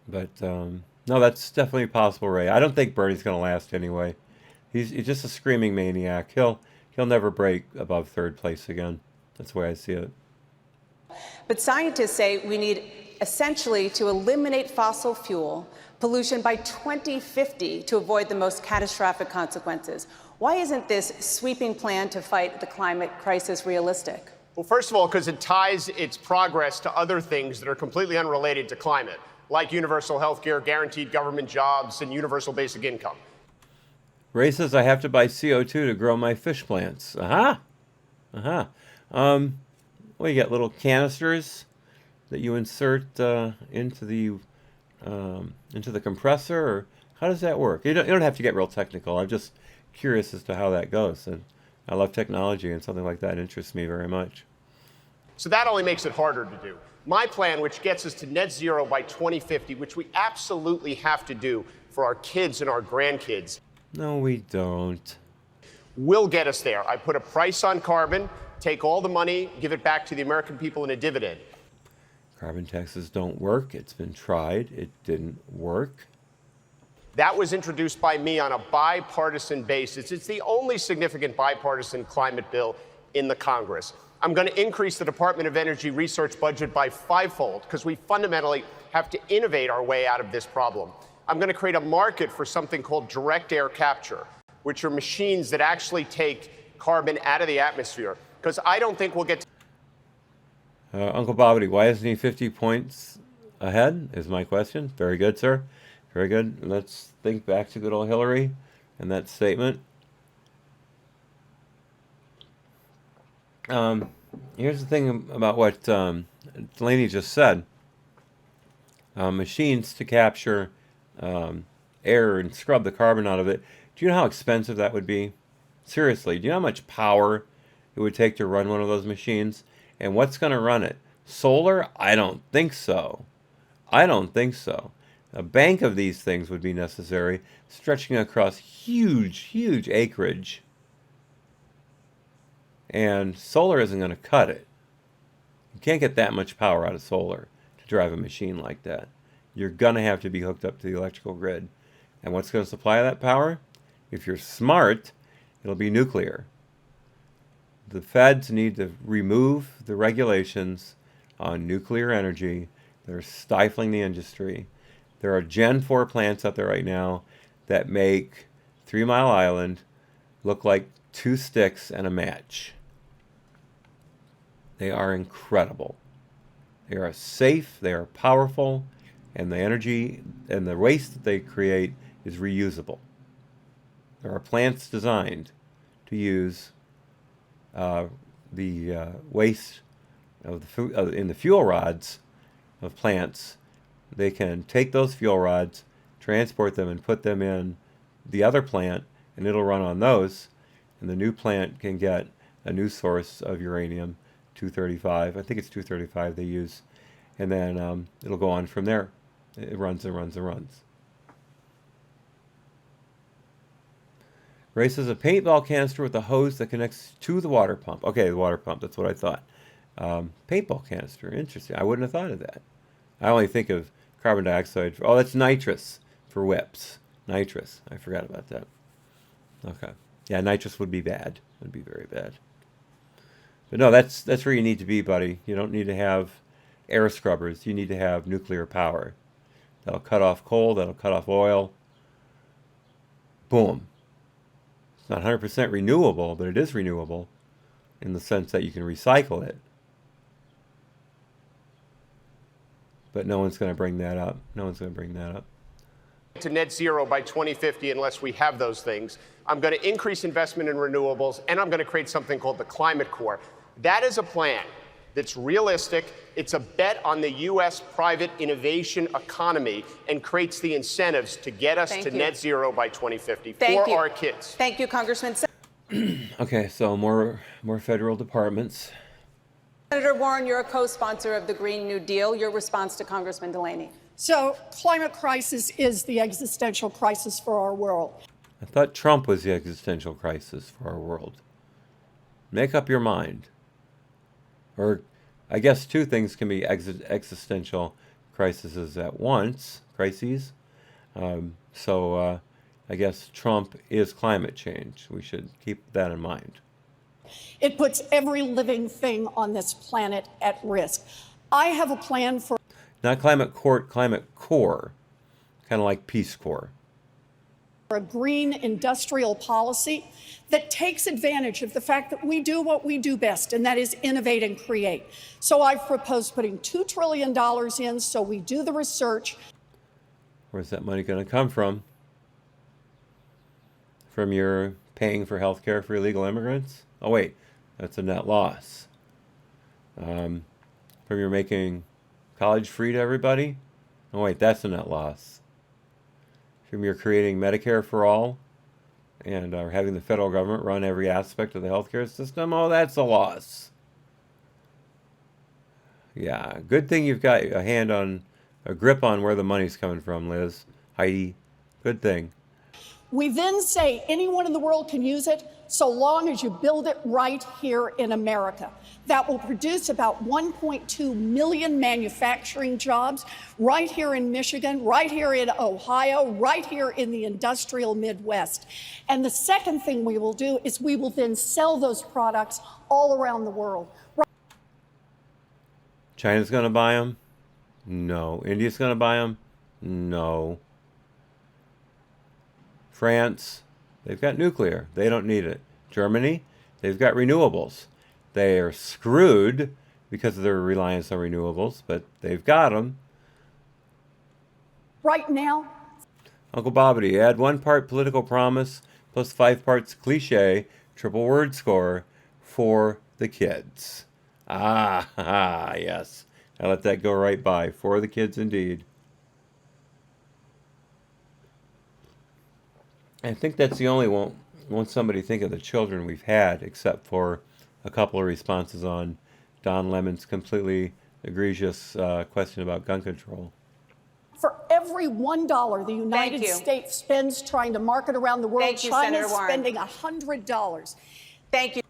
But no, that's definitely possible, Ray. I don't think Bernie's going to last anyway. He's just a screaming maniac. He'll never break above third place again. That's the way I see it. But scientists say we need essentially to eliminate fossil fuel pollution by 2050 to avoid the most catastrophic consequences. Why isn't this sweeping plan to fight the climate crisis realistic? Well, first of all, because it ties its progress to other things that are completely unrelated to climate, like universal health care, guaranteed government jobs, and universal basic income. Ray says I have to buy CO2 to grow my fish plants. Well, you got little canisters that you insert into the compressor, or how does that work? You don't have to get real technical. I'm just curious as to how that goes, and I love technology, and something like that interests me very much. So that only makes it harder to do. My plan, which gets us to net zero by 2050, which we absolutely have to do for our kids and our grandkids. No, we don't. Will get us there. I put a price on carbon, take all the money, give it back to the American people in a dividend. Carbon taxes don't work. It's been tried. It didn't work. That was introduced by me on a bipartisan basis. It's the only significant bipartisan climate bill in the Congress. I'm going to increase the Department of Energy research budget by 5-fold because we fundamentally have to innovate our way out of this problem. I'm going to create a market for something called direct air capture, which are machines that actually take carbon out of the atmosphere, because I don't think we'll get to Uncle Bobbity, why isn't he 50 points ahead, is my question. Very good, sir. Very good. Let's think back to good old Hillary and that statement. Here's the thing about what Delaney just said. Machines to capture air and scrub the carbon out of it. Do you know how expensive that would be? Seriously, do you know how much power it would take to run one of those machines? And what's going to run it? Solar? I don't think so. I don't think so. A bank of these things would be necessary, stretching across huge, huge acreage. And solar isn't going to cut it. You can't get that much power out of solar to drive a machine like that. You're going to have to be hooked up to the electrical grid. And what's going to supply that power? If you're smart, it'll be nuclear. The feds need to remove the regulations on nuclear energy that are stifling the industry. There are Gen 4 plants out there right now that make 3 Mile Island look like 2 sticks and a match. They are incredible. They are safe, they are powerful, and the energy and the waste that they create is reusable. There are plants designed to use the waste of in the fuel rods of plants. They can take those fuel rods, transport them, and put them in the other plant, and it'll run on those. And the new plant can get a new source of uranium, 235. I think it's 235 they use. And then it'll go on from there. It runs and runs and runs. Ray says a paintball canister with a hose that connects to the water pump. Okay, the water pump, that's what I thought. Paintball canister, interesting. I wouldn't have thought of that. I only think of carbon dioxide. Oh, that's nitrous. for whips. Nitrous. I forgot about that. Okay. Yeah, nitrous would be bad. It would be very bad. But no, that's where you need to be, buddy. You don't need to have air scrubbers. You need to have nuclear power. That'll cut off coal. That'll cut off oil. Boom. It's not 100% renewable, but it is renewable in the sense that you can recycle it. But no one's going to bring that up. No one's going to bring that up. To net zero by 2050 unless we have those things. I'm going to increase investment in renewables, and I'm going to create something called the Climate Corps. That is a plan that's realistic. It's a bet on the U.S. private innovation economy and creates the incentives to get us to net zero by 2050 for our kids. Thank you, Congressman. Okay, so more federal departments. Senator Warren, you're a co-sponsor of the Green New Deal. Your response to Congressman Delaney. So climate crisis is the existential crisis for our world. I thought Trump was the existential crisis for our world. Make up your mind. Or I guess two things can be existential crises at once, crises. So I guess Trump is climate change. We should keep that in mind. It puts every living thing on this planet at risk. I have a plan for... Not climate court, climate core. Kind of like Peace Corps. A green industrial policy that takes advantage of the fact that we do what we do best, and that is innovate and create. So I've proposed putting $2 trillion in so we do the research. Where's that money going to come from? From your paying for health care for illegal immigrants? Oh, wait, that's a net loss. From your making college free to everybody? Oh, wait, that's a net loss. From your creating Medicare for all and having the federal government run every aspect of the healthcare system? Oh, that's a loss. Yeah, good thing you've got a grip on where the money's coming from, Liz. Heidi, good thing. We then say anyone in the world can use it so long as you build it right here in America. That will produce about 1.2 million manufacturing jobs right here in Michigan, right here in Ohio, right here in the industrial Midwest. And the second thing we will do is we will then sell those products all around the world. China's going to buy them? No. India's going to buy them? No. France, they've got nuclear. They don't need it. Germany, they've got renewables. They are screwed because of their reliance on renewables, but they've got them. Right now, Uncle Bobbity, add 1 part political promise plus 5 parts cliche, triple word score for the kids. Yes. I let that go right by. For the kids, indeed. I think that's the only one. Won't somebody think of the children we've had, except for a couple of responses on Don Lemon's completely egregious question about gun control. for every $1 the United States spends trying to market around the world, China's spending $100. Thank you.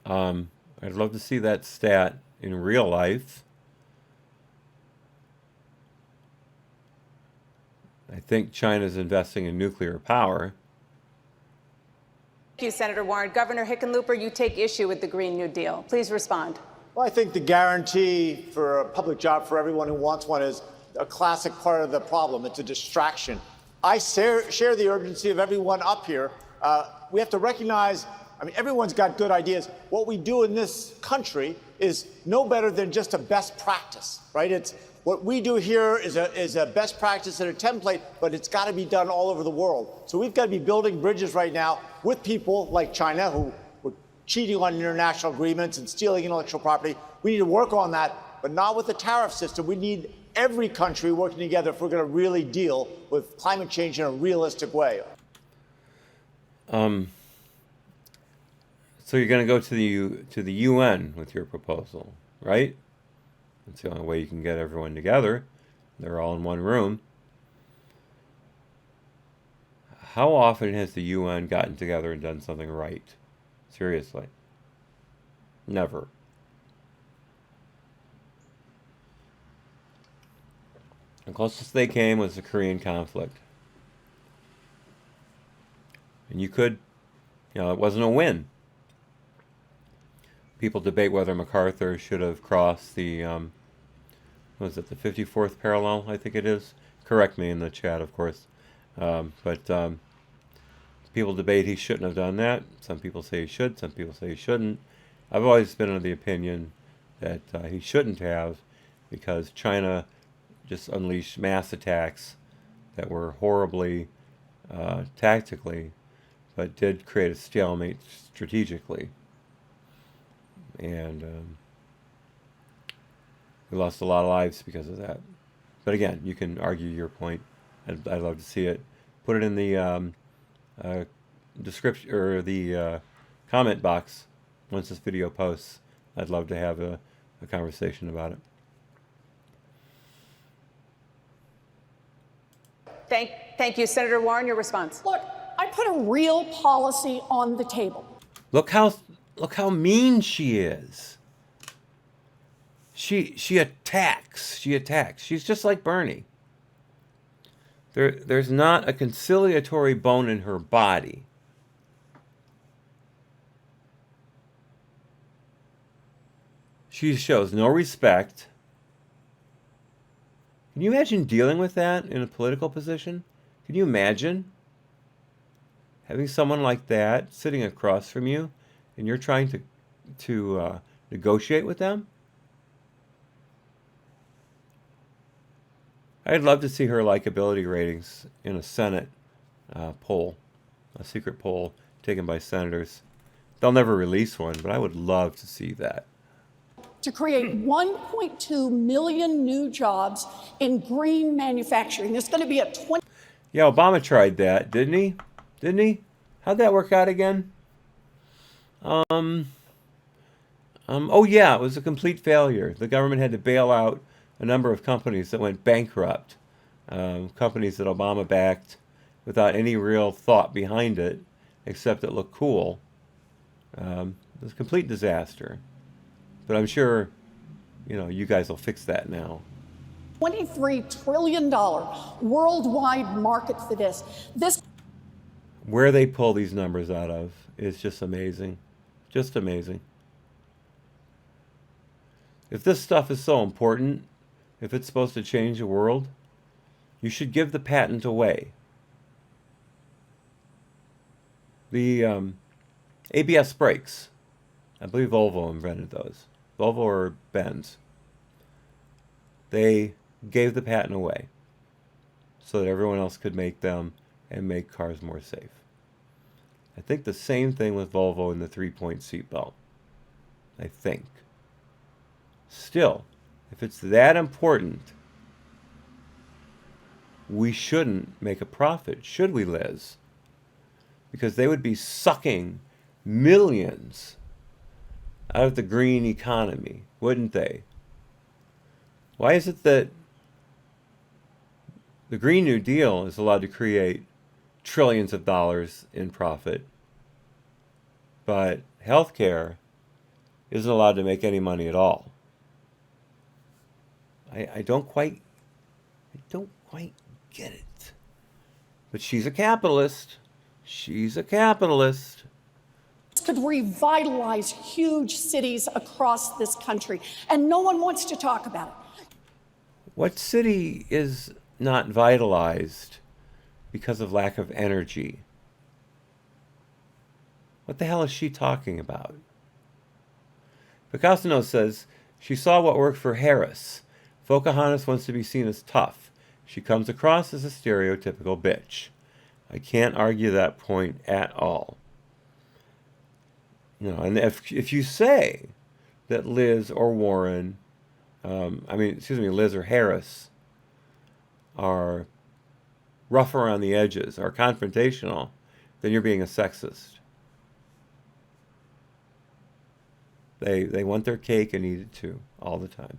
I'd love to see that stat in real life. I think China's investing in nuclear power. Thank you, Senator Warren. Governor Hickenlooper, you take issue with the Green New Deal. Please respond. Well, I think the guarantee for a public job for everyone who wants one is a classic part of the problem. It's a distraction. I share the urgency of everyone up here. We have to recognize, I mean, everyone's got good ideas. What we do in this country is no better than just a best practice, right? It's what we do here is a best practice and a template, but it's got to be done all over the world. So we've got to be building bridges right now with people like China who were cheating on international agreements and stealing intellectual property. We need to work on that, but not with the tariff system. We need every country working together if we're going to really deal with climate change in a realistic way. So you're going to go to the UN with your proposal, right? That's the only way you can get everyone together. They're all in one room. How often has the UN gotten together and done something right? Seriously. Never. The closest they came was the Korean conflict. And you could, it wasn't a win. People debate whether MacArthur should have crossed the, what is it, the 54th parallel, I think it is. Correct me in the chat, of course. But people debate he shouldn't have done that. Some people say he should, some people say he shouldn't. I've always been of the opinion that he shouldn't have, because China just unleashed mass attacks that were horribly tactically, but did create a stalemate strategically. And we lost a lot of lives because of that. But again, you can argue your point. I'd love to see it. Put it in the description or the comment box once this video posts. I'd love to have a conversation about it. Thank you. Senator Warren, your response. Look, I put a real policy on the table. Look how mean she is. She attacks. She attacks. She's just like Bernie. There's not a conciliatory bone in her body. She shows no respect. Can you imagine dealing with that in a political position? Can you imagine having someone like that sitting across from you and you're trying to negotiate with them? I'd love to see her likability ratings in a Senate poll, a secret poll taken by senators. They'll never release one, but I would love to see that. To create 1.2 million new jobs in green manufacturing. There's going to be a 20. Yeah, Obama tried that, didn't he? Didn't he? How'd that work out again? Oh yeah, it was a complete failure. The government had to bail out a number of companies that went bankrupt. Companies that Obama backed without any real thought behind it, except it looked cool. It was a complete disaster. But I'm sure, you guys will fix that now. $23 trillion worldwide market for this. Where they pull these numbers out of is just amazing. Just amazing. If this stuff is so important, if it's supposed to change the world, you should give the patent away. The ABS brakes, I believe Volvo invented those. Volvo or Benz. They gave the patent away so that everyone else could make them and make cars more safe. I think the same thing with Volvo and the 3-point seatbelt. I think. Still, if it's that important, we shouldn't make a profit, should we, Liz? Because they would be sucking millions out of the green economy, wouldn't they? Why is it that the Green New Deal is allowed to create trillions of dollars in profit, but healthcare isn't allowed to make any money at all? I don't quite get it. But she's a capitalist. She's a capitalist. Could revitalize huge cities across this country, and no one wants to talk about it. What city is not vitalized because of lack of energy? What the hell is she talking about? Picasso says she saw what worked for Harris. Pocahontas wants to be seen as tough. She comes across as a stereotypical bitch. I can't argue that point at all. And if you say that Liz or Warren, Liz or Harris are rough around the edges, are confrontational, then you're being a sexist. They want their cake and eat it too, all the time.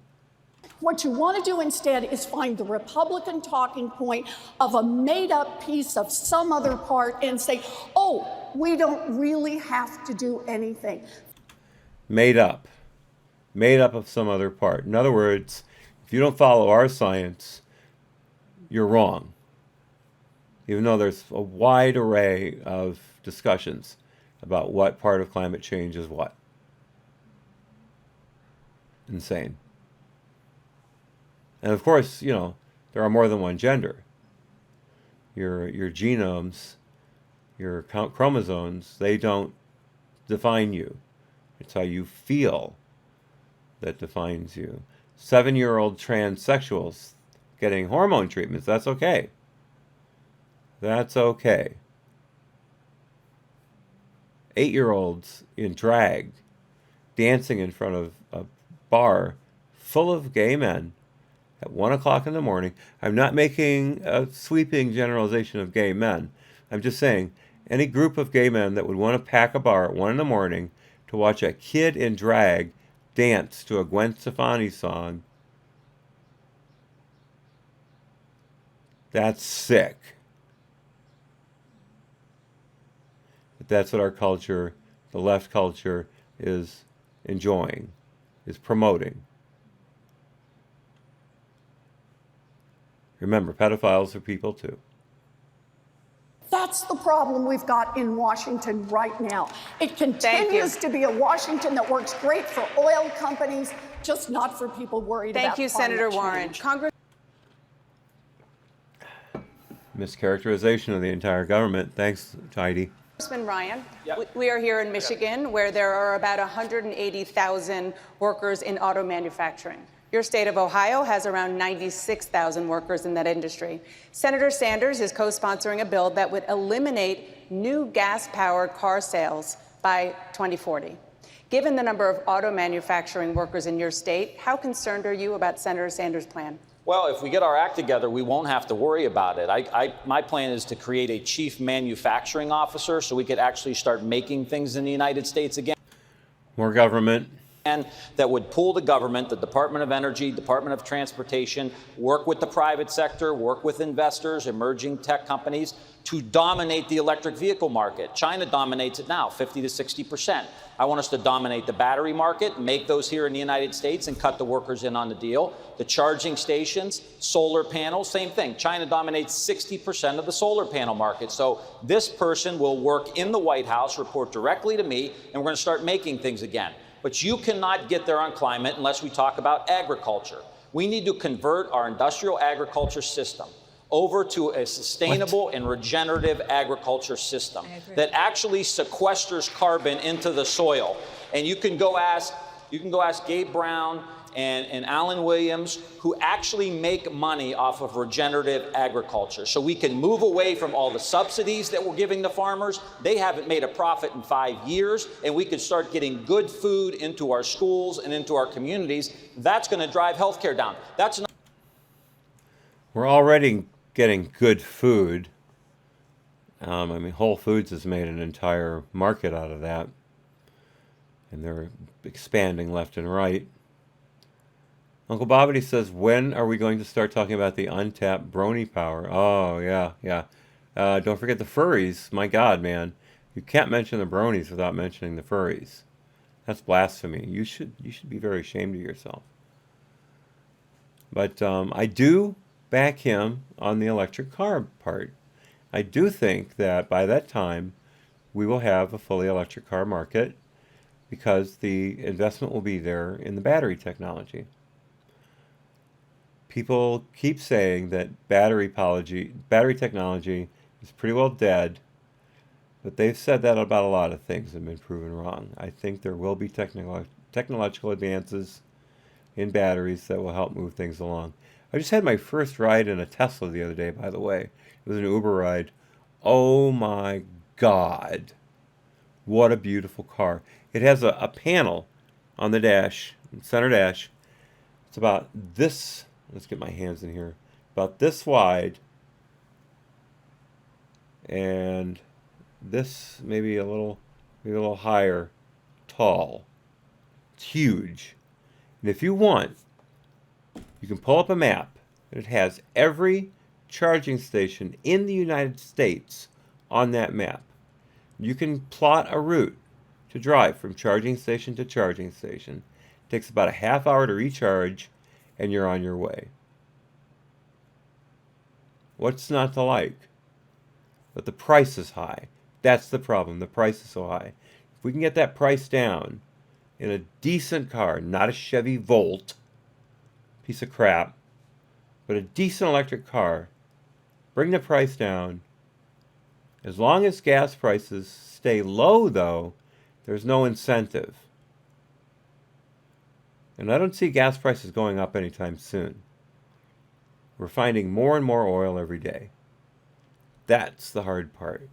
What you want to do instead is find the Republican talking point of a made-up piece of some other part and say, oh, we don't really have to do anything. Made up of some other part. In other words, if you don't follow our science, you're wrong. Even though there's a wide array of discussions about what part of climate change is what. Insane. And of course, you know, there are more than one gender. Your genomes, your chromosomes, they don't define you. It's how you feel that defines you. 7-year-old transsexuals getting hormone treatments, that's okay. That's okay. 8-year-olds in drag, dancing in front of a bar full of gay men at 1 o'clock in the morning. I'm not making a sweeping generalization of gay men. I'm just saying any group of gay men that would want to pack a bar at 1 in the morning to watch a kid in drag dance to a Gwen Stefani song, that's sick. But that's what our culture, the left culture, is enjoying, is promoting. Remember, pedophiles are people too. That's the problem we've got in Washington right now. It continues to be a Washington that works great for oil companies, just not for people worried about climate change. Thank you, Senator Warren. Congress. Mischaracterization of the entire government. Thanks, Heidi. Congressman Ryan, we are here in Michigan, where there are about 180,000 workers in auto manufacturing. Your state of Ohio has around 96,000 workers in that industry. Senator Sanders is co-sponsoring a bill that would eliminate new gas-powered car sales by 2040. Given the number of auto manufacturing workers in your state, how concerned are you about Senator Sanders' plan? Well, if we get our act together, we won't have to worry about it. My plan is to create a chief manufacturing officer so we could actually start making things in the United States again. More government. That would pool the government, the Department of Energy, Department of Transportation, work with the private sector, work with investors, emerging tech companies to dominate the electric vehicle market. China dominates it now, 50 to 60%. I want us to dominate the battery market, make those here in the United States and cut the workers in on the deal. The charging stations, solar panels, same thing. China dominates 60% of the solar panel market. So this person will work in the White House, report directly to me, and we're going to start making things again. But you cannot get there on climate unless we talk about agriculture. We need to convert our industrial agriculture system over to a sustainable and regenerative agriculture system that actually sequesters carbon into the soil. And you can go ask Gabe Brown and Alan Williams, who actually make money off of regenerative agriculture. So we can move away from all the subsidies that we're giving the farmers. They haven't made a profit in 5 years, and we could start getting good food into our schools and into our communities. That's going to drive healthcare down. We're already getting good food. I mean, Whole Foods has made an entire market out of that, and they're expanding left and right. Uncle Bobbity says, when are we going to start talking about the untapped brony power? Oh, yeah. Don't forget the furries. My God, man. You can't mention the bronies without mentioning the furries. That's blasphemy. You should be very ashamed of yourself. But I do back him on the electric car part. I do think that by that time, we will have a fully electric car market because the investment will be there in the battery technology. People keep saying that battery technology is pretty well dead, but they've said that about a lot of things and been proven wrong. I think there will be technological advances in batteries that will help move things along. I just had my first ride in a Tesla the other day, by the way. It was an Uber ride. Oh my God. What a beautiful car. It has a panel on the dash, center dash. It's about this. Let's get my hands in here. About this wide. And this maybe a little higher, tall. It's huge. And if you want, you can pull up a map. And it has every charging station in the United States on that map. You can plot a route to drive from charging station to charging station. It takes about a half hour to recharge, and you're on your way. What's not to like? But the price is high. That's the problem. The price is so high. If we can get that price down in a decent car, not a Chevy Volt, piece of crap, but a decent electric car, bring the price down. As long as gas prices stay low, though, there's no incentive. And I don't see gas prices going up anytime soon. We're finding more and more oil every day. That's the hard part.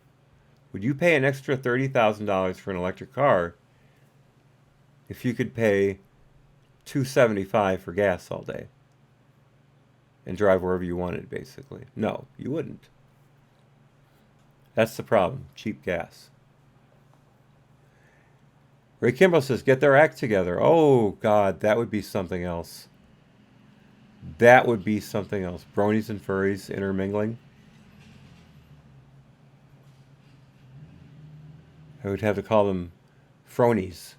Would you pay an extra $30,000 for an electric car if you could pay $275 for gas all day and drive wherever you wanted, basically? No, you wouldn't. That's the problem. Cheap gas. Ray Kimball says, get their act together. Oh, God, that would be something else. That would be something else. Bronies and furries intermingling. I would have to call them fronies.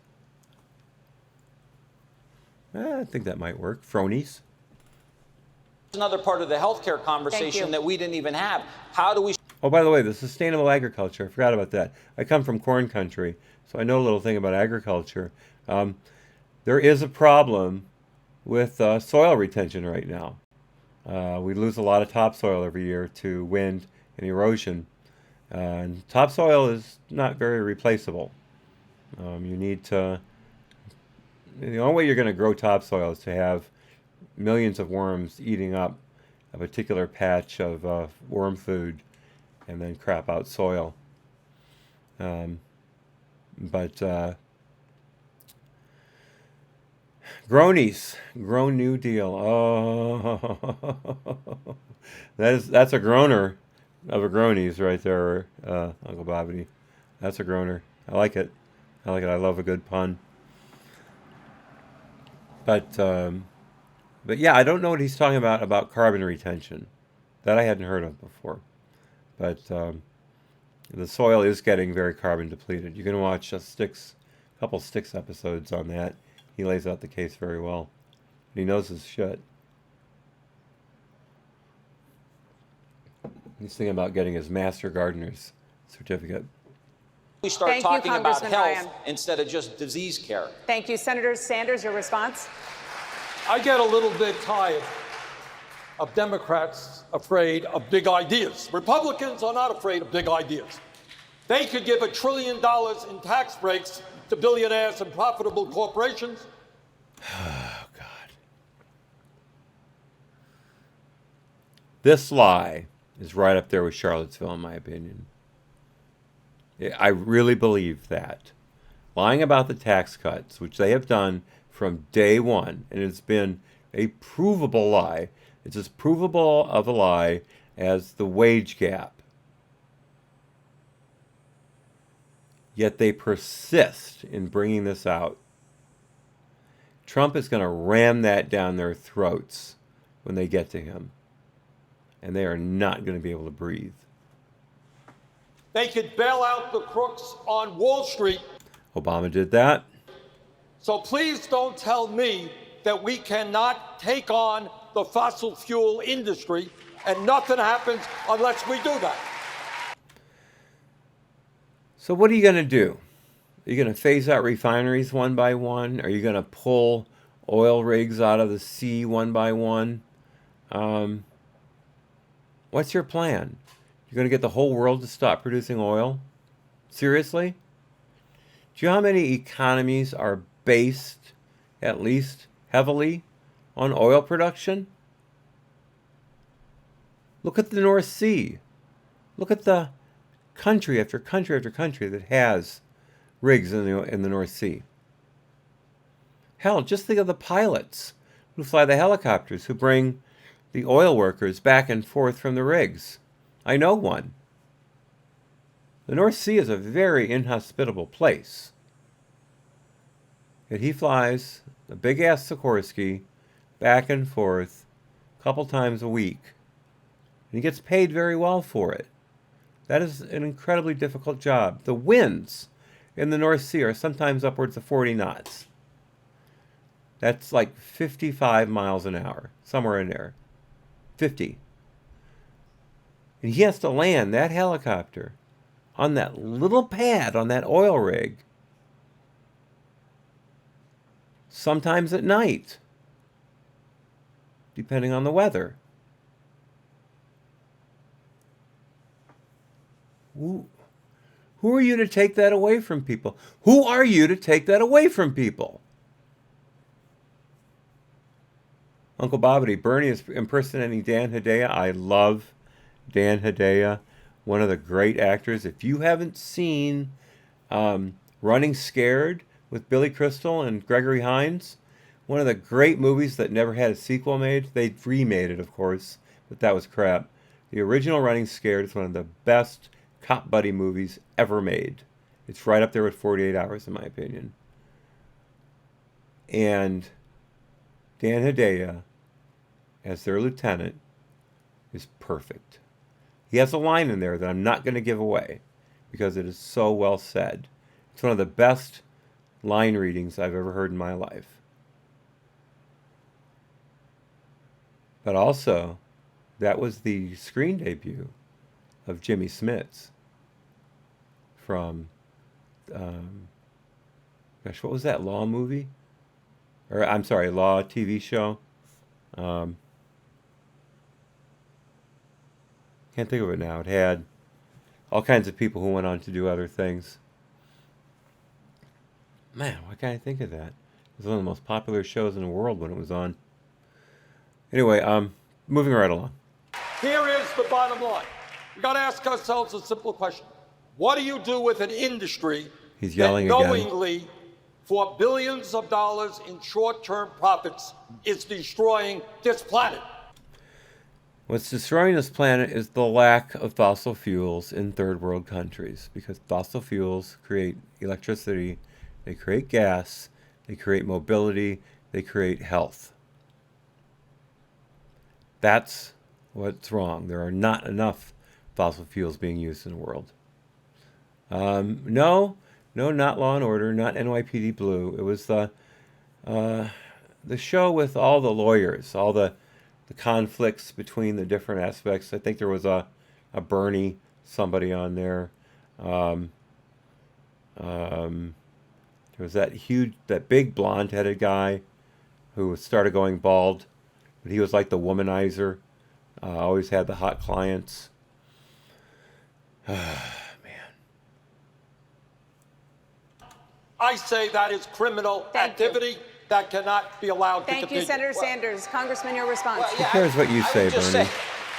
I think that might work. Fronies. Another part of the healthcare conversation that we didn't even have. How do we... Oh, by the way, the sustainable agriculture. I forgot about that. I come from corn country, so I know a little thing about agriculture. There is a problem with soil retention right now. We lose a lot of topsoil every year to wind and erosion. And topsoil is not very replaceable. You need to... The only way you're going to grow topsoil is to have millions of worms eating up a particular patch of worm food and then crap out soil. Gronies, Grown New Deal. Oh, that's a groaner of a Gronies right there, Uncle Bobbity. That's a groaner. I like it. I like it. I love a good pun. But yeah, I don't know what he's talking about carbon retention. That I hadn't heard of before. But the soil is getting very carbon depleted. You can watch a couple Sticks episodes on that. He lays out the case very well. He knows his shit. He's thinking about getting his Master Gardener's certificate. We start talking about health instead of just disease care. Thank you. Senator Sanders, your response? I get a little bit tired of Democrats afraid of big ideas. Republicans are not afraid of big ideas. They could give $1 trillion in tax breaks to billionaires and profitable corporations. Oh, God. This lie is right up there with Charlottesville, in my opinion. I really believe that. Lying about the tax cuts, which they have done from day one, and it's been a provable lie. It's as provable of a lie as the wage gap. Yet they persist in bringing this out. Trump is going to ram that down their throats when they get to him. And they are not going to be able to breathe. They could bail out the crooks on Wall Street. Obama did that. So please don't tell me that we cannot take on the fossil fuel industry and nothing happens unless we do that. So what are you going to do? Are you going to phase out refineries one by one? Are you going to pull oil rigs out of the sea one by one? What's your plan? You're going to get the whole world to stop producing oil? Seriously? Do you know how many economies are based, at least heavily, on oil production? Look at the North Sea. Look at the country after country after country that has rigs in the North Sea. Hell, just think of the pilots who fly the helicopters, who bring the oil workers back and forth from the rigs. I know one. The North Sea is a very inhospitable place. Yet he flies a big-ass Sikorsky back and forth a couple times a week. And he gets paid very well for it. That is an incredibly difficult job. The winds in the North Sea are sometimes upwards of 40 knots. That's like 55 miles an hour, somewhere in there. 50. And he has to land that helicopter on that little pad on that oil rig, sometimes at night, depending on the weather. Who are you to take that away from people? Who are you to take that away from people? Uncle Bobbity, Bernie is impersonating Dan Hedaya. I love Dan Hedaya, one of the great actors. If you haven't seen Running Scared with Billy Crystal and Gregory Hines, one of the great movies that never had a sequel made. They remade it, of course, but that was crap. The original Running Scared is one of the best cop buddy movies ever made. It's right up there with 48 Hours, in my opinion. And Dan Hedaya, as their lieutenant, is perfect. He has a line in there that I'm not going to give away because it is so well said. It's one of the best line readings I've ever heard in my life. But also, that was the screen debut of Jimmy Smits from, gosh, what was that Law movie? Or, I'm sorry, Law TV show. Can't think of it now. It had all kinds of people who went on to do other things. Man, why can't I think of that? It was one of the most popular shows in the world when it was on. Anyway, moving right along. Here is the bottom line. We've got to ask ourselves a simple question. What do you do with an industry He's yelling that again. knowingly, for billions of dollars in short-term profits, is destroying this planet? What's destroying this planet is the lack of fossil fuels in third world countries, because fossil fuels create electricity, they create gas, they create mobility, they create health. That's what's wrong. There are not enough fossil fuels being used in the world. No, not Law and Order, not NYPD Blue. It was the show with all the lawyers, all the conflicts between the different aspects. I think there was a Bernie somebody on there. There was that big blonde-headed guy who started going bald, but he was like the womanizer. Always had the hot clients. I say that is criminal activity that cannot be allowed to continue. Thank you, Senator Sanders. Congressman, your response. Who cares what you say, Bernie?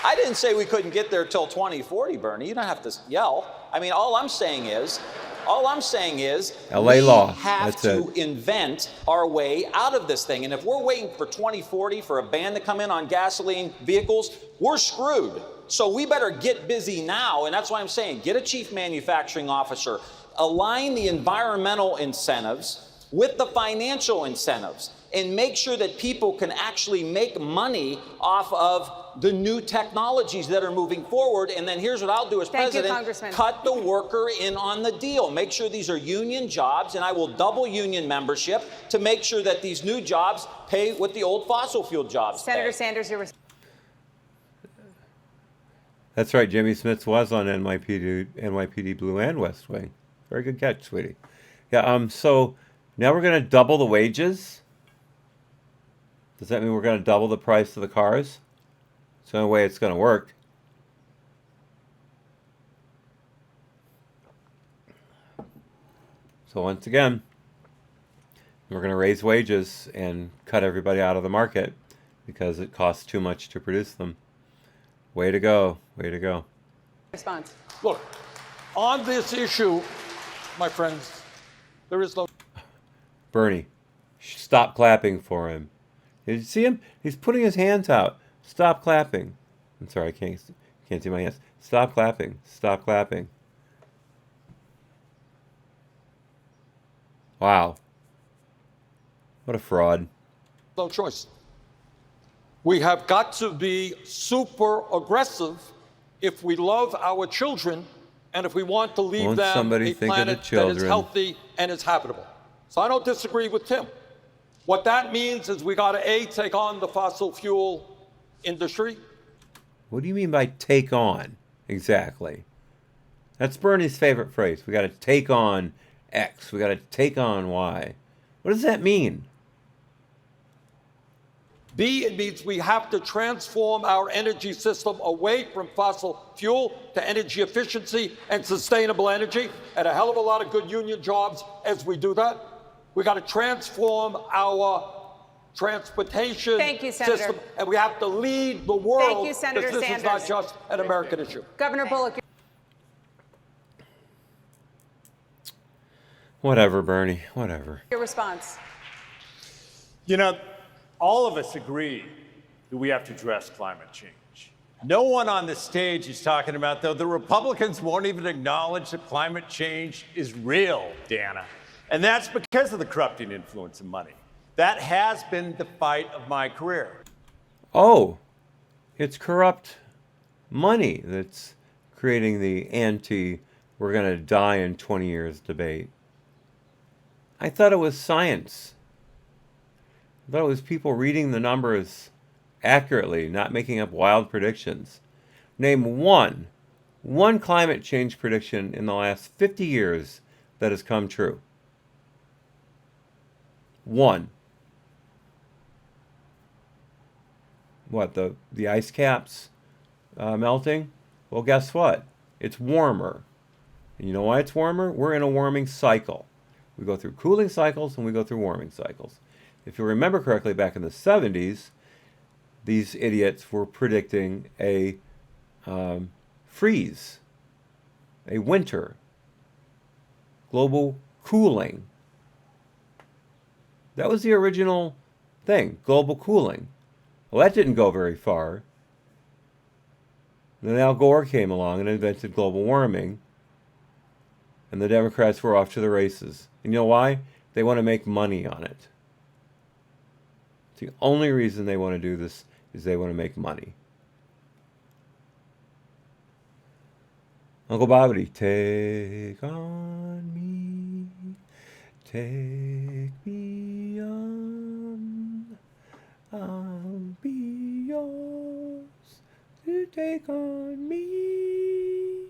I didn't say we couldn't get there till 2040, Bernie. You don't have to yell. I mean, all I'm saying is LA law. We have to invent our way out of this thing. And if we're waiting for 2040 for a ban to come in on gasoline vehicles, we're screwed. So we better get busy now. And that's why I'm saying, get a chief manufacturing officer, align the environmental incentives with the financial incentives, and make sure that people can actually make money off of the new technologies that are moving forward. And then here's what I'll do as president, cut the worker in on the deal. Make sure these are union jobs, and I will double union membership to make sure that these new jobs pay what the old fossil fuel jobs pay. Senator Sanders, your response. That's right, Jimmy Smits was on NYPD Blue and West Wing. Very good catch, sweetie. Yeah, so now we're going to double the wages. Does that mean we're going to double the price of the cars? It's the only way it's going to work. So once again, we're going to raise wages and cut everybody out of the market because it costs too much to produce them. Way to go. Way to go. Response. Look, on this issue, my friends, there is no... Bernie, stop clapping for him. Did you see him? He's putting his hands out. Stop clapping. I'm sorry, I can't see my hands. Stop clapping. Stop clapping. Wow. What a fraud. No choice. We have got to be super aggressive if we love our children and if we want to leave Won't them somebody a think of the planet that children? is healthy and is habitable. So I don't disagree with Tim. What that means is we got to, A, take on the fossil fuel industry. What do you mean by take on? Exactly. That's Bernie's favorite phrase. We got to take on X. We got to take on Y. What does that mean? B, it means we have to transform our energy system away from fossil fuel to energy efficiency and sustainable energy, and a hell of a lot of good union jobs as we do that. We got to transform our transportation system, and we have to lead the world. Thank you, Senator This Sanders. is not just an American issue. Governor Bullock. Whatever, Bernie. Whatever. Your response. You know, all of us agree that we have to address climate change. No one on the stage is talking about, though, the Republicans won't even acknowledge that climate change is real, Dana. And that's because of the corrupting influence of money. That has been the fight of my career. Oh, it's corrupt money that's creating the we're going to die in 20 years debate. I thought it was science. I thought it was people reading the numbers accurately, not making up wild predictions. Name one climate change prediction in the last 50 years that has come true. One. What, the ice caps melting? Well, guess what? It's warmer. And you know why it's warmer? We're in a warming cycle. We go through cooling cycles and we go through warming cycles. If you remember correctly, back in the 70s, these idiots were predicting a freeze, a winter, global cooling. That was the original thing, global cooling. Well, that didn't go very far. Then Al Gore came along and invented global warming, and the Democrats were off to the races. And you know why? They want to make money on it. The only reason they want to do this is they want to make money. Uncle Bobbity, take on me, take me on, I'll be yours to take on me.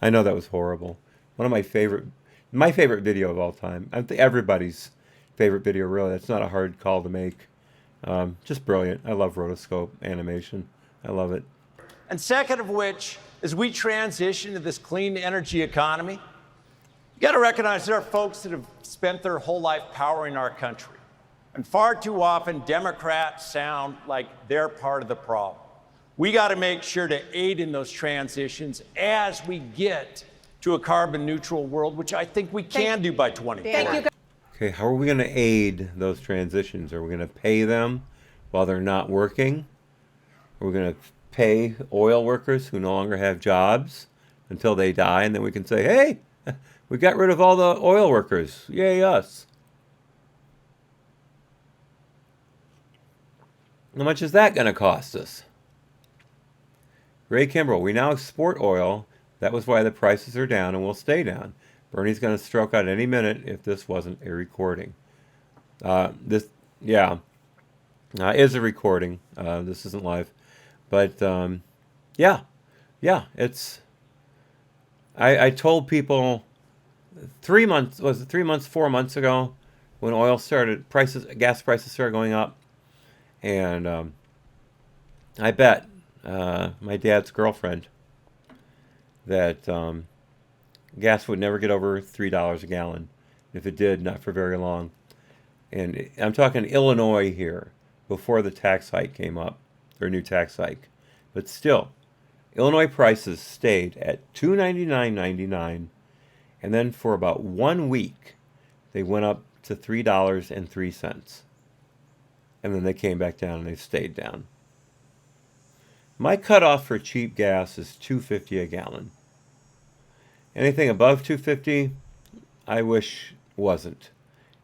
I know that was horrible. One of my favorite video of all time. I think everybody's favorite video, really. That's not a hard call to make. Just brilliant. I love rotoscope animation. I love it. And second of which, as we transition to this clean energy economy, you got to recognize there are folks that have spent their whole life powering our country. And far too often, Democrats sound like they're part of the problem. We got to make sure to aid in those transitions as we get to a carbon neutral world, which I think we can do by 2040. Thank you. Okay, how are we going to aid those transitions? Are we going to pay them while they're not working? Are we going to pay oil workers who no longer have jobs until they die, and then we can say, hey, we got rid of all the oil workers. Yay, us. How much is that going to cost us? Ray Kimbrell, we now export oil. That was why the prices are down and will stay down. Bernie's going to stroke out any minute if this wasn't a recording. Is a recording. This isn't live. But, it's... I told people 4 months ago, when oil started, gas prices started going up. And I bet my dad's girlfriend that gas would never get over $3 a gallon. If it did, not for very long. And I'm talking Illinois here, before the tax hike came up, or new tax hike. But still, Illinois prices stayed at $2.99.99, and then for about 1 week, they went up to $3.03. And then they came back down and they stayed down. My cutoff for cheap gas is $2.50 a gallon. Anything above $2.50, I wish wasn't.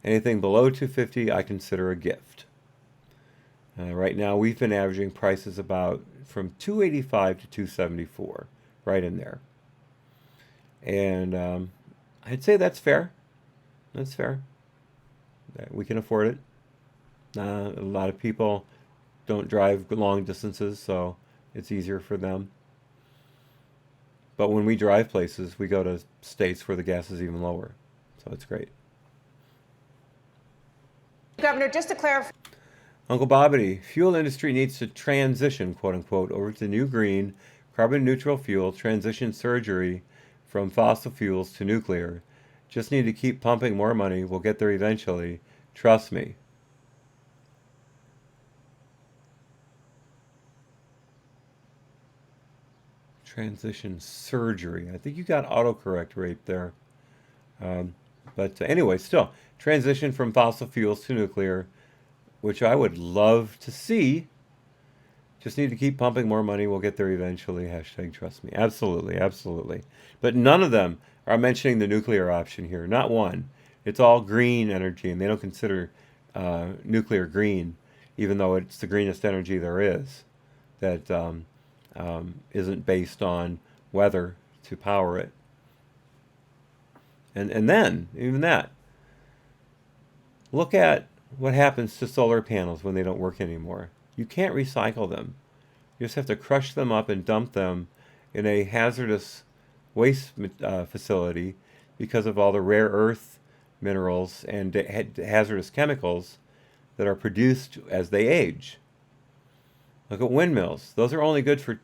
Anything below $2.50, I consider a gift. Right now, we've been averaging prices about from $2.85 to $2.74, right in there. And I'd say that's fair. That's fair. We can afford it. A lot of people don't drive long distances, so it's easier for them. But when we drive places, we go to states where the gas is even lower. So it's great. Governor, just to clarify. Uncle Bobbity, fuel industry needs to transition, quote unquote, over to new green, carbon neutral fuel, transition surgery from fossil fuels to nuclear. Just need to keep pumping more money. We'll get there eventually. Trust me. Transition surgery. I think you got autocorrect right there. But anyway, still, transition from fossil fuels to nuclear, which I would love to see. Just need to keep pumping more money. We'll get there eventually. Hashtag trust me. Absolutely, absolutely. But none of them are mentioning the nuclear option here. Not one. It's all green energy, and they don't consider nuclear green, even though it's the greenest energy there is that isn't based on weather to power it. And then, even that, look at what happens to solar panels when they don't work anymore. You can't recycle them. You just have to crush them up and dump them in a hazardous waste facility because of all the rare earth minerals and hazardous chemicals that are produced as they age. Look at windmills. Those are only good for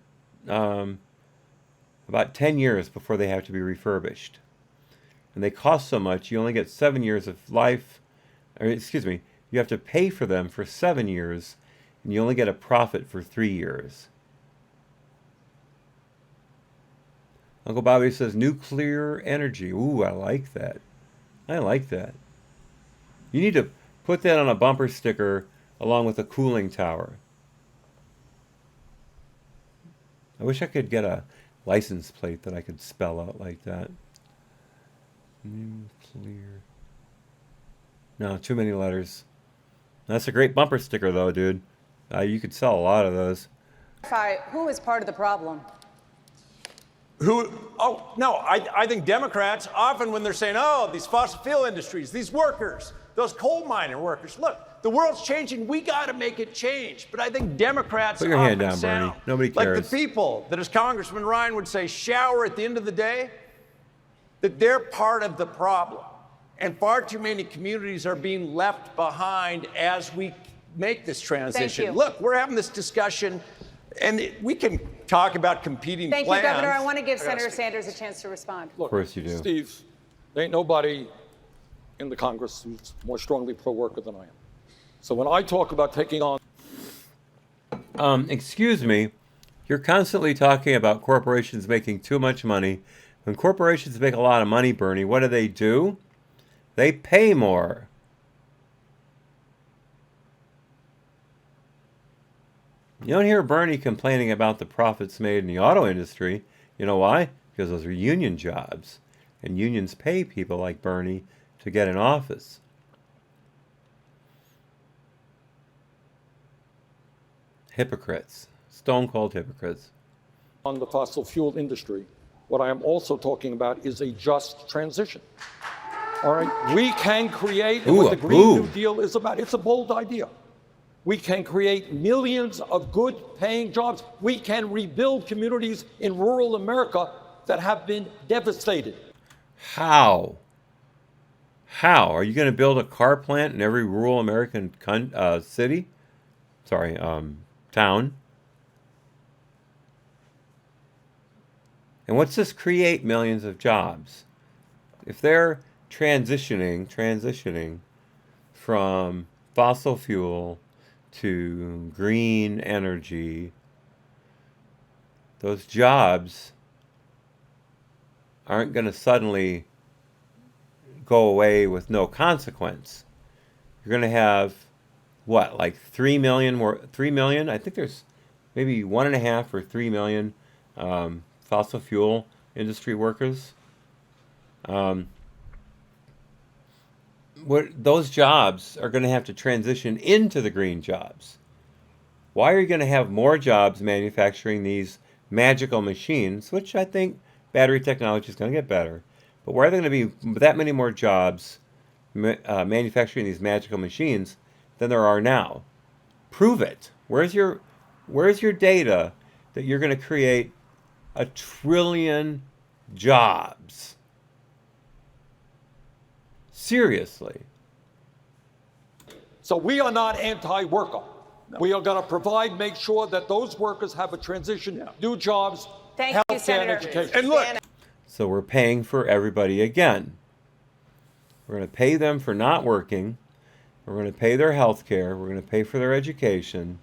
about 10 years before they have to be refurbished. And they cost so much, you only get 7 years of life, or excuse me, you have to pay for them for 7 years, and you only get a profit for 3 years. Uncle Bobby says nuclear energy. Ooh, I like that. I like that. You need to put that on a bumper sticker along with a cooling tower. I wish I could get a license plate that I could spell out like that. Nuclear. No, too many letters. That's a great bumper sticker, though, dude. You could sell a lot of those. Who is part of the problem? Oh, no, I think Democrats, often when they're saying, oh, these fossil fuel industries, these workers, those coal miner workers, look, the world's changing. We got to make it change. But I think Democrats put your hand down, sound Bernie. Nobody cares. like the people that, as Congressman Ryan would say, shower at the end of the day, that they're part of the problem. And far too many communities are being left behind as we make this transition. Thank you. Look, we're having this discussion, and we can talk about competing Thank plans. you, Governor. I want to give Senator Sanders a chance to respond. Of course you do. Steve, there ain't nobody in the Congress who's more strongly pro-worker than I am. So when I talk about taking on... Excuse me, you're constantly talking about corporations making too much money. When corporations make a lot of money, Bernie, what do? They pay more. You don't hear Bernie complaining about the profits made in the auto industry. You know why? Because those are union jobs. And unions pay people like Bernie to get in office. Hypocrites. Stone cold hypocrites. On the fossil fuel industry, what I am also talking about is a just transition. All right? We can create, and what the Green New Deal is about, it's a bold idea. We can create millions of good paying jobs. We can rebuild communities in rural America that have been devastated. How? How? Are you going to build a car plant in every rural American city? Sorry, town? And what's this create millions of jobs? If they're transitioning from fossil fuel to green energy, those jobs aren't going to suddenly go away with no consequence. You're going to have, what, like 3 million more? 3 million? I think there's maybe 1.5 or 3 million fossil fuel industry workers. Those jobs are going to have to transition into the green jobs. Why are you going to have more jobs manufacturing these magical machines, which I think battery technology is going to get better, but why are there going to be that many more jobs manufacturing these magical machines than there are now? Prove it. Where's your data that you're going to create 1 trillion jobs. Seriously. So we are not anti-worker. No. We are going to provide, make sure that those workers have a transition, new jobs, health care, and education. And look. So we're paying for everybody again. We're going to pay them for not working. We're going to pay their health care. We're going to pay for their education.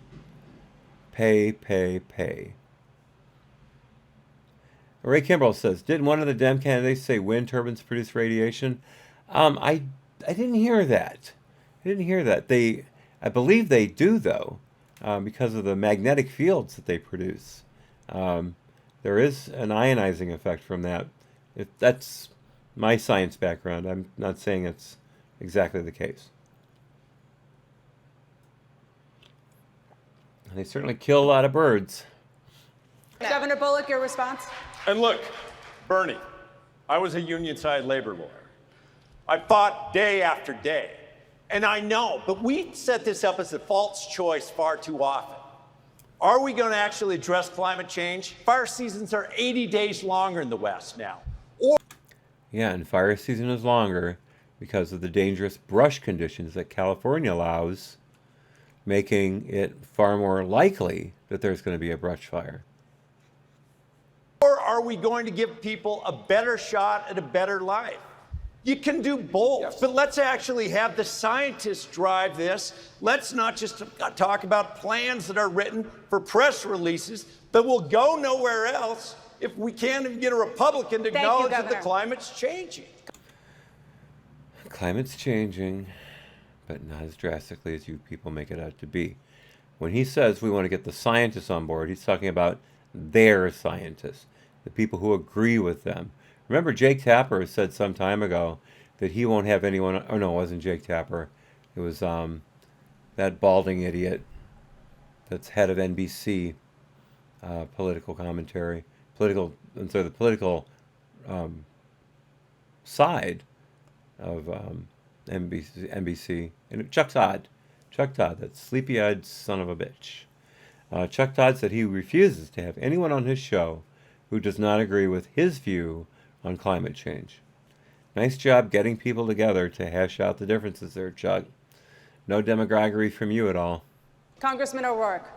Pay, pay, pay. Ray Kimbrell says, didn't one of the Dem candidates say wind turbines produce radiation? I didn't hear that. I didn't hear that. I believe they do, though, because of the magnetic fields that they produce. There is an ionizing effect from that. That's my science background. I'm not saying it's exactly the case. They certainly kill a lot of birds. Governor Bullock, your response? And look, Bernie, I was a union side labor lawyer. I fought day after day. And I know, but we set this up as a false choice far too often. Are we going to actually address climate change? Fire seasons are 80 days longer in the West now. Yeah, and fire season is longer because of the dangerous brush conditions that California allows, making it far more likely that there's going to be a brush fire. Or are we going to give people a better shot at a better life? You can do both, but let's actually have the scientists drive this. Let's not just talk about plans that are written for press releases, but we'll go nowhere else if we can't even get a Republican to acknowledge that the climate's changing. Climate's changing, but not as drastically as you people make it out to be. When he says we want to get the scientists on board, he's talking about their scientists, the people who agree with them. Remember, Jake Tapper said some time ago that he won't have anyone. Oh no, it wasn't Jake Tapper. It was that balding idiot that's head of NBC political commentary, the political side of NBC, and Chuck Todd, that sleepy-eyed son of a bitch. Chuck Todd said he refuses to have anyone on his show who does not agree with his view on climate change. Nice job getting people together to hash out the differences there, Chuck. No demagoguery from you at all. Congressman O'Rourke.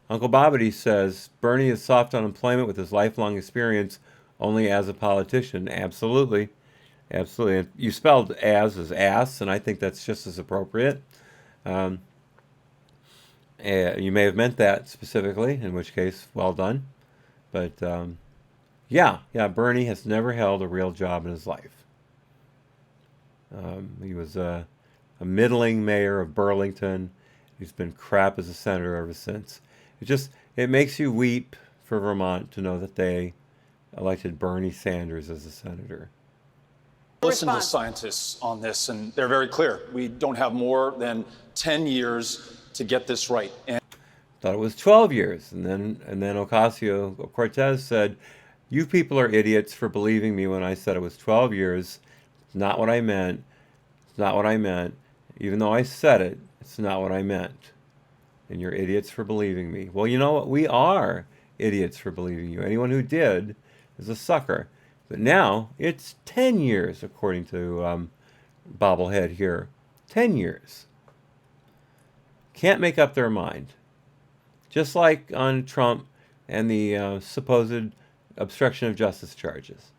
Uncle Bobbity says Bernie is soft on employment with his lifelong experience only as a politician. Absolutely. Absolutely. You spelled as ass, and I think that's just as appropriate. You may have meant that specifically, in which case, well done. But yeah, Bernie has never held a real job in his life. He was a middling mayor of Burlington. He's been crap as a senator ever since. It makes you weep for Vermont to know that they elected Bernie Sanders as a senator. Listen to scientists on this, and they're very clear. We don't have more than 10 years to get this right. And thought it was 12 years, and then Ocasio-Cortez said, "You people are idiots for believing me when I said it was 12 years. It's not what I meant. It's not what I meant. Even though I said it, it's not what I meant. And you're idiots for believing me." Well, you know what? We are idiots for believing you. Anyone who did is a sucker. But now it's 10 years, according to Bobblehead here. 10 years. Can't make up their mind. Just like on Trump and the supposed obstruction of justice charges.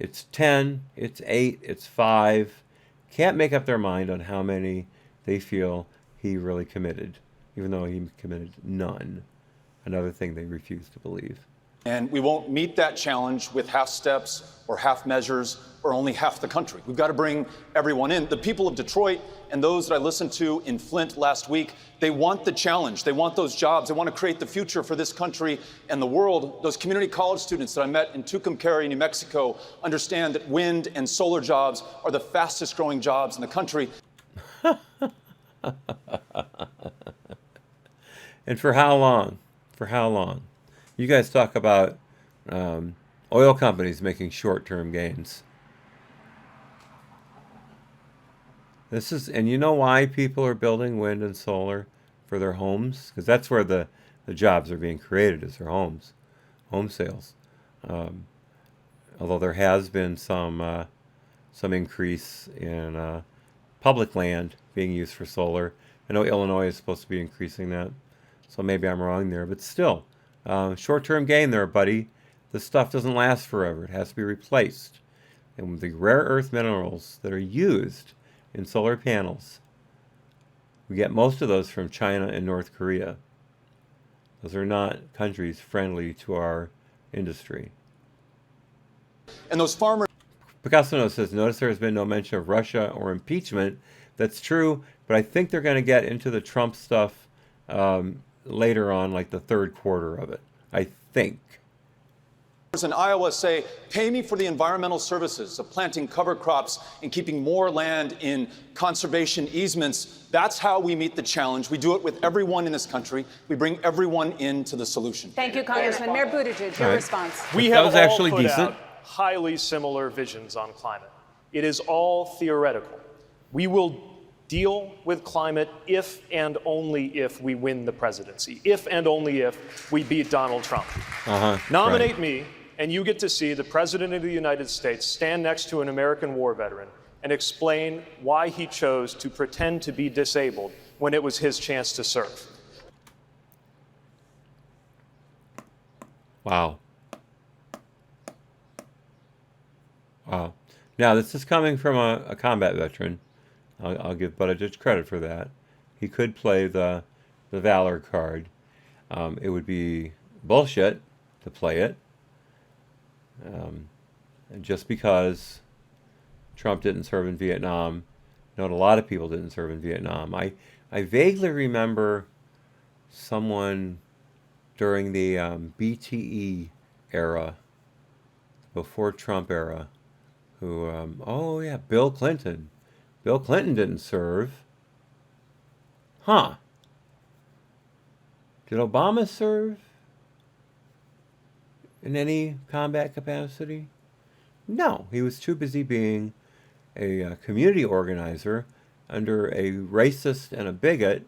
It's 10, it's 8, it's 5. Can't make up their mind on how many they feel he really committed, even though he committed none. Another thing they refuse to believe. And we won't meet that challenge with half steps or half measures or only half the country. We've got to bring everyone in. The people of Detroit and those that I listened to in Flint last week, they want the challenge. They want those jobs. They want to create the future for this country and the world. Those community college students that I met in Tucumcari, New Mexico, understand that wind and solar jobs are the fastest growing jobs in the country. And for how long? For how long? You guys talk about oil companies making short-term gains. And you know why people are building wind and solar for their homes? Because that's where the jobs are being created, is their homes. home sales. Although there has been some increase in public land being used for solar. I know Illinois is supposed to be increasing that, so maybe I'm wrong there. But still, short-term gain there, buddy. This stuff doesn't last forever. It has to be replaced. And the rare earth minerals that are used in solar panels, we get most of those from China and North Korea. Those are not countries friendly to our industry. And those farmers... Picasso says, notice there has been no mention of Russia or impeachment. That's true, but I think they're going to get into the Trump stuff later on, like the third quarter of it. I think. In Iowa say, pay me for the environmental services of planting cover crops and keeping more land in conservation easements. That's how we meet the challenge. We do it with everyone in this country. We bring everyone into the solution. Thank you, Congressman. Mayor Buttigieg, your response. We have all put out highly similar visions on climate. It is all theoretical. We will deal with climate if and only if we win the presidency, if and only if we beat Donald Trump. Nominate me, and you get to see the President of the United States stand next to an American war veteran and explain why he chose to pretend to be disabled when it was his chance to serve. Wow. Wow. Now, this is coming from a combat veteran. I'll give Buttigieg credit for that. He could play the Valor card. It would be bullshit to play it. And just because Trump didn't serve in Vietnam, a lot of people didn't serve in Vietnam. I vaguely remember someone during the BTE era, before Trump era, who, oh yeah, Bill Clinton. Bill Clinton didn't serve. Huh. Did Obama serve in any combat capacity? No, he was too busy being a community organizer under a racist and a bigot,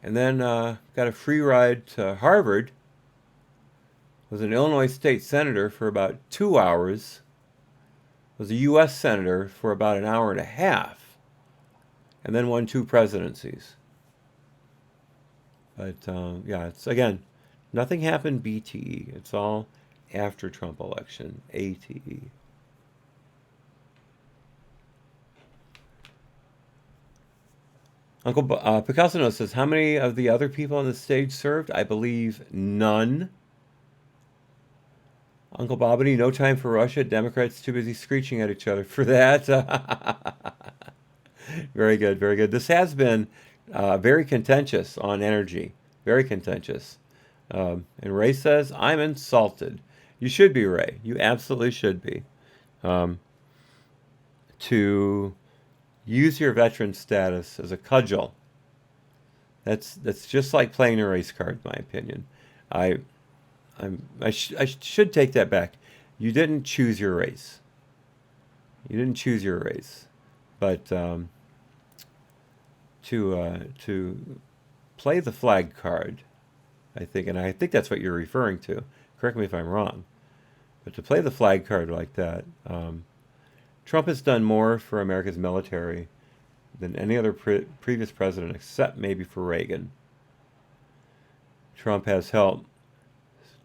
and then got a free ride to Harvard, was an Illinois state senator for about 2 hours, was a U.S. senator for about an hour and a half, and then won 2 presidencies. But yeah, it's, again, nothing happened BTE. It's all after Trump election, ATE. Uncle Picasso says, how many of the other people on the stage served? I believe none. Uncle Bobbity, no time for Russia. Democrats too busy screeching at each other for that. Very good, very good. This has been very contentious on energy. Very contentious. And Ray says, I'm insulted. You should be, Ray. You absolutely should be. To use your veteran status as a cudgel. That's just like playing a race card, in my opinion. I should take that back. You didn't choose your race. You didn't choose your race. But to play the flag card, I think that's what you're referring to. Correct me if I'm wrong. But to play the flag card like that, Trump has done more for America's military than any other previous president, except maybe for Reagan. Trump has helped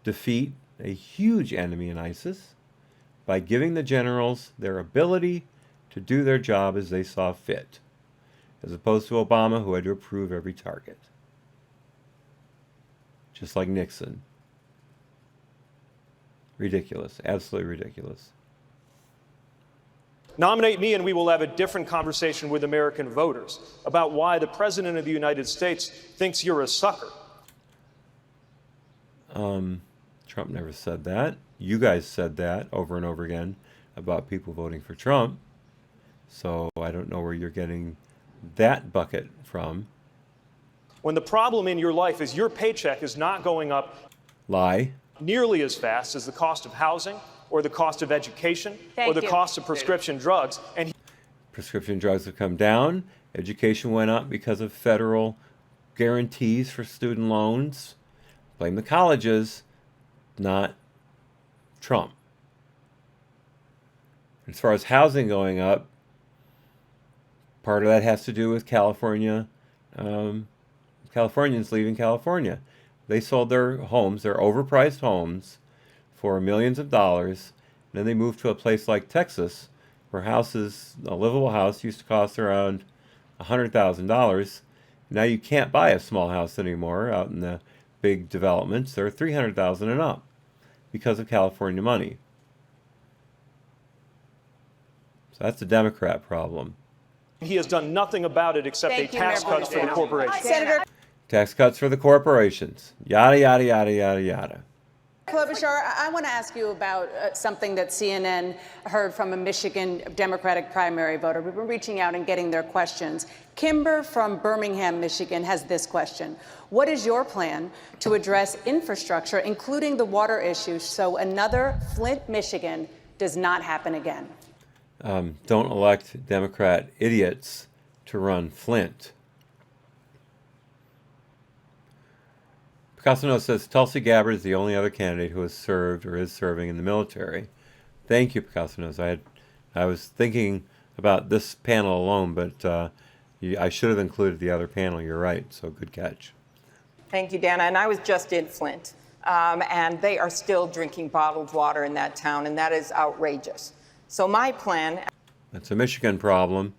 defeat a huge enemy in ISIS by giving the generals their ability to do their job as they saw fit, as opposed to Obama, who had to approve every target. Just like Nixon. Ridiculous. Absolutely ridiculous. Nominate me and we will have a different conversation with American voters about why the President of the United States thinks you're a sucker. Trump never said that. You guys said that over and over again about people voting for Trump. So I don't know where you're getting that bucket from. When the problem in your life is your paycheck is not going up nearly as fast as the cost of housing or the cost of education or the cost of prescription drugs. And prescription drugs have come down. Education went up because of federal guarantees for student loans. Blame the colleges. not Trump. As far as housing going up, part of that has to do with California. Californians leaving California. They sold their homes, their overpriced homes, for millions of dollars. And then they moved to a place like Texas, where houses, a livable house, used to cost around $100,000. Now you can't buy a small house anymore out in the big developments. They're $300,000 and up because of California money. So that's a Democrat problem. He has done nothing about it except a tax cuts for the corporations. Senator Tax cuts for the corporations. Yada, yada, yada, yada, yada. Klobuchar, I want to ask you about something that CNN heard from a Michigan Democratic primary voter. We've been reaching out and getting their questions. Kimber from Birmingham, Michigan, has this question. What is your plan to address infrastructure, including the water issue, so another Flint, Michigan does not happen again? Don't elect Democrat idiots to run Flint. Picasso says Tulsi Gabbard is the only other candidate who has served or is serving in the military. Thank you, Picasso. I was thinking about this panel alone, but I should have included the other panel. You're right, so good catch. Thank you, Dana. And I was just in Flint, and they are still drinking bottled water in that town, and that is outrageous. So my plan... That's a Michigan problem.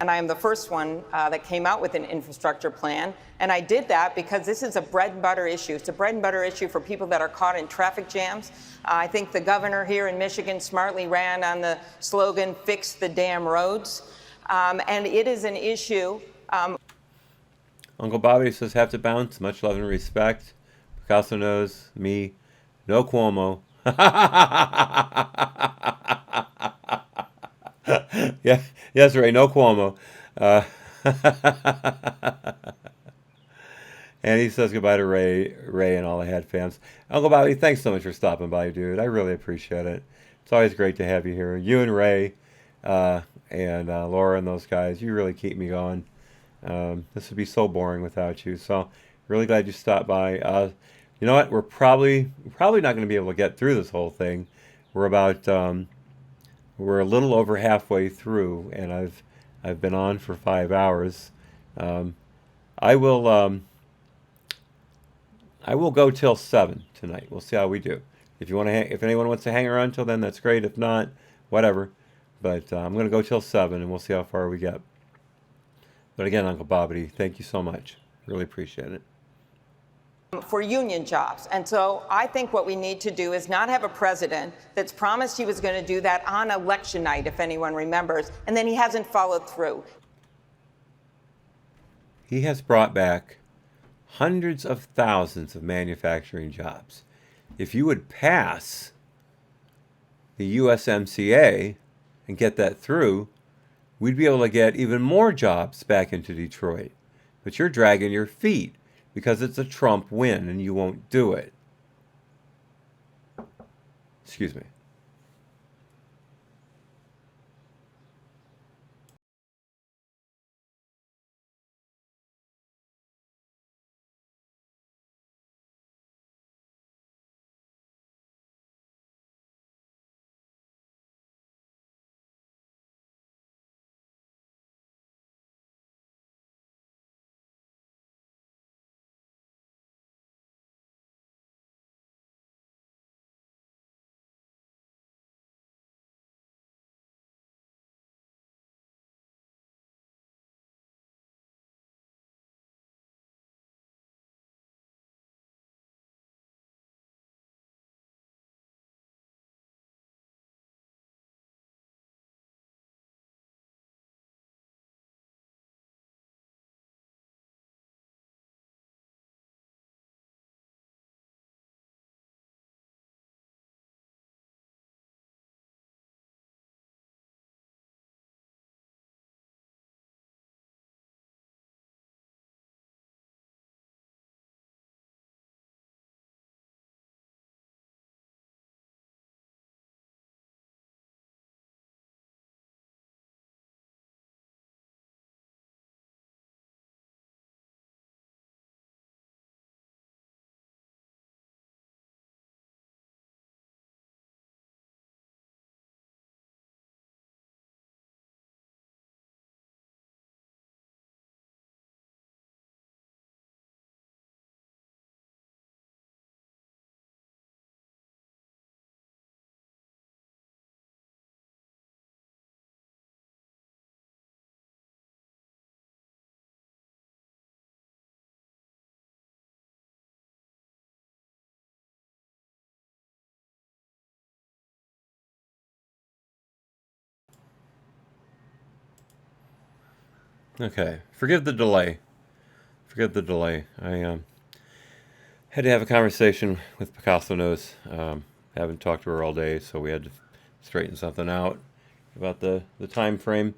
And I am the first one that came out with an infrastructure plan. And I did that because this is a bread and butter issue. It's a bread and butter issue for people that are caught in traffic jams. I think the governor here in Michigan smartly ran on the slogan, fix the damn roads. And it is an issue. Uncle Bobby says, have to bounce. Much love and respect. Picasso knows me. No Cuomo. Yeah, yes, Ray, no Cuomo. And he says goodbye to Ray and all the Hat fans. Uncle Bobby, thanks so much for stopping by, dude. I really appreciate it. It's always great to have you here. You and Ray and Laura and those guys, you really keep me going. This would be so boring without you. So really glad you stopped by. You know what? We're probably not going to be able to get through this whole thing. We're about we're a little over halfway through, and I've been on for 5 hours. I will go till 7 tonight. We'll see how we do. If anyone wants to hang around till then, that's great. If not, whatever. But I'm going to go till 7, and we'll see how far we get. But again, Uncle Bobby, thank you so much. Really appreciate it. For union jobs. And so I think what we need to do is not have a president that's promised he was going to do that on election night, if anyone remembers, and then he hasn't followed through. He has brought back hundreds of thousands of manufacturing jobs. If you would pass the USMCA and get that through, we'd be able to get even more jobs back into Detroit. But you're dragging your feet because it's a Trump win and you won't do it. Excuse me. Okay, forgive the delay. Forgive the delay. I had to have a conversation with Picasso Nose. Haven't talked to her all day, so we had to straighten something out about the time frame.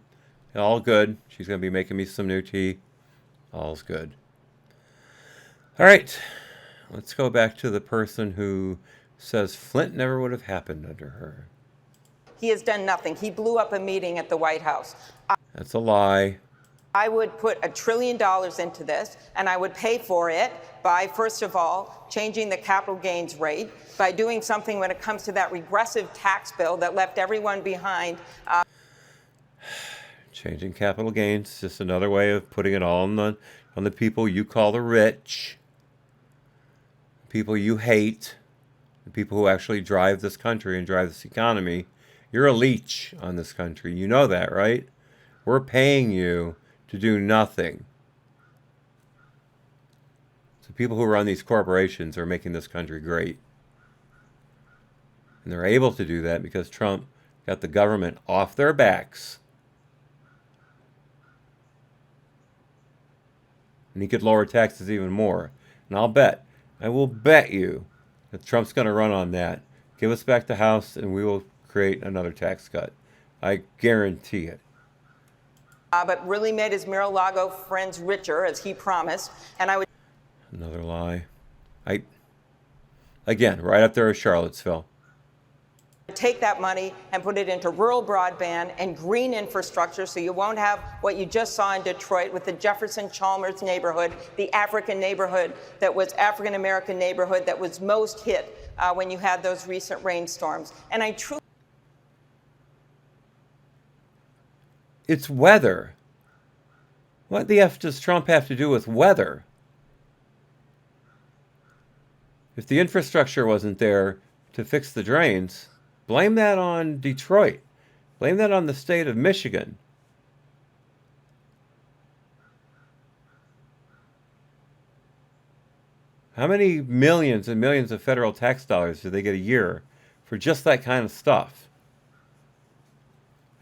All good. She's going to be making me some new tea. All's good. All right, let's go back to the person who says Flint never would have happened under her. He has done nothing. He blew up a meeting at the White House. That's a lie. I would put $1 trillion into this, and I would pay for it by, first of all, changing the capital gains rate, by doing something when it comes to that regressive tax bill that left everyone behind. Changing capital gains, just another way of putting it all on the people you call the rich, people you hate, the people who actually drive this country and drive this economy. You're a leech on this country. You know that, right? We're paying you to do nothing. So people who run these corporations are making this country great. And they're able to do that because Trump got the government off their backs. And he could lower taxes even more. And I will bet you that Trump's going to run on that. Give us back the House and we will create another tax cut. I guarantee it. But really made his Mar-a-Lago friends richer, as he promised. And I would... Another lie. Again, right up there with Charlottesville. Take that money and put it into rural broadband and green infrastructure so you won't have what you just saw in Detroit with the Jefferson Chalmers neighborhood, the African neighborhood that was African-American neighborhood that was most hit when you had those recent rainstorms. And I truly... It's weather. What the F does Trump have to do with weather? If the infrastructure wasn't there to fix the drains, blame that on Detroit. Blame that on the state of Michigan. How many millions and millions of federal tax dollars do they get a year for just that kind of stuff?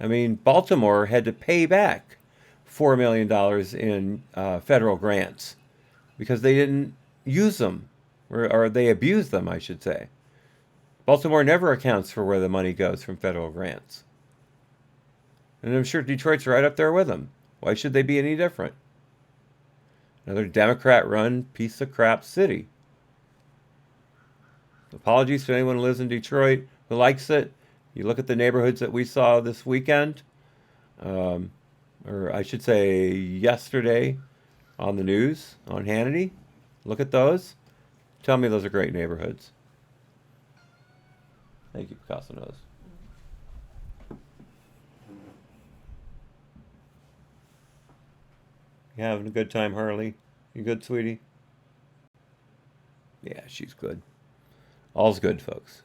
I mean, Baltimore had to pay back $4 million in federal grants because they didn't use them, or they abused them, I should say. Baltimore never accounts for where the money goes from federal grants. And I'm sure Detroit's right up there with them. Why should they be any different? Another Democrat-run piece of crap city. Apologies to anyone who lives in Detroit who likes it. You look at the neighborhoods that we saw this weekend, or I should say yesterday on the news, on Hannity. Look at those. Tell me those are great neighborhoods. Thank you, Picasso Nose. You having a good time, Harley? You good, sweetie? Yeah, she's good. All's good, folks.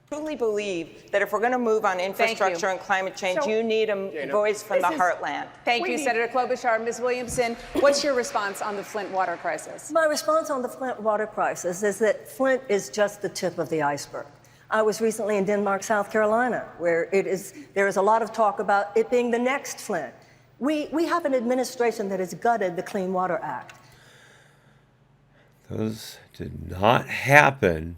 Truly believe that if we're going to move on infrastructure and climate change, you need a voice from the heartland. Thank you, Senator Klobuchar. Ms. Williamson, what's your response on the Flint water crisis? My response on the Flint water crisis is that Flint is just the tip of the iceberg. I was recently in Denmark, South Carolina, where there is a lot of talk about it being the next Flint. We have an administration that has gutted the Clean Water Act. Those did not happen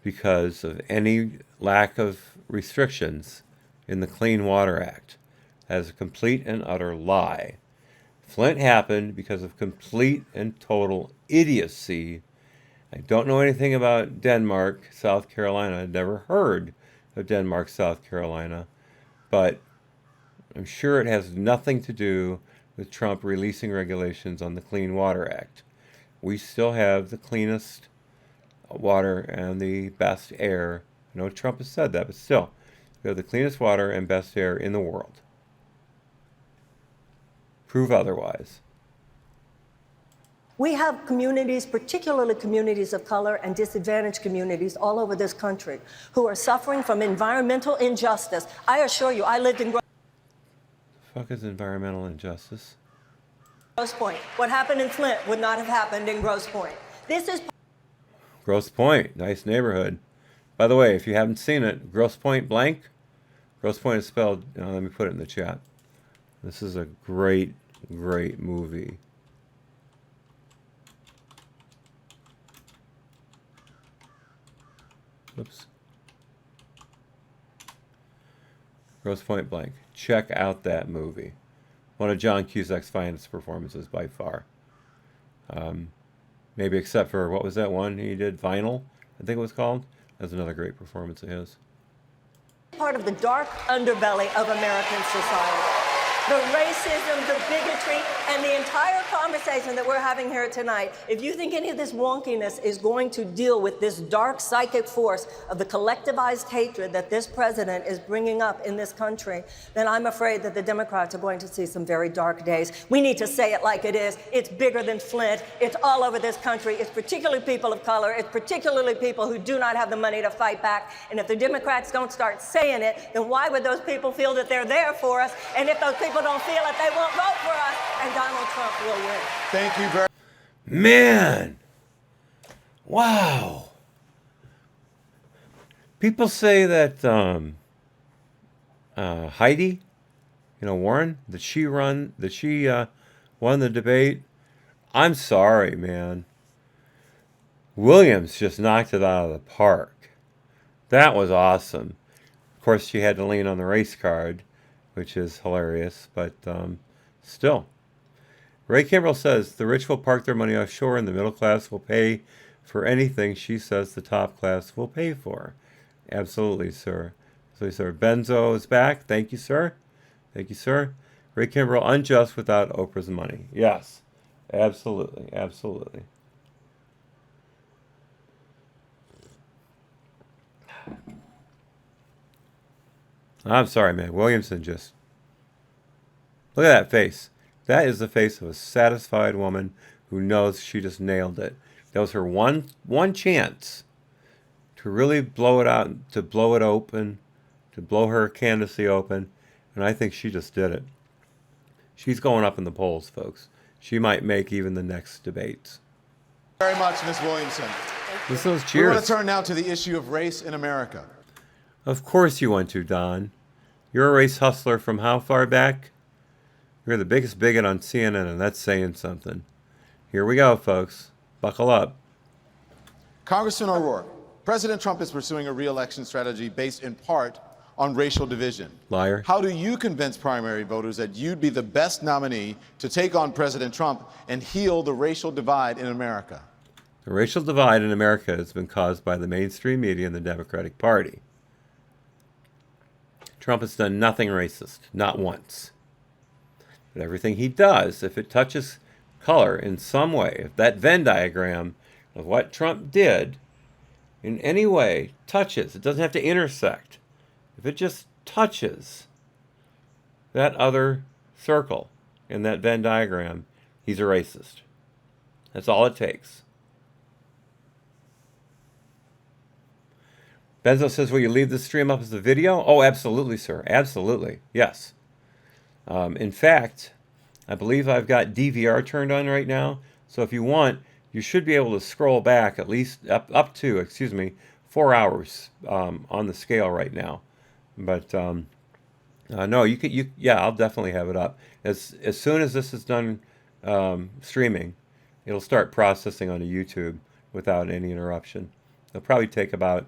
because of any lack of restrictions in the Clean Water Act. That is a complete and utter lie. Flint happened because of complete and total idiocy. I don't know anything about Denmark, South Carolina. I've never heard of Denmark, South Carolina. But I'm sure it has nothing to do with Trump releasing regulations on the Clean Water Act. We still have the cleanest water and the best air. I know Trump has said that, but still, we have the cleanest water and best air in the world. Prove otherwise. We have communities, particularly communities of color and disadvantaged communities all over this country, who are suffering from environmental injustice. I assure you, I lived in The fuck is environmental injustice? Grosse Pointe. What happened in Flint would not have happened in Grosse Pointe. This is Grosse Pointe, nice neighborhood. By the way, if you haven't seen it, Grosse Pointe blank. Grosse Pointe is spelled, let me put it in the chat. This is a great, great movie. Oops. Grosse Point Blank. Check out that movie. One of John Cusack's finest performances by far. Maybe except for, what was that one he did? Vinyl, I think it was called. That's another great performance of his. Part of the dark underbelly of American society. The racism, the bigotry, and the entire conversation that we're having here tonight, if you think any of this wonkiness is going to deal with this dark psychic force of the collectivized hatred that this president is bringing up in this country, then I'm afraid that the Democrats are going to see some very dark days. We need to say it like it is. It's bigger than Flint. It's all over this country. It's particularly people of color. It's particularly people who do not have the money to fight back. And if the Democrats don't start saying it, then why would those people feel that they're there for us? And if those people don't feel it, they won't vote for us, and Donald Trump will win. Thank you very much. Man! Wow! People say that Heidi, Warren, that she won the debate. I'm sorry, man. Williams just knocked it out of the park. That was awesome. Of course, she had to lean on the race card, which is hilarious, but still. Ray Kimbrell says the rich will park their money offshore and the middle class will pay for anything she says the top class will pay for. Absolutely, sir. So, sir, Benzo is back. Thank you, sir. Thank you, sir. Ray Kimbrell, unjust without Oprah's money. Yes, absolutely, absolutely. I'm sorry, man. Williamson just... Look at that face. That is the face of a satisfied woman who knows she just nailed it. That was her one chance to really blow it out, to blow it open, to blow her candidacy open, and I think she just did it. She's going up in the polls, folks. She might make even the next debates. Very much, Ms. Williamson. Listen to those We cheers. want to turn now to the issue of race in America. Of course you want to, Don. You're a race hustler from how far back? You're the biggest bigot on CNN, and that's saying something. Here we go, folks. Buckle up. Congressman O'Rourke, President Trump is pursuing a re-election strategy based in part on racial division. Liar. How do you convince primary voters that you'd be the best nominee to take on President Trump and heal the racial divide in America? The racial divide in America has been caused by the mainstream media and the Democratic Party. Trump has done nothing racist, not once. But everything he does, if it touches color in some way, if that Venn diagram of what Trump did in any way touches, it doesn't have to intersect. If it just touches that other circle in that Venn diagram, he's a racist. That's all it takes. Benzo says, will you leave the stream up as a video? Oh, absolutely, sir. Absolutely. Yes. In fact, I believe I've got DVR turned on right now. So if you want, you should be able to scroll back at least up to 4 hours on the scale right now. But no, yeah, I'll definitely have it up. As soon as this is done streaming, it'll start processing onto YouTube without any interruption. It'll probably take about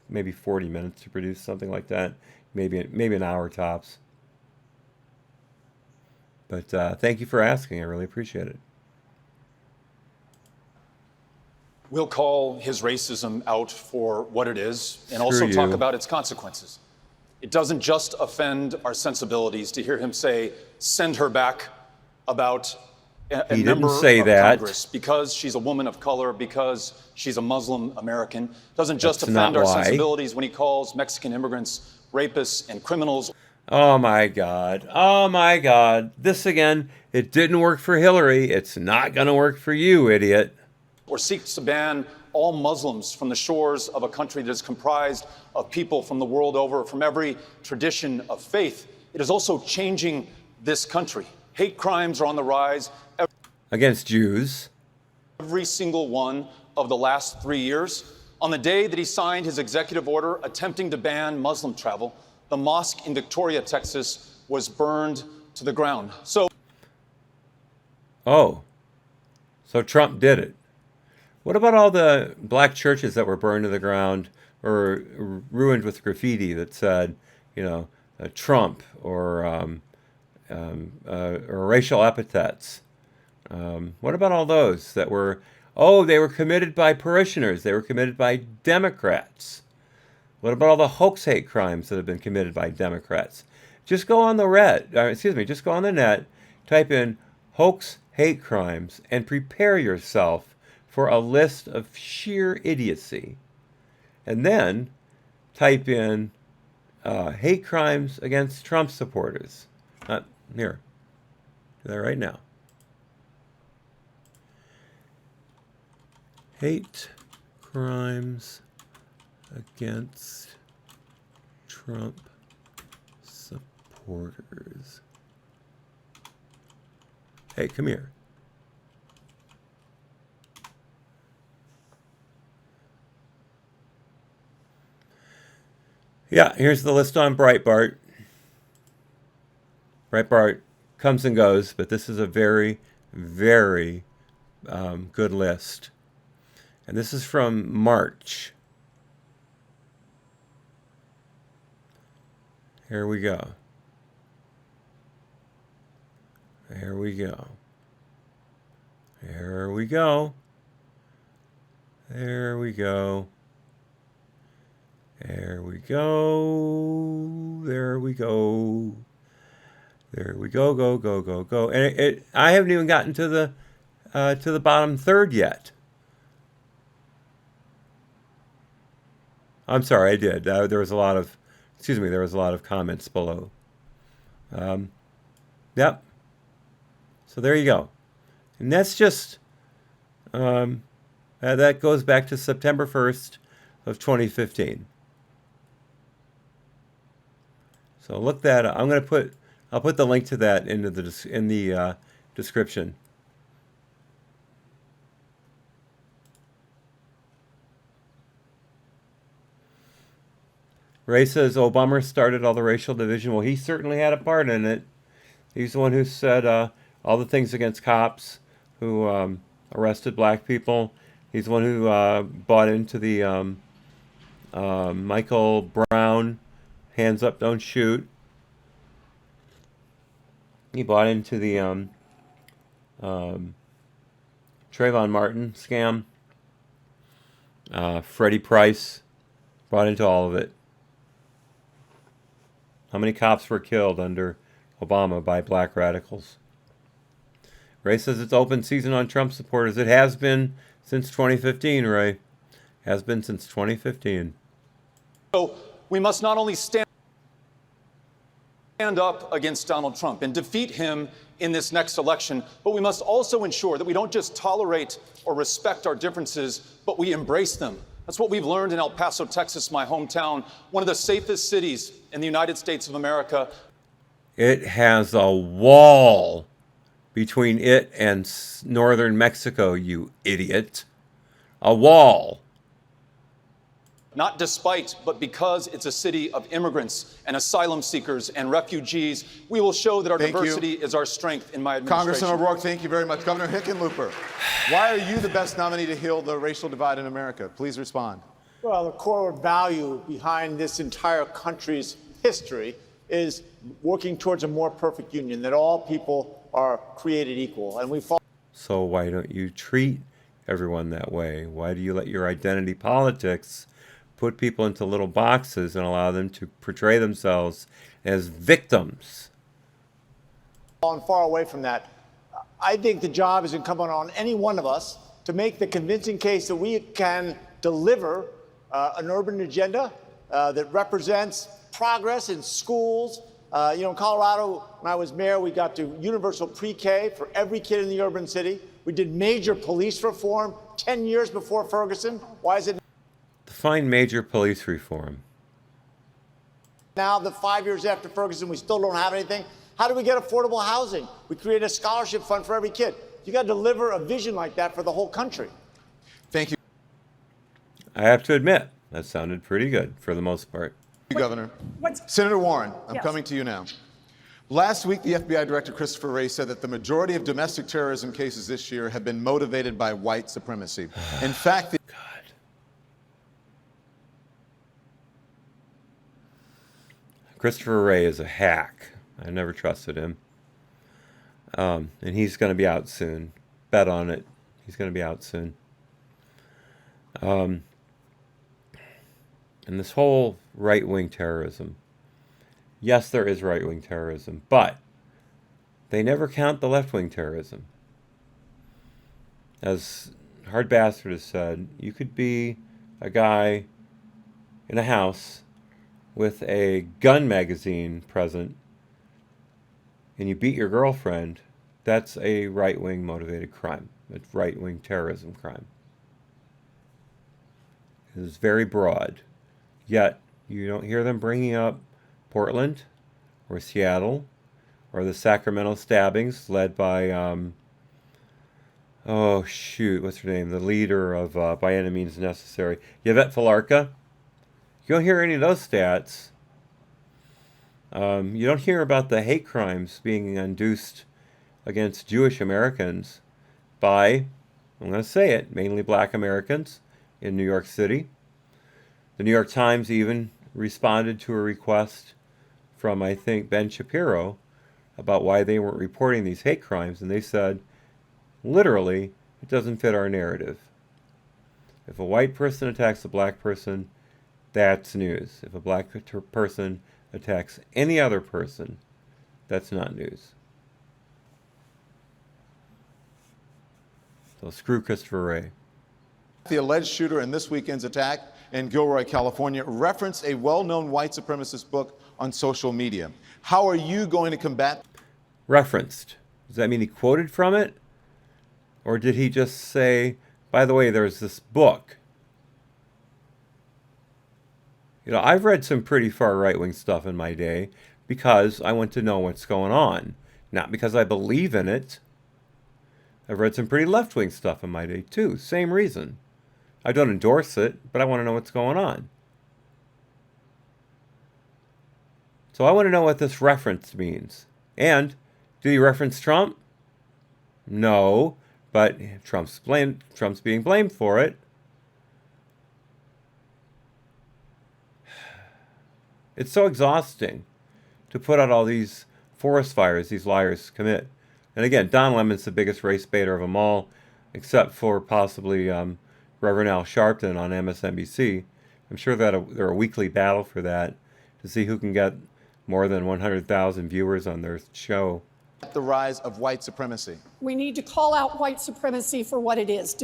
maybe 40 minutes to produce something like that, maybe an hour tops. But thank you for asking. I really appreciate it. We'll call his racism out for what it is and Screw also you. talk about its consequences. It doesn't just offend our sensibilities to hear him say, send her back about a member of Congress because she's a woman of color, because she's a Muslim American. Doesn't just offend our sensibilities when he calls Mexican immigrants rapists and criminals. Oh my God. Oh my God. This again, it didn't work for Hillary. It's not going to work for you, idiot. Or seeks to ban all Muslims from the shores of a country that is comprised of people from the world over, from every tradition of faith. It is also changing this country. Hate crimes are on the rise. Against Jews. Every single one of the last 3 years. On the day that he signed his executive order attempting to ban Muslim travel, the mosque in Victoria, Texas, was burned to the ground. So Trump did it. What about all the black churches that were burned to the ground or ruined with graffiti that said, Trump or racial epithets? What about all those that were, they were committed by parishioners, they were committed by Democrats? What about all the hoax hate crimes that have been committed by Democrats? Just go on just go on the net, type in hoax hate crimes, and prepare yourself for a list of sheer idiocy. And then type in hate crimes against Trump supporters. Here, do that right now. Hate crimes against Trump supporters. Hey, come here. Yeah, here's the list on Breitbart. Breitbart comes and goes, but this is a very, very good list. And this is from March. Here we go. There we go. There we go. There we go. There we go. There we go. There we go. Go, go, go, go. And I haven't even gotten to the bottom third yet. I'm sorry, I did. There was a lot of comments below. Yep. So there you go. And that's just, that goes back to September 1st of 2015. So look that up. I'll put the link to that in the description. Ray says Obama started all the racial division. Well, he certainly had a part in it. He's the one who said all the things against cops who arrested black people. He's the one who bought into the Michael Brown, hands up, don't shoot. He bought into the Trayvon Martin scam. Freddie Price bought into all of it. How many cops were killed under Obama by black radicals? Ray says it's open season on Trump supporters. It has been since 2015, Ray. Has been since 2015. So we must not only stand up against Donald Trump and defeat him in this next election, but we must also ensure that we don't just tolerate or respect our differences, but we embrace them. That's what we've learned in El Paso, Texas, my hometown, one of the safest cities in the United States of America. It has a wall between it and northern Mexico, you idiot. A wall. Not despite, but because it's a city of immigrants and asylum seekers and refugees, we will show that our diversity is our strength in my administration. Congressman O'Rourke, thank you very much. Governor Hickenlooper, why are you the best nominee to heal the racial divide in America? Please respond. Well, the core value behind this entire country's history is working towards a more perfect union, that all people are created equal. And we fall. So why don't you treat everyone that way? Why do you let your identity politics put people into little boxes and allow them to portray themselves as victims? Fallen far away from that. I think the job is incumbent on any one of us to make the convincing case that we can deliver an urban agenda that represents progress in schools. In Colorado, when I was mayor, we got to universal pre-K for every kid in the urban city. We did major police reform 10 years before Ferguson. Why is it Define major police reform? now that 5 years after Ferguson, we still don't have anything? How do we get affordable housing? We create a scholarship fund for every kid. You got to deliver a vision like that for the whole country. Thank you. I have to admit, that sounded pretty good for the most part. Governor. Senator Warren, I'm coming to you now. Last week, the FBI Director Christopher Wray said that the majority of domestic terrorism cases this year have been motivated by white supremacy. In fact, Christopher Wray is a hack. I never trusted him. And he's going to be out soon. Bet on it. He's going to be out soon. And this whole right-wing terrorism. Yes, there is right-wing terrorism, but they never count the left-wing terrorism. As Hard Bastard has said, you could be a guy in a house with a gun magazine present and you beat your girlfriend. That's a right-wing motivated crime. It's right-wing terrorism crime. It's very broad. Yet, you don't hear them bringing up Portland or Seattle or the Sacramento stabbings led by, oh shoot, what's her name? The leader of By Any Means Necessary, Yvette Falarca. You don't hear any of those stats. You don't hear about the hate crimes being induced against Jewish Americans by, I'm going to say it, mainly black Americans in New York City. The New York Times even responded to a request from, I think, Ben Shapiro about why they weren't reporting these hate crimes, and they said, literally, it doesn't fit our narrative. If a white person attacks a black person, that's news. If a black person attacks any other person, that's not news. So screw Christopher Wray. The alleged shooter in this weekend's attack in Gilroy, California, referenced a well-known white supremacist book on social media. How are you going to combat? Referenced. Does that mean he quoted from it? Or did he just say, by the way, there's this book? You know, I've read some pretty far right-wing stuff in my day because I want to know what's going on, not because I believe in it. I've read some pretty left-wing stuff in my day, too. Same reason. I don't endorse it, but I want to know what's going on. So I want to know what this reference means. And, did he reference Trump? No, but Trump's being blamed for it. It's so exhausting to put out all these forest fires these liars commit. And again, Don Lemon's the biggest race baiter of them all, except for possibly Reverend Al Sharpton on MSNBC. I'm sure that they're a weekly battle for that to see who can get more than 100,000 viewers on their show. The rise of white supremacy. We need to call out white supremacy for what it is.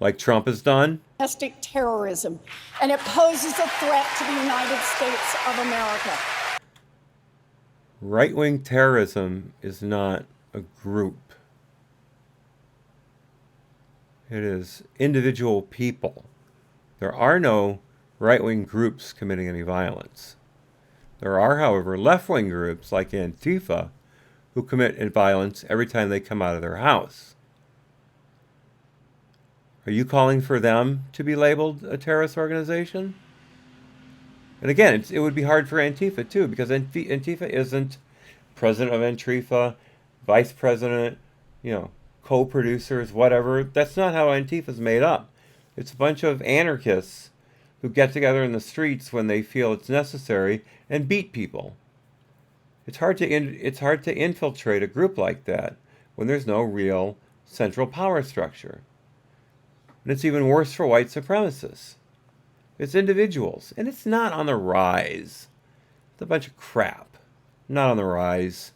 Like Trump has done? Domestic terrorism. And it poses a threat to the United States of America. Right-wing terrorism is not a group. It is individual people. There are no right-wing groups committing any violence. There are, however, left-wing groups like Antifa who commit violence every time they come out of their house. Are you calling for them to be labeled a terrorist organization? And again, it would be hard for Antifa too, because Antifa isn't president of Antifa, vice president, co-producers, whatever. That's not how Antifa's made up. It's a bunch of anarchists who get together in the streets when they feel it's necessary and beat people. It's hard to infiltrate a group like that when there's no real central power structure. And it's even worse for white supremacists. It's individuals, and it's not on the rise. It's a bunch of crap. Not on the rise.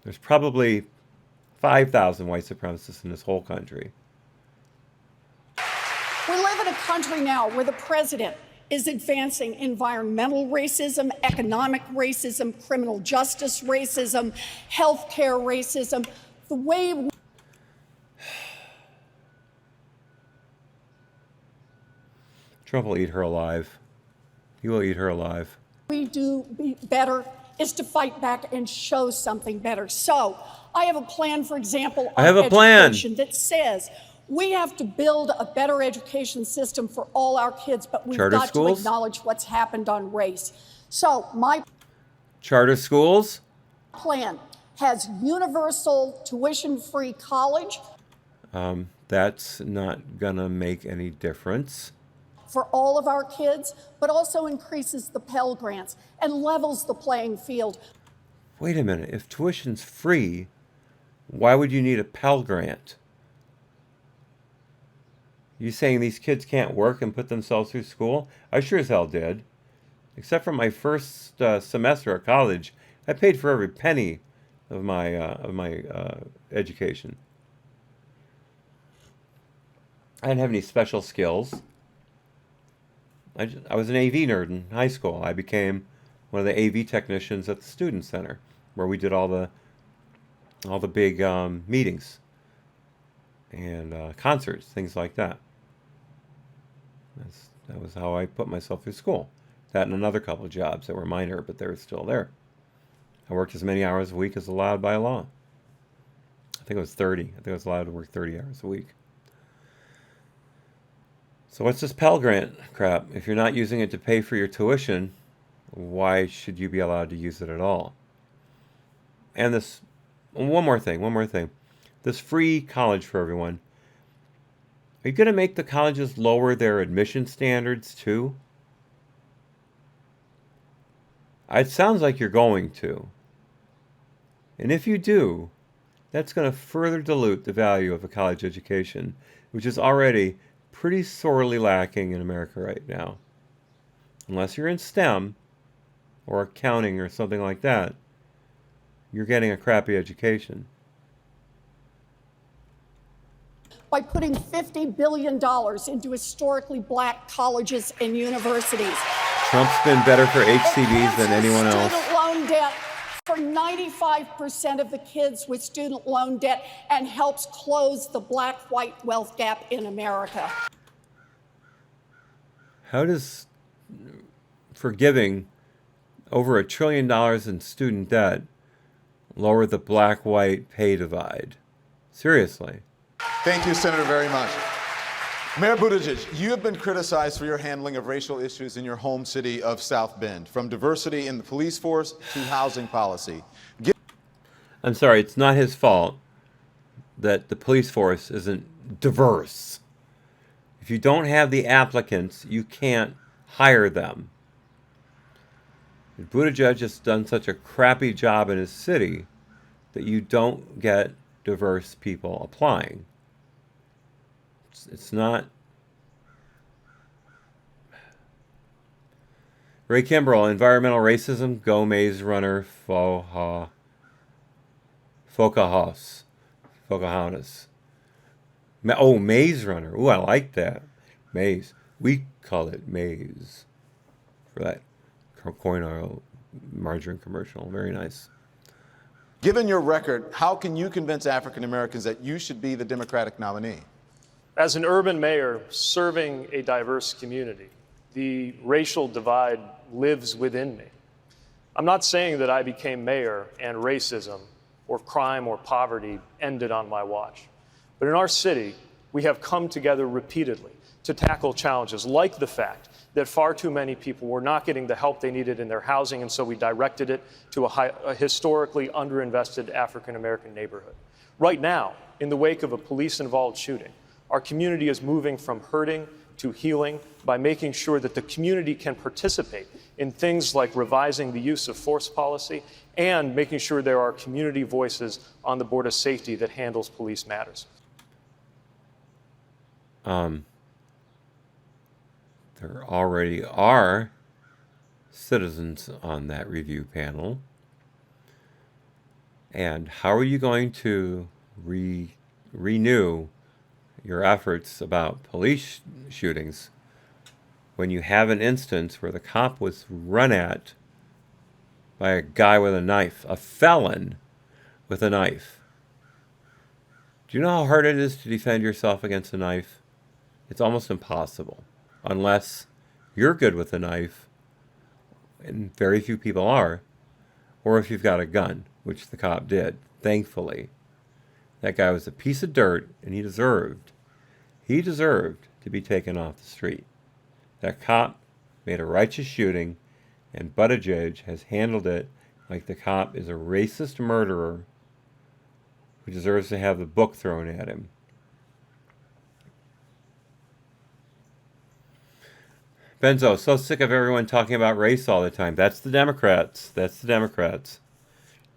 There's probably 5,000 white supremacists in this whole country. We live in a country now where the president is advancing environmental racism, economic racism, criminal justice racism, healthcare racism. The way Trump will eat her alive. He will eat her alive. we do better is to fight back and show something better. So I have a plan, for example, on education that says we have to build a better education system for all our kids, but we've got to acknowledge what's happened on race. So my Charter schools? plan has universal tuition-free college. That's not gonna make any difference. For all of our kids, but also increases the Pell Grants and levels the playing field. Wait a minute, if tuition's free, why would you need a Pell Grant? You saying these kids can't work and put themselves through school? I sure as hell did. Except for my first semester at college, I paid for every penny of my education. I didn't have any special skills. I was an AV nerd in high school. I became one of the AV technicians at the Student Center, where we did all the big meetings and concerts, things like that. That was how I put myself through school. That and another couple of jobs that were minor, but they were still there. I worked as many hours a week as allowed by law. I think it was 30. I think I was allowed to work 30 hours a week. So what's this Pell Grant crap? If you're not using it to pay for your tuition, why should you be allowed to use it at all? And this, one more thing. This free college for everyone. Are you going to make the colleges lower their admission standards too? It sounds like you're going to. And if you do, that's going to further dilute the value of a college education, which is already pretty sorely lacking in America right now. Unless you're in STEM or accounting or something like that, you're getting a crappy education. By putting $50 billion into historically black colleges and universities. Trump's been better for HCBs than anyone else. Student loan debt for 95% of the kids with student loan debt and helps close the black-white wealth gap in America. How does forgiving over $1 trillion in student debt lower the black-white pay divide? Seriously. Thank you, Senator, very much. Mayor Buttigieg, you have been criticized for your handling of racial issues in your home city of South Bend, from diversity in the police force to housing policy. I'm sorry, it's not his fault that the police force isn't diverse. If you don't have the applicants, you can't hire them. Buttigieg has done such a crappy job in his city that you don't get diverse people applying. It's not. Ray Kimbrell, environmental racism, go Maze Runner, Pocahontas. Oh, Maze Runner. Ooh, I like that. Maze. We call it Maze for that corn oil margarine commercial. Very nice. Given your record, how can you convince African Americans that you should be the Democratic nominee? As an urban mayor serving a diverse community, the racial divide lives within me. I'm not saying that I became mayor and racism or crime or poverty ended on my watch. But in our city, we have come together repeatedly to tackle challenges like the fact that far too many people were not getting the help they needed in their housing, and so we directed it to a historically underinvested African-American neighborhood. Right now, in the wake of a police-involved shooting, our community is moving from hurting to healing by making sure that the community can participate in things like revising the use of force policy and making sure there are community voices on the Board of Safety that handles police matters. There already are citizens on that review panel. And how are you going to renew your efforts about police shootings when you have an instance where the cop was run at by a guy with a knife, a felon with a knife? Do you know how hard it is to defend yourself against a knife? It's almost impossible, unless you're good with a knife, and very few people are, or if you've got a gun, which the cop did, thankfully. That guy was a piece of dirt, and he deserved to be taken off the street. That cop made a righteous shooting, And Buttigieg has handled it like the cop is a racist murderer who deserves to have the book thrown at him. Benzo, so sick of everyone talking about race all the time. That's the Democrats. That's the Democrats.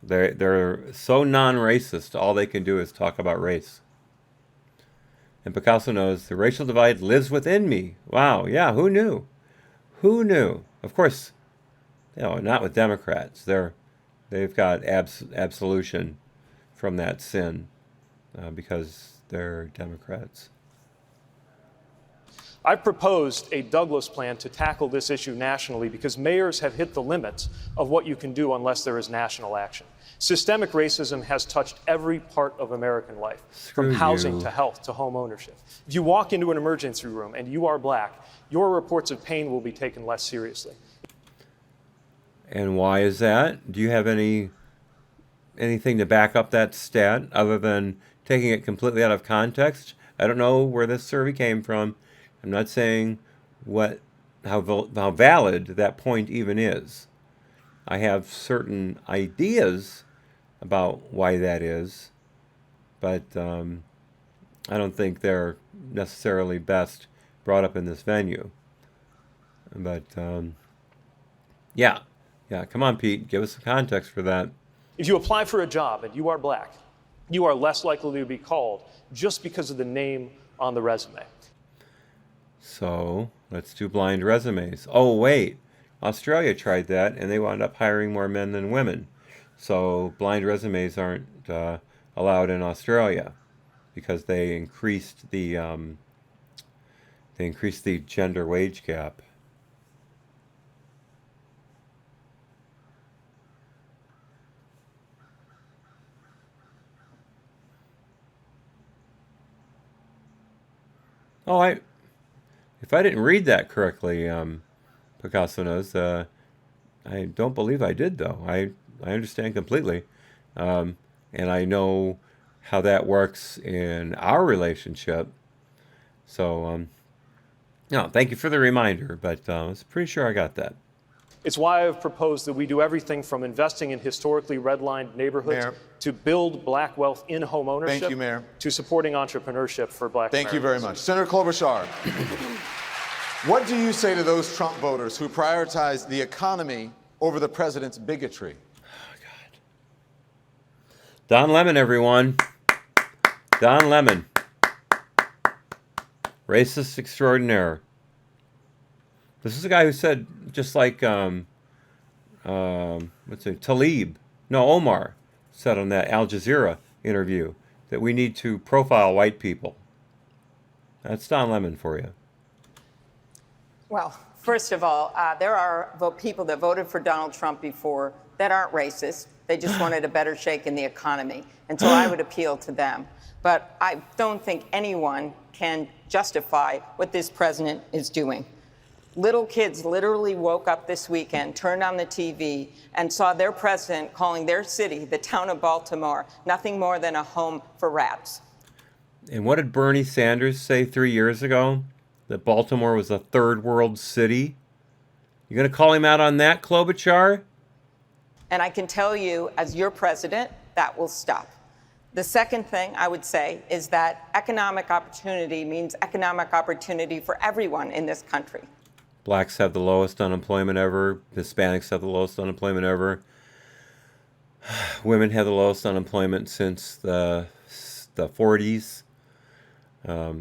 They're so non-racist, all they can do is talk about race. And Picasso knows the racial divide lives within me. Wow, yeah, who knew? Who knew? Of course, not with Democrats. They've got absolution from that sin because they're Democrats. I've proposed a Douglas plan to tackle this issue nationally because mayors have hit the limits of what you can do unless there is national action. Systemic racism has touched every part of American life, from housing to health to home ownership. If you walk into an emergency room and you are black, your reports of pain will be taken less seriously. And why is that? Do you have anything to back up that stat other than taking it completely out of context? I don't know where this survey came from. I'm not saying how valid that point even is. I have certain ideas about why that is, but I don't think they're necessarily best brought up in this venue. But yeah, come on, Pete, give us some context for that. If you apply for a job and you are black, you are less likely to be called just because of the name on the resume. So let's do blind resumes. Oh, wait. Australia tried that, and they wound up hiring more men than women. So blind resumes aren't allowed in Australia because they increased the gender wage gap. Oh, if I didn't read that correctly, Picasso knows. I don't believe I did, though. I understand completely. And I know how that works in our relationship. So, no, thank you for the reminder, but I was pretty sure I got that. It's why I've proposed that we do everything from investing in historically redlined neighborhoods to build black wealth in home ownership. Thank you, Mayor. To supporting entrepreneurship for black Americans. Thank you very much. Senator Klobuchar, what do you say to those Trump voters who prioritize the economy over the president's bigotry? Oh, God. Don Lemon, everyone. Don Lemon. Racist extraordinaire. This is a guy who said, just like, Omar said on that Al Jazeera interview, that we need to profile white people. That's Don Lemon for you. Well, first of all, there are people that voted for Donald Trump before that aren't racist. They just wanted a better shake in the economy. And so I would appeal to them. But I don't think anyone can justify what this president is doing. Little kids literally woke up this weekend, turned on the TV, and saw their president calling their city, the town of Baltimore, nothing more than a home for rats. And what did Bernie Sanders say 3 years ago? That Baltimore was a third world city? You going to call him out on that, Klobuchar? And I can tell you, as your president, that will stop. The second thing I would say is that economic opportunity means economic opportunity for everyone in this country. Blacks have the lowest unemployment ever. Hispanics have the lowest unemployment ever. Women have the lowest unemployment since the 40s.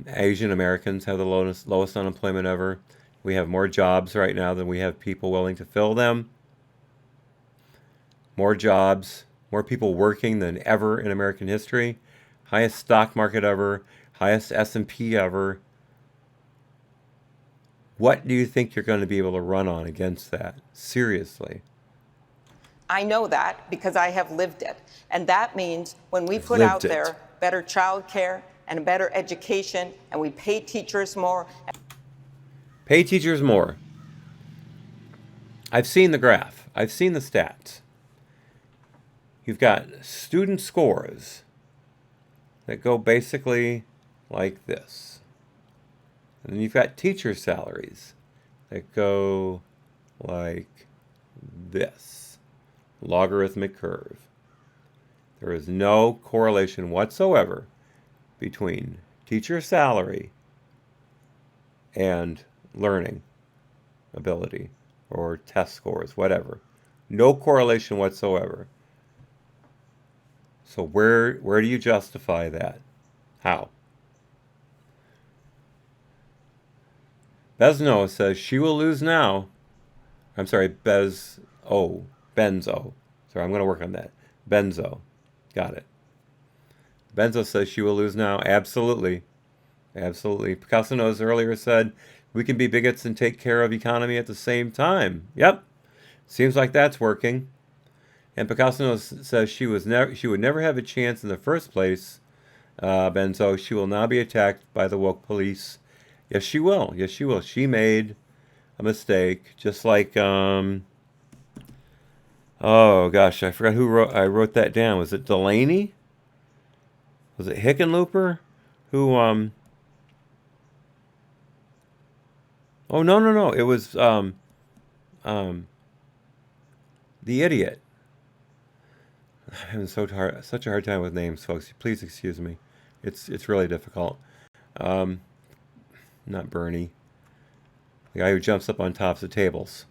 Asian Americans have the lowest unemployment ever. We have more jobs right now than we have people willing to fill them. More jobs, more people working than ever in American history. Highest stock market ever. Highest S&P ever. What do you think you're going to be able to run on against that? Seriously. I know that because I have lived it. And that means when we put out there better child care and a better education and we pay teachers more. Pay teachers more. I've seen the graph. I've seen the stats. You've got student scores that go basically like this. And then you've got teacher salaries that go like this logarithmic curve. There is no correlation whatsoever between teacher salary and learning ability or test scores, whatever. No correlation whatsoever. So where do you justify that? How? Bezno says she will lose now. I'm sorry, Benzo. Sorry, I'm going to work on that. Benzo. Got it. Benzo says she will lose now. Absolutely. Absolutely. Picasso knows earlier said we can be bigots and take care of economy at the same time. Yep. Seems like that's working. And Picasso says she would never have a chance in the first place. Benzo, she will now be attacked by the woke police. Yes, she will. Yes, she will. She made a mistake, just like oh gosh, I forgot who I wrote that down. Was it Delaney? Was it Hickenlooper? Who Oh no. It was the idiot. I'm having such a hard time with names, folks. Please excuse me. It's really difficult. Not Bernie. The guy who jumps up on tops of tables.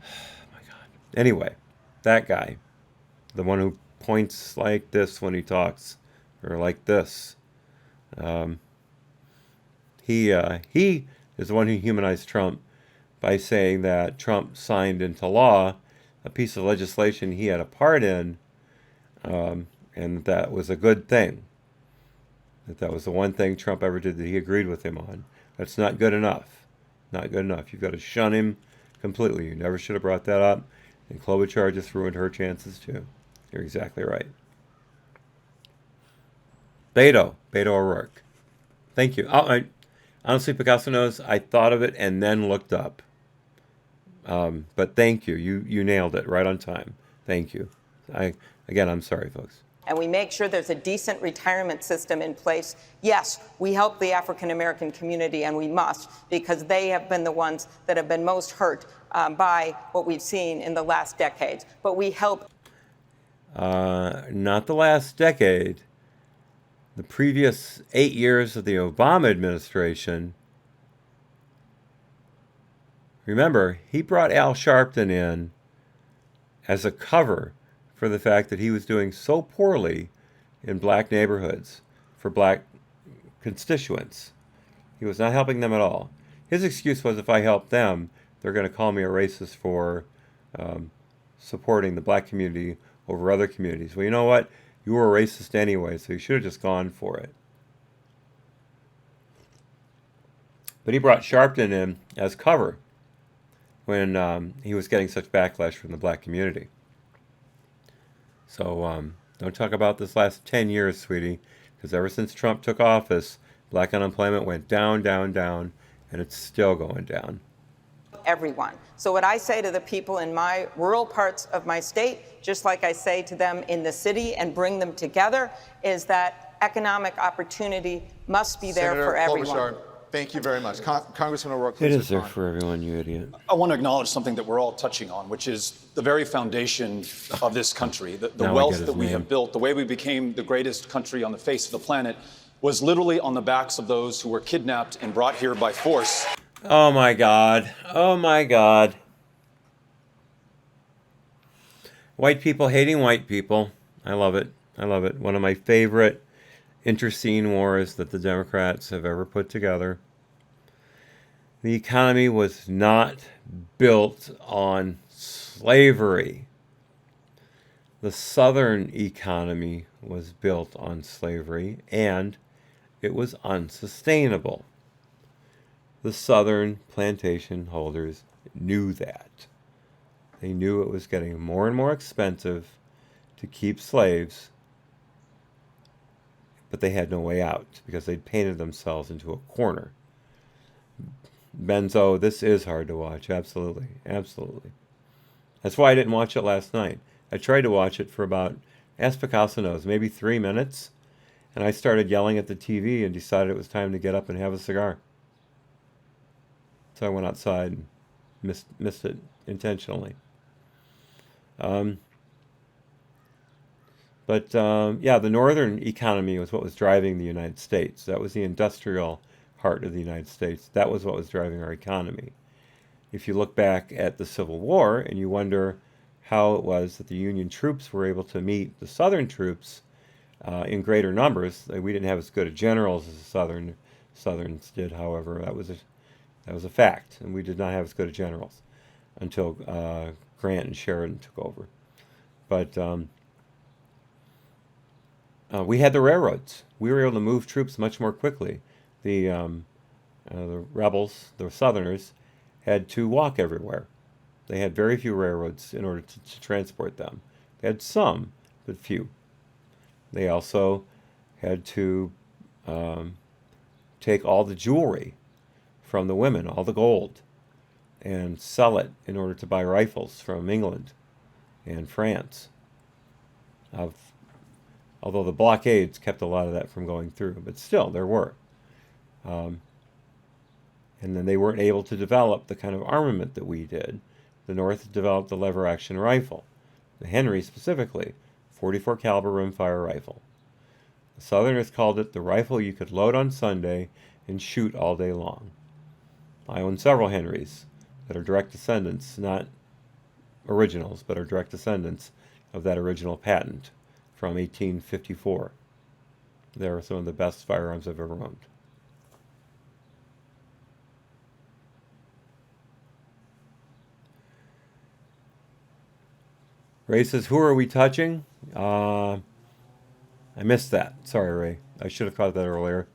Oh my God. Anyway, that guy. The one who points like this when he talks. Or like this. He is the one who humanized Trump by saying that Trump signed into law a piece of legislation he had a part in, and that was a good thing. That was the one thing Trump ever did that he agreed with him on. That's not good enough. Not good enough. You've got to shun him completely. You never should have brought that up. And Klobuchar just ruined her chances too. You're exactly right. Beto O'Rourke. Thank you. Honestly, Picasso knows I thought of it and then looked up. But thank you. You nailed it right on time. Thank you. I'm sorry, folks. And we make sure there's a decent retirement system in place. Yes, we help the African American community, and we must, because they have been the ones that have been most hurt by what we've seen in the last decades. But we help. Not the last decade. The previous 8 years of the Obama administration. Remember, he brought Al Sharpton in as a cover for the fact that he was doing so poorly in black neighborhoods for black constituents. He was not helping them at all. His excuse was, if I help them, they're going to call me a racist for supporting the black community over other communities. Well, you know what? You were a racist anyway, so you should have just gone for it. But he brought Sharpton in as cover when he was getting such backlash from the black community. So don't talk about this last 10 years, sweetie, because ever since Trump took office, black unemployment went down, down, down, and it's still going down. Everyone. So what I say to the people in my rural parts of my state, just like I say to them in the city and bring them together, is that economic opportunity must be there for everyone. Klobuchar, thank you very much. Congressman O'Rourke, please It is there respond. for everyone, you idiot. I want to acknowledge something that we're all touching on, which is the very foundation of this country. The wealth that we have built, the way we became the greatest country on the face of the planet, was literally on the backs of those who were kidnapped and brought here by force. Oh my God. Oh my God. White people hating white people. I love it. I love it. One of my favorite interscene wars that the Democrats have ever put together. The economy was not built on slavery. The Southern economy was built on slavery, and it was unsustainable. The Southern plantation holders knew that. They knew it was getting more and more expensive to keep slaves, but they had no way out because they'd painted themselves into a corner. Benzo, this is hard to watch. Absolutely. Absolutely. That's why I didn't watch it last night. I tried to watch it for about, ask Picasso knows, maybe 3 minutes, and I started yelling at the TV and decided it was time to get up and have a cigar. So I went outside and missed it intentionally. Yeah, the northern economy was what was driving the United States. That was the industrial heart of the United States. That was what was driving our economy. If you look back at the Civil War and you wonder how it was that the Union troops were able to meet the Southern troops in greater numbers, we didn't have as good a generals as the Southerns did. However, that was a fact, and we did not have as good a generals until Grant and Sheridan took over. But we had the railroads. We were able to move troops much more quickly. The rebels, the Southerners, had to walk everywhere. They had very few railroads in order to transport them. They had some, but few. They also had to take all the jewelry from the women, all the gold, and sell it in order to buy rifles from England and France. Although the blockades kept a lot of that from going through, but still there were. And then they weren't able to develop the kind of armament that we did. The North developed the lever-action rifle, the Henry specifically, 44 caliber rimfire rifle. The Southerners called it the rifle you could load on Sunday and shoot all day long. I own several Henrys that are direct descendants, not originals, but are direct descendants of that original patent from 1854. They're some of the best firearms I've ever owned. Ray says, who are we touching? I missed that. Sorry, Ray. I should have caught that earlier.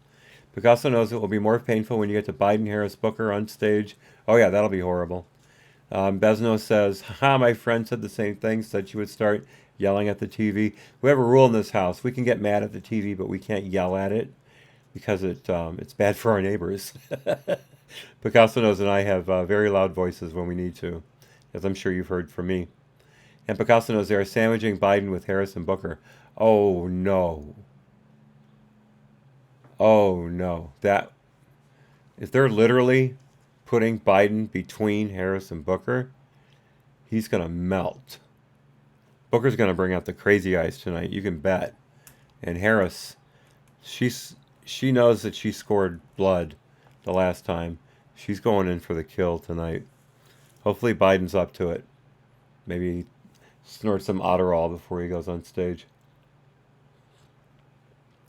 Picasso knows it will be more painful when you get to Biden, Harris, Booker on stage. Oh, yeah, that'll be horrible. Besno says, haha, my friend said the same thing, said she would start yelling at the TV. We have a rule in this house. We can get mad at the TV, but we can't yell at it because it's bad for our neighbors. Picasso knows and I have very loud voices when we need to, as I'm sure you've heard from me. And Picasso knows they are sandwiching Biden with Harris and Booker. Oh, no. Oh, no. If they're literally putting Biden between Harris and Booker, he's going to melt. Booker's going to bring out the crazy eyes tonight, you can bet. And Harris, she knows that she scored blood the last time. She's going in for the kill tonight. Hopefully Biden's up to it. Maybe snort some Adderall before he goes on stage.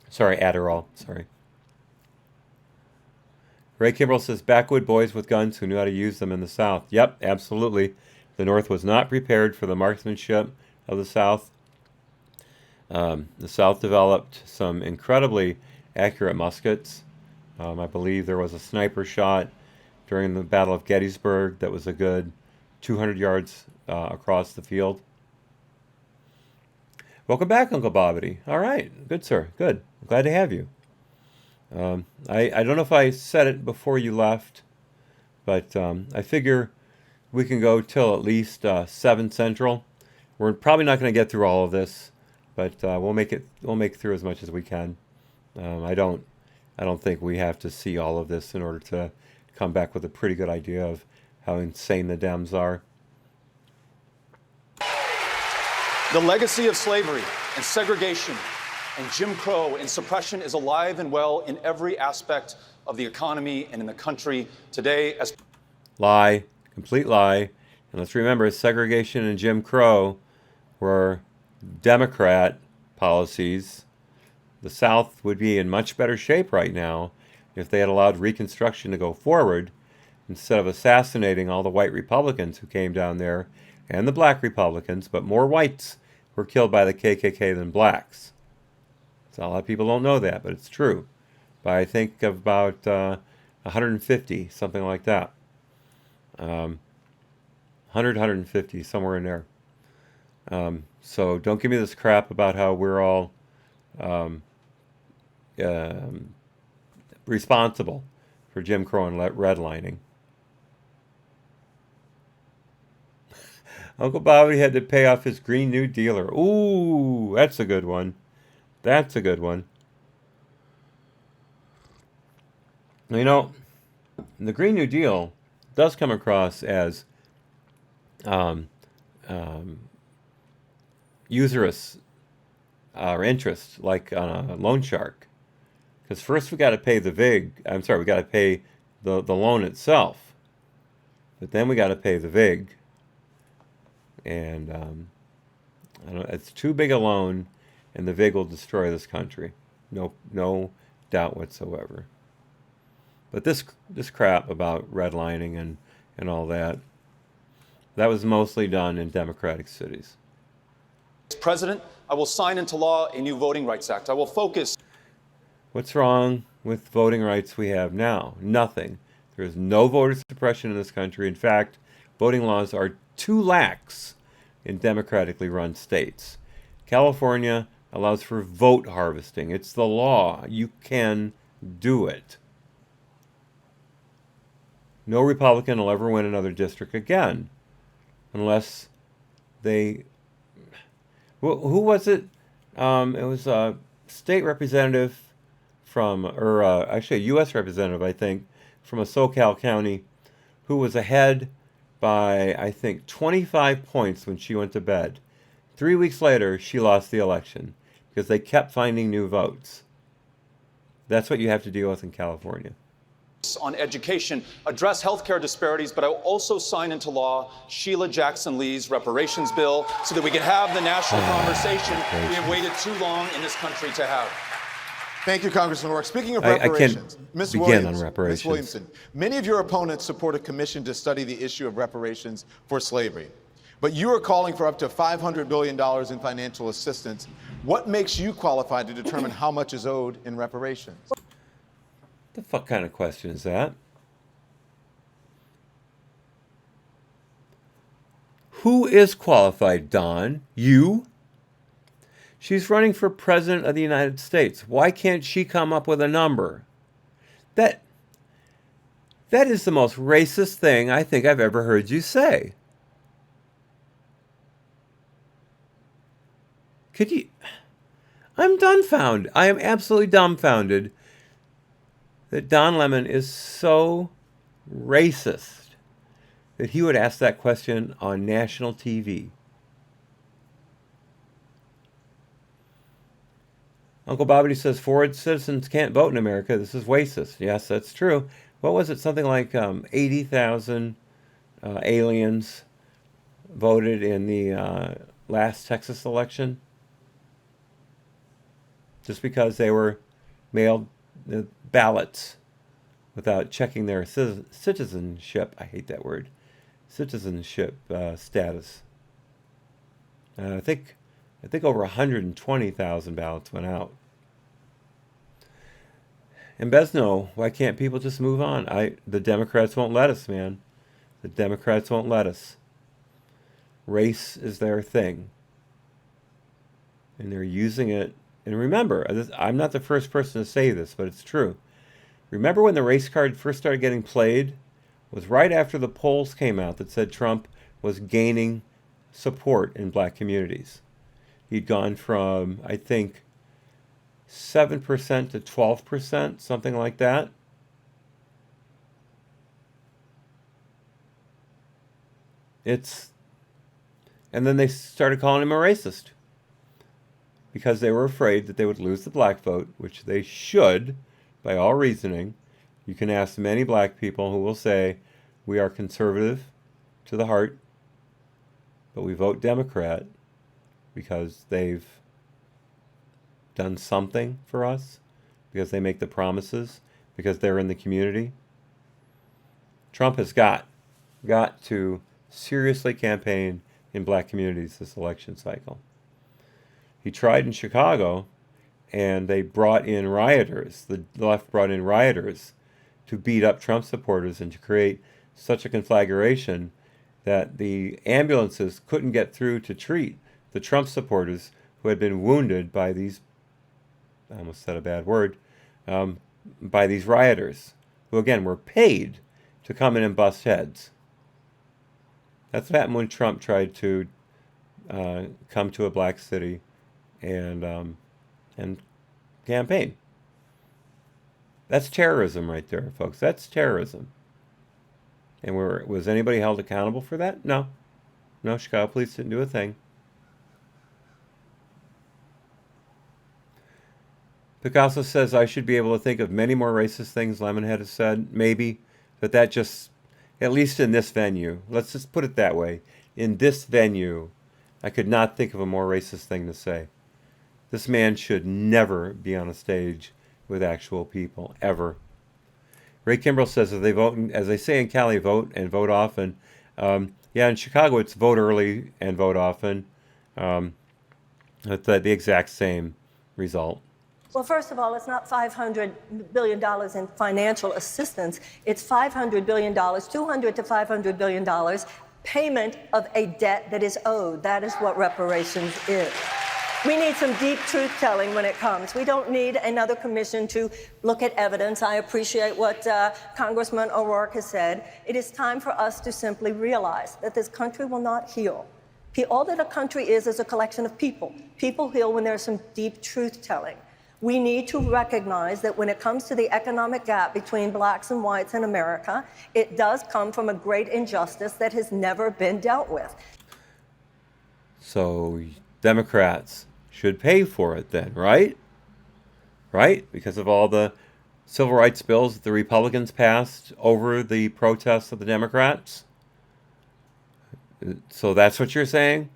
Sorry, Adderall. Sorry. Ray Kimbrell says, backwood boys with guns who knew how to use them in the South. Yep, absolutely. The North was not prepared for the marksmanship of the South. The South developed some incredibly accurate muskets. I believe there was a sniper shot during the Battle of Gettysburg that was a good 200 yards across the field. Welcome back, Uncle Bobbity. All right. Good, sir. Good. I'm glad to have you. I don't know if I said it before you left, but I figure we can go till at least 7 Central. We're probably not going to get through all of this, but we'll make it through as much as we can. I don't think we have to see all of this in order to come back with a pretty good idea of how insane the Dems are. The legacy of slavery and segregation and Jim Crow and suppression is alive and well in every aspect of the economy and in the country today. Lie, complete lie. And let's remember, segregation and Jim Crow were Democrat policies. The South would be in much better shape right now if they had allowed Reconstruction to go forward instead of assassinating all the white Republicans who came down there and the black Republicans, but more whites were killed by the KKK than blacks. So a lot of people don't know that, but it's true. But I think of about 150, something like that. 100, 150, somewhere in there. So don't give me this crap about how we're all responsible for Jim Crow and redlining. Uncle Bobby had to pay off his Green New Dealer. Ooh, that's a good one. That's a good one. You know, the Green New Deal does come across as usurious or interest, like on a loan shark. Because first we got to pay the VIG. I'm sorry, we got to pay the loan itself, but then we got to pay the VIG. And I don't know, it's too big a loan, and the VIG will destroy this country. No doubt whatsoever. But this crap about redlining and all that was mostly done in democratic cities. As president, I will sign into law a new Voting Rights Act. I will focus. What's wrong with voting rights we have now? Nothing. There is no voter suppression in this country. In fact, voting laws are too lax in democratically run states. California allows for vote harvesting. It's the law. You can do it. No Republican will ever win another district again unless they... Who was it? It was a state representative from, or actually a U.S. representative, I think, from a SoCal county who was ahead by, I think, 25 points when she went to bed. 3 weeks later, she lost the election because they kept finding new votes. That's what you have to deal with in California. On education, address healthcare disparities, but I will also sign into law Sheila Jackson Lee's reparations bill so that we can have the national conversation we have waited too long in this country to have. Thank you, Congressman Rourke. Speaking of reparations, Ms. Williamson, many of your opponents support a commission to study the issue of reparations for slavery. But you are calling for up to $500 billion in financial assistance. What makes you qualified to determine how much is owed in reparations? The fuck kind of question is that? Who is qualified, Don? You? She's running for president of the United States. Why can't she come up with a number? That is the most racist thing I think I've ever heard you say. Could you... I'm dumbfounded. I am absolutely dumbfounded that Don Lemon is so racist that he would ask that question on national TV. Uncle Bobbity says foreign citizens can't vote in America. This is racist. Yes, that's true. What was it? Something like 80,000 aliens voted in the last Texas election just because they were mailed ballots without checking their citizenship. I hate that word. Citizenship status. I think over 120,000 ballots went out. And Besno, why can't people just move on? The Democrats won't let us, man. The Democrats won't let us. Race is their thing. And they're using it. And remember, I'm not the first person to say this, but it's true. Remember when the race card first started getting played? It was right after the polls came out that said Trump was gaining support in black communities. He'd gone from, I think, 7% to 12%, something like that. And then they started calling him a racist because they were afraid that they would lose the black vote, which they should, by all reasoning. You can ask many black people who will say, we are conservative to the heart, but we vote Democrat because they've done something for us, because they make the promises, because they're in the community. Trump has got to seriously campaign in black communities this election cycle. He tried in Chicago, and they brought in rioters. The left brought in rioters to beat up Trump supporters and to create such a conflagration that the ambulances couldn't get through to treat the Trump supporters who had been wounded by these, I almost said a bad word, by these rioters, who again were paid to come in and bust heads. That's what happened when Trump tried to come to a black city and campaign. That's terrorism right there, folks. That's terrorism. And was anybody held accountable for that? No. No, Chicago police didn't do a thing. Picasso says, I should be able to think of many more racist things Lemonhead has said. Maybe. But that just, at least in this venue, let's just put it that way. In this venue, I could not think of a more racist thing to say. This man should never be on a stage with actual people, ever. Ray Kimbrell says, if they vote, as they say in Cali, vote and vote often. Yeah, in Chicago, it's vote early and vote often. It's the exact same result. Well, first of all, it's not $500 billion in financial assistance. It's $500 billion, $200 to $500 billion, payment of a debt that is owed. That is what reparations is. We need some deep truth-telling when it comes. We don't need another commission to look at evidence. I appreciate what Congressman O'Rourke has said. It is time for us to simply realize that this country will not heal. All that a country is a collection of people. People heal when there's some deep truth-telling. We need to recognize that when it comes to the economic gap between blacks and whites in America, it does come from a great injustice that has never been dealt with. So Democrats should pay for it then, right? Right? Because of all the civil rights bills that the Republicans passed over the protests of the Democrats? So that's what you're saying?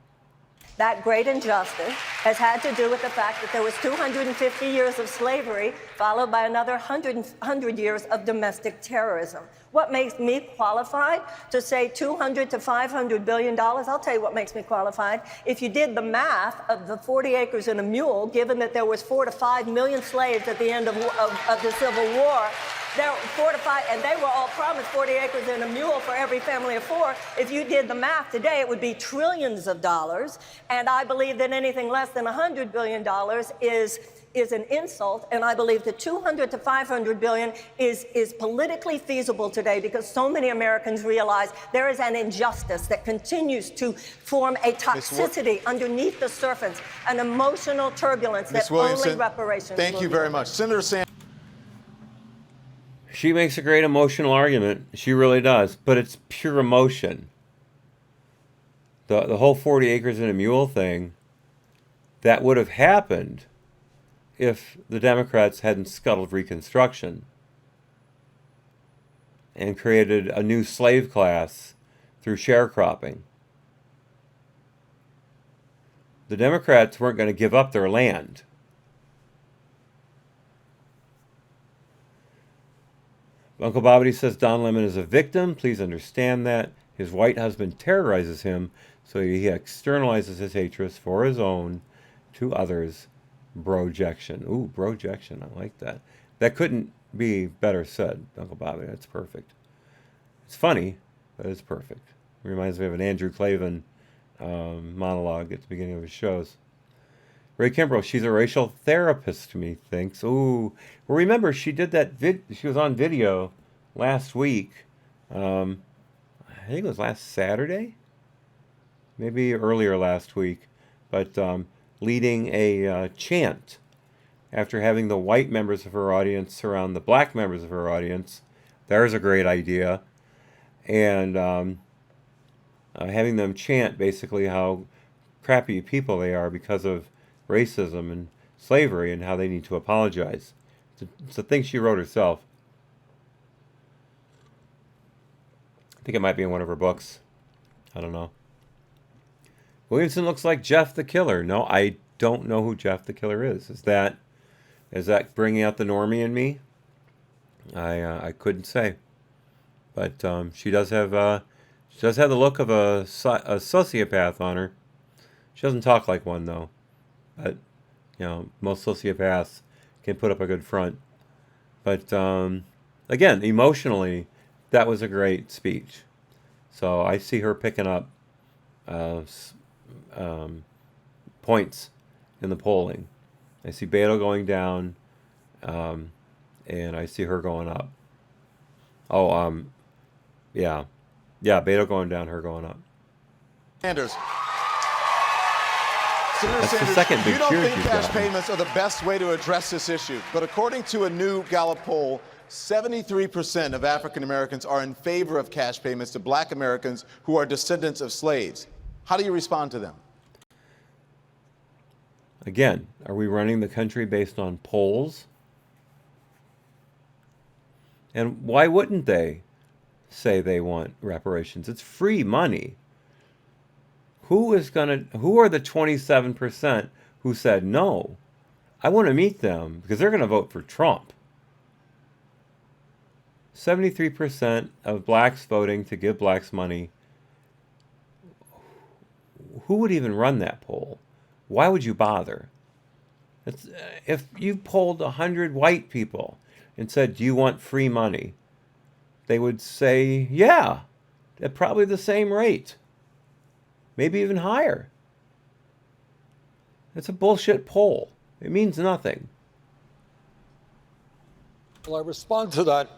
That great injustice has had to do with the fact that there was 250 years of slavery, followed by another 100 years of domestic terrorism. What makes me qualified to say $200 to $500 billion? I'll tell you what makes me qualified. If you did the math of the 40 acres and a mule, given that there was 4 to 5 million slaves at the end of the Civil War, there were 4 to 5, and they were all promised 40 acres and a mule for every family of 4. If you did the math today, it would be trillions of dollars. And I believe that anything less than $100 billion is an insult. And I believe that $200 to $500 billion is politically feasible today because so many Americans realize there is an injustice that continues to form a toxicity underneath the surface, an emotional turbulence that only reparations Thank you very much. Senator Sanders. She makes a great emotional argument. She really does. But it's pure emotion. The whole 40 acres and a mule thing, that would have happened if the Democrats hadn't scuttled Reconstruction and created a new slave class through sharecropping. The Democrats weren't going to give up their land. Uncle Bobbity says Don Lemon is a victim. Please understand that. His white husband terrorizes him, so he externalizes his hatred for his own to others. Brojection. Ooh, brojection. I like that. That couldn't be better said, Uncle Bobby. That's perfect. It's funny, but it's perfect. It reminds me of an Andrew Klavan monologue at the beginning of his shows. Ray Kimbrell, she's a racial therapist, methinks. Ooh. Well, remember, she did that she was on video last week. I think it was last Saturday? Maybe earlier last week. But leading a chant after having the white members of her audience surround the black members of her audience. There's a great idea. And having them chant basically how crappy people they are because of racism and slavery and how they need to apologize. It's a thing she wrote herself. I think it might be in one of her books. I don't know. Williamson looks like Jeff the Killer. No, I don't know who Jeff the Killer is. Is that bringing out the normie in me? I couldn't say. But she does have the look of a sociopath on her. She doesn't talk like one though. But most sociopaths can put up a good front. But again, emotionally, that was a great speech. So I see her picking up points in the polling. I see Beto going down, and I see her going up. Yeah, Beto going down, her going up. Sanders. That's the second big you don't cheer think she's cash gotten. payments are the best way to address this issue, but according to a new Gallup poll, 73% of African Americans are in favor of cash payments to black Americans who are descendants of slaves. How do you respond to them? Again, are we running the country based on polls? And why wouldn't they say they want reparations? It's free money. Who are the 27% who said no? I want to meet them because they're going to vote for Trump. 73% of blacks voting to give blacks money. Who would even run that poll? Why would you bother? If you polled 100 white people and said, do you want free money? They would say, yeah, at probably the same rate. Maybe even higher. It's a bullshit poll. It means nothing. Well, I respond to that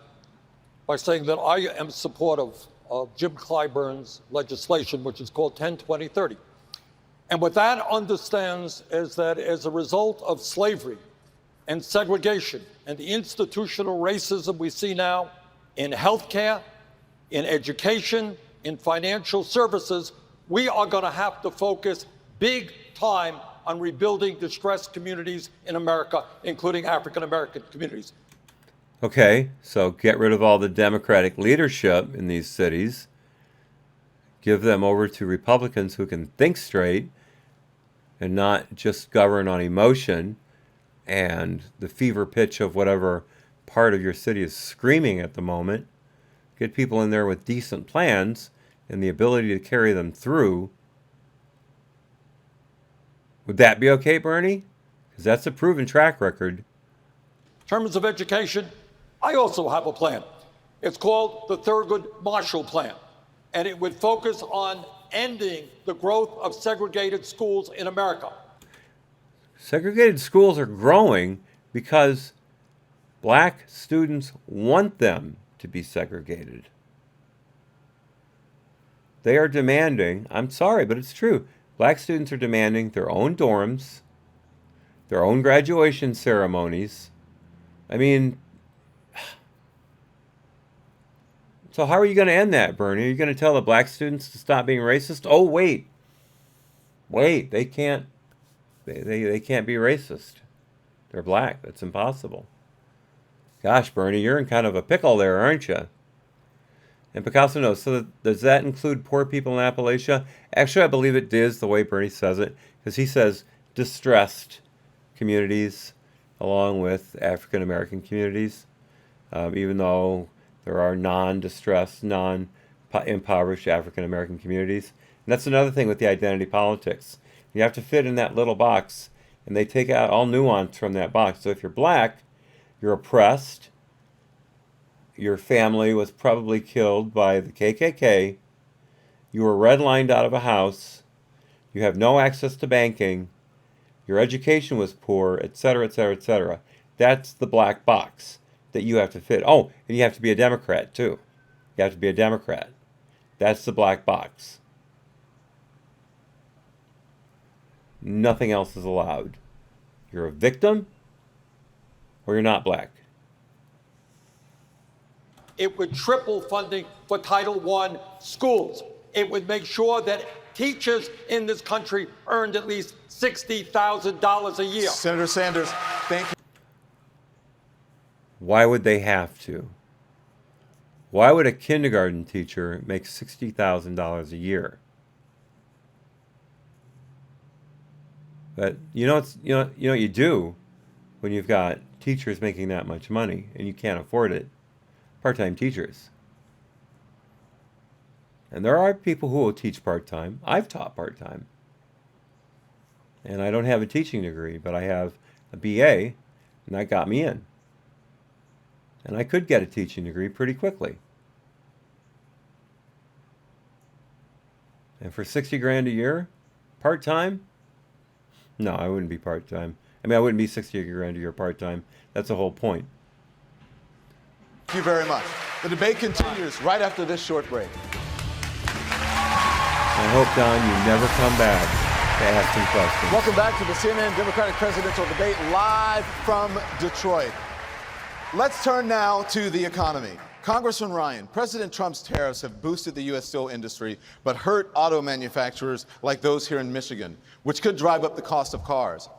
by saying that I am supportive of Jim Clyburn's legislation, which is called 10-20-30. And what that understands is that as a result of slavery and segregation and the institutional racism we see now in healthcare, in education, in financial services, we are going to have to focus big time on rebuilding distressed communities in America, including African American communities. Okay, so get rid of all the Democratic leadership in these cities. Give them over to Republicans who can think straight and not just govern on emotion and the fever pitch of whatever part of your city is screaming at the moment. Get people in there with decent plans and the ability to carry them through. Would that be okay, Bernie? Because that's a proven track record. In terms of education, I also have a plan. It's called the Thurgood Marshall Plan, and it would focus on ending the growth of segregated schools in America. Segregated schools are growing because black students want them to be segregated. They are demanding, I'm sorry, but it's true, black students are demanding their own dorms, their own graduation ceremonies. I mean, so how are you going to end that, Bernie? Are you going to tell the black students to stop being racist? Oh, wait, they can't. They can't be racist. They're black. That's impossible. Gosh, Bernie, you're in kind of a pickle there, aren't you? And Picasso knows. So does that include poor people in Appalachia? Actually, I believe it does, the way Bernie says it, because he says distressed communities along with African American communities, even though there are non-distressed, non-impoverished African American communities. And that's another thing with the identity politics. You have to fit in that little box, and they take out all nuance from that box. So if you're black, you're oppressed, your family was probably killed by the KKK, you were redlined out of a house, you have no access to banking, your education was poor, etc., etc., etc. That's the black box that you have to fit. Oh, and you have to be a Democrat, too. You have to be a Democrat. That's the black box. Nothing else is allowed. You're a victim, or you're not black. It would triple funding for Title I schools. It would make sure that teachers in this country earned at least $60,000 a year. Senator Sanders, thank you. Why would they have to? Why would a kindergarten teacher make $60,000 a year? But you know what you do when you've got teachers making that much money and you can't afford it? Part-time teachers. And there are people who will teach part-time. I've taught part-time. And I don't have a teaching degree, but I have a BA, and that got me in. And I could get a teaching degree pretty quickly. And for $60,000 a year, part-time? No, I wouldn't be part-time. I mean, I wouldn't be $60,000 a year part-time. That's the whole point. Thank you very much. The debate continues right after this short break. I hope, Don, you never come back to ask some questions. Welcome back to the CNN Democratic Presidential Debate live from Detroit. Let's turn now to the economy. Congressman Ryan, President Trump's tariffs have boosted the U.S. steel industry, but hurt auto manufacturers like those here in Michigan, which could drive up the cost of cars.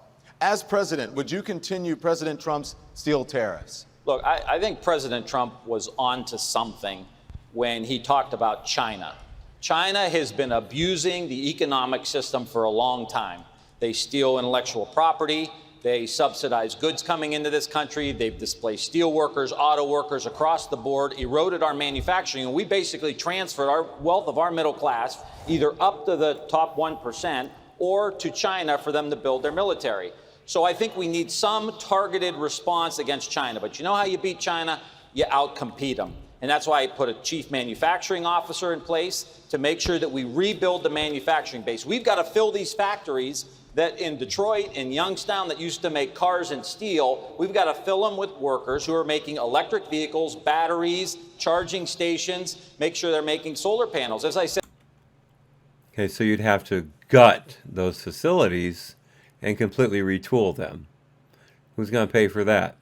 As president, would you continue President Trump's steel tariffs? Look, I think President Trump was onto something when he talked about China. China has been abusing the economic system for a long time. They steal intellectual property. They subsidize goods coming into this country. They've displaced steel workers, auto workers across the board, eroded our manufacturing, and we basically transferred our wealth of our middle class either up to the top 1% or to China for them to build their military. So I think we need some targeted response against China. But you know how you beat China? You outcompete them. And that's why I put a chief manufacturing officer in place to make sure that we rebuild the manufacturing base. We've got to fill these factories that in Detroit, in Youngstown, that used to make cars and steel. We've got to fill them with workers who are making electric vehicles, batteries, charging stations, make sure they're making solar panels. As I said. Okay, so you'd have to gut those facilities and completely retool them. Who's going to pay for that?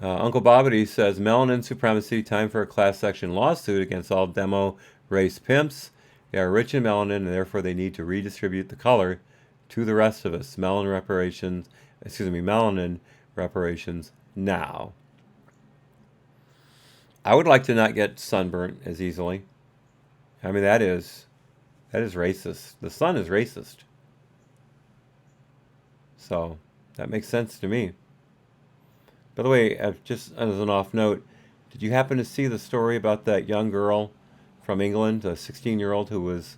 Uncle Bobbity says, melanin supremacy, time for a class action lawsuit against all demo race pimps. They are rich in melanin and therefore they need to redistribute the color to the rest of us. Melanin reparations now. I would like to not get sunburnt as easily. I mean, that is racist. The sun is racist. So that makes sense to me. By the way, just as an off note, did you happen to see the story about that young girl from England, a 16-year-old who was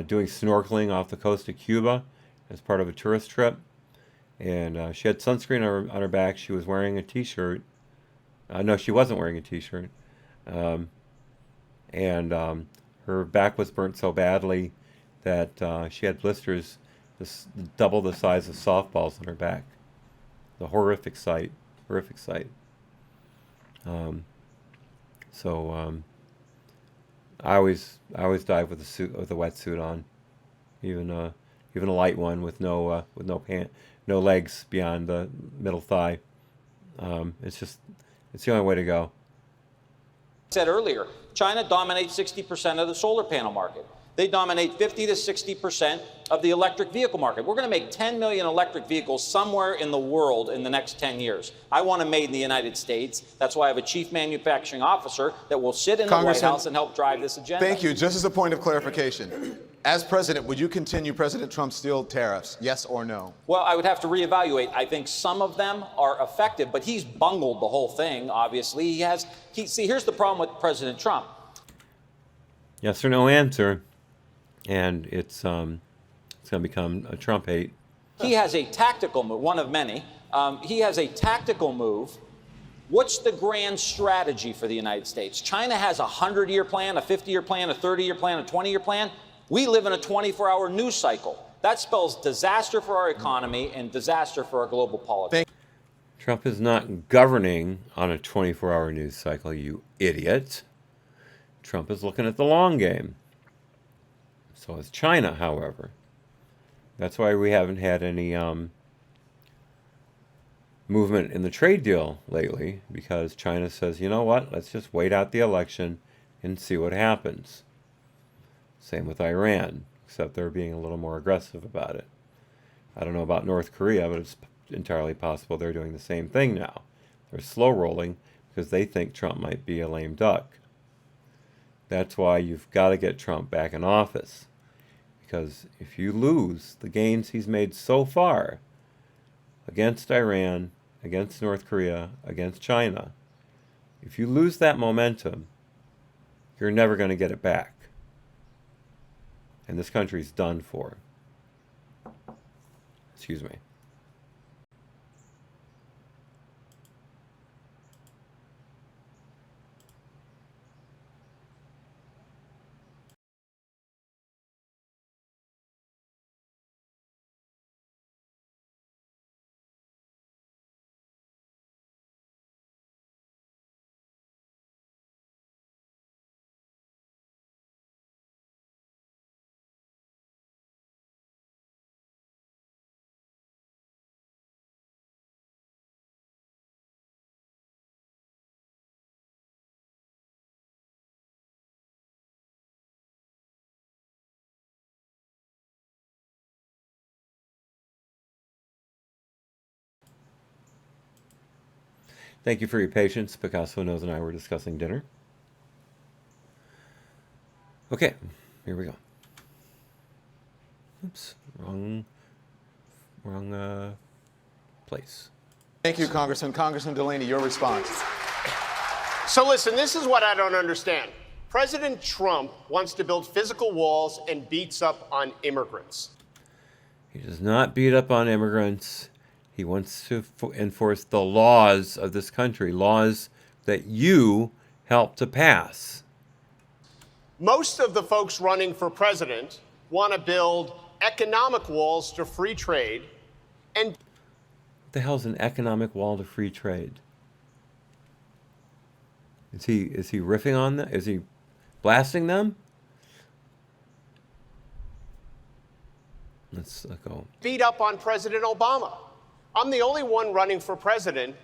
doing snorkeling off the coast of Cuba as part of a tourist trip? And she had sunscreen on her back. She was wearing a t-shirt. No, she wasn't wearing a t-shirt. Her back was burnt so badly that she had blisters double the size of softballs on her back. The horrific sight. I always dive with a wetsuit on, even a light one with no legs beyond the middle thigh. It's the only way to go. I said earlier, China dominates 60% of the solar panel market. They dominate 50 to 60% of the electric vehicle market. We're going to make 10 million electric vehicles somewhere in the world in the next 10 years. I want them made in the United States. That's why I have a chief manufacturing officer that will sit in the White House and help drive this agenda. Thank you. Just as a point of clarification, as president, would you continue President Trump's steel tariffs, yes or no? Well, I would have to reevaluate. I think some of them are effective, but he's bungled the whole thing, obviously. See, here's the problem with President Trump. Yes or no answer. And it's going to become a Trump hate. He has a tactical move, one of many. He has a tactical move. What's the grand strategy for the United States? China has a 100-year plan, a 50-year plan, a 30-year plan, a 20-year plan. We live in a 24-hour news cycle. That spells disaster for our economy and disaster for our global politics. Trump is not governing on a 24-hour news cycle, you idiot. Trump is looking at the long game. So is China, however. That's why we haven't had any movement in the trade deal lately, because China says, you know what, let's just wait out the election and see what happens. Same with Iran, except they're being a little more aggressive about it. I don't know about North Korea, but it's entirely possible they're doing the same thing now. They're slow rolling because they think Trump might be a lame duck. That's why you've got to get Trump back in office. Because if you lose the gains he's made so far against Iran, against North Korea, against China, if you lose that momentum, you're never going to get it back. And this country's done for. Excuse me. Thank you for your patience. Picasso Nose and I were discussing dinner. Okay, here we go. Oops, wrong place. Thank you, Congressman. Congressman Delaney, your response. So listen, this is what I don't understand. President Trump wants to build physical walls and beats up on immigrants. He does not beat up on immigrants. He wants to enforce the laws of this country, laws that you helped to pass. Most of the folks running for president want to build economic walls to free trade and... What the hell's an economic wall to free trade? Is he riffing on them? Is he blasting them? Let's go. Beat up on President Obama. I'm the only one running for president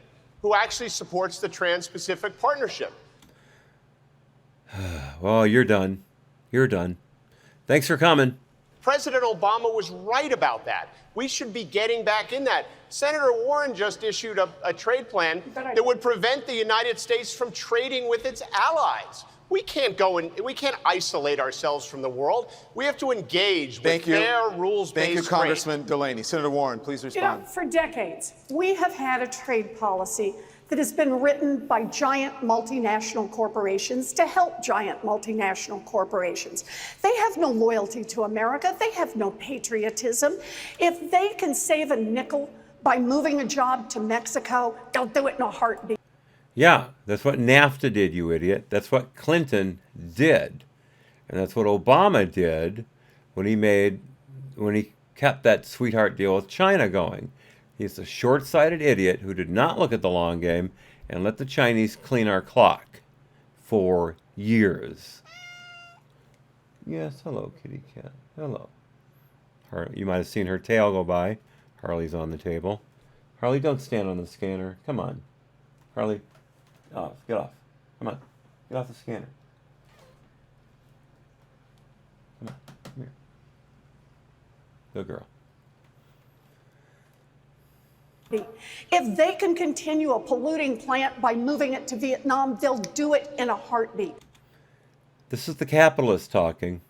who actually supports the Trans-Pacific Partnership. Well, you're done. You're done. Thanks for coming. President Obama was right about that. We should be getting back in that. Senator Warren just issued a trade plan that would prevent the United States from trading with its allies. We can't isolate ourselves from the world. We have to engage with fair, rules-based trade. Thank you, Congressman Delaney. Senator Warren, please respond. For decades, we have had a trade policy that has been written by giant multinational corporations to help giant multinational corporations. They have no loyalty to America. They have no patriotism. If they can save a nickel by moving a job to Mexico, they'll do it in a heartbeat. Yeah, that's what NAFTA did, you idiot. That's what Clinton did. And that's what Obama did when he kept that sweetheart deal with China going. He's a short-sighted idiot who did not look at the long game and let the Chinese clean our clock for years. Yes, hello, kitty cat. Hello. You might have seen her tail go by. Harley's on the table. Harley, don't stand on the scanner. Come on. Harley, off. Get off. Come on. Get off the scanner. Come on. Come here. Good girl. If they can continue a polluting plant by moving it to Vietnam, they'll do it in a heartbeat. This is the capitalist talking.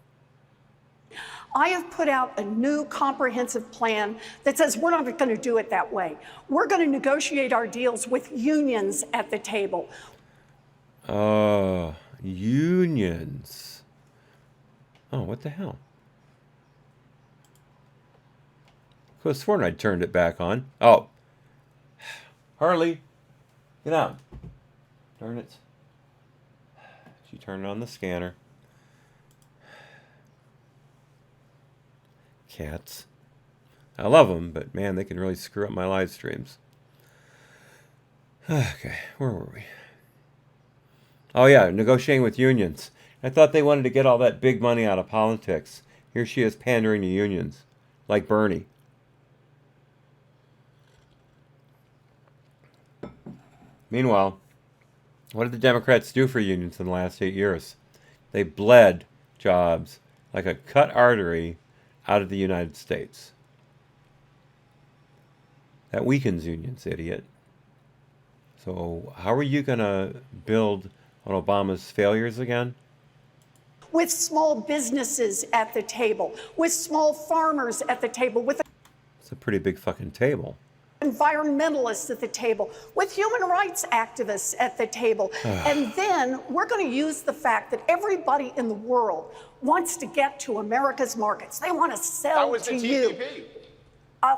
I have put out a new comprehensive plan that says we're not going to do it that way. We're going to negotiate our deals with unions at the table. Unions. Oh, what the hell? I could have sworn I'd turned it back on. Oh. Harley, get out. Darn it. She turned on the scanner. Cats. I love them, but man, they can really screw up my live streams. Okay, where were we? Oh yeah, negotiating with unions. I thought they wanted to get all that big money out of politics. Here she is pandering to unions, like Bernie. Meanwhile, what did the Democrats do for unions in the last 8 years? They bled jobs like a cut artery out of the United States. That weakens unions, idiot. So how are you going to build on Obama's failures again? With small businesses at the table, with small farmers at the table, with It's a pretty big fucking table. environmentalists at the table, with human rights activists at the table. And then we're going to use the fact that everybody in the world wants to get to America's markets. They want to sell to you.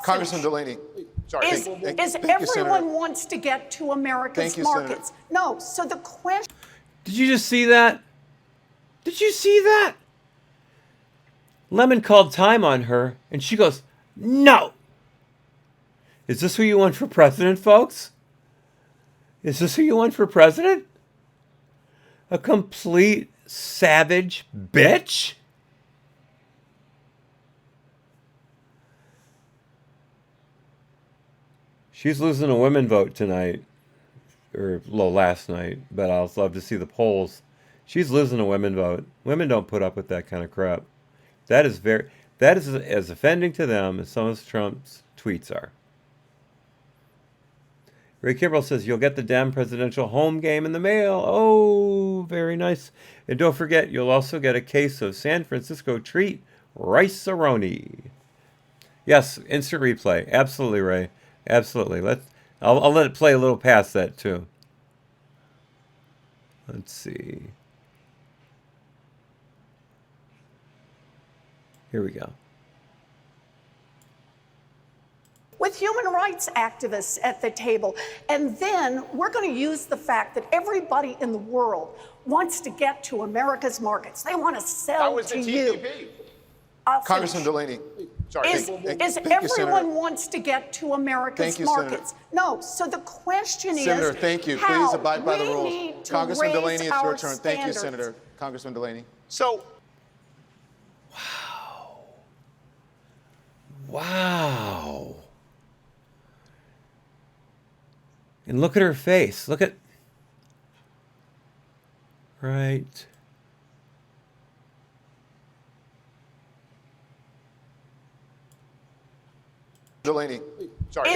Congressman Delaney. Sorry. Is everyone wants to get to America's markets? Senator. No. So the question. Did you just see that? Did you see that? Lemon called time on her, and she goes, no. Is this who you want for president, folks? Is this who you want for president? A complete savage bitch? She's losing a women vote tonight, or last night, but I'll love to see the polls. She's losing a women vote. Women don't put up with that kind of crap. That is as offending to them as some of Trump's tweets are. Ray Kimbrell says, you'll get the Dem presidential home game in the mail. Oh, very nice. And don't forget, you'll also get a case of San Francisco treat, Rice-A-Roni. Yes, instant replay. Absolutely, Ray. Absolutely. I'll let it play a little past that, too. Let's see. Here we go. With human rights activists at the table. And then we're going to use the fact that everybody in the world wants to get to America's markets. They want to sell to you. Congressman Delaney. Sorry. Is everyone wants to get to America's markets? No. So the question is, Senator, thank you. Please abide by the rules. need to Congressman raise Delaney, it's your turn. Thank you, standards. Senator. Congressman Delaney. So, Wow. And look at her face. Look at... Right. Delaney. Sorry.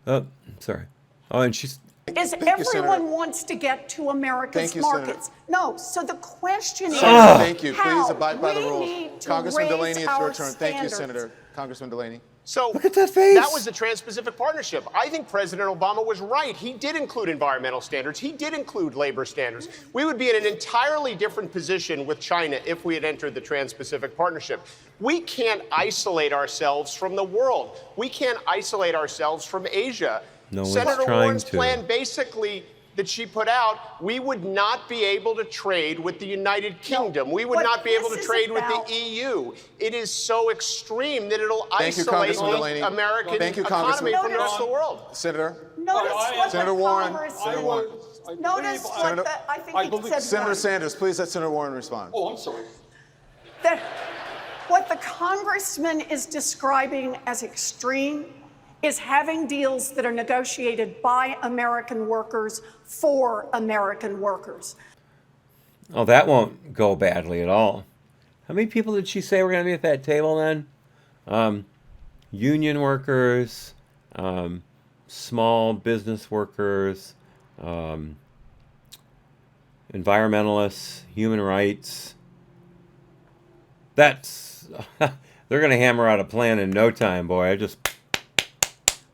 Oh, sorry. Oh, and she's... Everyone wants to get to America's markets. No. So the question is, thank you. Please abide by the rules. Congressman Delaney, it's your turn. Thank you, Senator. Congressman Delaney. So look at that face. That was the Trans-Pacific Partnership. I think President Obama was right. He did include environmental standards. He did include labor standards. We would be in an entirely different position with China if we had entered the Trans-Pacific Partnership. We can't isolate ourselves from the world. We can't isolate ourselves from Asia. No one's Senator trying Warren's to. plan basically that she put out, we would not be able to trade with the United Kingdom. We would not be able to trade with the EU. It is so extreme that it'll isolate the American economy from the rest of the world. Senator. Notice what Senator the Warren. Congress Senator Warren. Notice what the, I think he said Senator one. Sanders, please let Senator Warren respond. Oh, I'm sorry. That what the congressman is describing as extreme is having deals that are negotiated by American workers for American workers. Oh, that won't go badly at all. How many people did she say were going to be at that table then? Union workers, small business workers, environmentalists, human rights. That's... they're going to hammer out a plan in no time, boy.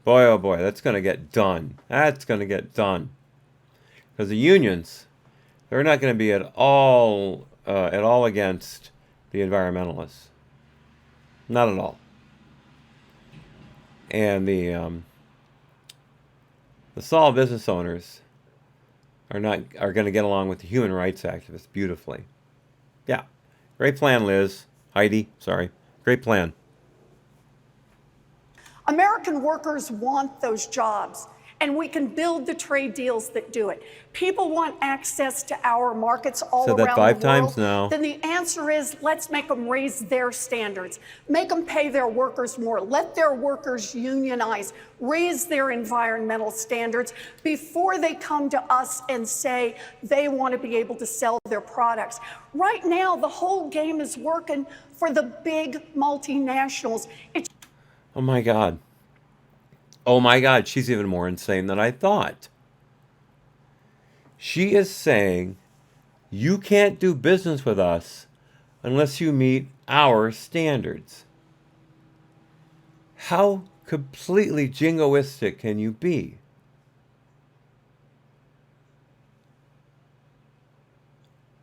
Boy, oh boy, that's going to get done. That's going to get done. Because the unions, they're not going to be at all against the environmentalists. Not at all. And the small business owners are going to get along with the human rights activists beautifully. Yeah. Great plan, Liz. Heidi, sorry. Great plan. American workers want those jobs, and we can build the trade deals that do it. People want access to our markets all Said around that 5 the world. times now. Then the answer is, let's make them raise their standards. Make them pay their workers more. Let their workers unionize. Raise their environmental standards before they come to us and say they want to be able to sell their products. Right now, the whole game is working for the big multinationals. Oh my God. Oh my God, she's even more insane than I thought. She is saying, you can't do business with us unless you meet our standards. How completely jingoistic can you be?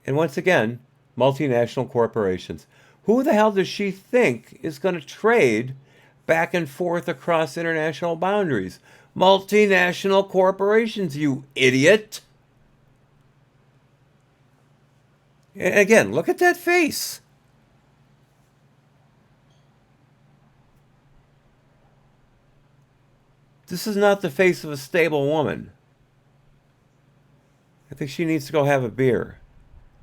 And once again, multinational corporations. Who the hell does she think is going to trade back and forth across international boundaries? Multinational corporations, you idiot. And again, look at that face. This is not the face of a stable woman. I think she needs to go have a beer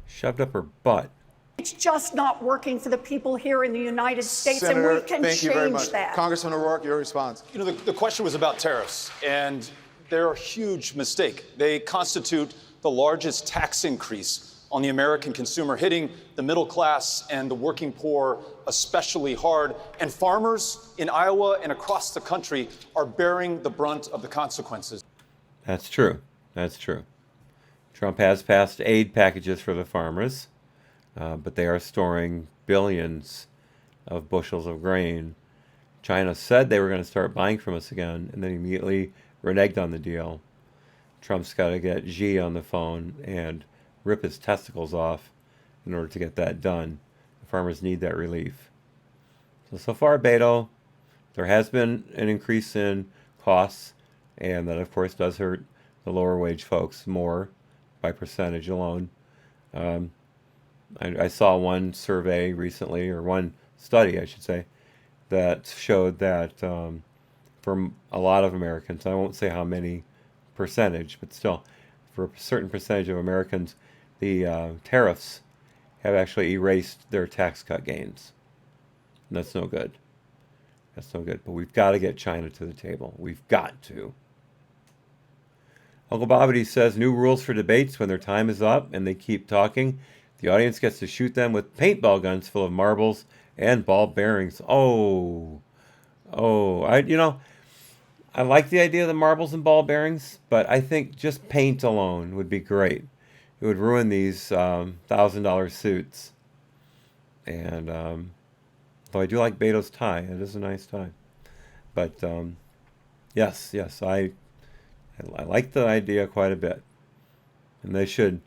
shoved up her butt. It's just not working for the people here in the United States, Senator, and we can thank you very much. change that. Congressman O'Rourke, your response. You know, the question was about tariffs, and they're a huge mistake. They constitute the largest tax increase on the American consumer, hitting the middle class and the working poor especially hard. And farmers in Iowa and across the country are bearing the brunt of the consequences. That's true. That's true. Trump has passed aid packages for the farmers, but they are storing billions of bushels of grain. China said they were going to start buying from us again, and then immediately reneged on the deal. Trump's got to get Xi on the phone and rip his testicles off in order to get that done. The farmers need that relief. So far, Beto, there has been an increase in costs, and that, of course, does hurt the lower wage folks more by percentage alone. I saw one survey recently, or one study, I should say, that showed that for a lot of Americans, I won't say how many percentage, but still, for a certain percentage of Americans, the tariffs have actually erased their tax cut gains. And that's no good. That's no good. But we've got to get China to the table. We've got to. Uncle Bobbity says new rules for debates when their time is up and they keep talking. The audience gets to shoot them with paintball guns full of marbles and ball bearings. I like the idea of the marbles and ball bearings, but I think just paint alone would be great. It would ruin these $1,000 suits. And though I do like Beto's tie, it is a nice tie. But yes, I like the idea quite a bit. And they should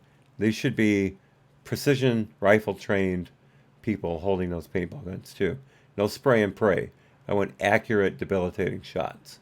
be precision rifle trained people holding those paintball guns too. No spray and pray. I want accurate, debilitating shots.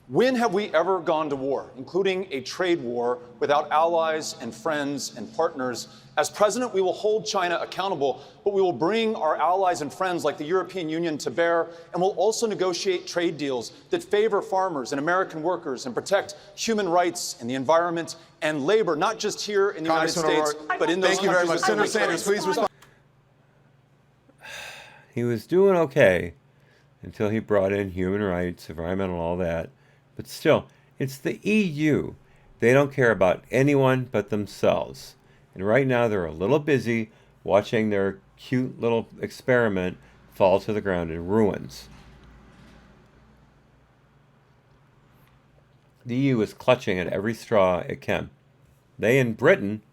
When have we ever gone to war, including a trade war, without allies and friends and partners? As president, we will hold China accountable, but we will bring our allies and friends like the European Union to bear, and we'll also negotiate trade deals that favor farmers and American workers and protect human rights and the environment and labor, not just here in the United States, but in those countries. Thank you very much. Senator Sanders, please respond. He was doing okay until he brought in human rights, environmental, all that. But still, it's the EU. They don't care about anyone but themselves. And right now they're a little busy watching their cute little experiment fall to the ground in ruins. The EU is clutching at every straw it can. They in Britain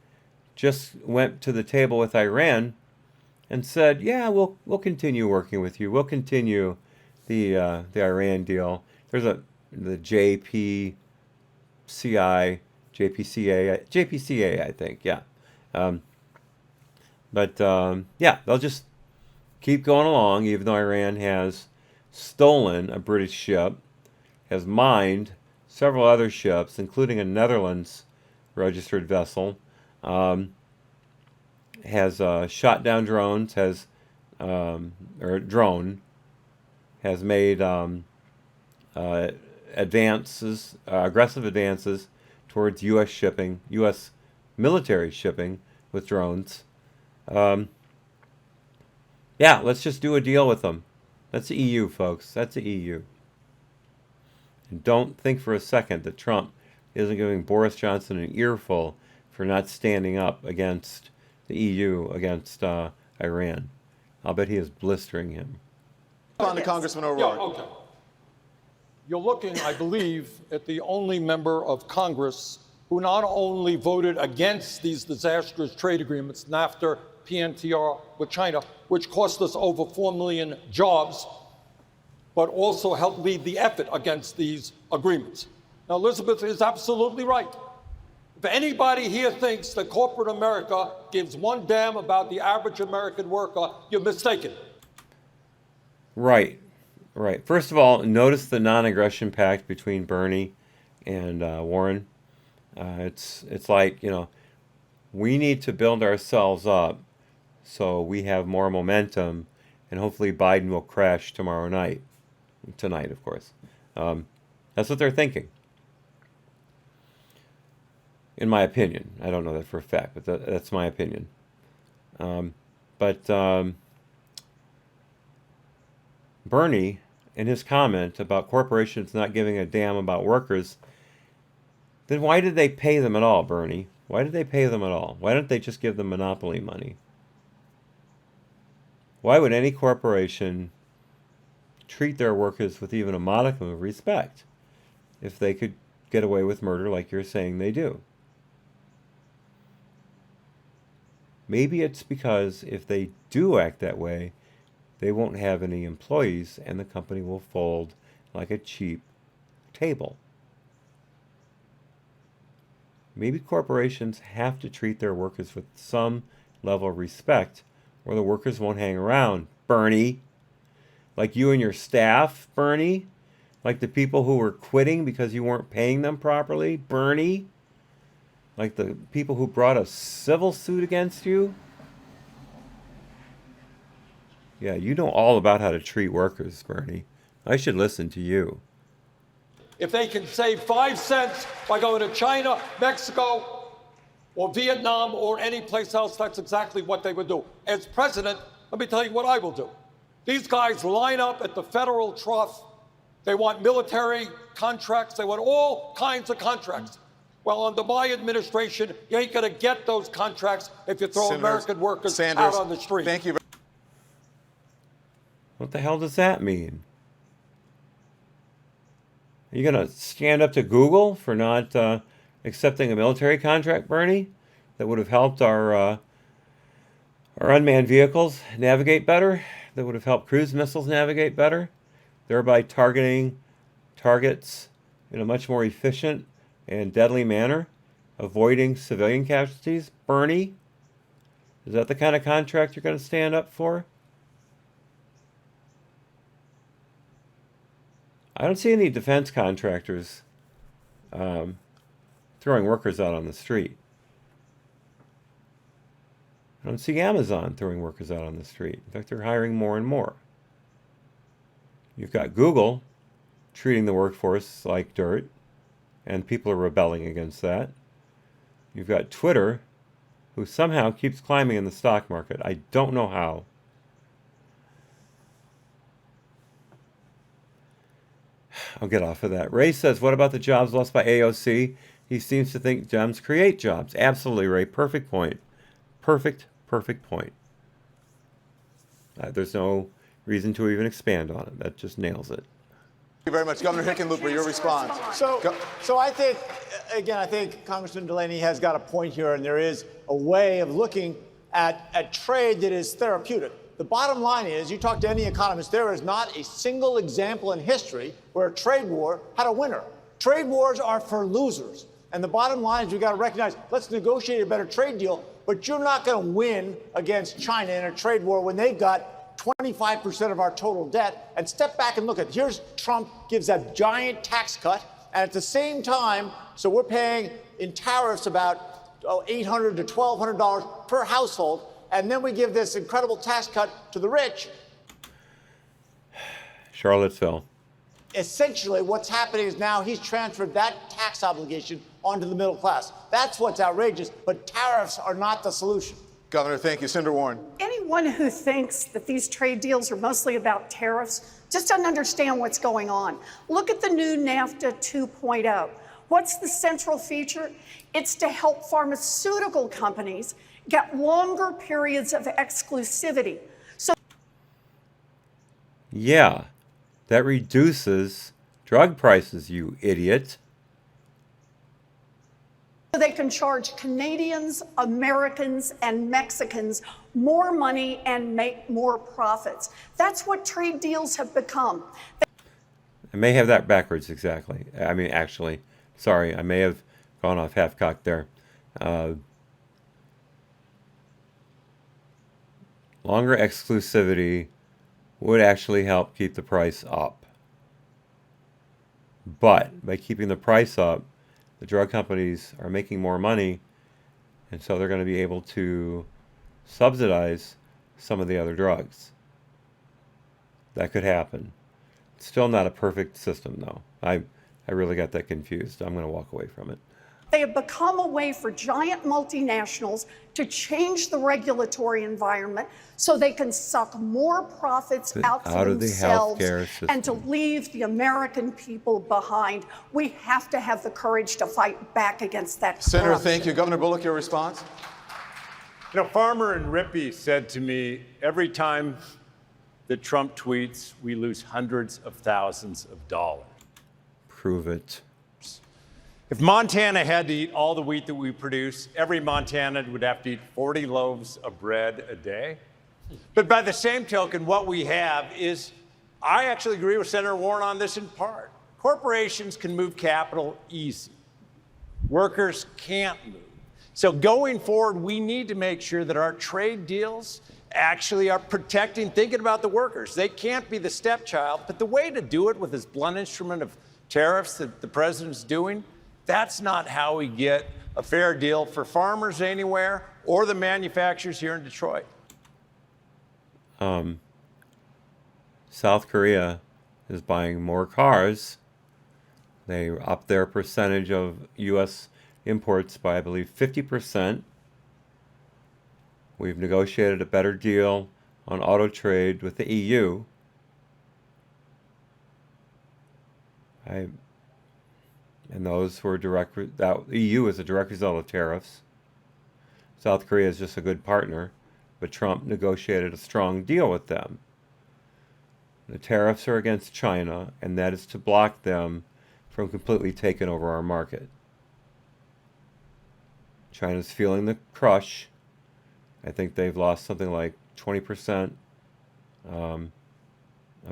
just went to the table with Iran and said, yeah, we'll continue working with you. We'll continue the Iran deal. There's the JPCA, I think, yeah. Yeah, they'll just keep going along, even though Iran has stolen a British ship, has mined several other ships, including a Netherlands-registered vessel, has shot down drones, has made aggressive advances towards U.S. shipping, U.S. military shipping with drones. Yeah, let's just do a deal with them. That's the EU, folks. That's the EU. And don't think for a second that Trump isn't giving Boris Johnson an earful for not standing up against the EU, against Iran. I'll bet he is blistering him. On to Congressman O'Rourke. Yeah, okay. You're looking, I believe, at the only member of Congress who not only voted against these disastrous trade agreements, NAFTA, PNTR with China, which cost us over 4 million jobs, but also helped lead the effort against these agreements. Now, Elizabeth is absolutely right. If anybody here thinks that corporate America gives one damn about the average American worker, you're mistaken. Right. First of all, notice the non-aggression pact between Bernie and Warren. It's like, we need to build ourselves up so we have more momentum, and hopefully Biden will crash tomorrow night. Tonight, of course. That's what they're thinking. In my opinion. I don't know that for a fact, but that's my opinion. Bernie, in his comment about corporations not giving a damn about workers, then why did they pay them at all, Bernie? Why did they pay them at all? Why don't they just give them monopoly money? Why would any corporation treat their workers with even a modicum of respect if they could get away with murder like you're saying they do. Maybe it's because if they do act that way, they won't have any employees and the company will fold like a cheap table. Maybe corporations have to treat their workers with some level of respect or the workers won't hang around, Bernie. Like you and your staff, Bernie. Like the people who were quitting because you weren't paying them properly, Bernie. Like the people who brought a civil suit against you. Yeah, you know all about how to treat workers, Bernie. I should listen to you. If they can save 5 cents by going to China, Mexico, or Vietnam, or any place else, that's exactly what they would do. As president, let me tell you what I will do. These guys line up at the federal trough. They want military contracts. They want all kinds of contracts. Well, under my administration, you ain't going to get those contracts if you throw American workers out on the street. Thank you. What the hell does that mean? Are you going to stand up to Google for not accepting a military contract, Bernie, that would have helped our unmanned vehicles navigate better, that would have helped cruise missiles navigate better, thereby targeting targets in a much more efficient and deadly manner, avoiding civilian casualties? Bernie, is that the kind of contract you're going to stand up for? I don't see any defense contractors throwing workers out on the street. I don't see Amazon throwing workers out on the street. In fact, they're hiring more and more. You've got Google treating the workforce like dirt, and people are rebelling against that. You've got Twitter, who somehow keeps climbing in the stock market. I don't know how. I'll get off of that. Ray says, what about the jobs lost by AOC? He seems to think gems create jobs. Absolutely, Ray. Perfect point. Perfect point. There's no reason to even expand on it. That just nails it. Thank you very much. Governor Hickenlooper, your response. So I think, again, I think Congressman Delaney has got a point here, and there is a way of looking at trade that is therapeutic. The bottom line is, you talk to any economist, there is not a single example in history where a trade war had a winner. Trade wars are for losers. And the bottom line is we've got to recognize, let's negotiate a better trade deal, but you're not going to win against China in a trade war when they've got 25% of our total debt. And step back and look at, here's Trump gives that giant tax cut, and at the same time, so we're paying in tariffs about $800 to $1,200 per household. And then we give this incredible tax cut to the rich. Charlottesville. Essentially, what's happening is now he's transferred that tax obligation onto the middle class. That's what's outrageous, but tariffs are not the solution. Governor, thank you. Senator Warren. Anyone who thinks that these trade deals are mostly about tariffs just doesn't understand what's going on. Look at the new NAFTA 2.0. What's the central feature? It's to help pharmaceutical companies get longer periods of exclusivity. So yeah, that reduces drug prices, you idiot. they can charge Canadians, Americans, and Mexicans more money and make more profits. That's what trade deals have become. I may have that backwards exactly. I mean, actually, sorry, I may have gone off half-cocked there. Longer exclusivity would actually help keep the price up. But by keeping the price up, the drug companies are making more money, and so they're going to be able to subsidize some of the other drugs. That could happen. It's still not a perfect system, though. I really got that confused. I'm going to walk away from it. They have become a way for giant multinationals to change the regulatory environment so they can suck more profits out for themselves and to leave the American people behind. We have to have the courage to fight back against that Senator, corruption. thank you. Governor Bullock, your response? You know, Farmer and Rippey said to me, every time that Trump tweets, we lose hundreds of thousands of dollars. Prove it. If Montana had to eat all the wheat that we produce, every Montanan would have to eat 40 loaves of bread a day. But by the same token, what we have is, I actually agree with Senator Warren on this in part. Corporations can move capital easy. Workers can't move. So going forward, we need to make sure that our trade deals actually are protecting, thinking about the workers. They can't be the stepchild, but the way to do it with this blunt instrument of tariffs that the president's doing, that's not how we get a fair deal for farmers anywhere or the manufacturers here in Detroit. South Korea is buying more cars. They upped their percentage of U.S. imports by, I believe, 50%. We've negotiated a better deal on auto trade with the EU. And those were the EU is a direct result of tariffs. South Korea is just a good partner, but Trump negotiated a strong deal with them. The tariffs are against China, and that is to block them from completely taking over our market. China's feeling the crush. I think they've lost something like 20% of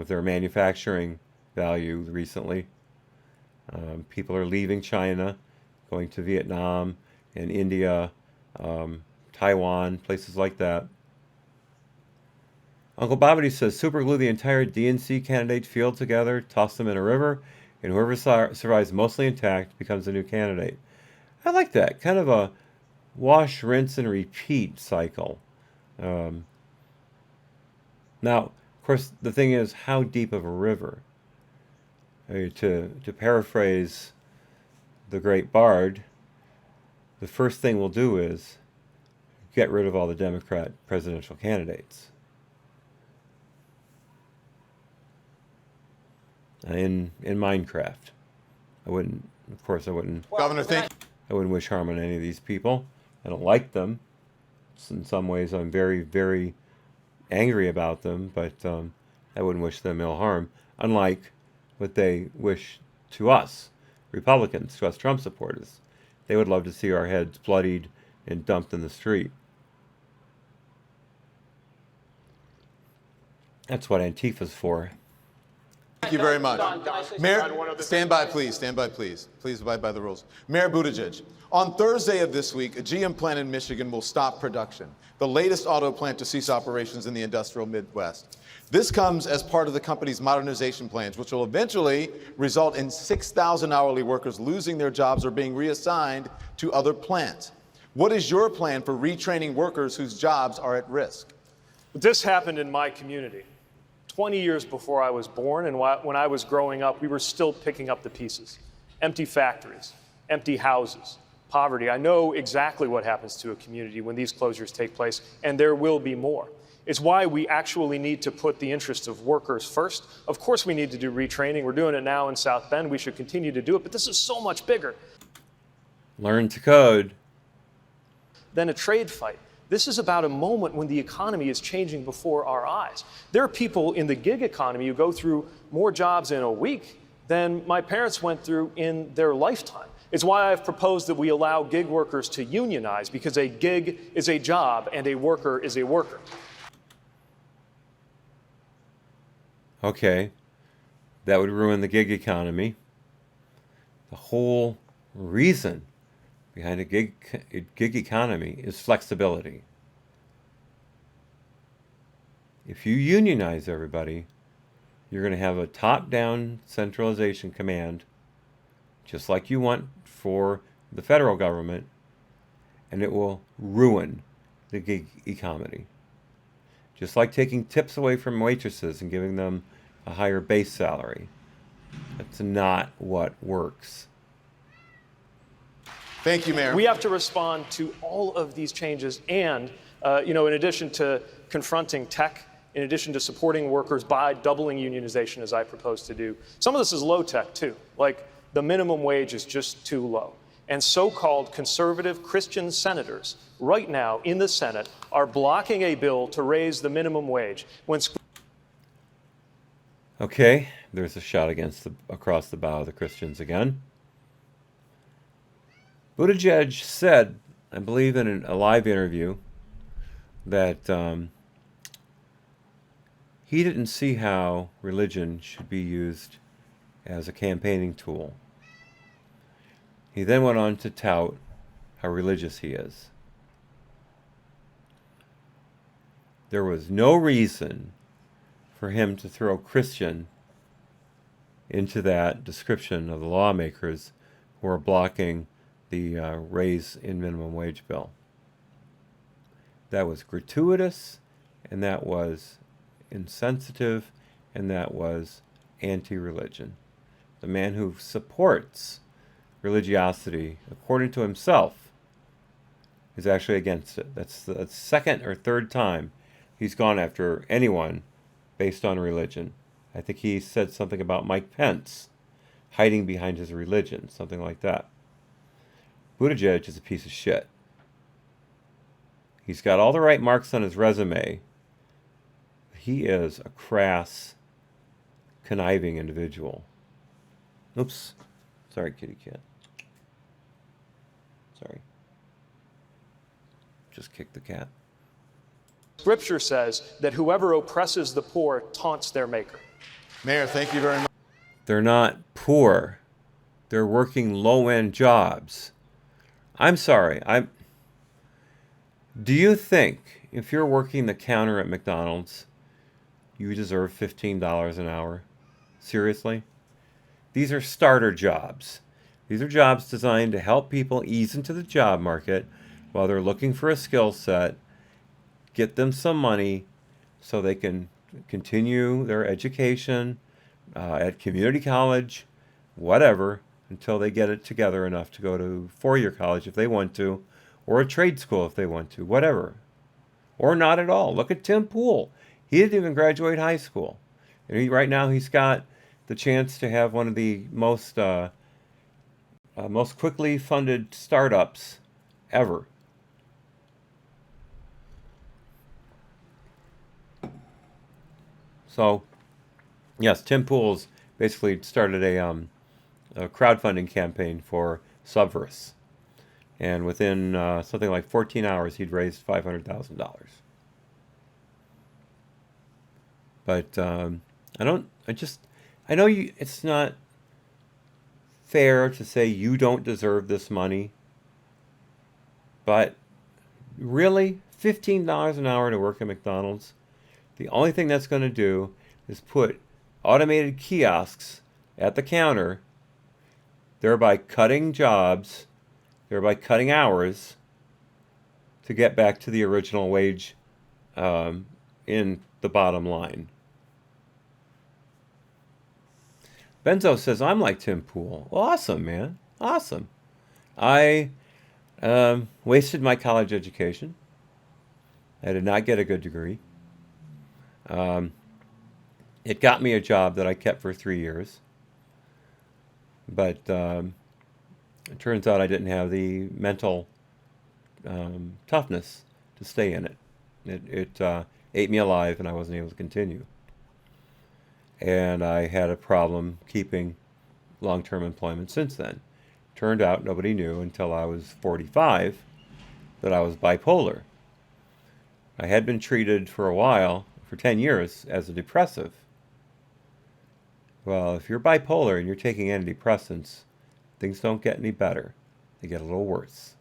their manufacturing value recently. People are leaving China, going to Vietnam and India, Taiwan, places like that. Uncle Bobbity says, superglue the entire DNC candidate field together, toss them in a river, and whoever survives mostly intact becomes a new candidate. I like that. Kind of a wash, rinse, and repeat cycle. Now, of course, the thing is, how deep of a river? To paraphrase the great bard, the first thing we'll do is get rid of all the Democrat presidential candidates. In Minecraft. I wouldn't Governor, thank you. I wouldn't wish harm on any of these people. I don't like them. In some ways, I'm very, very angry about them, but I wouldn't wish them ill harm, unlike what they wish to us, Republicans, to us Trump supporters. They would love to see our heads bloodied and dumped in the street. That's what Antifa's for. Thank you very much. Mayor, stand by, please. Stand by, please. Please abide by the rules. Mayor Buttigieg, on Thursday of this week, a GM plant in Michigan will stop production, the latest auto plant to cease operations in the industrial Midwest. This comes as part of the company's modernization plans, which will eventually result in 6,000 hourly workers losing their jobs or being reassigned to other plants. What is your plan for retraining workers whose jobs are at risk? This happened in my community 20 years before I was born, and when I was growing up, we were still picking up the pieces. Empty factories, empty houses, poverty. I know exactly what happens to a community when these closures take place, and there will be more. It's why we actually need to put the interests of workers first. Of course we need to do retraining. We're doing it now in South Bend. We should continue to do it, but this is so much bigger. Learn to code. Than a trade fight. This is about a moment when the economy is changing before our eyes. There are people in the gig economy who go through more jobs in a week than my parents went through in their lifetime. It's why I've proposed that we allow gig workers to unionize, because a gig is a job and a worker is a worker. Okay, that would ruin the gig economy. The whole reason behind a gig economy is flexibility. If you unionize everybody, you're going to have a top-down centralization command, just like you want for the federal government, and it will ruin the gig economy. Just like taking tips away from waitresses and giving them a higher base salary. That's not what works. Thank you, Mayor. We have to respond to all of these changes and, in addition to confronting tech, in addition to supporting workers by doubling unionization as I propose to do, some of this is low tech too, like the minimum wage is just too low. And so-called conservative Christian senators right now in the Senate are blocking a bill to raise the minimum wage when... Okay, there's a shot across the bow of the Christians again. Buttigieg said, I believe in a live interview, that he didn't see how religion should be used as a campaigning tool. He then went on to tout how religious he is. There was no reason for him to throw Christian into that description of the lawmakers who are blocking the raise in minimum wage bill. That was gratuitous, and that was insensitive, and that was anti-religion. The man who supports religiosity, according to himself, is actually against it. That's the second or third time he's gone after anyone based on religion. I think he said something about Mike Pence hiding behind his religion, something like that. Buttigieg is a piece of shit. He's got all the right marks on his resume. He is a crass, conniving individual. Oops. Sorry, kitty cat. Sorry. Just kicked the cat. Scripture says that whoever oppresses the poor taunts their maker. Mayor, thank you very much. They're not poor. They're working low-end jobs. I'm sorry. Do you think if you're working the counter at McDonald's, you deserve $15 an hour? Seriously? These are starter jobs. These are jobs designed to help people ease into the job market while they're looking for a skill set, get them some money so they can continue their education at community college, whatever, until they get it together enough to go to four-year college if they want to, or a trade school if they want to, whatever. Or not at all. Look at Tim Pool. He didn't even graduate high school. And right now he's got the chance to have one of the most quickly funded startups ever. So, yes, Tim Pool's basically started a crowdfunding campaign for Subverse. And within something like 14 hours, he'd raised $500,000. But I know it's not fair to say you don't deserve this money. But really, $15 an hour to work at McDonald's? The only thing that's going to do is put automated kiosks at the counter, thereby cutting jobs, thereby cutting hours to get back to the original wage in the bottom line. Benzo says, I'm like Tim Pool. Well, awesome, man. Awesome. I wasted my college education. I did not get a good degree. It got me a job that I kept for 3 years. But it turns out I didn't have the mental toughness to stay in it. It ate me alive, and I wasn't able to continue. And I had a problem keeping long-term employment since then. Turned out nobody knew until I was 45 that I was bipolar. I had been treated for a while, for 10 years, as a depressive. Well, if you're bipolar and you're taking antidepressants, things don't get any better. They get a little worse.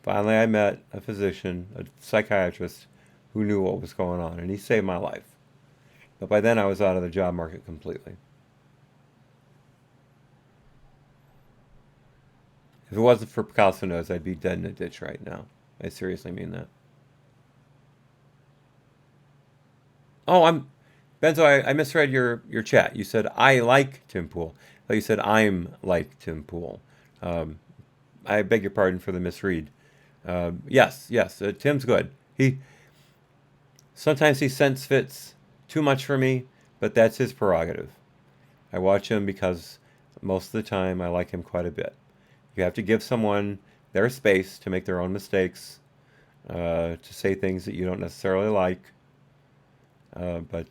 Finally, I met a physician, a psychiatrist, who knew what was going on, and he saved my life. But by then, I was out of the job market completely. If it wasn't for Picasso Knows, I'd be dead in a ditch right now. I seriously mean that. Oh, Benzo, I misread your chat. You said, I like Tim Pool. Oh, you said, I'm like Tim Pool. I beg your pardon for the misread. Yes, Tim's good. Sometimes he sense fits too much for me, but that's his prerogative. I watch him because most of the time I like him quite a bit. You have to give someone their space to make their own mistakes, to say things that you don't necessarily like. But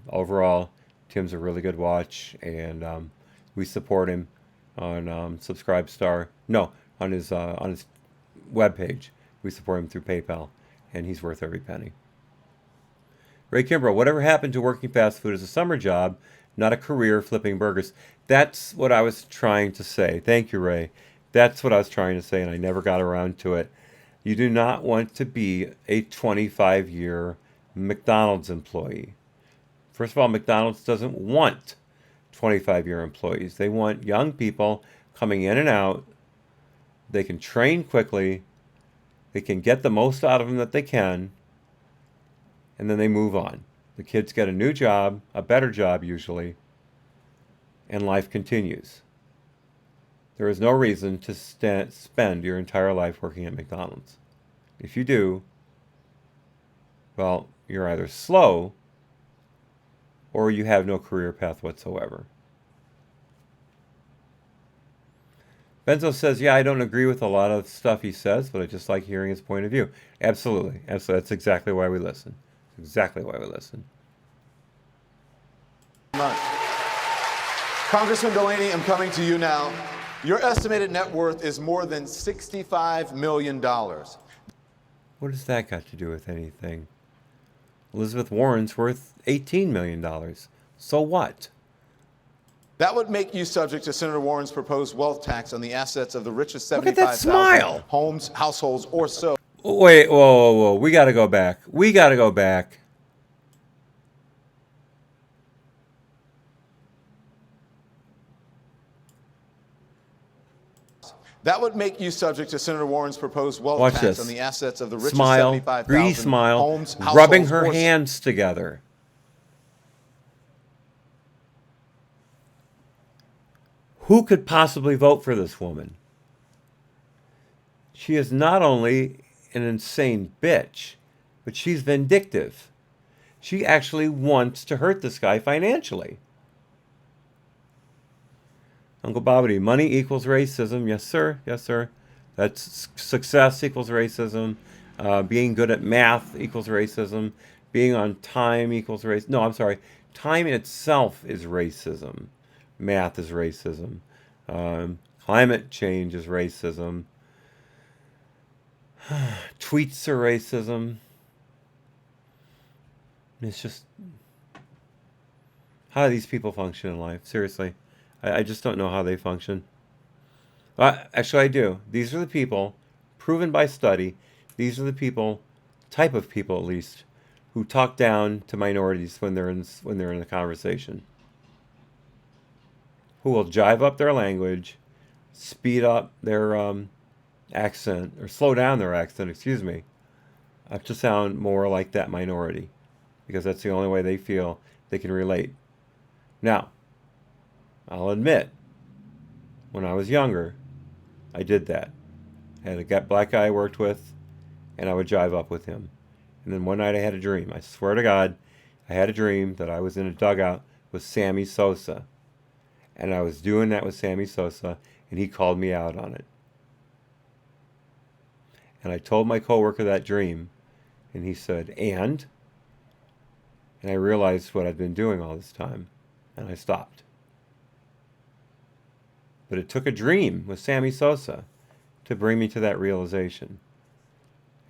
overall, Tim's a really good watch, and we support him on Subscribe Star. No, on his webpage. We support him through PayPal, and he's worth every penny. Ray Kimbrough, whatever happened to working fast food as a summer job, not a career flipping burgers? That's what I was trying to say. Thank you, Ray. That's what I was trying to say, and I never got around to it. You do not want to be a 25-year McDonald's employee. First of all, McDonald's doesn't want 25-year employees. They want young people coming in and out. They can train quickly. They can get the most out of them that they can. And then they move on. The kids get a new job, a better job usually, and life continues. There is no reason to spend your entire life working at McDonald's. If you do, well, you're either slow or you have no career path whatsoever. Benzo says, yeah, I don't agree with a lot of stuff he says, but I just like hearing his point of view. Absolutely. Absolutely. That's exactly why we listen. Exactly why we listen. Congressman Delaney, I'm coming to you now. Your estimated net worth is more than $65 million. What does that got to do with anything? Elizabeth Warren's worth $18 million. So what? That would make you subject to Senator Warren's proposed wealth tax on the assets of the richest 75,000 homes, households, or so. Wait, whoa. We got to go back. That would make you subject to Senator Warren's proposed wealth tax on the assets of the richest Smile, 75,000 greedy smile, homes, households, rubbing her or hands together. Who could possibly vote for this woman? She is not only an insane bitch, but she's vindictive. She actually wants to hurt this guy financially. Uncle Bobbity, money equals racism. Yes, sir. Yes, sir. That's success equals racism. Being good at math equals racism. Being on time equals racism. No, I'm sorry. Time in itself is racism. Math is racism. Climate change is racism. Tweets are racism. It's just, how do these people function in life? Seriously. I just don't know how they function. Actually, I do. These are the people, proven by study, these are the people, type of people at least, who talk down to minorities when they're in a conversation. Who will jive up their language, speed up their accent, or slow down their accent, to sound more like that minority, because that's the only way they feel they can relate. Now, I'll admit, when I was younger, I did that. I had a black guy I worked with, and I would jive up with him. And then one night I had a dream. I swear to God, I had a dream that I was in a dugout with Sammy Sosa. And I was doing that with Sammy Sosa, and he called me out on it. And I told my coworker that dream, and he said, and I realized what I'd been doing all this time, and I stopped. But it took a dream with Sammy Sosa to bring me to that realization.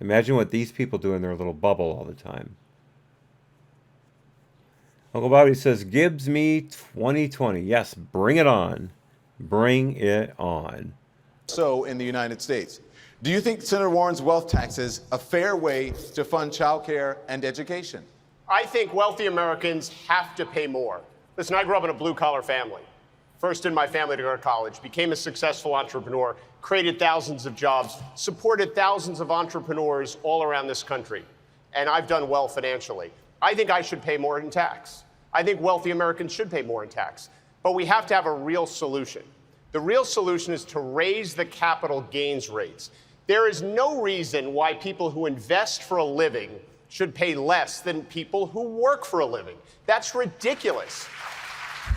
Imagine what these people do in their little bubble all the time. Uncle Bobby says, Gibbs me 2020. Yes, bring it on. Bring it on. So in the United States. Do you think Senator Warren's wealth tax is a fair way to fund childcare and education? I think wealthy Americans have to pay more. Listen, I grew up in a blue-collar family. First in my family to go to college, became a successful entrepreneur, created thousands of jobs, supported thousands of entrepreneurs all around this country. And I've done well financially. I think I should pay more in tax. I think wealthy Americans should pay more in tax. But we have to have a real solution. The real solution is to raise the capital gains rates. There is no reason why people who invest for a living should pay less than people who work for a living. That's ridiculous.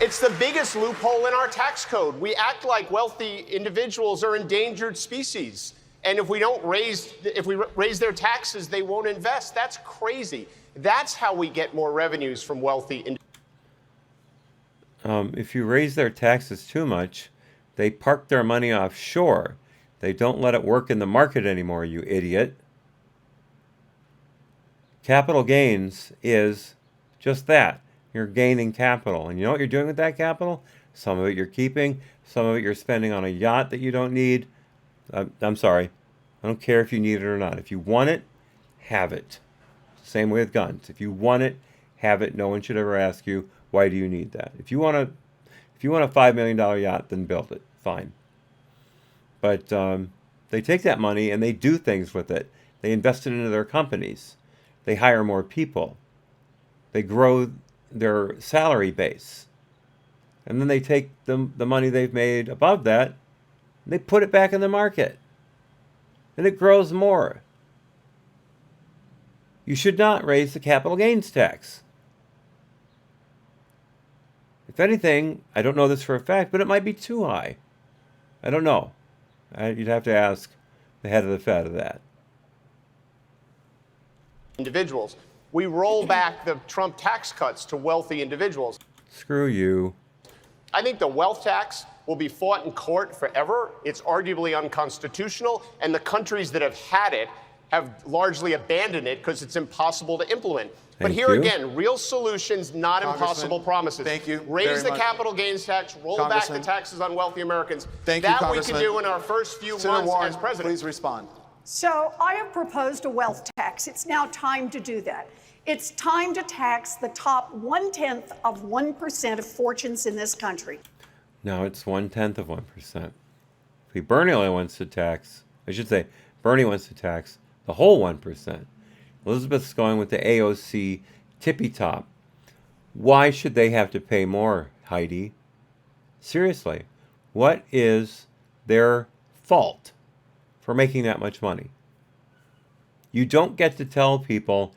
It's the biggest loophole in our tax code. We act like wealthy individuals are endangered species. And if we raise their taxes, they won't invest. That's crazy. That's how we get more revenues from wealthy individuals. If you raise their taxes too much, they park their money offshore. They don't let it work in the market anymore, you idiot. Capital gains is just that. You're gaining capital. And you know what you're doing with that capital? Some of it you're keeping. Some of it you're spending on a yacht that you don't need. I'm sorry. I don't care if you need it or not. If you want it, have it. Same way with guns. If you want it, have it. No one should ever ask you, why do you need that? If you want a $5 million yacht, then build it. Fine. But they take that money and they do things with it. They invest it into their companies. They hire more people. They grow their salary base. And then they take the money they've made above that and they put it back in the market. And it grows more. You should not raise the capital gains tax. If anything, I don't know this for a fact, but it might be too high. I don't know. You'd have to ask the head of the Fed of that. Individuals. We roll back the Trump tax cuts to wealthy individuals. Screw you. I think the wealth tax will be fought in court forever. It's arguably unconstitutional, and the countries that have had it have largely abandoned it because it's impossible to implement. But here again, real solutions, not impossible promises. Thank you. Raise the capital gains tax, roll back the taxes on wealthy Americans. Thank you, that we Congressman. can do in our first few Senator months Warren, as president. please respond. So I have proposed a wealth tax. It's now time to do that. It's time to tax the top 0.1% of fortunes in this country. No, it's 0.1%. Bernie only wants to tax, I should say, Bernie wants to tax the whole 1%. Elizabeth's going with the AOC tippy top. Why should they have to pay more, Heidi? Seriously, what is their fault for making that much money? You don't get to tell people,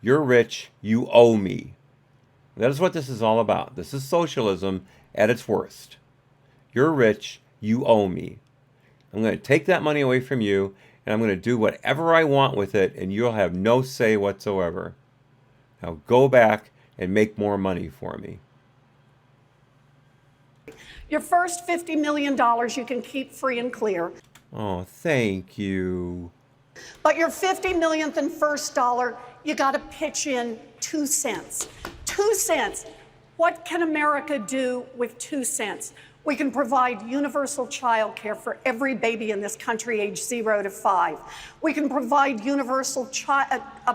you're rich, you owe me. That is what this is all about. This is socialism at its worst. You're rich, you owe me. I'm going to take that money away from you, and I'm going to do whatever I want with it, and you'll have no say whatsoever. Now go back and make more money for me. Your first $50 million you can keep free and clear. Oh, thank you. But your 50 millionth and first dollar, you got to pitch in 2 cents. 2 cents. What can America do with 2 cents? We can provide universal child care for every baby in this country aged 0 to 5. We can provide universal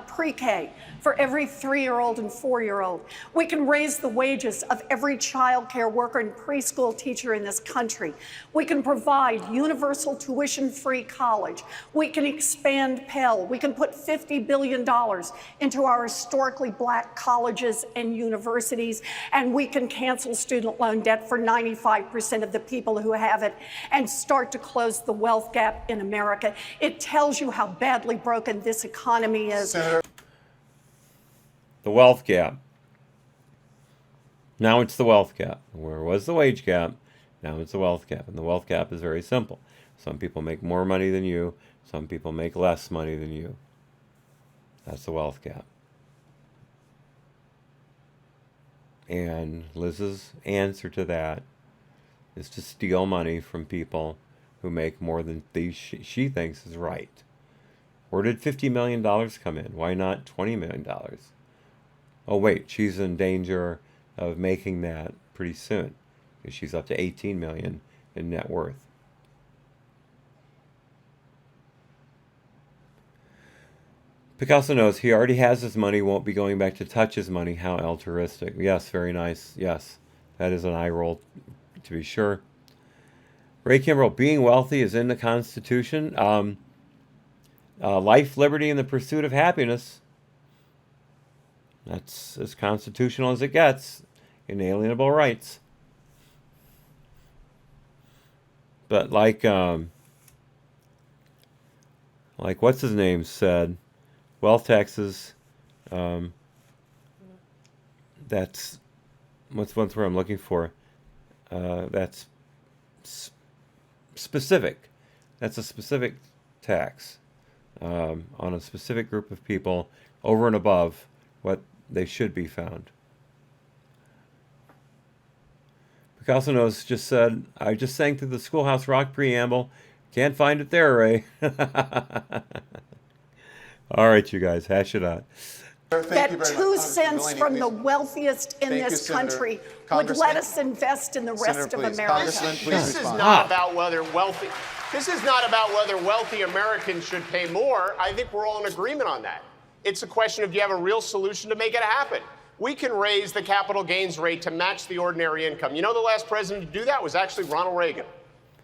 pre-K for every 3-year-old and 4-year-old. We can raise the wages of every child care worker and preschool teacher in this country. We can provide universal tuition-free college. We can expand Pell. We can put $50 billion into our historically black colleges and universities, and we can cancel student loan debt for 95% of the people who have it and start to close the wealth gap in America. It tells you how badly broken this economy is. Senator. The wealth gap. Now it's the wealth gap. Where was the wage gap? Now it's the wealth gap. And the wealth gap is very simple. Some people make more money than you. Some people make less money than you. That's the wealth gap. And Liz's answer to that is to steal money from people who make more than she thinks is right. Where did $50 million come in? Why not $20 million? Oh wait, she's in danger of making that pretty soon because she's up to $18 million in net worth. Picasso knows he already has his money, won't be going back to touch his money. How altruistic. Yes, very nice. Yes, that is an eye roll to be sure. Ray Kimbrell, being wealthy is in the Constitution. Life, liberty, and the pursuit of happiness. That's as constitutional as it gets. Inalienable rights. But like what's his name said, wealth taxes. That's what's one word I'm looking for. That's specific. That's a specific tax on a specific group of people over and above what they should be found. Picasso knows just said, I just sang through the Schoolhouse Rock preamble Can't find it there, Ray. All right, you guys, hash it out. That 2 cents from the wealthiest in this country would let us invest in the rest of America. This is not about whether wealthy. This is not about whether wealthy Americans should pay more. I think we're all in agreement on that. It's a question of, do you have a real solution to make it happen? We can raise the capital gains rate to match the ordinary income. You know, the last president to do that was actually Ronald Reagan.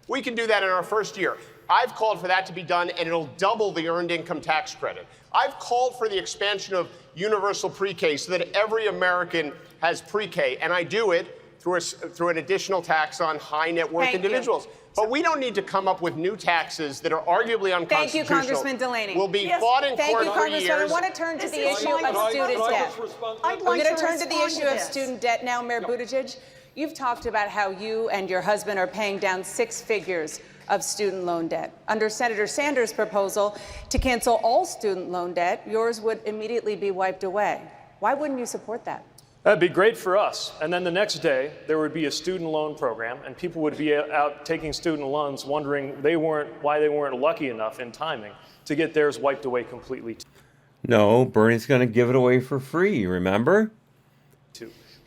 We can do that in our first year. I've called for that to be done, and it'll double the earned income tax credit. I've called for the expansion of universal pre-K so that every American has pre-K, and I do it through an additional tax on high net worth individuals. But we don't need to come up with new taxes that are arguably unconstitutional. Thank you, Congressman Delaney. Will be fought in court for years. I want to turn to the issue of student debt. I'm going to turn to the issue of student debt now, Mayor Buttigieg. You've talked about how you and your husband are paying down 6 figures of student loan debt. Under Senator Sanders' proposal to cancel all student loan debt, yours would immediately be wiped away. Why wouldn't you support that? That'd be great for us. And then the next day, there would be a student loan program, and people would be out taking student loans, wondering why they weren't lucky enough in timing to get theirs wiped away completely. No, Bernie's going to give it away for free, remember?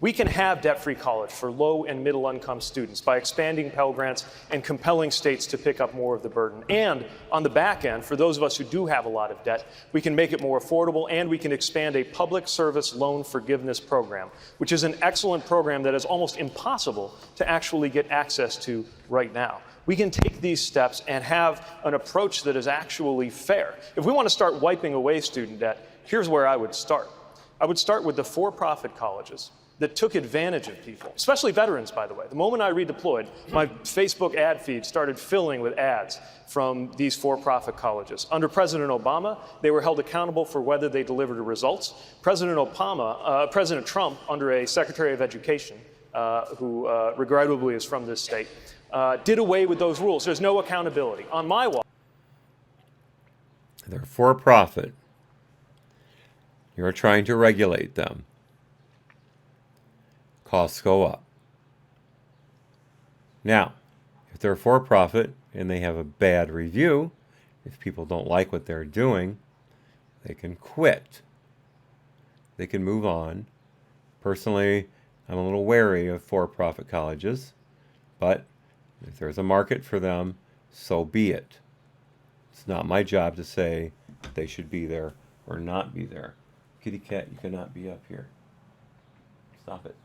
We can have debt-free college for low and middle-income students by expanding Pell Grants and compelling states to pick up more of the burden. And on the back end, for those of us who do have a lot of debt, we can make it more affordable, and we can expand a public service loan forgiveness program, which is an excellent program that is almost impossible to actually get access to right now. We can take these steps and have an approach that is actually fair. If we want to start wiping away student debt, here's where I would start. I would start with the for-profit colleges that took advantage of people, especially veterans, by the way. The moment I redeployed, my Facebook ad feed started filling with ads from these for-profit colleges. Under President Obama, they were held accountable for whether they delivered results. President Trump, under a Secretary of Education, who regrettably is from this state, did away with those rules. There's no accountability. On my watch, they're for-profit. You're trying to regulate them. Costs go up. Now, if they're for-profit and they have a bad review, if people don't like what they're doing, they can quit. They can move on. Personally, I'm a little wary of for-profit colleges, but if there's a market for them, so be it. It's not my job to say they should be there or not be there. Kitty cat, you cannot be up here. Stop it.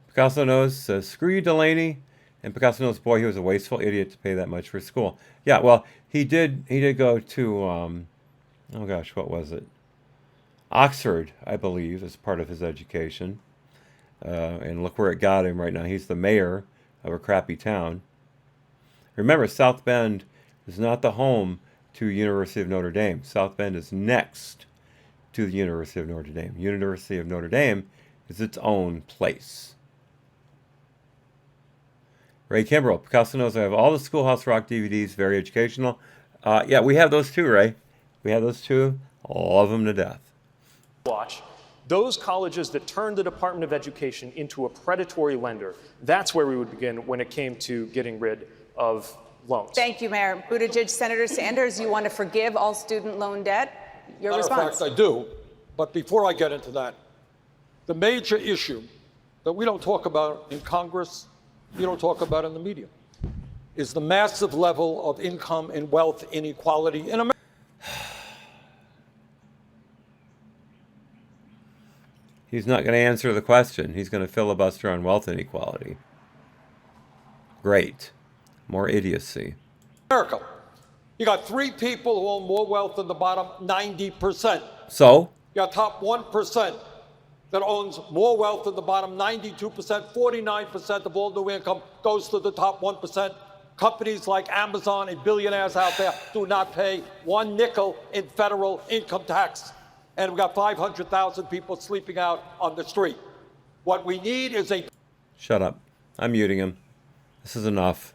Picasso knows, screw you, Delaney. And Picasso knows, boy, he was a wasteful idiot to pay that much for school. Yeah, well, he did go to, oh gosh, what was it? Oxford, I believe, as part of his education. And look where it got him right now. He's the mayor of a crappy town. Remember, South Bend is not the home to University of Notre Dame. South Bend is next to the University of Notre Dame. University of Notre Dame is its own place. Ray Kimbrell, Picasso knows I have all the Schoolhouse Rock DVDs, very educational. Yeah, we have those too, Ray. We have those too. Love them to death. Watch. Those colleges that turned the Department of Education into a predatory lender, that's where we would begin when it came to getting rid of loans. Thank you, Mayor Buttigieg. Senator Sanders, you want to forgive all student loan debt? Your response. Matter of fact, I do. But before I get into that, the major issue that we don't talk about in Congress, you don't talk about in the media, is the massive level of income and wealth inequality in America. He's not going to answer the question. He's going to filibuster on wealth inequality. Great. More idiocy. America. You got 3 people who own more wealth than the bottom 90%. So? You got top 1% that owns more wealth than the bottom 92%. 49% of all new income goes to the top 1%. Companies like Amazon and billionaires out there do not pay 1 nickel in federal income tax. And we've got 500,000 people sleeping out on the street. What we need is a... Shut up. I'm muting him. This is enough.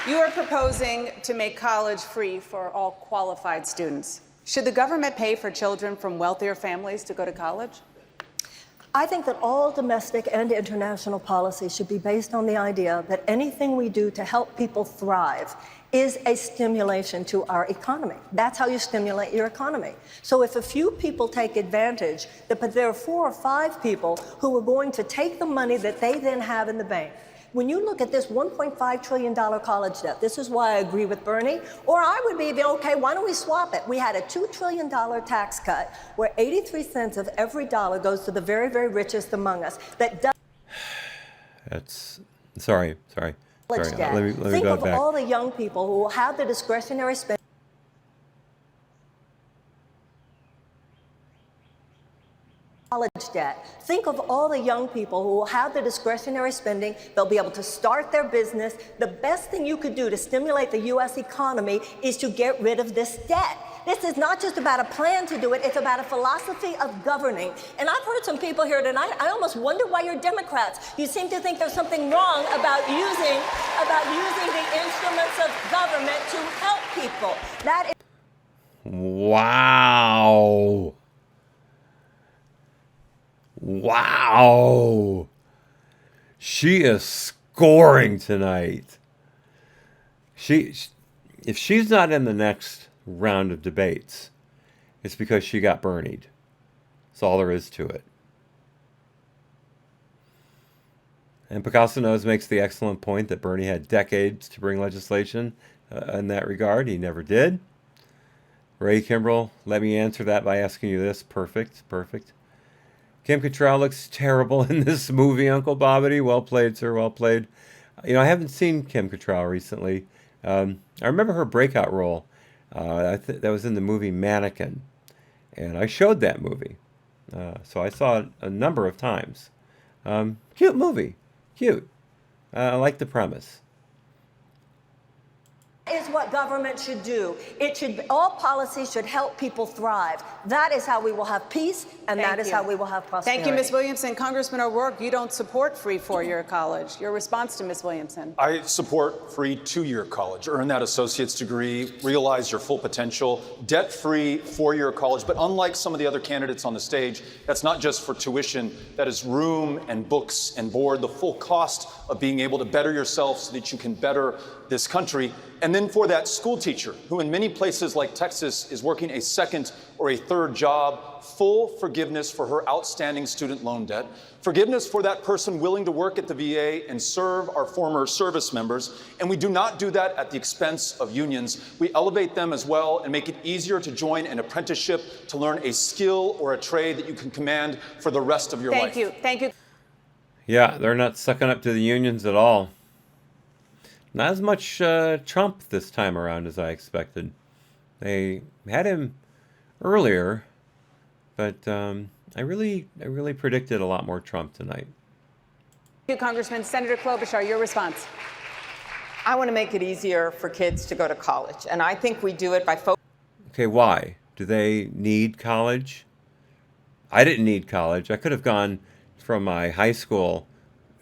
You are proposing to make college free for all qualified students. Should the government pay for children from wealthier families to go to college? I think that all domestic and international policy should be based on the idea that anything we do to help people thrive is a stimulation to our economy. That's how you stimulate your economy. So if a few people take advantage, but there are 4 or 5 people who are going to take the money that they then have in the bank. When you look at this $1.5 trillion college debt, this is why I agree with Bernie, or I would be, okay, why don't we swap it? We had a $2 trillion tax cut where 83 cents of every dollar goes to the very, very richest among us. That does. That's, sorry. Debt. Let me Think go of back. all the young people who will have the discretionary spending. College debt. Think of all the young people who will have the discretionary spending. They'll be able to start their business. The best thing you could do to stimulate the U.S. economy is to get rid of this debt. This is not just about a plan to do it, it's about a philosophy of governing. And I've heard some people here tonight, I almost wonder why you're Democrats. You seem to think there's something wrong about using the instruments of government to help people. That is. Wow. Wow. She is scoring tonight. If she's not in the next round of debates, it's because she got Bernied. That's all there is to it. And Picasso Knows makes the excellent point that Bernie had decades to bring legislation in that regard. He never did. Ray Kimbrell, let me answer that by asking you this. Perfect. Kim Cattrall looks terrible in this movie, Uncle Bobbity. Well played, sir, well played. You know, I haven't seen Kim Cattrall recently. I remember her breakout role. That was in the movie Mannequin. And I showed that movie. So I saw it a number of times. Cute movie. Cute. I like the premise. Is what government should do. All policies should help people thrive. That is how we will have peace, and that is how we will have prosperity. Thank you, Ms. Williamson. Congressman O'Rourke, you don't support free 4-year college. Your response to Ms. Williamson? I support free 2-year college. Earn that associate's degree, realize your full potential, debt-free 4-year college. But unlike some of the other candidates on the stage, that's not just for tuition. That is room and books and board, the full cost of being able to better yourself so that you can better this country. And then for that school teacher who in many places like Texas is working a second or a third job, full forgiveness for her outstanding student loan debt, forgiveness for that person willing to work at the VA and serve our former service members. And we do not do that at the expense of unions. We elevate them as well and make it easier to join an apprenticeship, to learn a skill or a trade that you can command for the rest of your life. Thank you. Yeah, they're not sucking up to the unions at all. Not as much Trump this time around as I expected. They had him earlier, but I really predicted a lot more Trump tonight. Thank you, Congressman. Senator Klobuchar, your response. I want to make it easier for kids to go to college, and I think we do it by focusing. Okay, why? Do they need college? I didn't need college. I could have gone from my high school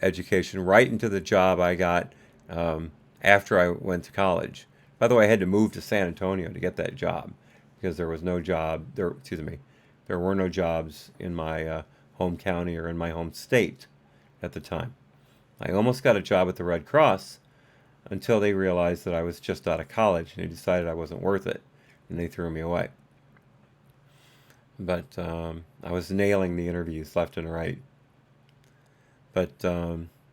education right into the job I got after I went to college. By the way, I had to move to San Antonio to get that job because there was no job. There were no jobs in my home county or in my home state at the time. I almost got a job at the Red Cross until they realized that I was just out of college and they decided I wasn't worth it, and they threw me away. But I was nailing the interviews left and right. But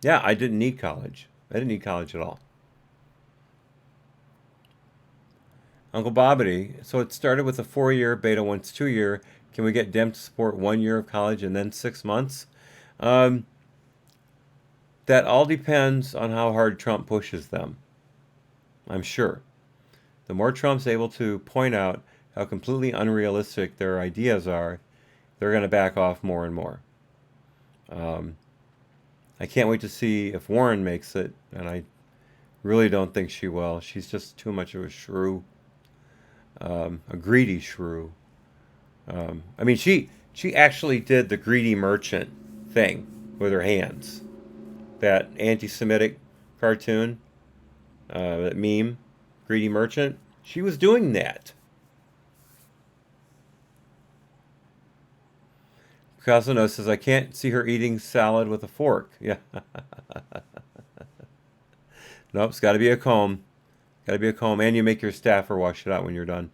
yeah, I didn't need college. I didn't need college at all. Uncle Bobbity, so it started with a 4-year, Beta wants 2-year. Can we get Dem to support 1 year of college and then 6 months? That all depends on how hard Trump pushes them, I'm sure. The more Trump's able to point out how completely unrealistic their ideas are, they're going to back off more and more. I can't wait to see if Warren makes it, and I really don't think she will. She's just too much of a shrew. A greedy shrew. I mean, she actually did the greedy merchant thing with her hands. That anti-Semitic cartoon. that meme, Greedy Merchant, she was doing that. Picasso says, I can't see her eating salad with a fork. Yeah. Nope, it's got to be a comb. Got to be a comb, and you make your staffer wash it out when you're done.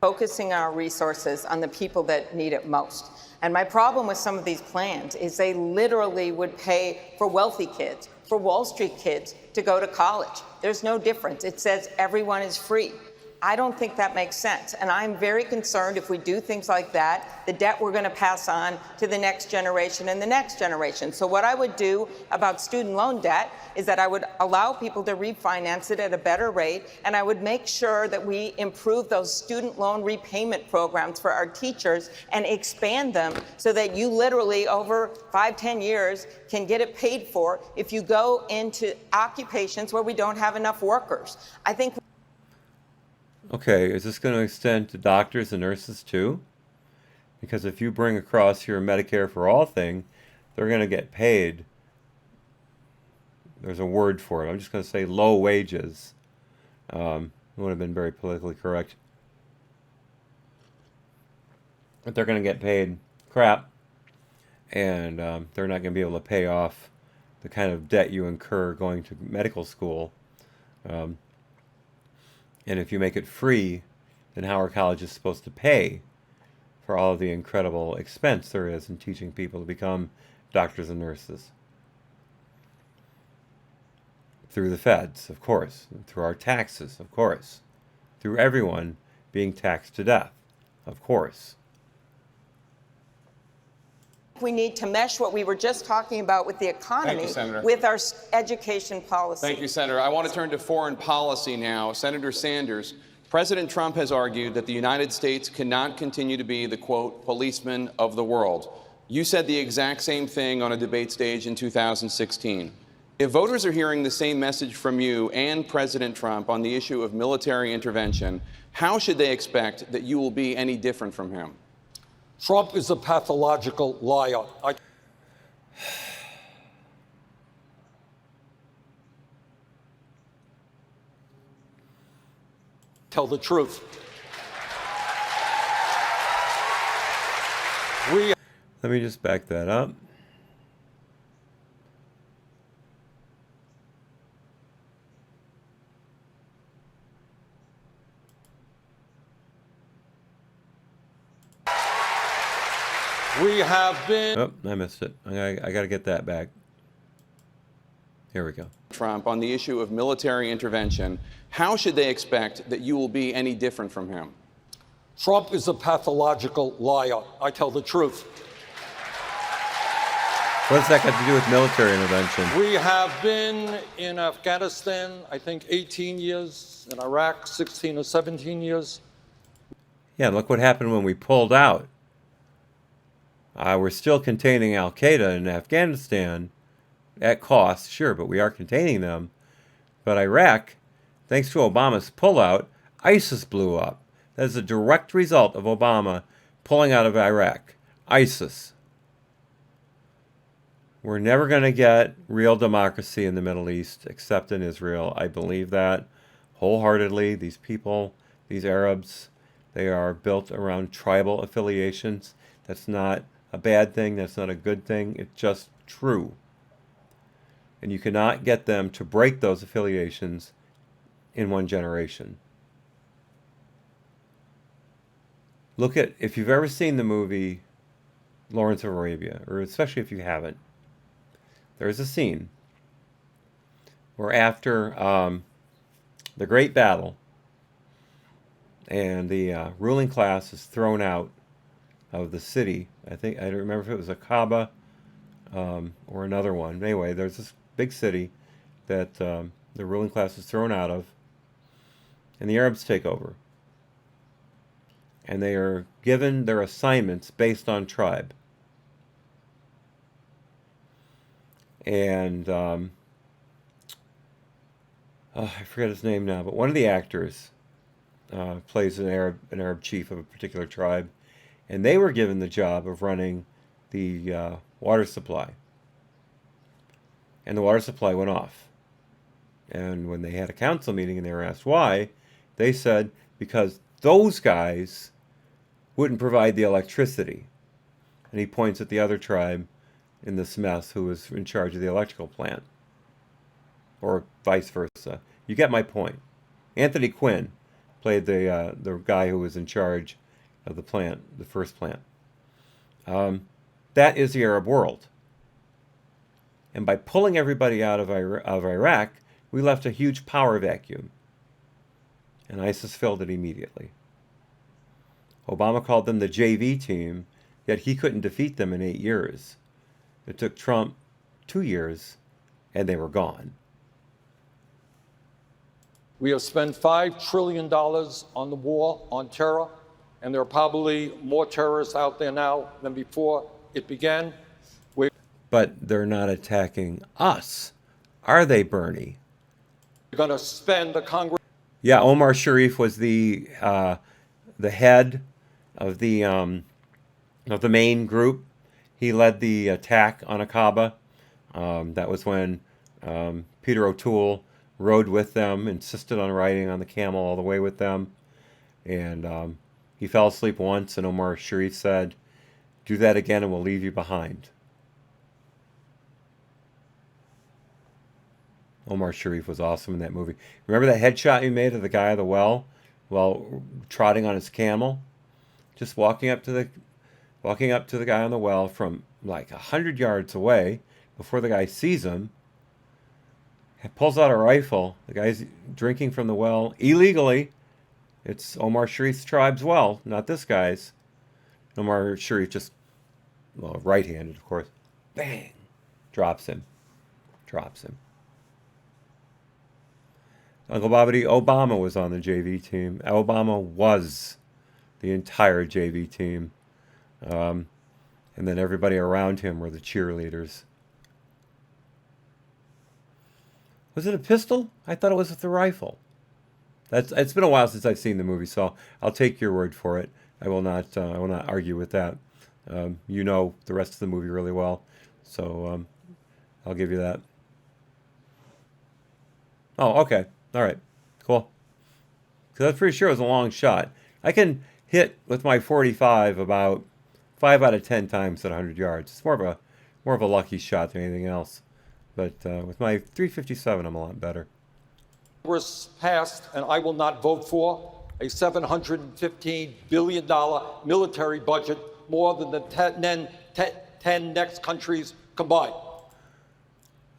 Focusing our resources on the people that need it most. And my problem with some of these plans is they literally would pay for wealthy kids, for Wall Street kids to go to college. There's no difference. It says everyone is free. I don't think that makes sense. And I'm very concerned if we do things like that, the debt we're going to pass on to the next generation and the next generation. So what I would do about student loan debt is that I would allow people to refinance it at a better rate, and I would make sure that we improve those student loan repayment programs for our teachers and expand them so that you literally over 5-10 years can get it paid for if you go into occupations where we don't have enough workers. I think. Okay, is this going to extend to doctors and nurses too? Because if you bring across your Medicare for All thing, they're going to get paid. There's a word for it. I'm just going to say low wages. It would have been very politically correct. But they're going to get paid crap. And they're not going to be able to pay off the kind of debt you incur going to medical school. And if you make it free, then how are colleges supposed to pay for all of the incredible expense there is in teaching people to become doctors and nurses? Through the feds, of course. Through our taxes, of course. Through everyone being taxed to death, of course. We need to mesh what we were just talking about with the economy with our education policy. Thank you, Senator. I want to turn to foreign policy now. Senator Sanders, President Trump has argued that the United States cannot continue to be the, quote, policeman of the world. You said the exact same thing on a debate stage in 2016. If voters are hearing the same message from you and President Trump on the issue of military intervention, how should they expect that you will be any different from him? Trump is a pathological liar. Tell the truth. Let me just back that up. We have been. Oh, I missed it. I got to get that back. Here we go. Trump on the issue of military intervention, how should they expect that you will be any different from him? Trump is a pathological liar. I tell the truth. What's that got to do with military intervention? We have been in Afghanistan, I think, 18 years, in Iraq, 16 or 17 years. Yeah, look what happened when we pulled out. We're still containing Al-Qaeda in Afghanistan at cost, sure, but we are containing them. But Iraq, thanks to Obama's pullout, ISIS blew up. That is a direct result of Obama pulling out of Iraq. ISIS. We're never going to get real democracy in the Middle East except in Israel. I believe that wholeheartedly. These people, these Arabs, they are built around tribal affiliations. That's not a bad thing. That's not a good thing. It's just true. And you cannot get them to break those affiliations in one generation. Look at, if you've ever seen the movie Lawrence of Arabia, or especially if you haven't, there's a scene where after the great battle and the ruling class is thrown out of the city. I don't remember if it was Aqaba or another one. Anyway, there's this big city that the ruling class is thrown out of, and the Arabs take over. And they are given their assignments based on tribe. And I forget his name now, but one of the actors plays an Arab chief of a particular tribe. And they were given the job of running the water supply. And the water supply went off. And when they had a council meeting and they were asked why, they said because those guys wouldn't provide the electricity. And he points at the other tribe in this mess who was in charge of the electrical plant. Or vice versa. You get my point. Anthony Quinn played the guy who was in charge of the plant, the first plant. That is the Arab world. And by pulling everybody out of Iraq, we left a huge power vacuum. And ISIS filled it immediately. Obama called them the JV team, yet he couldn't defeat them in 8 years. It took Trump 2 years, and they were gone. We have spent $5 trillion on the war on terror, and there are probably more terrorists out there now than before it began. But they're not attacking us, are they, Bernie? We're going to spend the Congress. Yeah, Omar Sharif was the head of the main group. He led the attack on Aqaba. That was when Peter O'Toole rode with them, insisted on riding on the camel all the way with them. And he fell asleep once, and Omar Sharif said, "Do that again and we'll leave you behind." Omar Sharif was awesome in that movie. Remember that headshot he made of the guy at the well while trotting on his camel? Just walking up to the guy on the well from like 100 yards away before the guy sees him. He pulls out a rifle. The guy's drinking from the well illegally. It's Omar Sharif's tribe's well, not this guy's. Omar Sharif just, well, right-handed, of course. Bang! Drops him. Uncle Bobbity, Obama was on the JV team. Obama was the entire JV team. And then everybody around him were the cheerleaders. Was it a pistol? I thought it was with a rifle. It's been a while since I've seen the movie, so I'll take your word for it. I will not argue with that. You know the rest of the movie really well, so I'll give you that. Oh, okay. All right. Cool. Because I'm pretty sure it was a long shot. I can hit with my .45 about 5 out of 10 times at 100 yards. It's more of a lucky shot than anything else. But with my .357, I'm a lot better. Congress passed, and I will not vote for, a $715 billion military budget, more than the 10 next countries combined.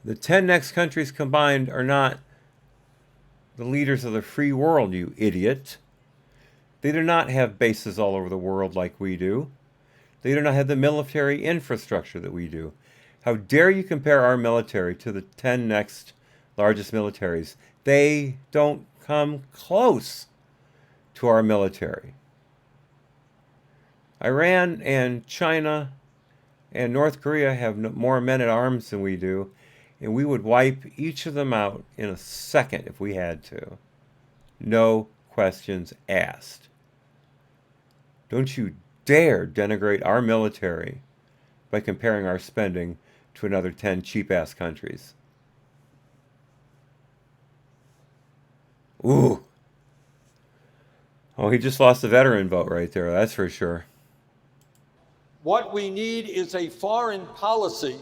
The 10 next countries combined are not the leaders of the free world, you idiot. They do not have bases all over the world like we do. They do not have the military infrastructure that we do. How dare you compare our military to the 10 next largest militaries? They don't come close to our military. Iran and China and North Korea have more men at arms than we do, and we would wipe each of them out in a second if we had to. No questions asked. Don't you dare denigrate our military by comparing our spending to another 10 cheap-ass countries. Ooh. Oh, he just lost the veteran vote right there, that's for sure. What we need is a foreign policy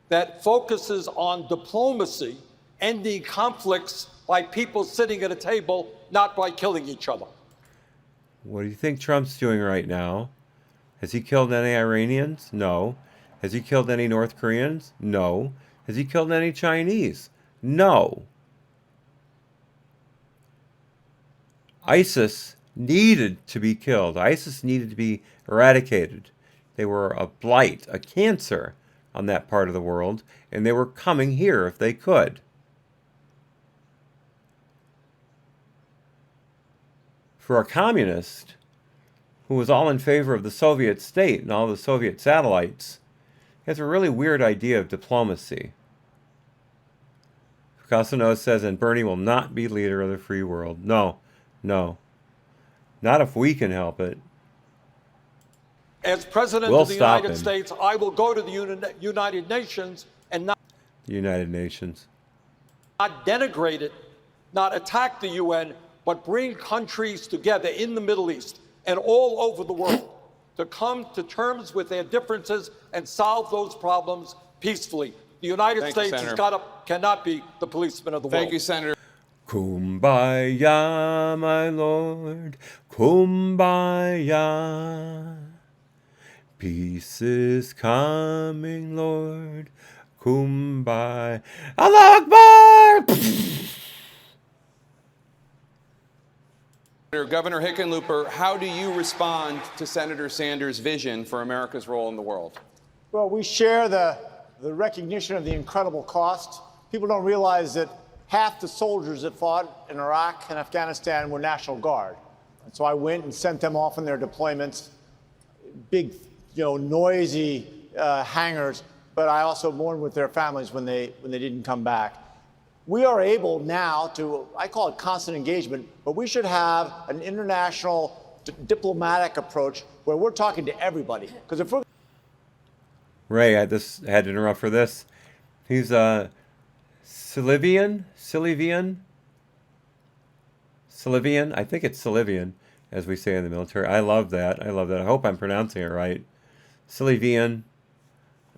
that focuses on diplomacy, ending conflicts by people sitting at a table, not by killing each other. What do you think Trump's doing right now? Has he killed any Iranians? No. Has he killed any North Koreans? No. Has he killed any Chinese? No. ISIS needed to be killed. ISIS needed to be eradicated. They were a blight, a cancer on that part of the world, and they were coming here if they could. For a communist who was all in favor of the Soviet state and all the Soviet satellites, he has a really weird idea of diplomacy. Picasso says, and Bernie will not be leader of the free world. No, no. Not if we can help it. As President of the United States, I will go to the United Nations and not the United Nations. not denigrate it, not attack the UN, but bring countries together in the Middle East and all over the world to come to terms with their differences and solve those problems peacefully. The United States cannot be the policeman of the world. Thank you, Senator. Kumbaya, my lord, kumbaya. Peace is coming, Lord, kumbaya. Allah Akbar! Governor Hickenlooper, how do you respond to Senator Sanders' vision for America's role in the world? Well, we share the recognition of the incredible cost. People don't realize that half the soldiers that fought in Iraq and Afghanistan were National Guard. And so I went and sent them off on their deployments, big, noisy hangars, but I also mourned with their families when they didn't come back. We are able now to, I call it constant engagement, but we should have an international diplomatic approach where we're talking to everybody. Because if we're Ray, I had to interrupt for this. He's Silivian, I think it's Silivian, as we say in the military. I love that. I hope I'm pronouncing it right. Silivian.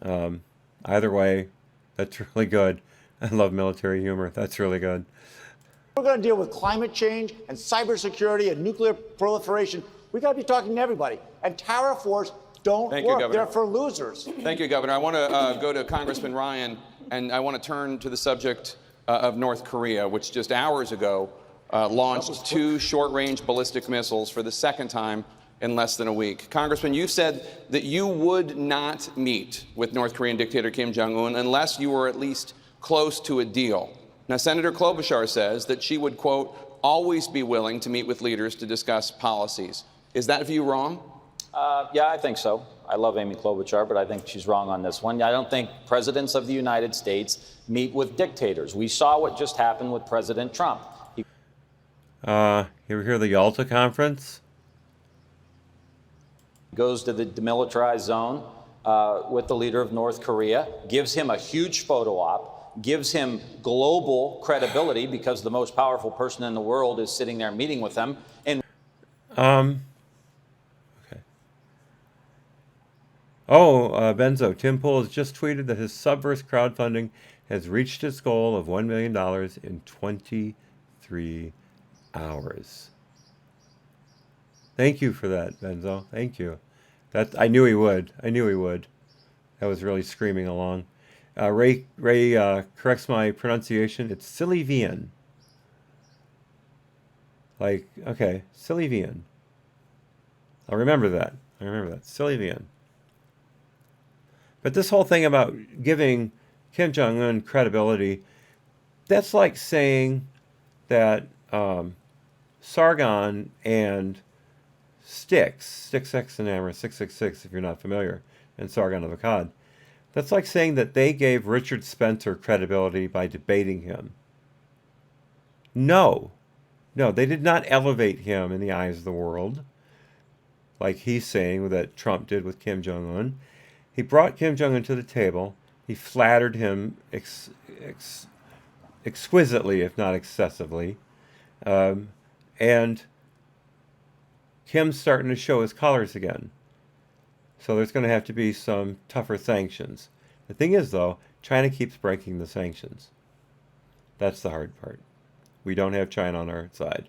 Either way, that's really good. I love military humor. That's really good. We're going to deal with climate change and cybersecurity and nuclear proliferation. We got to be talking to everybody. And tariff wars don't work. They're for losers. Thank you, Governor. I want to go to Congressman Ryan, and I want to turn to the subject of North Korea, which just hours ago launched 2 short-range ballistic missiles for the second time in less than a week. Congressman, you said that you would not meet with North Korean dictator Kim Jong-un unless you were at least close to a deal. Now, Senator Klobuchar says that she would, quote, always be willing to meet with leaders to discuss policies. Is that view wrong? Yeah, I think so. I love Amy Klobuchar, but I think she's wrong on this one. I don't think presidents of the United States meet with dictators. We saw what just happened with President Trump. You ever hear of the Yalta Conference? Goes to the demilitarized zone with the leader of North Korea, gives him a huge photo op, gives him global credibility because the most powerful person in the world is sitting there meeting with them. And okay. Oh, Benzo, Tim Pool has just tweeted that his Subverse crowdfunding has reached its goal of $1 million in 23 hours. Thank you for that, Benzo. Thank you. I knew he would. That was really screaming along. Ray corrects my pronunciation. It's Silivian. Okay, Silivian. I'll remember that. Silivian. But this whole thing about giving Kim Jong-un credibility, that's like saying that Sargon and Styx Exenamera 666, if you're not familiar, and Sargon of Akkad, that's like saying that they gave Richard Spencer credibility by debating him. No, they did not elevate him in the eyes of the world, like he's saying that Trump did with Kim Jong-un. He brought Kim Jong-un to the table. He flattered him exquisitely, if not excessively. And Kim's starting to show his colors again. So there's going to have to be some tougher sanctions. The thing is, though, China keeps breaking the sanctions. That's the hard part. We don't have China on our side.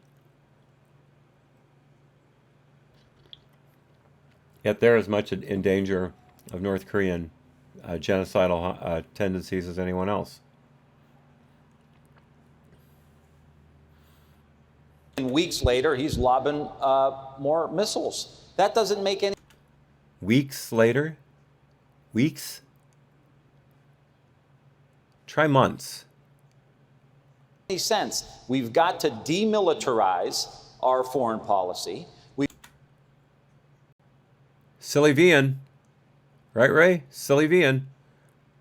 Yet they're as much in danger of North Korean genocidal tendencies as anyone else. And weeks later, he's lobbing more missiles. That doesn't make any Weeks later? Weeks? Try months. sense. We've got to demilitarize our foreign policy. Silivian. Right, Ray? Silivian.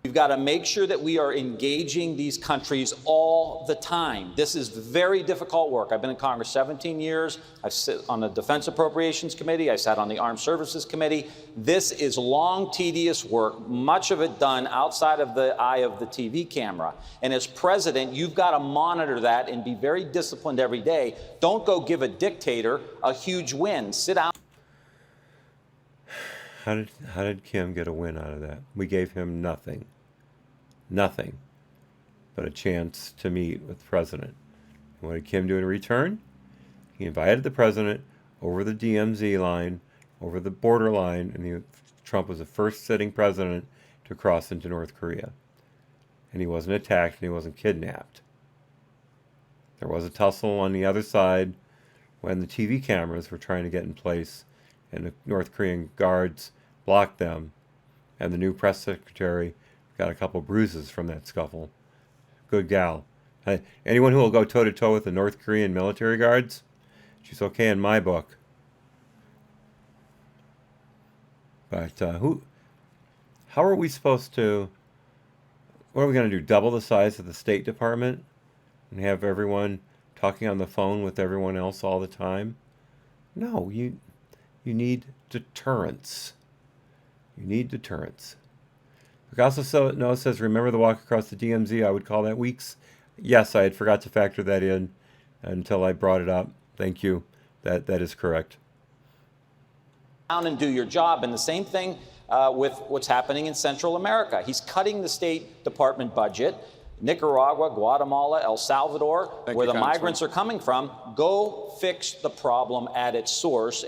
We've got to make sure that we are engaging these countries all the time. This is very difficult work. I've been in Congress 17 years. I've sat on the Defense Appropriations Committee. I sat on the Armed Services Committee. This is long, tedious work, much of it done outside of the eye of the TV camera. And as president, you've got to monitor that and be very disciplined every day. Don't go give a dictator a huge win. Sit down. How did Kim get a win out of that? We gave him nothing. Nothing but a chance to meet with the president. And what did Kim do in return? He invited the president over the DMZ line, over the border line, and Trump was the first sitting president to cross into North Korea. And he wasn't attacked and he wasn't kidnapped. There was a tussle on the other side when the TV cameras were trying to get in place and the North Korean guards blocked them, and the new press secretary got a couple bruises from that scuffle. Good gal. Anyone who will go toe-to-toe with the North Korean military guards, she's okay in my book. But how are we supposed to, what are we going to do, double the size of the State Department and have everyone talking on the phone with everyone else all the time? No, you need deterrence. You need deterrence. Also, says, remember the walk across the DMZ? I would call that weeks. Yes, I had forgot to factor that in until I brought it up. Thank you. That is correct. Down and do your job. And the same thing with what's happening in Central America. He's cutting the State Department budget. Nicaragua, Guatemala, El Salvador, where the migrants are coming from. Go fix the problem at its source.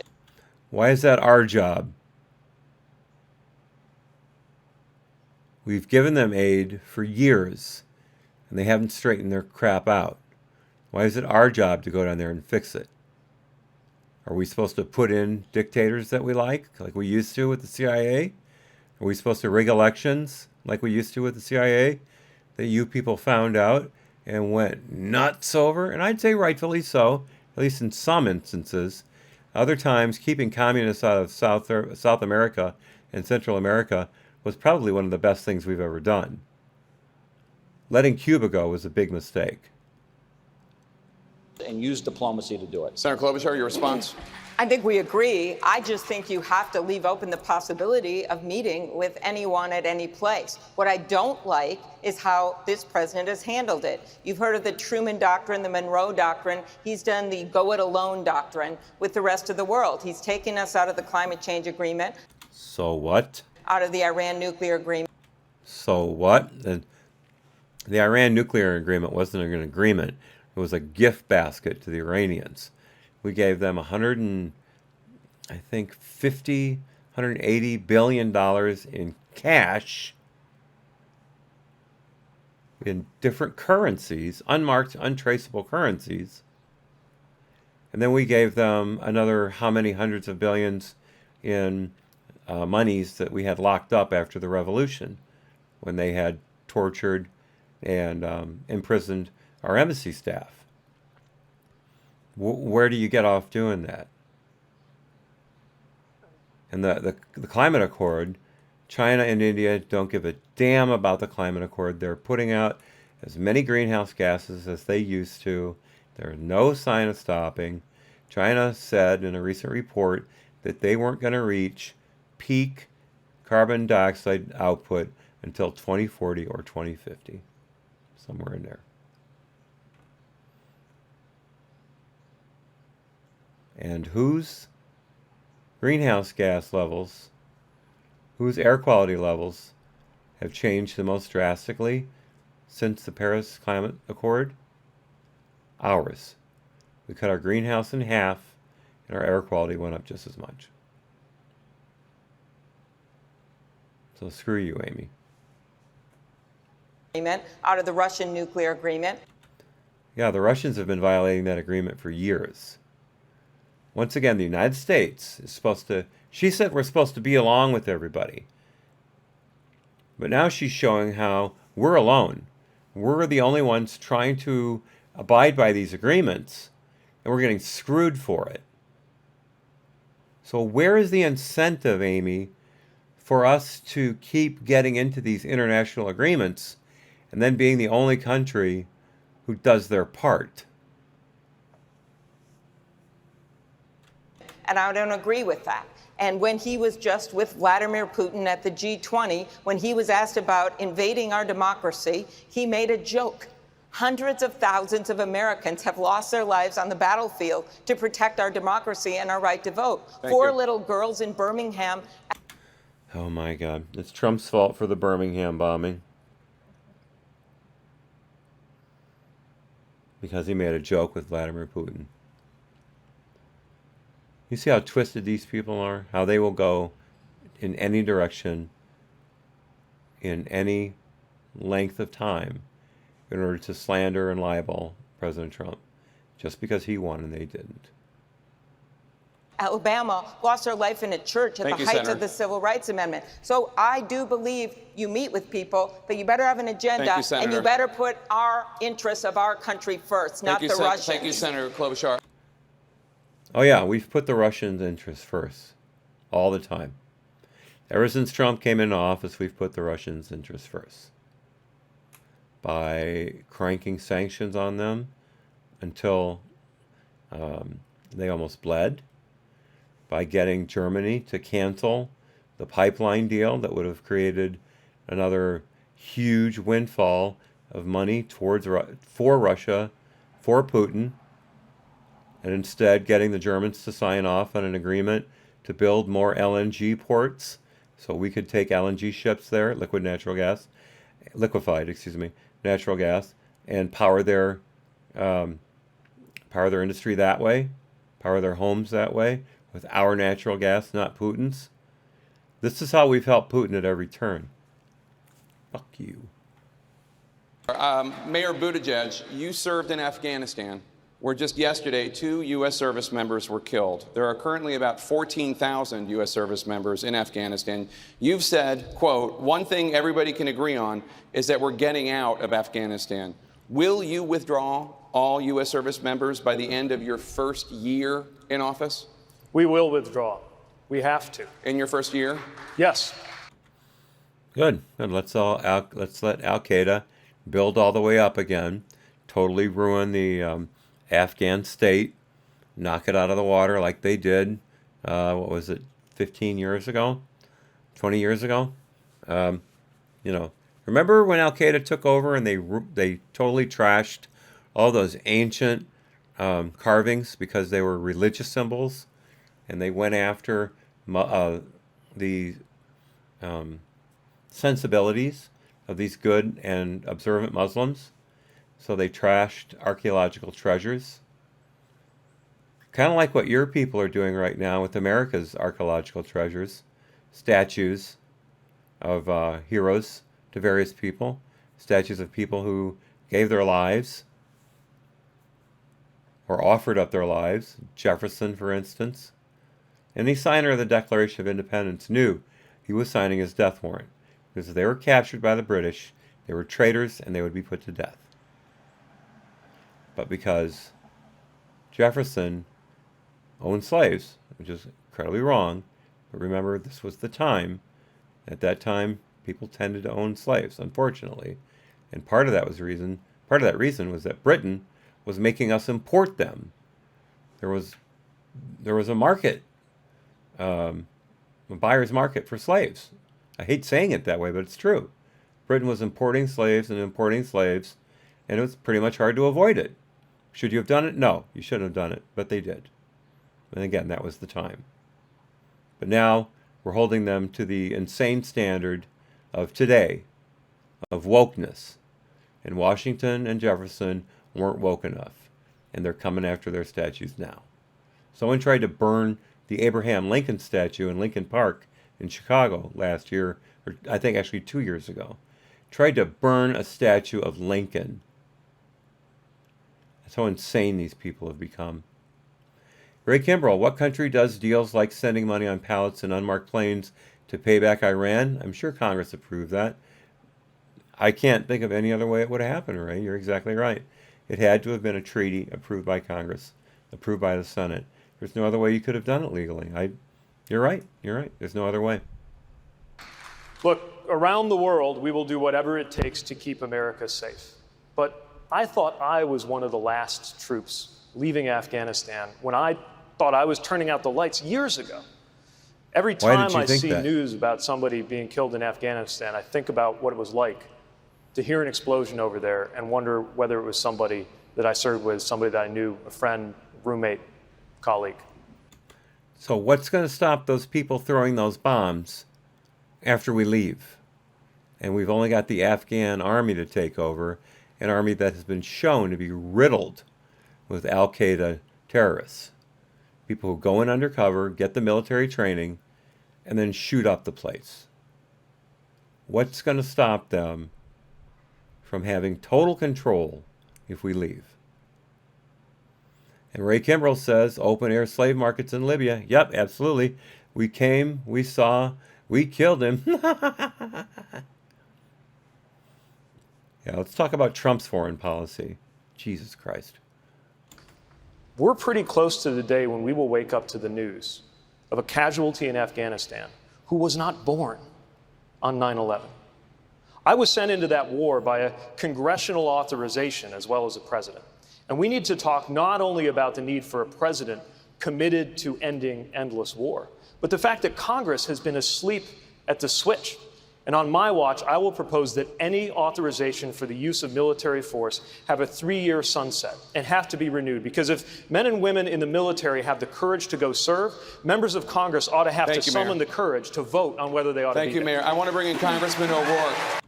Why is that our job? We've given them aid for years, and they haven't straightened their crap out. Why is it our job to go down there and fix it? Are we supposed to put in dictators that we like we used to with the CIA? Are we supposed to rig elections like we used to with the CIA that you people found out and went nuts over? And I'd say rightfully so, at least in some instances. Other times, keeping communists out of South America and Central America was probably one of the best things we've ever done. Letting Cuba go was a big mistake. And use diplomacy to do it. Senator Klobuchar, your response? I think we agree. I just think you have to leave open the possibility of meeting with anyone at any place. What I don't like is how this president has handled it. You've heard of the Truman Doctrine, the Monroe Doctrine. He's done the go it alone doctrine with the rest of the world. He's taken us out of the climate change agreement. So what? Out of the Iran nuclear agreement. So what? The Iran nuclear agreement wasn't an agreement. It was a gift basket to the Iranians. We gave them $180 billion in cash in different currencies, unmarked, untraceable currencies. And then we gave them another how many hundreds of billions in monies that we had locked up after the revolution when they had tortured and imprisoned our embassy staff. Where do you get off doing that? And the climate accord, China and India don't give a damn about the climate accord. They're putting out as many greenhouse gases as they used to. There's no sign of stopping. China said in a recent report that they weren't going to reach peak carbon dioxide output until 2040 or 2050, somewhere in there. And whose greenhouse gas levels, whose air quality levels have changed the most drastically since the Paris Climate Accord? Ours. We cut our greenhouse in half, and our air quality went up just as much. So screw you, Amy. Out of the Russian nuclear agreement. Yeah, the Russians have been violating that agreement for years. Once again, the United States is supposed to, she said we're supposed to be along with everybody. But now she's showing how we're alone. We're the only ones trying to abide by these agreements, and we're getting screwed for it. So where is the incentive, Amy, for us to keep getting into these international agreements and then being the only country who does their part. And I don't agree with that. And when he was just with Vladimir Putin at the G20, when he was asked about invading our democracy, he made a joke. Hundreds of thousands of Americans have lost their lives on the battlefield to protect our democracy and our right to vote. Four little girls in Birmingham. Oh my God. It's Trump's fault for the Birmingham bombing. Because he made a joke with Vladimir Putin. You see how twisted these people are? How they will go in any direction, in any length of time, in order to slander and libel President Trump, just because he won and they didn't. Alabama lost their life in a church at the height of the Civil Rights Amendment. So I do believe you meet with people, but you better have an agenda, and you better put our interests of our country first, not the Russians. Thank you, Senator Klobuchar. Oh yeah, we've put the Russians' interests first, all the time. Ever since Trump came into office, we've put the Russians' interests first. By cranking sanctions on them until they almost bled. By getting Germany to cancel the pipeline deal that would have created another huge windfall of money for Russia, for Putin, and instead getting the Germans to sign off on an agreement to build more LNG ports so we could take LNG ships there, liquefied natural gas, and power their industry that way, power their homes that way, with our natural gas, not Putin's. This is how we've helped Putin at every turn. Fuck you. Mayor Buttigieg, you served in Afghanistan, where just yesterday 2 U.S. service members were killed. There are currently about 14,000 U.S. service members in Afghanistan. You've said, quote, one thing everybody can agree on is that we're getting out of Afghanistan. Will you withdraw all U.S. service members by the end of your first year in office? We will withdraw. We have to. In your first year? Yes. Good. And let's let Al-Qaeda build all the way up again, totally ruin the Afghan state, knock it out of the water like they did, 15 years ago, 20 years ago? Remember when Al-Qaeda took over and they totally trashed all those ancient carvings because they were religious symbols, and they went after the sensibilities of these good and observant Muslims? So they trashed archaeological treasures. Kind of like what your people are doing right now with America's archaeological treasures. Statues of heroes to various people. Statues of people who gave their lives or offered up their lives. Jefferson, for instance. Any signer of the Declaration of Independence knew he was signing his death warrant, because if they were captured by the British, they were traitors and they would be put to death. But because Jefferson owned slaves, which is incredibly wrong, but remember, this was the time. At that time, people tended to own slaves, unfortunately. And part of that reason was that Britain was making us import them. There was a market, a buyer's market for slaves. I hate saying it that way, but it's true. Britain was importing slaves, and it was pretty much hard to avoid it. Should you have done it? No, you shouldn't have done it, but they did. And again, that was the time. But now we're holding them to the insane standard of today, of wokeness. And Washington and Jefferson weren't woke enough, and they're coming after their statues now. Someone tried to burn the Abraham Lincoln statue in Lincoln Park in Chicago last year, or I think actually 2 years ago. Tried to burn a statue of Lincoln. That's how insane these people have become. Ray Kimbrell, what country does deals like sending money on pallets and unmarked planes to pay back Iran? I'm sure Congress approved that. I can't think of any other way it would have happened, Ray. You're exactly right. It had to have been a treaty approved by Congress, approved by the Senate. There's no other way you could have done it legally. You're right. There's no other way. Look, around the world, we will do whatever it takes to keep America safe. But I thought I was one of the last troops leaving Afghanistan when I thought I was turning out the lights years ago. Every time I see news about somebody being killed in Afghanistan, I think about what it was like to hear an explosion over there and wonder whether it was somebody that I served with, somebody that I knew, a friend, roommate, colleague. So what's going to stop those people throwing those bombs after we leave? And we've only got the Afghan army to take over, an army that has been shown to be riddled with Al-Qaeda terrorists. People who go in undercover, get the military training, and then shoot up the place. What's going to stop them from having total control if we leave? And Ray Kimbrell says, open air slave markets in Libya. Yep, absolutely. We came, we saw, we killed him. Yeah, let's talk about Trump's foreign policy. Jesus Christ. We're pretty close to the day when we will wake up to the news of a casualty in Afghanistan who was not born on 9/11. I was sent into that war by a congressional authorization as well as a president. And we need to talk not only about the need for a president committed to ending endless war, but the fact that Congress has been asleep at the switch. And on my watch, I will propose that any authorization for the use of military force have a 3-year sunset and have to be renewed. Because if men and women in the military have the courage to go serve, members of Congress ought to have to summon the courage to vote on whether they ought to be there. Thank you, Mayor. I want to bring in Congressman O'Rourke.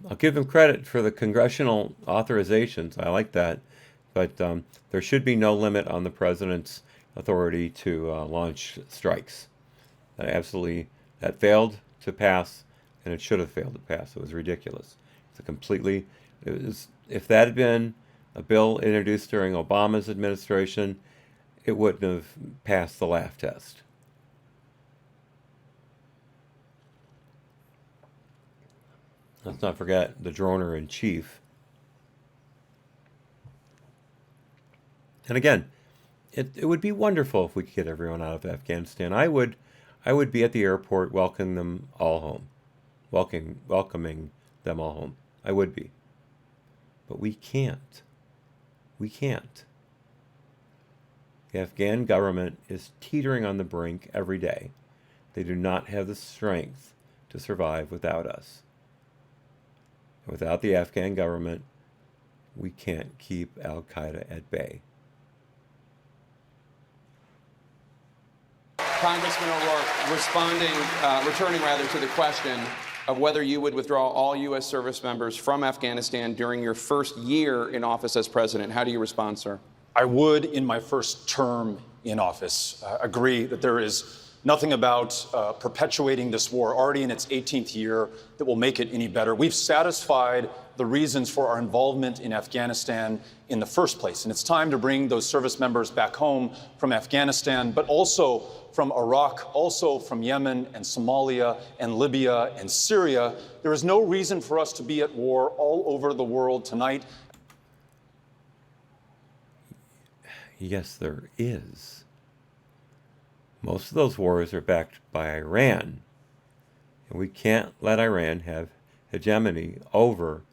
I'll give him credit for the congressional authorizations. I like that. But there should be no limit on the president's authority to launch strikes. That failed to pass. And it should have failed to pass. It was ridiculous. If that had been a bill introduced during Obama's administration, it wouldn't have passed the laugh test. Let's not forget the droner in chief. And again, it would be wonderful if we could get everyone out of Afghanistan. I would be at the airport welcoming them all home. Welcoming them all home. I would be. But we can't. We can't. The Afghan government is teetering on the brink every day. They do not have the strength to survive without us. And without the Afghan government, we can't keep Al-Qaeda at bay. Congressman O'Rourke, returning to the question of whether you would withdraw all U.S. service members from Afghanistan during your first year in office as president. How do you respond, sir? I would, in my first term in office, agree that there is nothing about perpetuating this war already in its 18th year that will make it any better. We've satisfied the reasons for our involvement in Afghanistan in the first place. And it's time to bring those service members back home from Afghanistan, but also from Iraq, also from Yemen and Somalia and Libya and Syria. There is no reason for us to be at war all over the world tonight. Yes, there is. Most of those wars are backed by Iran. And we can't let Iran have hegemony over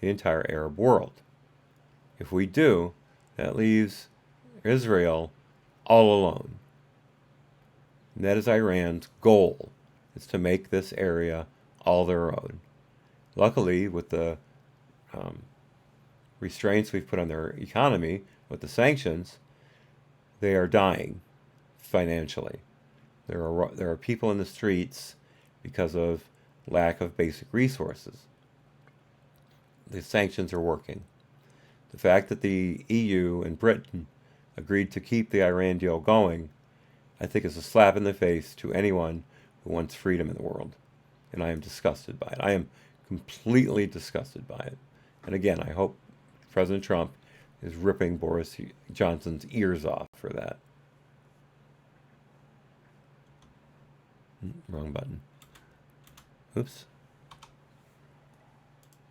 the entire Arab world. If we do, that leaves Israel all alone. And that is Iran's goal, is to make this area all their own. Luckily, with the restraints we've put on their economy, with the sanctions, they are dying financially. There are people in the streets because of lack of basic resources. The sanctions are working. The fact that the EU and Britain agreed to keep the Iran deal going, I think, is a slap in the face to anyone who wants freedom in the world. And I am disgusted by it. I am completely disgusted by it. And again, I hope President Trump is ripping Boris Johnson's ears off for that. Wrong button. Oops.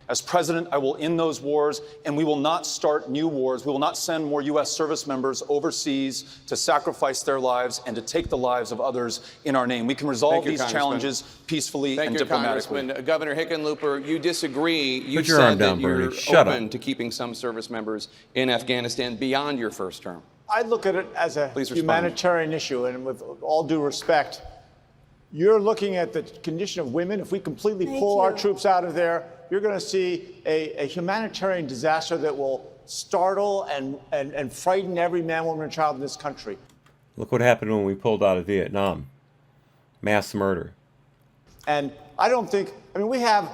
As president, I will end those wars, and we will not start new wars. We will not send more U.S. service members overseas to sacrifice their lives and to take the lives of others in our name. We can resolve these challenges peacefully and diplomatically. Congressman. Governor Hickenlooper, you disagree. You your arm said down, that you're Bernie. Shut open up. to keeping some service members in Afghanistan beyond your first term. I look at it as a humanitarian issue, and with all due respect, you're looking at the condition of women. If we completely pull our troops out of there, you're going to see a humanitarian disaster that will startle and frighten every man, woman, and child in this country. Look what happened when we pulled out of Vietnam. Mass murder. And I don't think, I mean, we have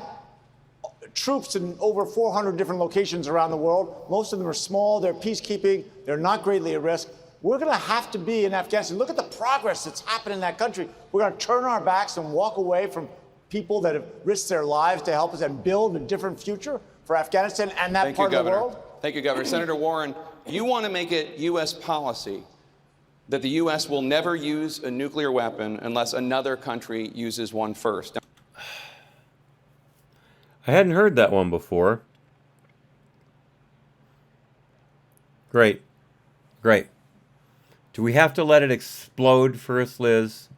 troops in over 400 different locations around the world. Most of them are small, they're peacekeeping, they're not greatly at risk. We're going to have to be in Afghanistan. Look at the progress that's happened in that country. We're going to turn our backs and walk away from people that have risked their lives to help us and build a different future for Afghanistan and that part of the world? Thank you, Governor. Senator Warren, you want to make it U.S. policy that the U.S. will never use a nuclear weapon unless another country uses one first. I hadn't heard that one before. Great. Great. Do we have to let it explode first, Liz?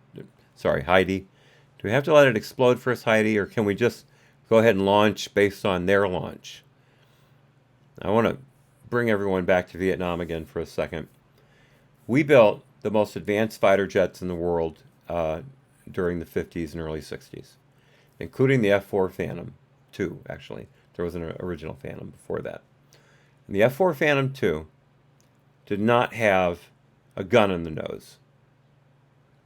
Sorry, Heidi. Do we have to let it explode first, Heidi, or can we just go ahead and launch based on their launch? I want to bring everyone back to Vietnam again for a second. We built the most advanced fighter jets in the world during the 50s and early 60s, including the F-4 Phantom II, actually. There was an original Phantom before that. And the F-4 Phantom II did not have a gun in the nose.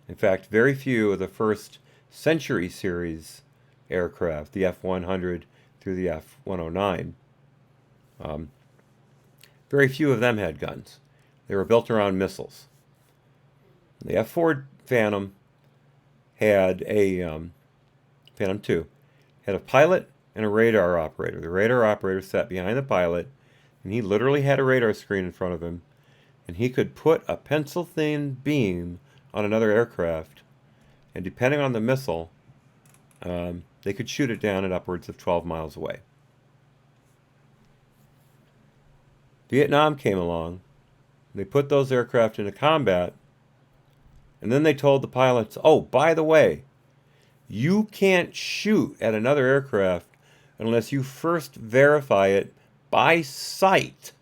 In fact, very few of the first Century series aircraft, the F-100 through the F-109, very few of them had guns. They were built around missiles. The F-4 Phantom had a Phantom II had a pilot and a radar operator. The radar operator sat behind the pilot, and he literally had a radar screen in front of him, and he could put a pencil-thin beam on another aircraft, and depending on the missile, they could shoot it down at upwards of 12 miles away. Vietnam came along. They put those aircraft into combat, and then they told the pilots, oh, by the way, you can't shoot at another aircraft unless you first verify it by sight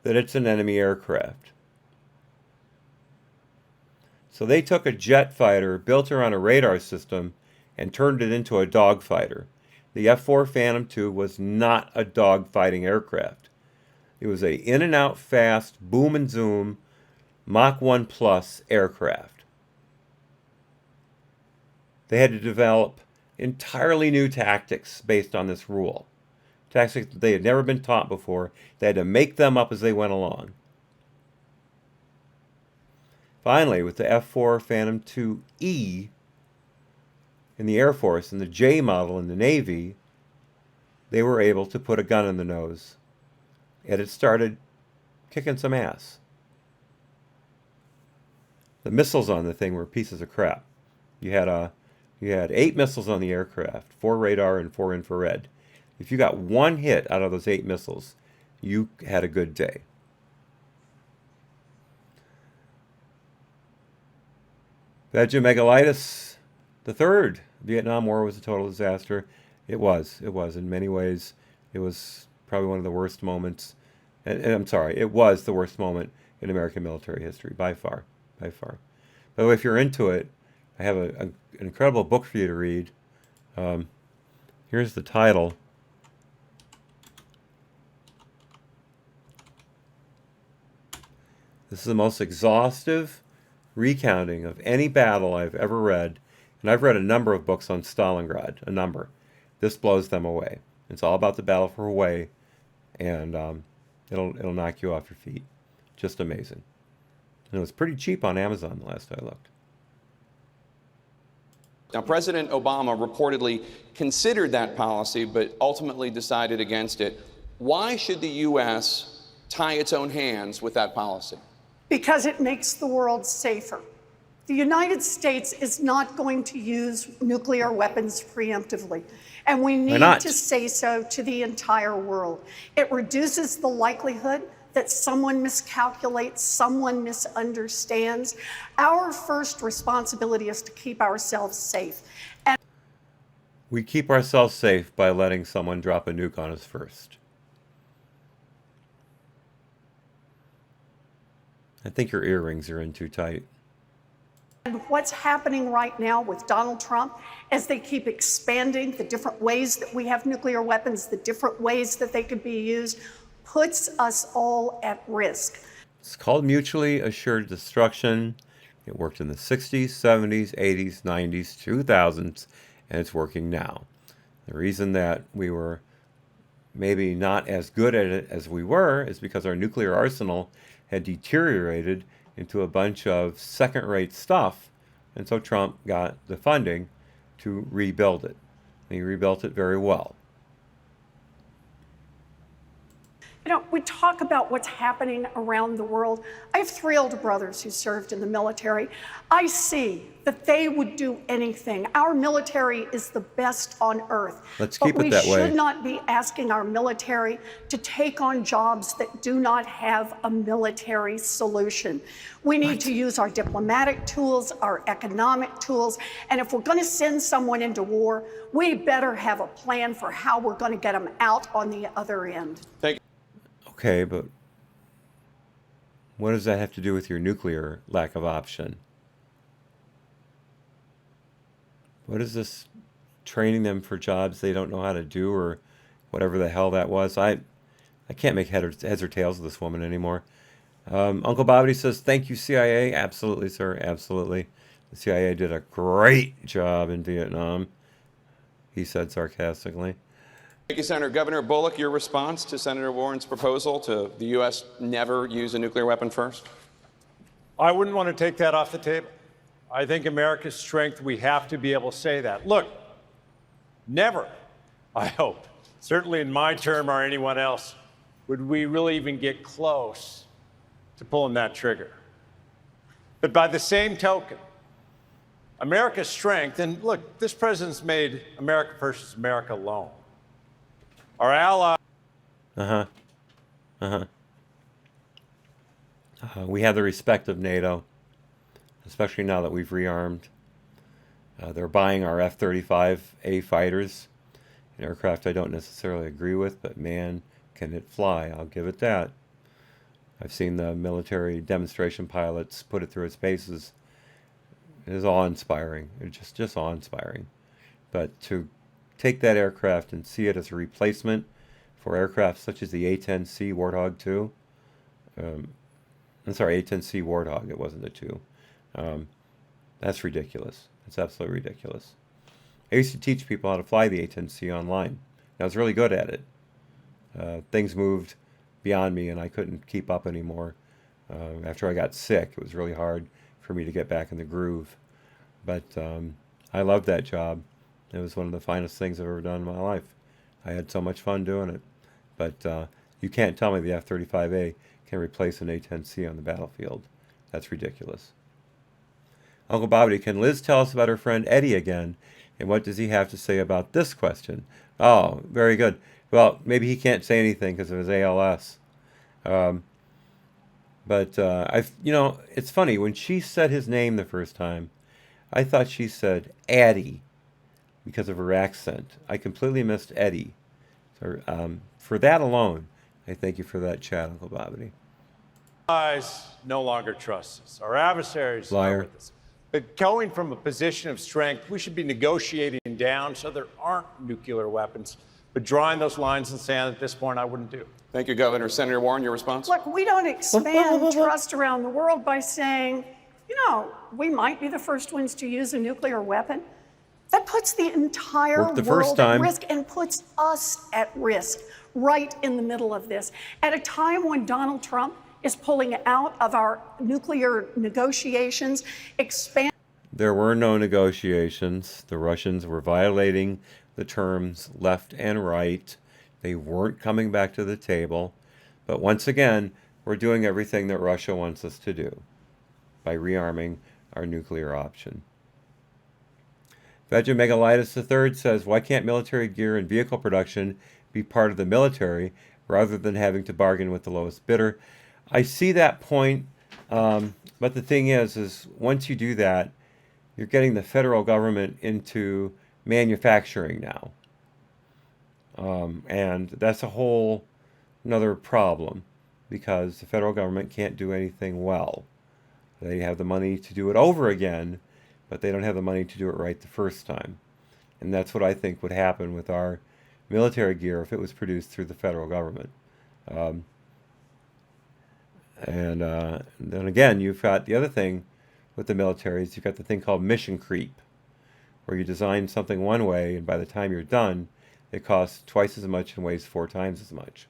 that it's an enemy aircraft. So they took a jet fighter built around a radar system and turned it into a dogfighter. The F-4 Phantom II was not a dogfighting aircraft. It was a in and out fast, boom and zoom, Mach 1 plus aircraft. They had to develop entirely new tactics based on this rule. Tactics that they had never been taught before. They had to make them up as they went along. Finally, with the F-4 Phantom IIe in the Air Force and the J model in the Navy, they were able to put a gun in the nose. And it started kicking some ass. The missiles on the thing were pieces of crap. You had 8 missiles on the aircraft, 4 radar and 4 infrared. If you got one hit out of those 8 missiles, you had a good day. Vegomegalitis III. Vietnam War was a total disaster. It was. In many ways, it was probably one of the worst moments. And I'm sorry, it was the worst moment in American military history, by far. By the way, if you're into it, I have an incredible book for you to read. Here's the title. This is the most exhaustive recounting of any battle I've ever read. And I've read a number of books on Stalingrad, a number. This blows them away. It's all about the battle for Hue, and it'll knock you off your feet. Just amazing. And it was pretty cheap on Amazon the last I looked. Now, President Obama reportedly considered that policy, but ultimately decided against it. Why should the U.S. tie its own hands with that policy? Because it makes the world safer. The United States is not going to use nuclear weapons preemptively, and we need to say so to the entire world. It reduces the likelihood that someone miscalculates, someone misunderstands. Our first responsibility is to keep ourselves safe. And we keep ourselves safe by letting someone drop a nuke on us first. I think your earrings are in too tight. And what's happening right now with Donald Trump, as they keep expanding the different ways that we have nuclear weapons, the different ways that they could be used, puts us all at risk. It's called mutually assured destruction. It worked in the 60s, 70s, 80s, 90s, 2000s, and it's working now. The reason that we were maybe not as good at it as we were is because our nuclear arsenal had deteriorated into a bunch of second-rate stuff, and so Trump got the funding to rebuild it. And he rebuilt it very well. You know, we talk about what's happening around the world. I have 3 older brothers who served in the military. I see that they would do anything. Our military is the best on earth. Let's keep it that way. We should not be asking our military to take on jobs that do not have a military solution. We need to use our diplomatic tools, our economic tools, and if we're going to send someone into war, we better have a plan for how we're going to get them out on the other end. Thank you. Okay, but what does that have to do with your nuclear lack of option? What is this training them for jobs they don't know how to do, or whatever the hell that was? I can't make heads or tails of this woman anymore. Uncle Bobby says, thank you, CIA. Absolutely, sir. Absolutely. The CIA did a great job in Vietnam, he said sarcastically. Thank you, Senator. Governor Bullock, your response to Senator Warren's proposal to the U.S. never use a nuclear weapon first? I wouldn't want to take that off the table. I think America's strength, we have to be able to say that. Look, never, I hope, certainly in my term or anyone else, would we really even get close to pulling that trigger. But by the same token, America's strength, and look, this president's made America versus America alone. Our ally. We have the respect of NATO, especially now that we've rearmed. They're buying our F-35A fighters, an aircraft I don't necessarily agree with, but man, can it fly. I'll give it that. I've seen the military demonstration pilots put it through its paces. It is awe-inspiring. It's just awe-inspiring. But to take that aircraft and see it as a replacement for aircraft such as the A-10C Warthog 2. I'm sorry, A-10C Warthog, it wasn't a 2. That's ridiculous. It's absolutely ridiculous. I used to teach people how to fly the A-10C online. I was really good at it. Things moved beyond me and I couldn't keep up anymore. After I got sick, it was really hard for me to get back in the groove. But I loved that job. It was one of the finest things I've ever done in my life. I had so much fun doing it. But you can't tell me the F-35A can replace an A-10C on the battlefield. That's ridiculous. Uncle Bobby, can Liz tell us about her friend Eddie again? And what does he have to say about this question? Oh, very good. Well, maybe he can't say anything because of his ALS. But it's funny. When she said his name the first time, I thought she said Addie because of her accent. I completely missed Eddie. So, for that alone, I thank you for that chat, Uncle Bobby. Allies no longer trust us. Our adversaries Liar. are with us. But going from a position of strength, we should be negotiating down so there aren't nuclear weapons. But drawing those lines in the sand at this point, I wouldn't do. Thank you, Governor. Senator Warren, your response? Look, we don't expand trust around the world by saying, we might be the first ones to use a nuclear weapon. That puts the entire world at risk and puts us at risk right in the middle of this. At a time when Donald Trump is pulling out of our nuclear negotiations, There were no negotiations. The Russians were violating the terms left and right. They weren't coming back to the table. But once again, we're doing everything that Russia wants us to do by rearming our nuclear option. Vedra Megalitis III says, why can't military gear and vehicle production be part of the military rather than having to bargain with the lowest bidder? I see that point, but the thing is once you do that, you're getting the federal government into manufacturing now. And that's a whole another problem because the federal government can't do anything well. They have the money to do it over again, but they don't have the money to do it right the first time. And that's what I think would happen with our military gear if it was produced through the federal government. And then again, you've got the other thing with the military is you've got the thing called mission creep, where you design something one way, and by the time you're done, it costs twice as much and weighs 4 times as much.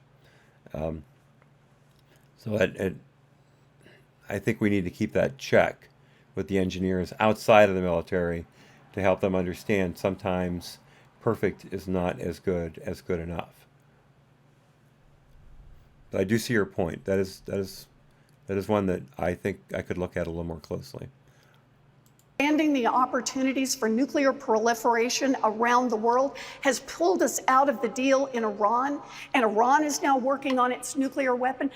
So I think we need to keep that check with the engineers outside of the military to help them understand sometimes perfect is not as good enough. But I do see your point. That is one that I think I could look at a little more closely. Expanding the opportunities for nuclear proliferation around the world has pulled us out of the deal in Iran, and Iran is now working on its nuclear weapon.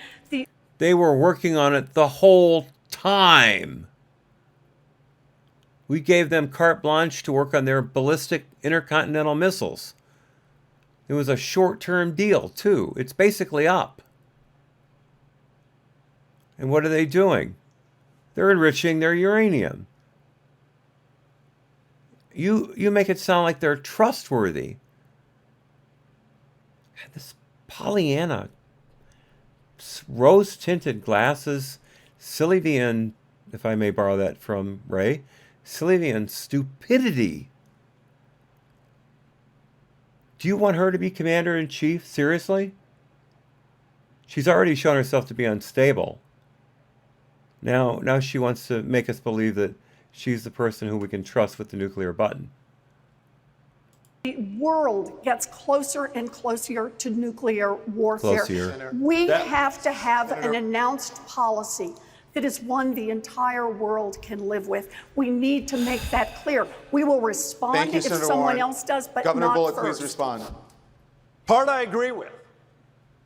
They were working on it the whole time. We gave them carte blanche to work on their ballistic intercontinental missiles. It was a short-term deal, too. It's basically up. And what are they doing? They're enriching their uranium. You make it sound like they're trustworthy. This Pollyanna, rose-tinted glasses, Sylvian, if I may borrow that from Ray, Sylvian stupidity. Do you want her to be commander-in-chief? Seriously? She's already shown herself to be unstable. Now she wants to make us believe that she's the person who we can trust with the nuclear button. The world gets closer and closer to nuclear warfare. Closer. We have to have an announced policy that is one the entire world can live with. We need to make that clear. We will respond if someone else does, but Governor not Bullock, first. please respond. Part I agree with.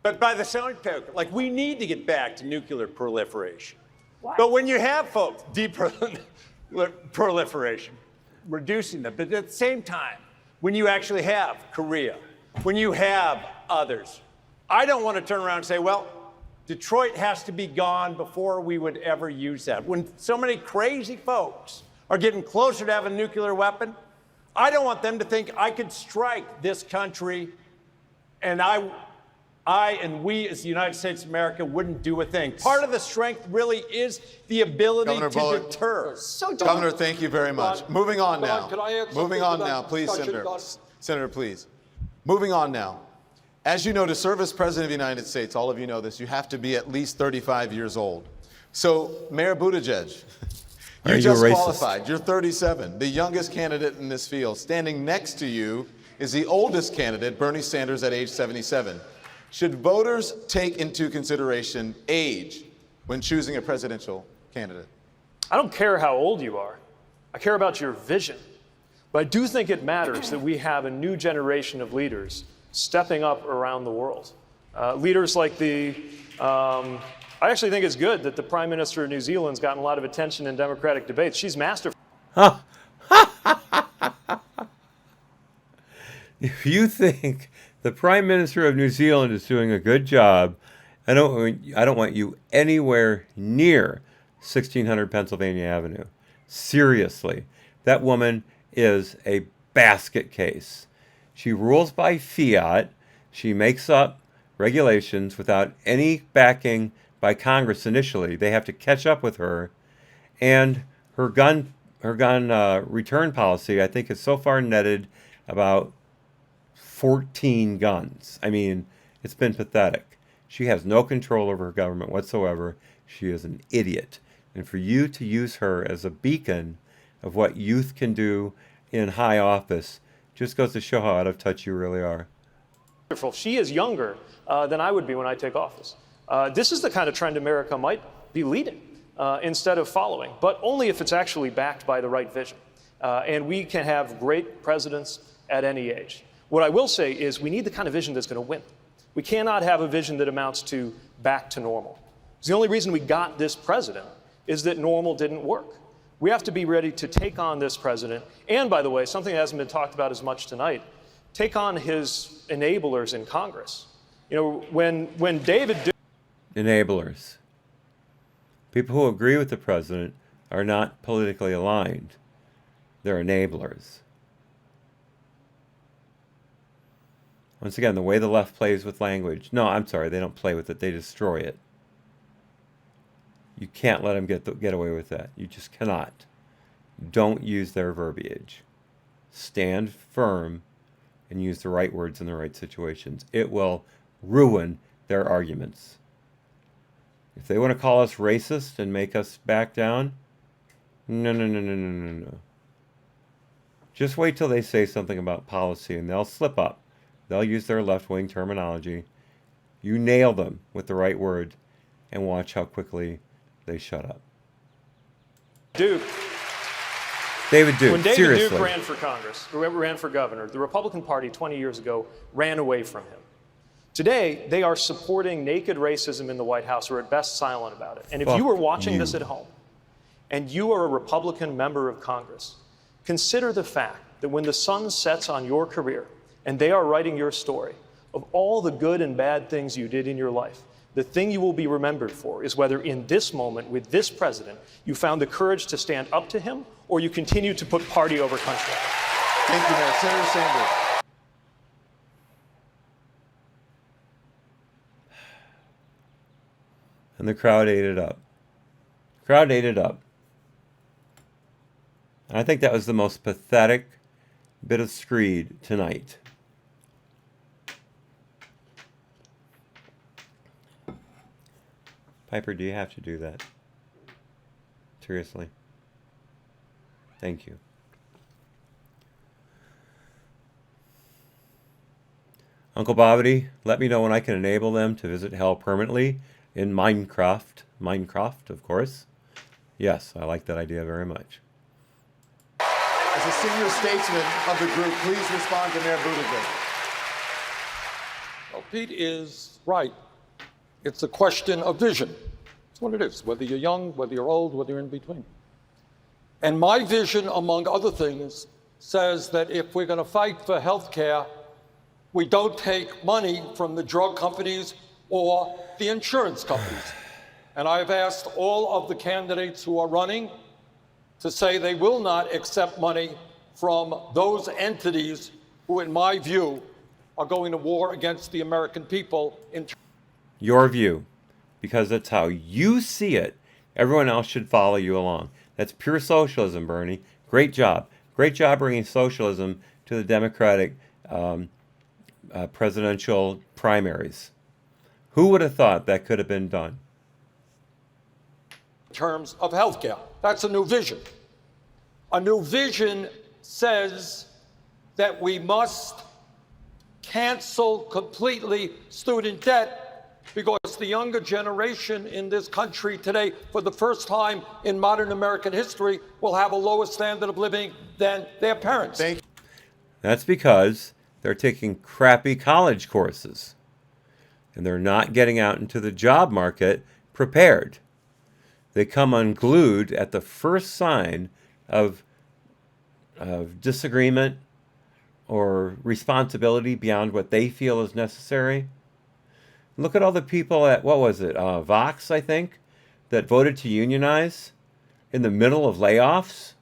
But by the same token, like, we need to get back to nuclear proliferation. What? But when you have folks, proliferation, reducing them, but at the same time, when you actually have Korea, when you have others, I don't want to turn around and say, well, Detroit has to be gone before we would ever use that. When so many crazy folks are getting closer to having a nuclear weapon, I don't want them to think I could strike this country and I and we as the United States of America wouldn't do a thing. Part of the strength really is the ability to deter. Governor, thank you very much. Moving on now. Can I add Moving on now, please, Senator. Senator, please. Moving on now. As you know, to serve as President of the United States, all of you know this, you have to be at least 35 years old. So, Mayor Buttigieg, you just qualified. You're 37, the youngest candidate in this field. Standing next to you is the oldest candidate, Bernie Sanders, at age 77. Should voters take into consideration age when choosing a presidential candidate? I don't care how old you are. I care about your vision. But I do think it matters that we have a new generation of leaders stepping up around the world. Leaders like I actually think it's good that the Prime Minister of New Zealand's gotten a lot of attention in Democratic debates. She's masterful. If you think the Prime Minister of New Zealand is doing a good job, I don't want you anywhere near 1600 Pennsylvania Avenue. Seriously, that woman is a basket case. She rules by fiat. She makes up regulations without any backing by Congress initially. They have to catch up with her. And her gun return policy, I think, has so far netted about 14 guns. I mean, it's been pathetic. She has no control over her government whatsoever. She is an idiot. And for you to use her as a beacon of what youth can do in high office just goes to show how out of touch you really are. She is younger than I would be when I take office. This is the kind of trend America might be leading. instead of following, but only if it's actually backed by the right vision. And we can have great presidents at any age. What I will say is we need the kind of vision that's going to win. We cannot have a vision that amounts to back to normal. The only reason we got this president is that normal didn't work. We have to be ready to take on this president. And by the way, something that hasn't been talked about as much tonight, take on his enablers in Congress. You know, when David enablers. People who agree with the president are not politically aligned. They're enablers. Once again, the way the left plays with language. No, I'm sorry, they don't play with it, they destroy it. You can't let them get away with that. You just cannot. Don't use their verbiage. Stand firm and use the right words in the right situations. It will ruin their arguments. If they want to call us racist and make us back down, no. Just wait till they say something about policy and they'll slip up. They'll use their left-wing terminology. You nail them with the right word and watch how quickly they shut up. Duke. David Duke, when David seriously. Duke ran for Congress, whoever ran for governor, the Republican Party 20 years ago ran away from him. Today, they are supporting naked racism in the White House, or at best silent about it. And if you were watching this at home, and you are a Republican member of Congress, consider the fact that when the sun sets on your career, and they are writing your story, of all the good and bad things you did in your life, the thing you will be remembered for is whether in this moment, with this president, you found the courage to stand up to him, or you continue to put party over country. Thank you, Mayor. Senator Sanders. And the crowd ate it up. The crowd ate it up. And I think that was the most pathetic bit of screed tonight. Piper, do you have to do that? Seriously? Thank you. Uncle Bobbity, let me know when I can enable them to visit hell permanently in Minecraft. Minecraft, of course. Yes, I like that idea very much. As a senior statesman of the group, please respond to Mayor Buttigieg. Well, Pete is right. It's a question of vision. That's what it is, whether you're young, whether you're old, whether you're in between. And my vision, among other things, says that if we're going to fight for health care, we don't take money from the drug companies or the insurance companies. And I've asked all of the candidates who are running to say they will not accept money from those entities who, in my view, are going to war against the American people. Your view, because that's how you see it. Everyone else should follow you along. That's pure socialism, Bernie. Great job. Great job bringing socialism to the Democratic presidential primaries. Who would have thought that could have been done? In terms of health care. That's a new vision. A new vision says that we must cancel completely student debt because the younger generation in this country today, for the first time in modern American history, will have a lower standard of living than their parents. Thank you. That's because they're taking crappy college courses and they're not getting out into the job market prepared. They come unglued at the first sign of disagreement or responsibility beyond what they feel is necessary. Look at all the people at, what was it, Vox, I think, that voted to unionize in the middle of layoffs.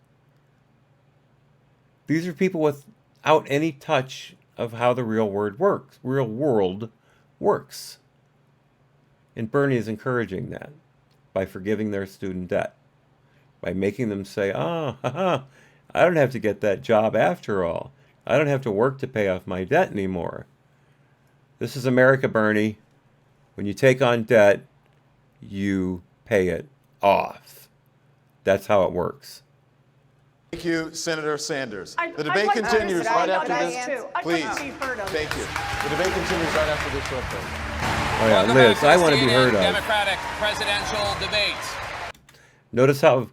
These are people without any touch of how the real world works. And Bernie is encouraging that by forgiving their student debt, by making them say, I don't have to get that job after all. I don't have to work to pay off my debt anymore. This is America, Bernie. When you take on debt, you pay it off. That's how it works. Thank you, Senator Sanders. I'd The debate like to continues right respond after on this. this, too. I'd Please. like to be heard on Thank this. you. The debate continues right after this short break. Oh yeah, Liz, I want to be heard of. Democratic presidential debate. Notice how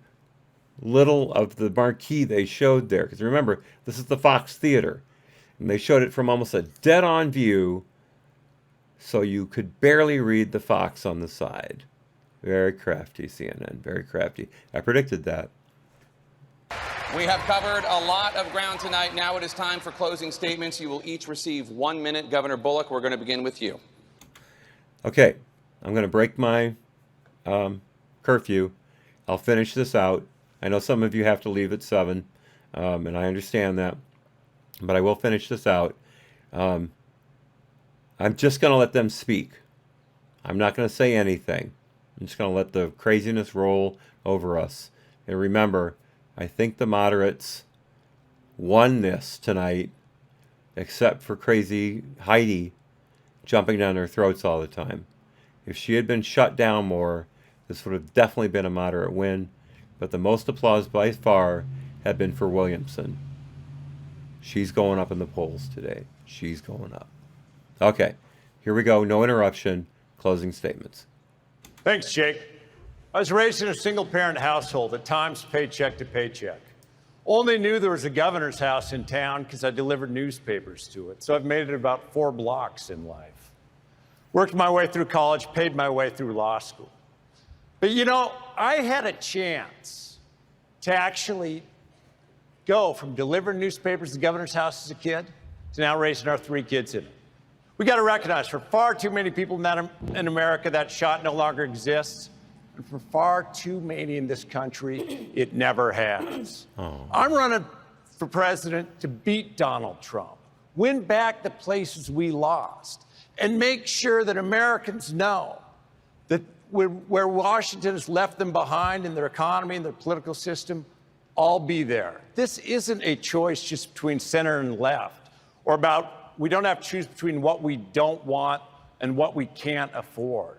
little of the marquee they showed there. Because remember, this is the Fox Theater. And they showed it from almost a dead-on view, so you could barely read the Fox on the side. Very crafty, CNN. Very crafty. I predicted that. We have covered a lot of ground tonight. Now it is time for closing statements. You will each receive 1 minute. Governor Bullock, we're going to begin with you. Okay, I'm going to break my curfew. I'll finish this out. I know some of you have to leave at 7, and I understand that, but I will finish this out. I'm just going to let them speak. I'm not going to say anything. I'm just going to let the craziness roll over us. And remember, I think the moderates won this tonight, except for crazy Heidi jumping down their throats all the time. If she had been shut down more, this would have definitely been a moderate win. But the most applause by far had been for Williamson. She's going up in the polls today. She's going up. Okay, here we go. No interruption. Closing statements. Thanks, Jake. I was raised in a single-parent household, at times paycheck to paycheck. Only knew there was a governor's house in town because I delivered newspapers to it, so I've made it about 4 blocks in life. Worked my way through college, paid my way through law school. But you know, I had a chance to actually go from delivering newspapers to the governor's house as a kid to now raising our 3 kids in it. We got to recognize for far too many people in America that shot no longer exists. And for far too many in this country, it never has. I'm running for president to beat Donald Trump, win back the places we lost, and make sure that Americans know that where Washington has left them behind in their economy and their political system, I'll be there. This isn't a choice just between center and left, or we don't have to choose between what we don't want and what we can't afford.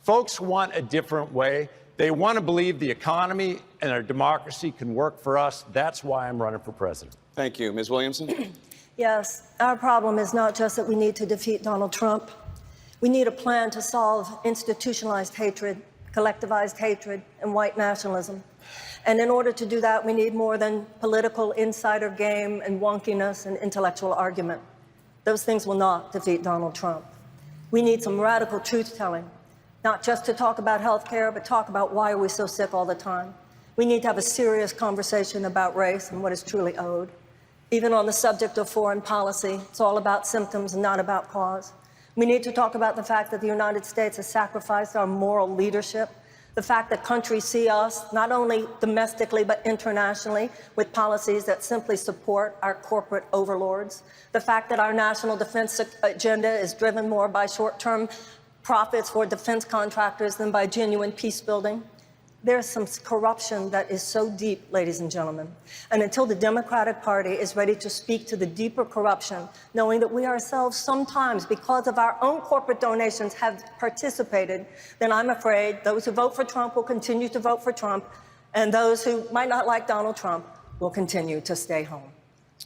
Folks want a different way. They want to believe the economy and our democracy can work for us. That's why I'm running for president. Thank you. Ms. Williamson? Yes, our problem is not just that we need to defeat Donald Trump. We need a plan to solve institutionalized hatred, collectivized hatred, and white nationalism. And in order to do that, we need more than political insider game and wonkiness and intellectual argument. Those things will not defeat Donald Trump. We need some radical truth-telling. Not just to talk about health care, but talk about why are we so sick all the time. We need to have a serious conversation about race and what is truly owed. Even on the subject of foreign policy, it's all about symptoms and not about cause. We need to talk about the fact that the United States has sacrificed our moral leadership, the fact that countries see us, not only domestically, but internationally, with policies that simply support our corporate overlords, the fact that our national defense agenda is driven more by short-term profits for defense contractors than by genuine peace building. There's some corruption that is so deep, ladies and gentlemen. And until the Democratic Party is ready to speak to the deeper corruption, knowing that we ourselves sometimes, because of our own corporate donations, have participated, then I'm afraid those who vote for Trump will continue to vote for Trump, and those who might not like Donald Trump will continue to stay home.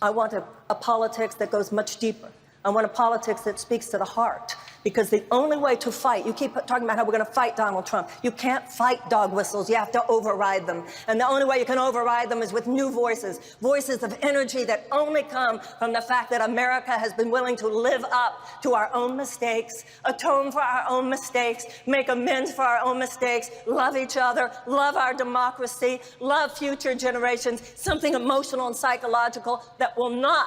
I want a politics that goes much deeper. I want a politics that speaks to the heart, because the only way to fight, you keep talking about how we're going to fight Donald Trump. You can't fight dog whistles. You have to override them. And the only way you can override them is with new voices, voices of energy that only come from the fact that America has been willing to live up to our own mistakes, atone for our own mistakes, make amends for our own mistakes, love each other, love our democracy, love future generations, something emotional and psychological that will not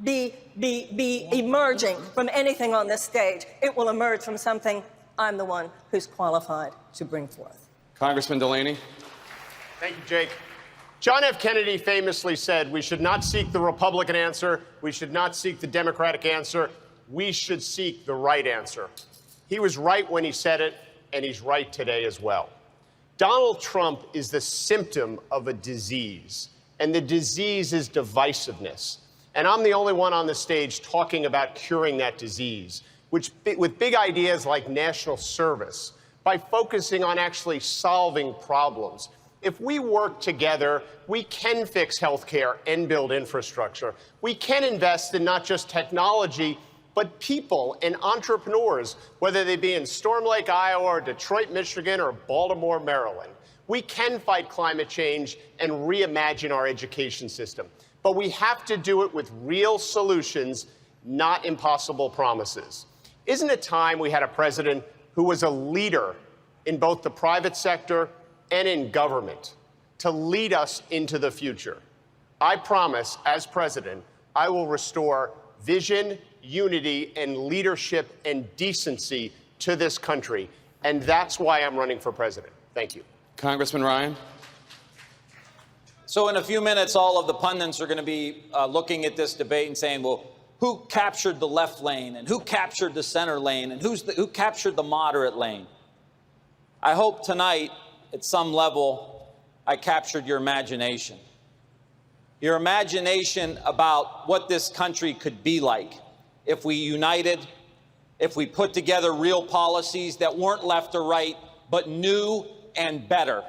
be emerging from anything on this stage. It will emerge from something I'm the one who's qualified to bring forth. Congressman Delaney. Thank you, Jake. John F. Kennedy famously said, we should not seek the Republican answer. We should not seek the Democratic answer. We should seek the right answer. He was right when he said it, and he's right today as well. Donald Trump is the symptom of a disease, and the disease is divisiveness. And I'm the only one on the stage talking about curing that disease, with big ideas like national service, by focusing on actually solving problems. If we work together, we can fix healthcare and build infrastructure. We can invest in not just technology, but people and entrepreneurs, whether they be in Storm Lake, Iowa, or Detroit, Michigan, or Baltimore, Maryland. We can fight climate change and reimagine our education system, but we have to do it with real solutions, not impossible promises. Isn't it time we had a president who was a leader in both the private sector and in government to lead us into the future? I promise, as president, I will restore vision, unity, and leadership and decency to this country, and that's why I'm running for president. Thank you. Congressman Ryan. So in a few minutes, all of the pundits are going to be looking at this debate and saying, well, who captured the left lane and who captured the center lane and who captured the moderate lane? I hope tonight, at some level, I captured your imagination. Your imagination about what this country could be like if we united, if we put together real policies that weren't left or right, but new and better.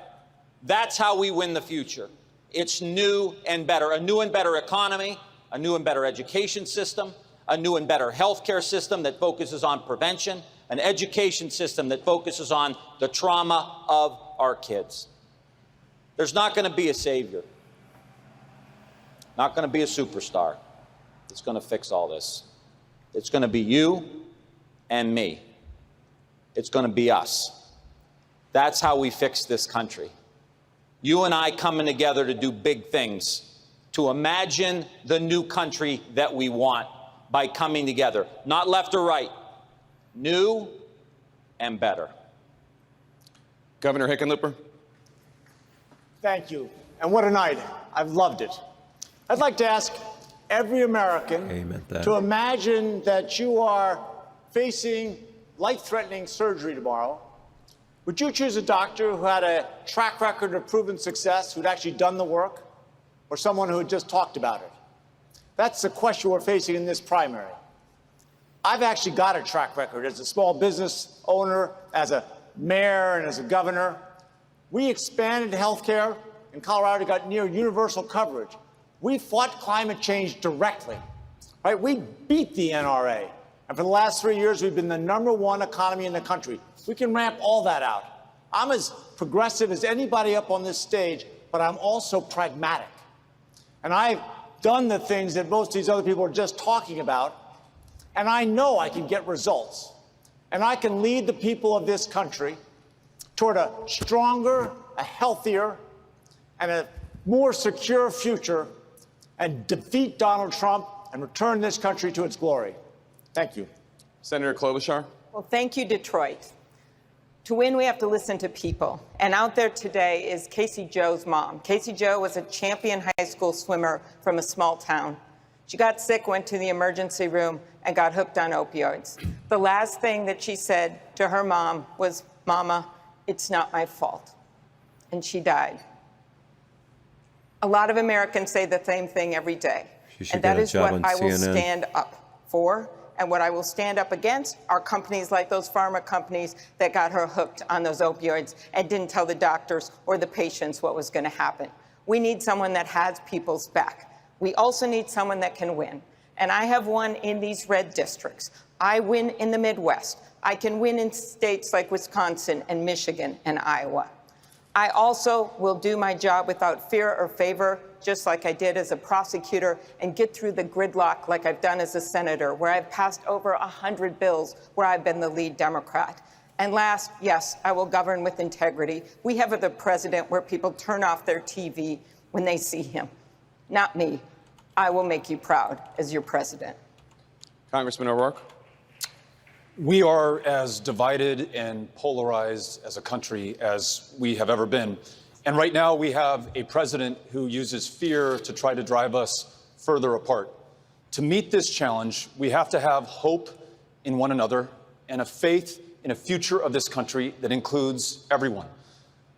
That's how we win the future. It's new and better. A new and better economy, a new and better education system, a new and better healthcare system that focuses on prevention, an education system that focuses on the trauma of our kids. There's not going to be a savior, not going to be a superstar that's going to fix all this. It's going to be you and me. It's going to be us. That's how we fix this country. You and I coming together to do big things, to imagine the new country that we want by coming together, not left or right, new and better. Governor Hickenlooper. Thank you. And what a night. I've loved it. I'd like to ask every American to imagine that you are facing life-threatening surgery tomorrow. Would you choose a doctor who had a track record of proven success, who'd actually done the work, or someone who had just talked about it? That's the question we're facing in this primary. I've actually got a track record as a small business owner, as a mayor, and as a governor. We expanded health care in Colorado, got near universal coverage. We fought climate change directly, right? We beat the NRA. And for the last 3 years, we've been the #1 economy in the country. We can ramp all that out. I'm as progressive as anybody up on this stage, but I'm also pragmatic. And I've done the things that most of these other people are just talking about, and I know I can get results. And I can lead the people of this country toward a stronger, a healthier, and a more secure future, and defeat Donald Trump and return this country to its glory. Thank you. Senator Klobuchar. Well, thank you, Detroit. To win, we have to listen to people. And out there today is Casey Joe's mom. Casey Joe was a champion high school swimmer from a small town. She got sick, went to the emergency room, and got hooked on opioids. The last thing that she said to her mom was, "Mama, it's not my fault." And she died. A lot of Americans say the same thing every day. And that is what I will stand up for. And what I will stand up against are companies like those pharma companies that got her hooked on those opioids and didn't tell the doctors or the patients what was going to happen. We need someone that has people's back. We also need someone that can win. And I have won in these red districts. I win in the Midwest. I can win in states like Wisconsin and Michigan and Iowa. I also will do my job without fear or favor, just like I did as a prosecutor, and get through the gridlock like I've done as a senator, where I've passed over 100 bills where I've been the lead Democrat. And last, yes, I will govern with integrity. We have a president where people turn off their TV when they see him. Not me. I will make you proud as your president. Congressman O'Rourke. We are as divided and polarized as a country as we have ever been. And right now we have a president who uses fear to try to drive us further apart. To meet this challenge, we have to have hope in one another and a faith in a future of this country that includes everyone.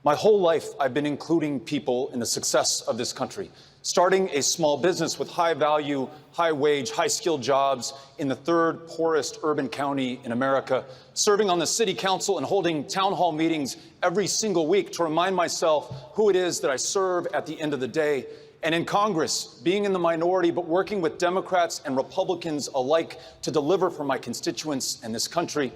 My whole life, I've been including people in the success of this country, starting a small business with high-value, high-wage, high-skilled jobs in the third poorest urban county in America, serving on the city council and holding town hall meetings every single week to remind myself who it is that I serve at the end of the day, and in Congress, being in the minority, but working with Democrats and Republicans alike to deliver for my constituents and this country.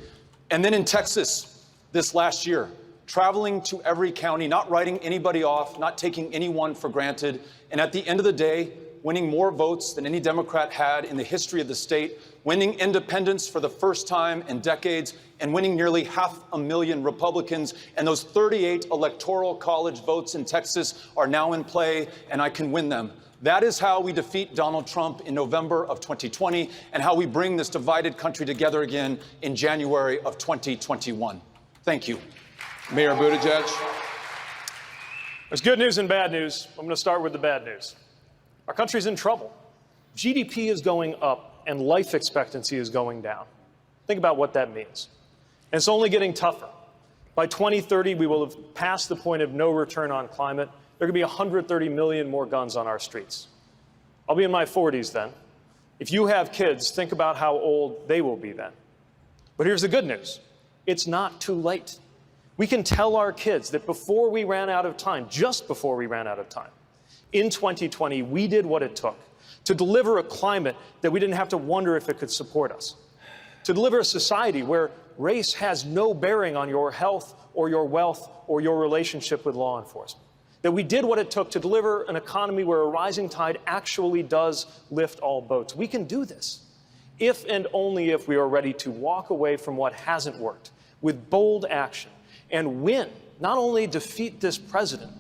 And then in Texas this last year, traveling to every county, not writing anybody off, not taking anyone for granted, and at the end of the day, winning more votes than any Democrat had in the history of the state, winning independence for the first time in decades, and winning nearly 500,000 Republicans. And those 38 electoral college votes in Texas are now in play, and I can win them. That is how we defeat Donald Trump in November of 2020, and how we bring this divided country together again in January of 2021. Thank you. Mayor Buttigieg. There's good news and bad news. I'm going to start with the bad news. Our country's in trouble. GDP is going up and life expectancy is going down. Think about what that means. And it's only getting tougher. By 2030, we will have passed the point of no return on climate. There are going to be 130 million more guns on our streets. I'll be in my 40s then. If you have kids, think about how old they will be then. But here's the good news. It's not too late. We can tell our kids that before we ran out of time, just before we ran out of time, in 2020, we did what it took to deliver a climate that we didn't have to wonder if it could support us, to deliver a society where race has no bearing on your health or your wealth or your relationship with law enforcement, that we did what it took to deliver an economy where a rising tide actually does lift all boats. We can do this if and only if we are ready to walk away from what hasn't worked with bold action and win, not only defeat this president,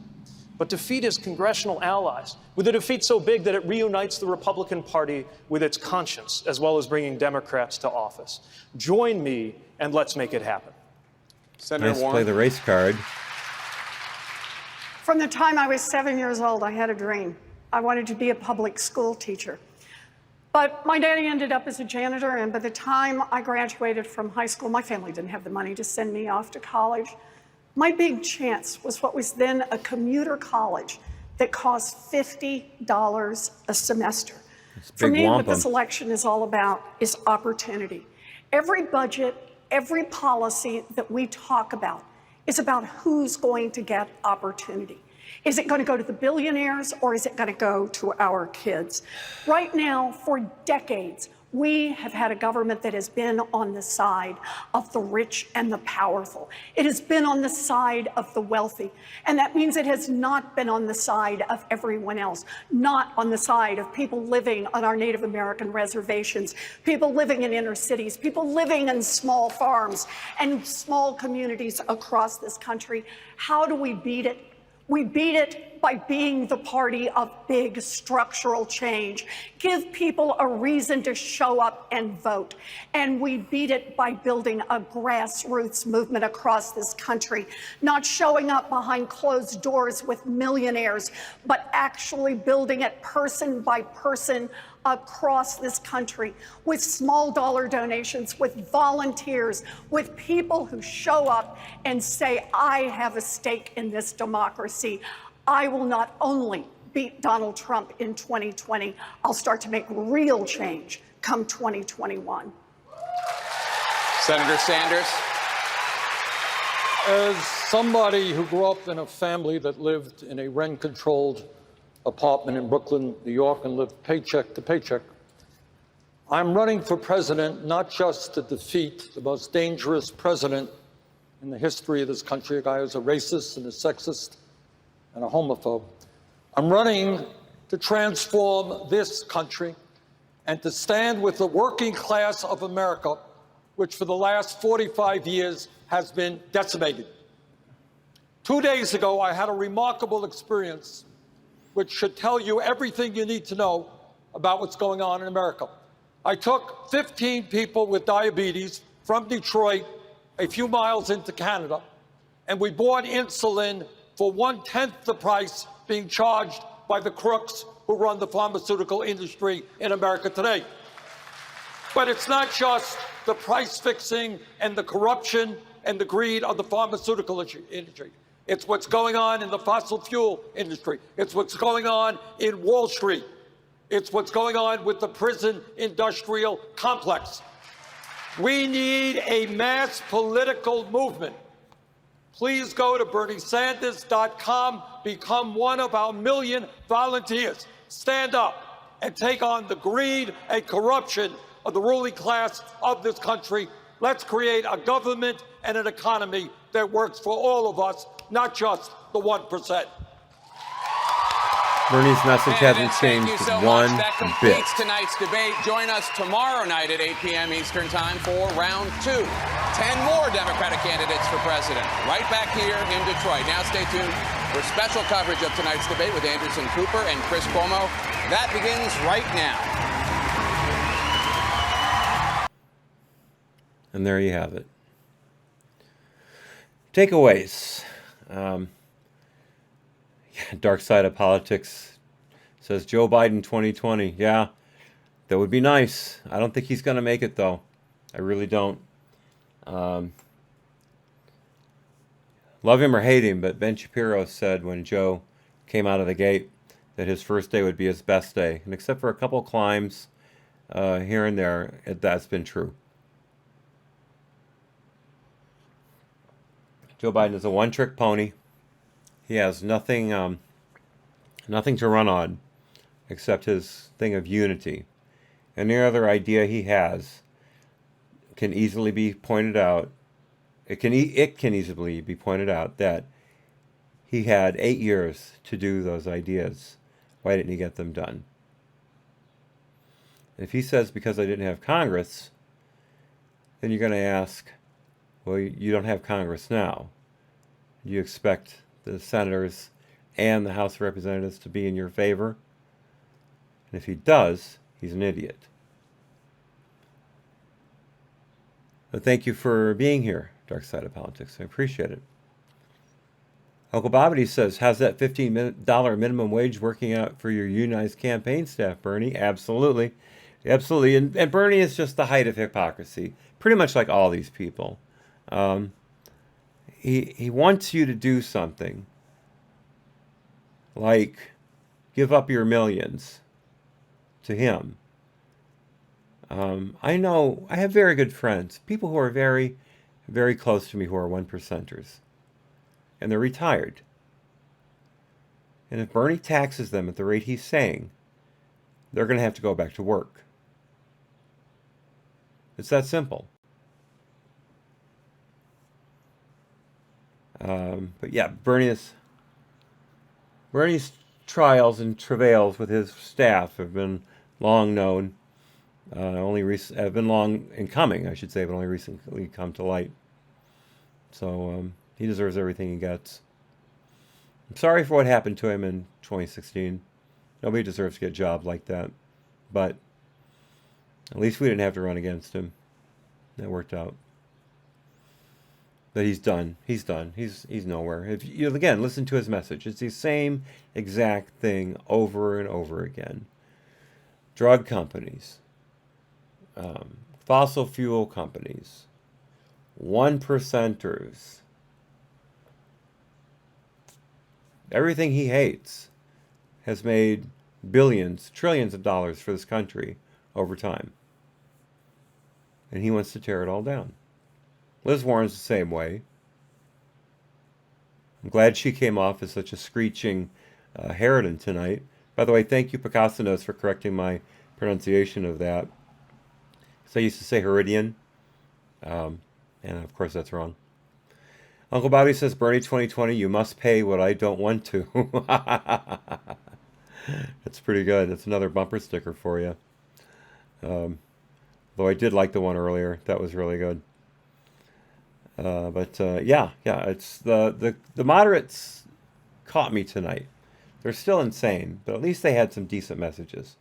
but defeat his congressional allies with a defeat so big that it reunites the Republican Party with its conscience, as well as bringing Democrats to office. Join me, and let's make it happen. Senator Nice Warren. play the race card. From the time I was 7 years old, I had a dream. I wanted to be a public school teacher. But my daddy ended up as a janitor, and by the time I graduated from high school, my family didn't have the money to send me off to college. My big chance was what was then a commuter college that cost $50 a semester. For me, what this election is all about is opportunity. Every budget, every policy that we talk about is about who's going to get opportunity. Is it going to go to the billionaires, or is it going to go to our kids? Right now, for decades, we have had a government that has been on the side of the rich and the powerful. It has been on the side of the wealthy. And that means it has not been on the side of everyone else, not on the side of people living on our Native American reservations, people living in inner cities, people living in small farms and small communities across this country. How do we beat it? We beat it by being the party of big structural change. Give people a reason to show up and vote. And we beat it by building a grassroots movement across this country, not showing up behind closed doors with millionaires, but actually building it person by person across this country with small dollar donations, with volunteers, with people who show up and say, I have a stake in this democracy. I will not only beat Donald Trump in 2020, I'll start to make real change come 2021. Senator Sanders. As somebody who grew up in a family that lived in a rent-controlled apartment in Brooklyn, New York, and lived paycheck to paycheck, I'm running for president not just to defeat the most dangerous president in the history of this country, a guy who's a racist and a sexist and a homophobe. I'm running to transform this country and to stand with the working class of America, which for the last 45 years has been decimated. 2 days ago, I had a remarkable experience which should tell you everything you need to know about what's going on in America. I took 15 people with diabetes from Detroit, a few miles into Canada, and we bought insulin for 1/10 the price being charged by the crooks who run the pharmaceutical industry in America today. But it's not just the price fixing and the corruption and the greed of the pharmaceutical industry. It's what's going on in the fossil fuel industry. It's what's going on in Wall Street. It's what's going on with the prison industrial complex. We need a mass political movement Please go to BernieSanders.com, become one of our million volunteers. Stand up and take on the greed and corruption of the ruling class of this country. Let's create a government and an economy that works for all of us, not just the 1%. Bernie's message hasn't changed one That bit. completes tonight's debate. Join us tomorrow night at 8 p.m. Eastern Time for round 2. 10 more Democratic candidates for president right back here in Detroit. Now stay tuned for special coverage of tonight's debate with Anderson Cooper and Chris Cuomo. That begins right now. And there you have it. Takeaways. Dark side of politics says Joe Biden 2020. Yeah, that would be nice. I don't think he's going to make it, though. I really don't. Love him or hate him, but Ben Shapiro said when Joe came out of the gate that his first day would be his best day. And except for a couple climbs here and there, that's been true. Joe Biden is a one-trick pony. He has nothing to run on except his thing of unity. Any other idea he has can easily be pointed out. It can easily be pointed out that he had 8 years to do those ideas. Why didn't he get them done? If he says because I didn't have Congress, then you're going to ask, well, you don't have Congress now. Do you expect the senators and the House of Representatives to be in your favor? And if he does, he's an idiot. But thank you for being here, Dark Side of Politics. I appreciate it. Uncle Bobbity says, how's that $15 minimum wage working out for your unionized campaign staff, Bernie? Absolutely. Absolutely. And Bernie is just the height of hypocrisy, pretty much like all these people. He wants you to do something like give up your millions to him. I know I have very good friends, people who are very, very close to me who are 1%ers, and they're retired. And if Bernie taxes them at the rate he's saying, they're going to have to go back to work. It's that simple. But yeah, Bernie's trials and travails with his staff have been long known. Have been long in coming, I should say, but only recently come to light. So he deserves everything he gets. I'm sorry for what happened to him in 2016. Nobody deserves to get a job like that. But at least we didn't have to run against him. That worked out. But he's done. He's done. He's nowhere. If you again listen to his message, it's the same exact thing over and over again. Drug companies, fossil fuel companies, 1%ers. Everything he hates has made billions, trillions of dollars for this country over time. And he wants to tear it all down. Liz Warren's the same way. I'm glad she came off as such a screeching harridan tonight. By the way, thank you, Picasso Notes, for correcting my pronunciation of that. Because I used to say Heridian. And of course that's wrong. Uncle Bobby says, Bernie 2020, you must pay what I don't want to. That's pretty good. That's another bumper sticker for you. Though I did like the one earlier. That was really good. Yeah, it's the moderates caught me tonight. They're still insane, but at least they had some decent messages.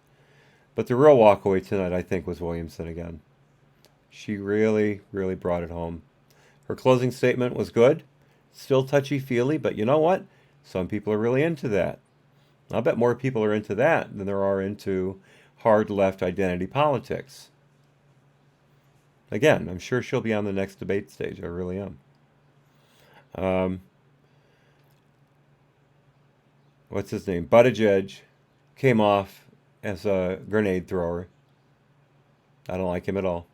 But the real walkaway tonight, I think, was Williamson again. She really, really brought it home. Her closing statement was good, still touchy-feely, but you know what? Some people are really into that. I bet more people are into that than there are into hard left identity politics. Again, I'm sure she'll be on the next debate stage. I really am. What's his name? Buttigieg came off as a grenade thrower. I don't like him at all.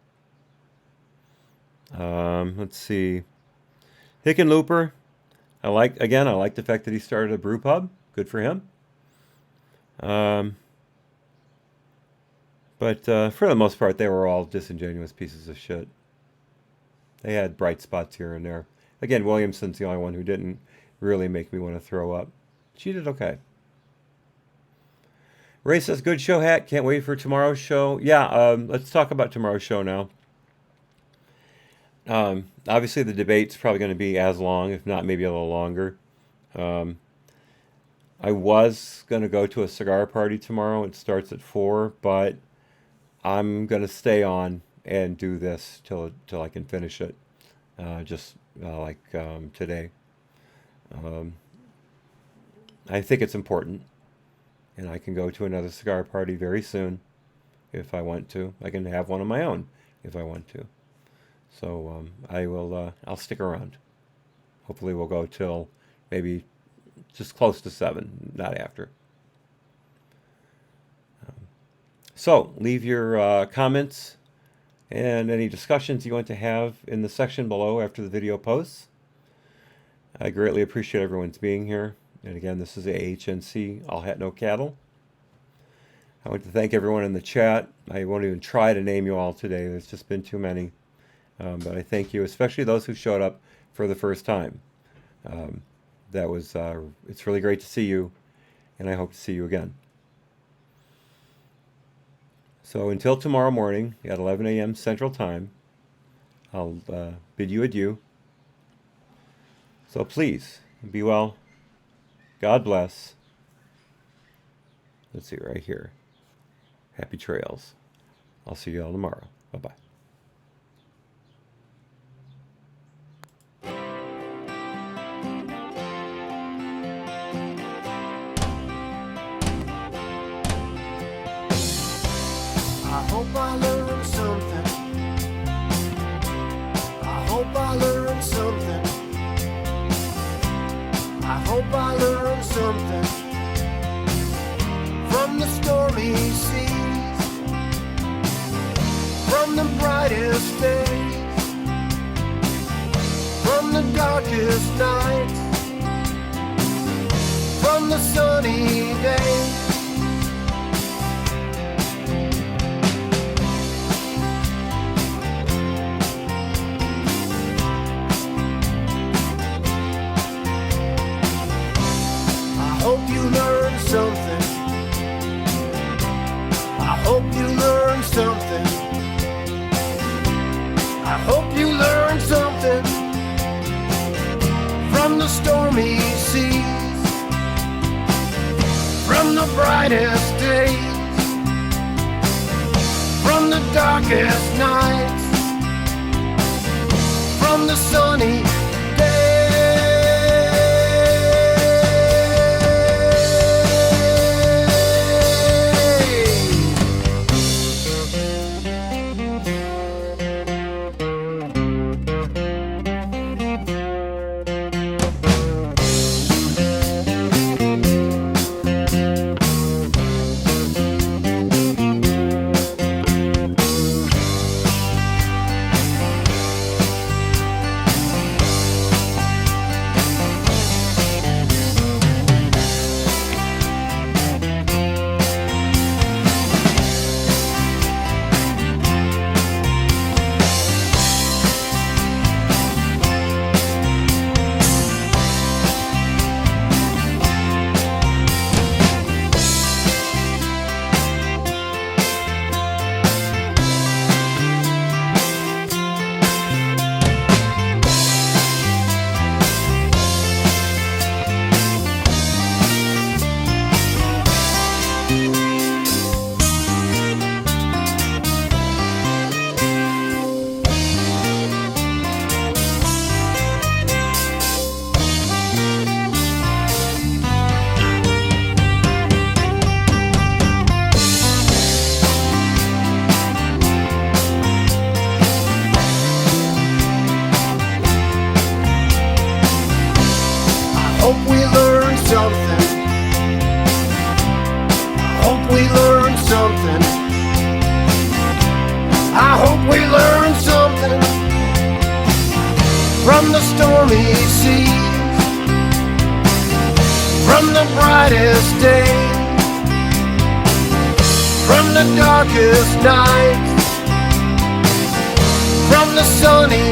Let's see. Hickenlooper, I like the fact that he started a brew pub. Good for him. But for the most part, they were all disingenuous pieces of shit. They had bright spots here and there. Again, Williamson's the only one who didn't really make me want to throw up. She did okay. Ray says, good show, Hat. Can't wait for tomorrow's show. Yeah, let's talk about tomorrow's show now. Obviously, the debate's probably going to be as long, if not maybe a little longer. I was going to go to a cigar party tomorrow. It starts at 4, but I'm going to stay on and do this till I can finish it, just like today. I think it's important, and I can go to another cigar party very soon if I want to. I can have one of my own if I want to. So I'll stick around. Hopefully we'll go till maybe just close to 7, not after. So leave your comments and any discussions you want to have in the section below after the video posts. I greatly appreciate everyone's being here. And again, this is AHNC, All Hat No Cattle. I want to thank everyone in the chat. I won't even try to name you all today. There's just been too many. But I thank you, especially those who showed up for the first time. It's really great to see you, and I hope to see you again. So until tomorrow morning at 11 a.m. Central Time, I'll bid you adieu. So please, be well. God bless. Let's see, right here. Happy trails. I'll see you all tomorrow. Bye-bye. I hope I learned something. I hope I learned something. I hope I learned something from the stormy seas, from the brightest days, from the darkest nights, from the sunny days. I hope you learned something. I hope you learned something. I hope you learned something from the stormy seas, from the brightest days, from the darkest nights, from the sunny from the stormy seas, the brightest days, from the darkest nights, from the sunny